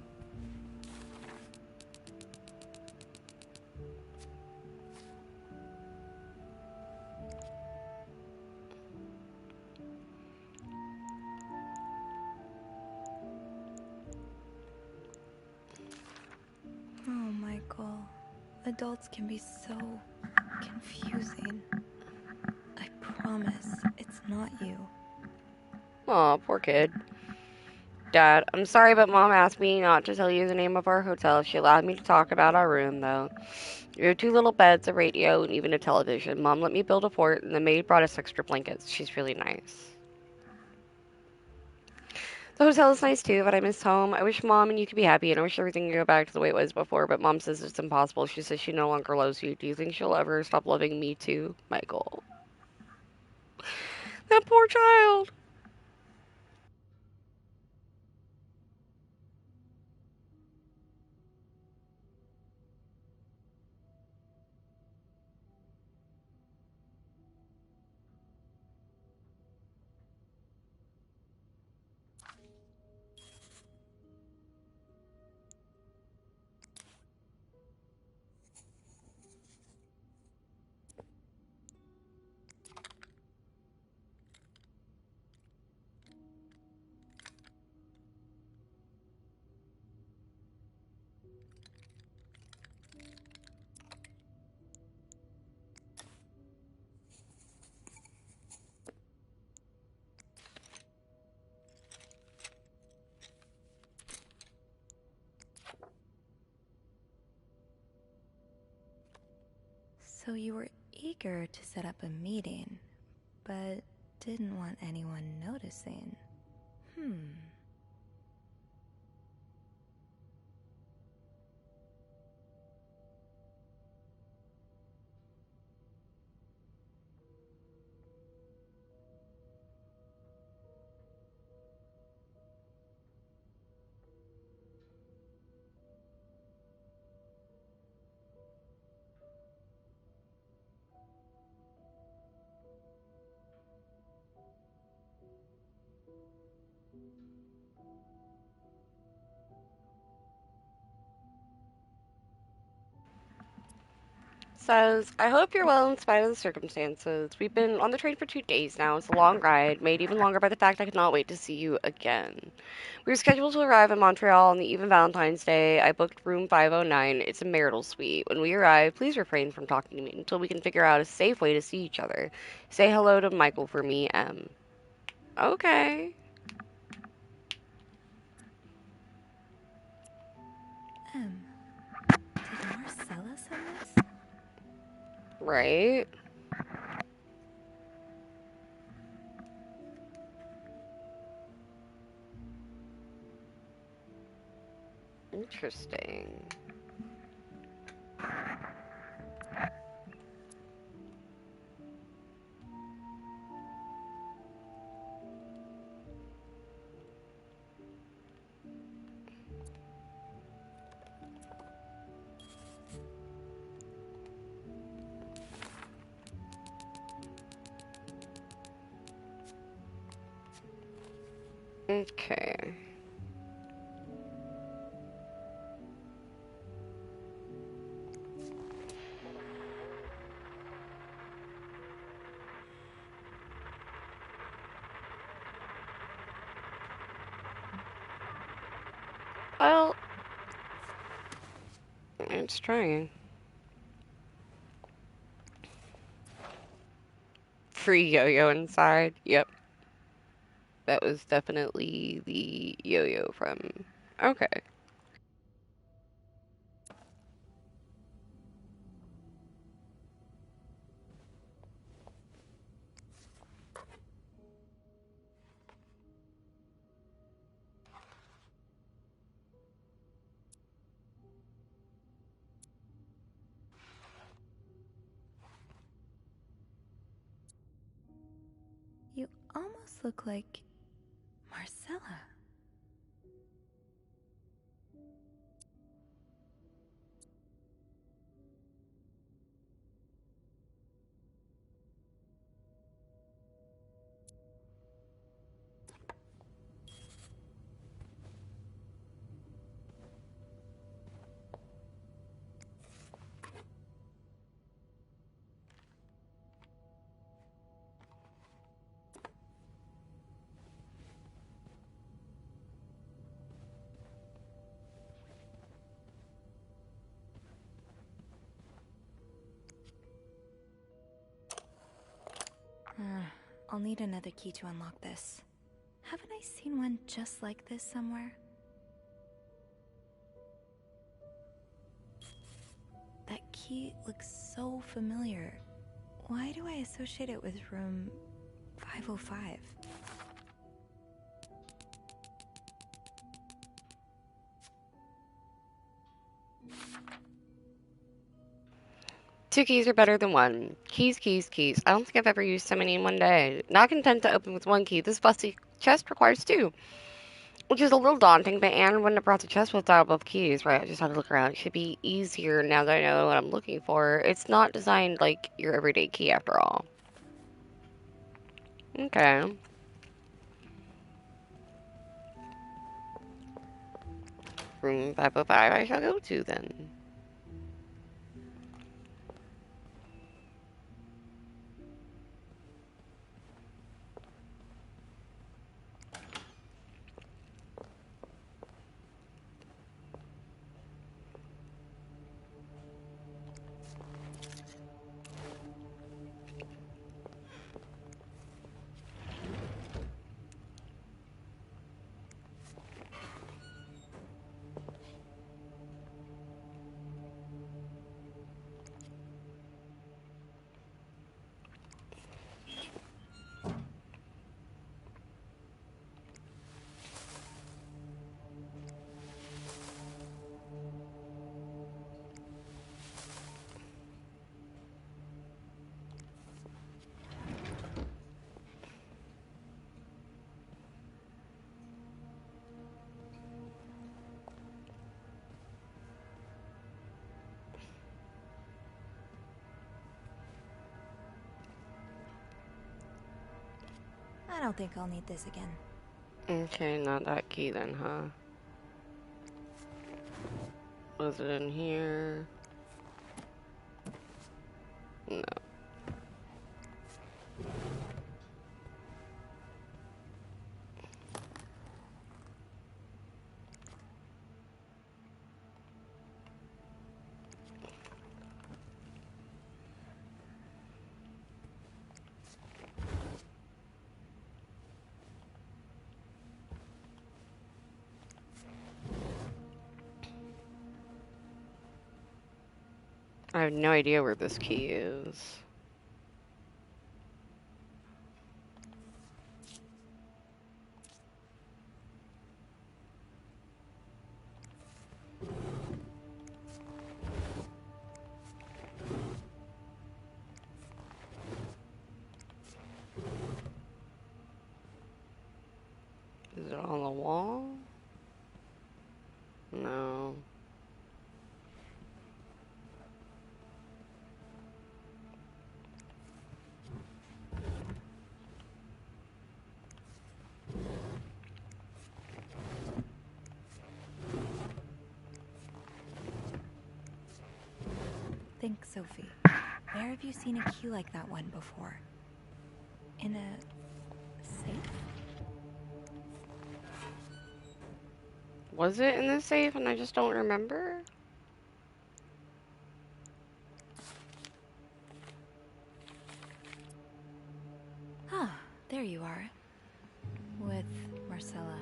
Oh, Michael. Adults can be so confusing. I promise it's not you. Aw, poor kid. Dad, I'm sorry, but Mom asked me not to tell you the name of our hotel. She allowed me to talk about our room, though. We have 2 little beds, a radio, and even a television. Mom let me build a fort, and the maid brought us extra blankets. She's really nice. The hotel is nice, too, but I miss home. I wish Mom and you could be happy, and I wish everything could go back to the way it was before, but Mom says it's impossible. She says she no longer loves you. Do you think she'll ever stop loving me, too, Michael? That poor child. So you were eager to set up a meeting, but didn't want anyone noticing. Says, I hope you're well in spite of the circumstances. We've been on the train for 2 days now. It's a long ride, made even longer by the fact I could not wait to see you again. We were scheduled to arrive in Montreal on the eve of Valentine's Day. I booked room 509. It's a marital suite. When we arrive, please refrain from talking to me until we can figure out a safe way to see each other. Say hello to Michael for me, M. Okay. Did Marcella send this? Right? Interesting. Okay. Well, it's trying. Free yo-yo inside. Yep. That was definitely the yo-yo from... Okay. You almost look like Marcella. I'll need another key to unlock this. Haven't I seen one just like this somewhere? That key looks so familiar. Why do I associate it with room 505? Two keys are better than one. Keys, keys, keys. I don't think I've ever used so many in one day. Not content to open with one key, this fussy chest requires two. Which is a little daunting, but Anne wouldn't have brought the chest without both keys, right? I just had to look around. It should be easier now that I know what I'm looking for. It's not designed like your everyday key after all. Okay. Room 505 I shall go to then. I don't think I'll need this again. Okay, not that key then, huh? Was it in here? No. I have no idea where this key is. Is it on the wall? No. Think, Sophie. Where have you seen a key like that one before? In a safe? Was it in the safe and I just don't remember? Ah, there you are. With Marcella.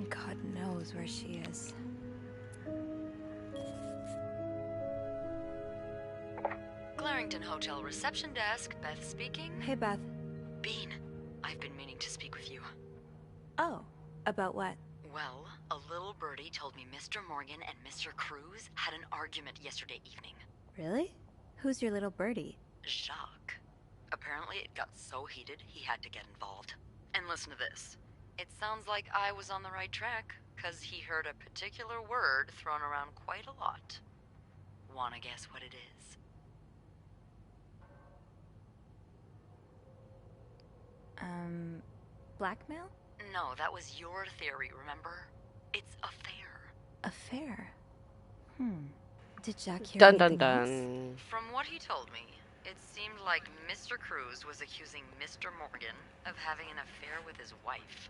God knows where she is. Clarington Hotel reception desk, Beth speaking. Hey, Beth. Bean, I've been meaning to speak with you. Oh, about what? Well, a little birdie told me Mr. Morgan and Mr. Cruz had an argument yesterday evening. Really? Who's your little birdie? Jacques. Apparently it got so heated he had to get involved. And listen to this. It sounds like I was on the right track, 'cause he heard a particular word thrown around quite a lot. Wanna guess what it is? Blackmail? No, that was your theory, remember? It's a fair. Affair? Did Jack hear Dun dun anything dun. else? From what he told me, it seemed like Mr. Cruz was accusing Mr. Morgan of having an affair with his wife.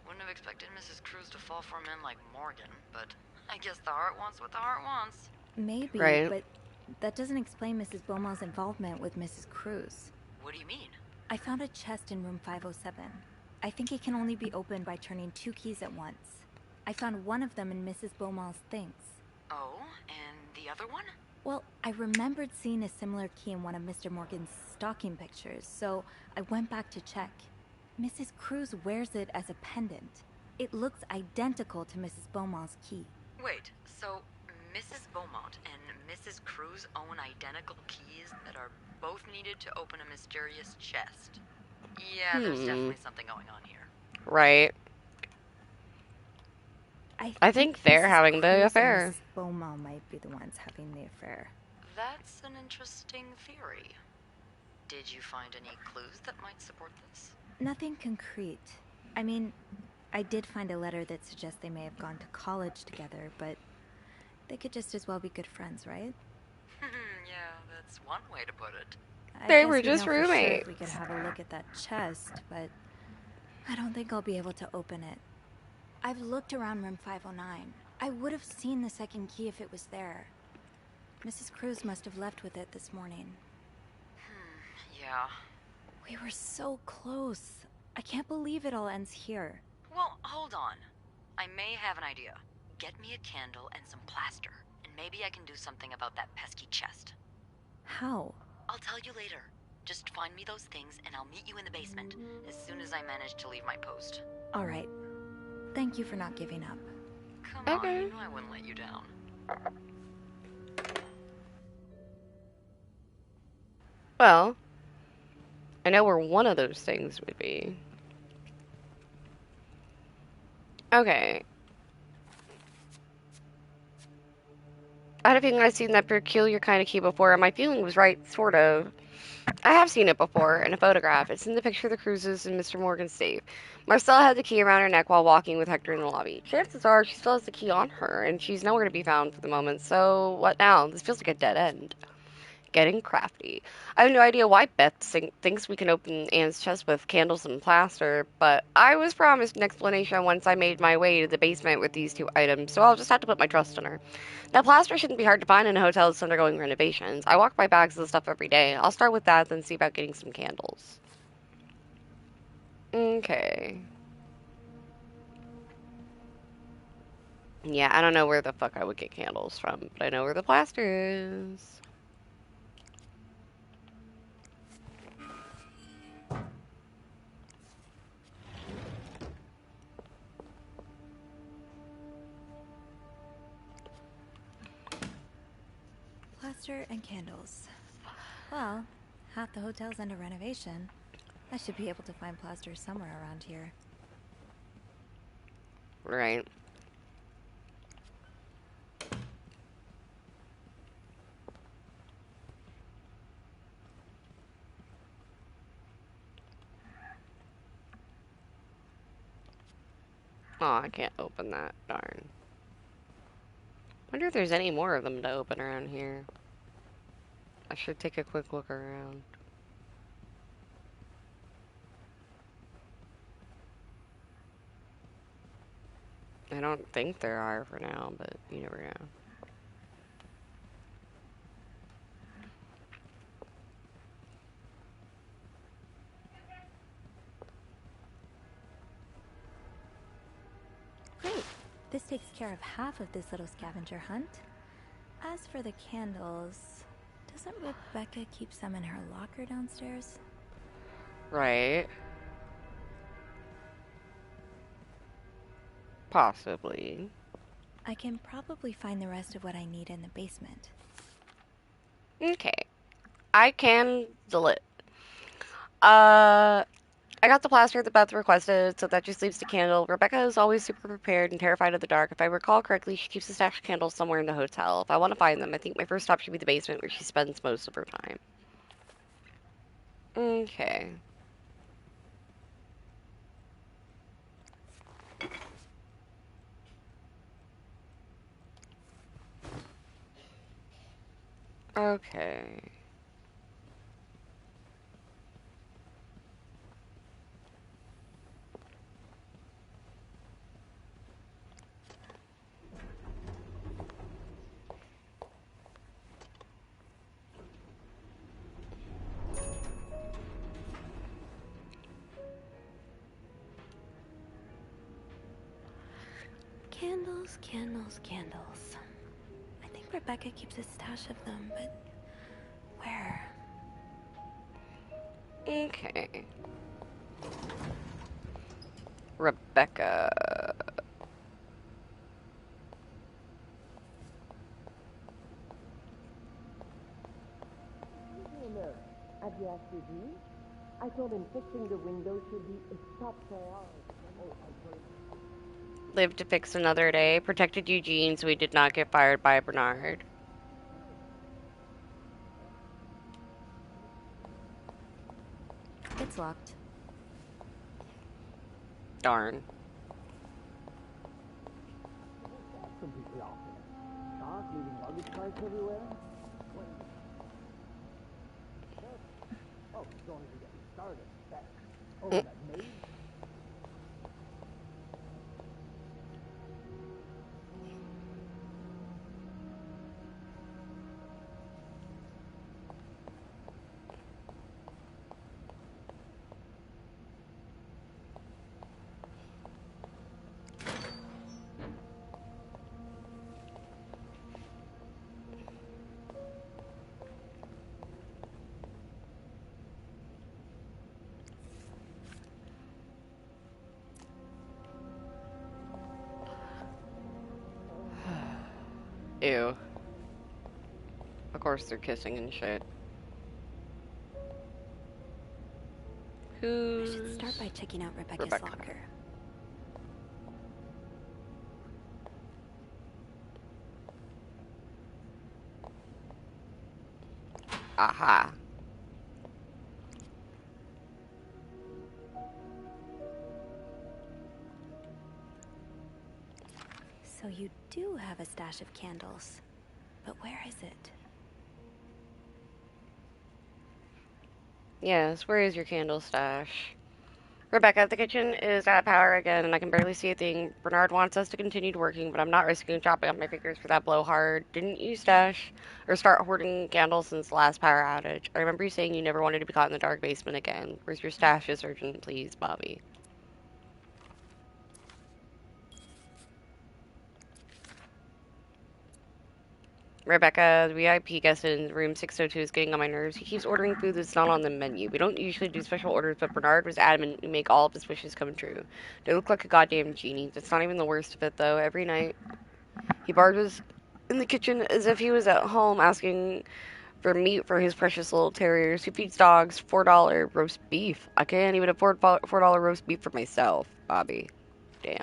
Wouldn't have expected Mrs. Cruz to fall for a man like Morgan, but I guess the heart wants what the heart wants. Maybe, Right. but that doesn't explain Mrs. Beaumont's involvement with Mrs. Cruz. What do you mean? I found a chest in room 507. I think it can only be opened by turning 2 keys at once. I found one of them in Mrs. Beaumont's things. Oh, and the other one? Well, I remembered seeing a similar key in one of Mr. Morgan's stocking pictures, so I went back to check. Mrs. Cruz wears it as a pendant. It looks identical to Mrs. Beaumont's key. Wait, so Mrs. Beaumont and Mrs. Cruz own identical keys that are both needed to open a mysterious chest. Yeah, there's definitely something going on here. Right. I think they're Mrs. having the Cruz affair. and Mrs. Beaumont might be the ones having the affair. That's an interesting theory. Did you find any clues that might support this? Nothing concrete. I mean, I did find a letter that suggests they may have gone to college together, but they could just as well be good friends, right? Yeah, that's one way to put it. They guess were we'd just know for sure if roommates. we could have a look at that chest, but I don't think I'll be able to open it. I've looked around room 509. I would have seen the second key if it was there. Mrs. Cruz must have left with it this morning. Yeah. We were so close. I can't believe it all ends here. Well, hold on. I may have an idea. Get me a candle and some plaster, and maybe I can do something about that pesky chest. How? I'll tell you later. Just find me those things, and I'll meet you in the basement as soon as I manage to leave my post. All right. Thank you for not giving up. Come on, you know I wouldn't let you down. Well, I know where one of those things would be. Okay. I had a feeling I'd seen that peculiar kind of key before, and my feeling was right, sort of. I have seen it before, in a photograph. It's in the picture of the cruises in Mr. Morgan's safe. Marcella had the key around her neck while walking with Hector in the lobby. Chances are she still has the key on her, and she's nowhere to be found for the moment, so what now? This feels like a dead end. Getting crafty. I have no idea why Beth thinks we can open Anne's chest with candles and plaster, but I was promised an explanation once I made my way to the basement with these two items, so I'll just have to put my trust in her. Now, plaster shouldn't be hard to find in a hotel that's undergoing renovations. I walk by bags of the stuff every day. I'll start with that, then see about getting some candles. Okay. Yeah, I don't know where the fuck I would get candles from, but I know where the plaster is. Plaster and candles. Well, half the hotel's under renovation. I should be able to find plaster somewhere around here. Right. Oh, I can't open that. Darn. Wonder if there's any more of them to open around here. I should take a quick look around. I don't think there are for now, but you never know. Great. This takes care of half of this little scavenger hunt. As for the candles, doesn't Rebecca keep some in her locker downstairs? Right. Possibly. I can probably find the rest of what I need in the basement. Okay. I can delete. I got the plaster that Beth requested, so that just leaves the candle. Rebecca is always super prepared and terrified of the dark. If I recall correctly, she keeps a stash of candles somewhere in the hotel. If I want to find them, I think my first stop should be the basement, where she spends most of her time. Okay. Okay. Candles, candles, candles. I think Rebecca keeps a stash of them, but where? Okay. Rebecca. Have you asked Eugene? I told him fixing the window should be a top priority. Lived to fix another day. Protected Eugene so he did not get fired by Bernard. It's locked. Darn. Completely off. Shock, leaving luggage carts everywhere. Oh, don't even get me started. That maid. Ew. Of course they're kissing and shit. I should start by checking out Rebecca's locker. Aha. So you do have a stash of candles. But where is it? Yes, where is your candle stash? Rebecca, the kitchen is out of power again, and I can barely see a thing. Bernard wants us to continue working, but I'm not risking chopping up my fingers for that blowhard. Didn't you stash or start hoarding candles since the last power outage? I remember you saying you never wanted to be caught in the dark basement again. Where's your stash is urgent, please, Bobby? Rebecca, the VIP guest in room 602 is getting on my nerves. He keeps ordering food that's not on the menu. We don't usually do special orders, but Bernard was adamant we make all of his wishes come true. They look like a goddamn genie. That's not even the worst of it, though. Every night, he barges in the kitchen as if he was at home asking for meat for his precious little terriers. He feeds dogs $4 roast beef. I can't even afford $4 roast beef for myself, Bobby. Damn.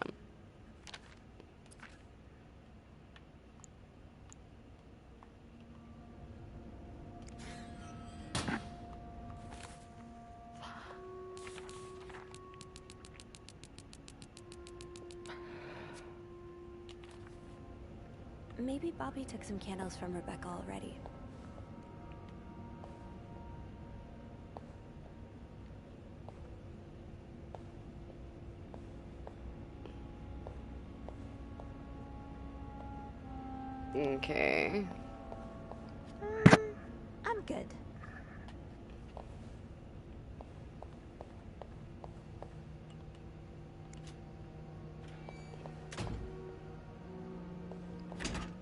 Maybe Bobby took some candles from Rebecca already. Okay. I'm good.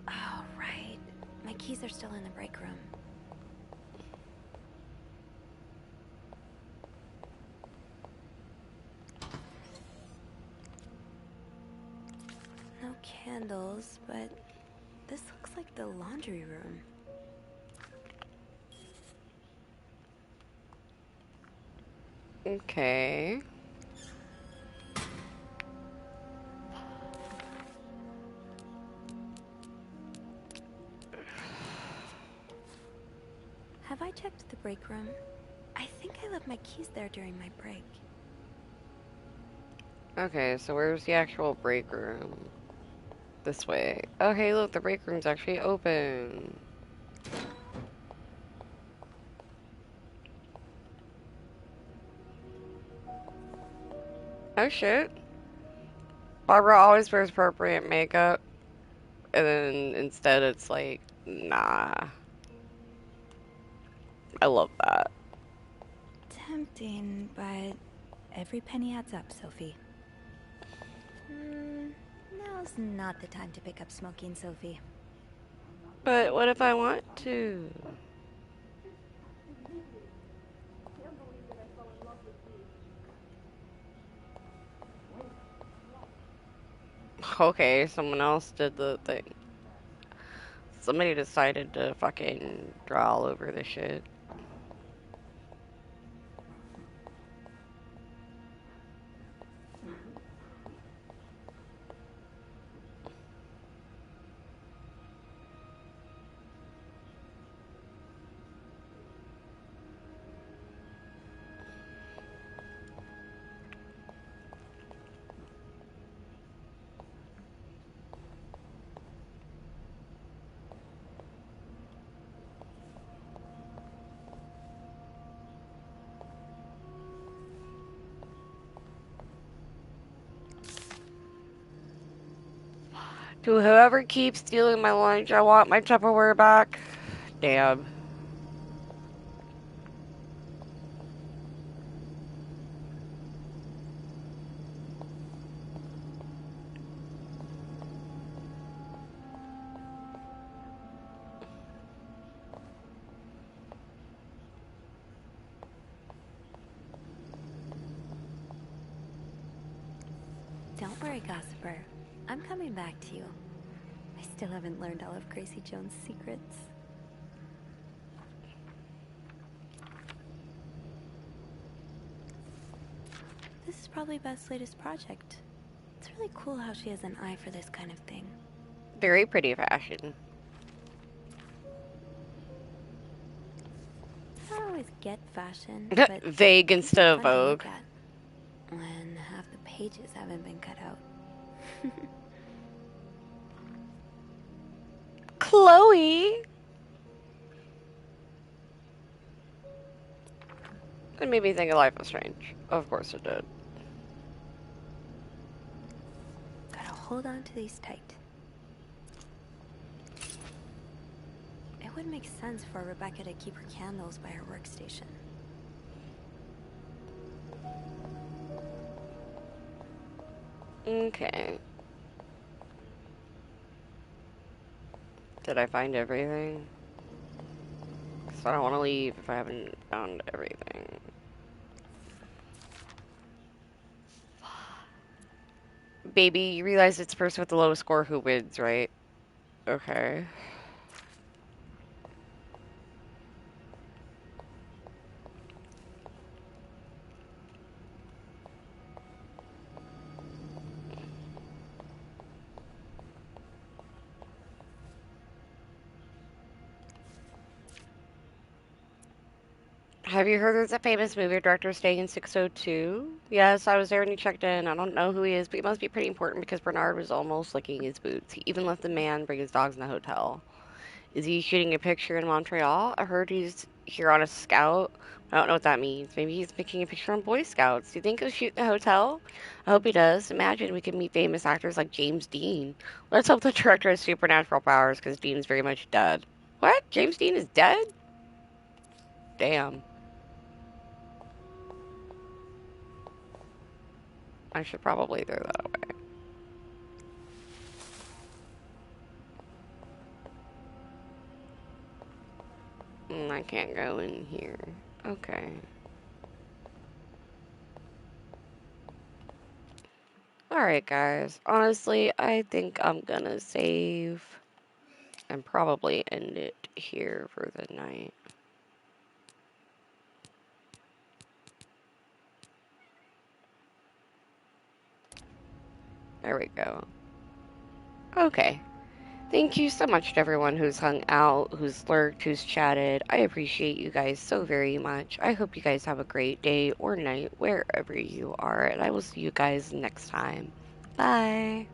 Oh, right. My keys are still in the break room. No candles, but this looks like the laundry room. Okay. Have I checked the break room? I think I left my keys there during my break. Okay, so where's the actual break room? This way. Oh, hey, look, the break room's actually open. Oh, shit. Barbara always wears appropriate makeup. And then instead it's like, nah. I love that. Tempting, but every penny adds up, Sophie. Now's not the time to pick up smoking, Sophie. But what if I want to? Okay, someone else did the thing. Somebody decided to fucking draw all over this shit. To whoever keeps stealing my lunch, I want my Tupperware back. Damn. Don't worry, Gossiper. I'm coming back to you. I still haven't learned all of Gracie Jones' secrets. This is probably Beth's latest project. It's really cool how she has an eye for this kind of thing. Very pretty fashion. don't always get fashion, but vague instead of fun to look Vogue. at when half the pages haven't been cut out. Chloe! It made me think of Life is Strange. Of course it did. Gotta hold on to these tight. It would make sense for Rebecca to keep her candles by her workstation. Okay. Did I find everything? Because I don't want to leave if I haven't found everything. Baby, you realize it's the person with the lowest score who wins, right? Okay. Have you heard there's a famous movie director staying in 602? Yes, I was there when he checked in. I don't know who he is, but he must be pretty important because Bernard was almost licking his boots. He even let the man bring his dogs in the hotel. Is he shooting a picture in Montreal? I heard he's here on a scout. I don't know what that means. Maybe he's making a picture on Boy Scouts. Do you think he'll shoot in the hotel? I hope he does. Imagine we could meet famous actors like James Dean. Let's hope the director has supernatural powers because Dean's very much dead. What? James Dean is dead? Damn. I should probably throw that away. I can't go in here. Okay. Alright, guys. Honestly, I think I'm gonna save and probably end it here for the night. There we go. Okay. Thank you so much to everyone who's hung out, who's lurked, who's chatted. I appreciate you guys so very much. I hope you guys have a great day or night wherever you are, and I will see you guys next time. Bye.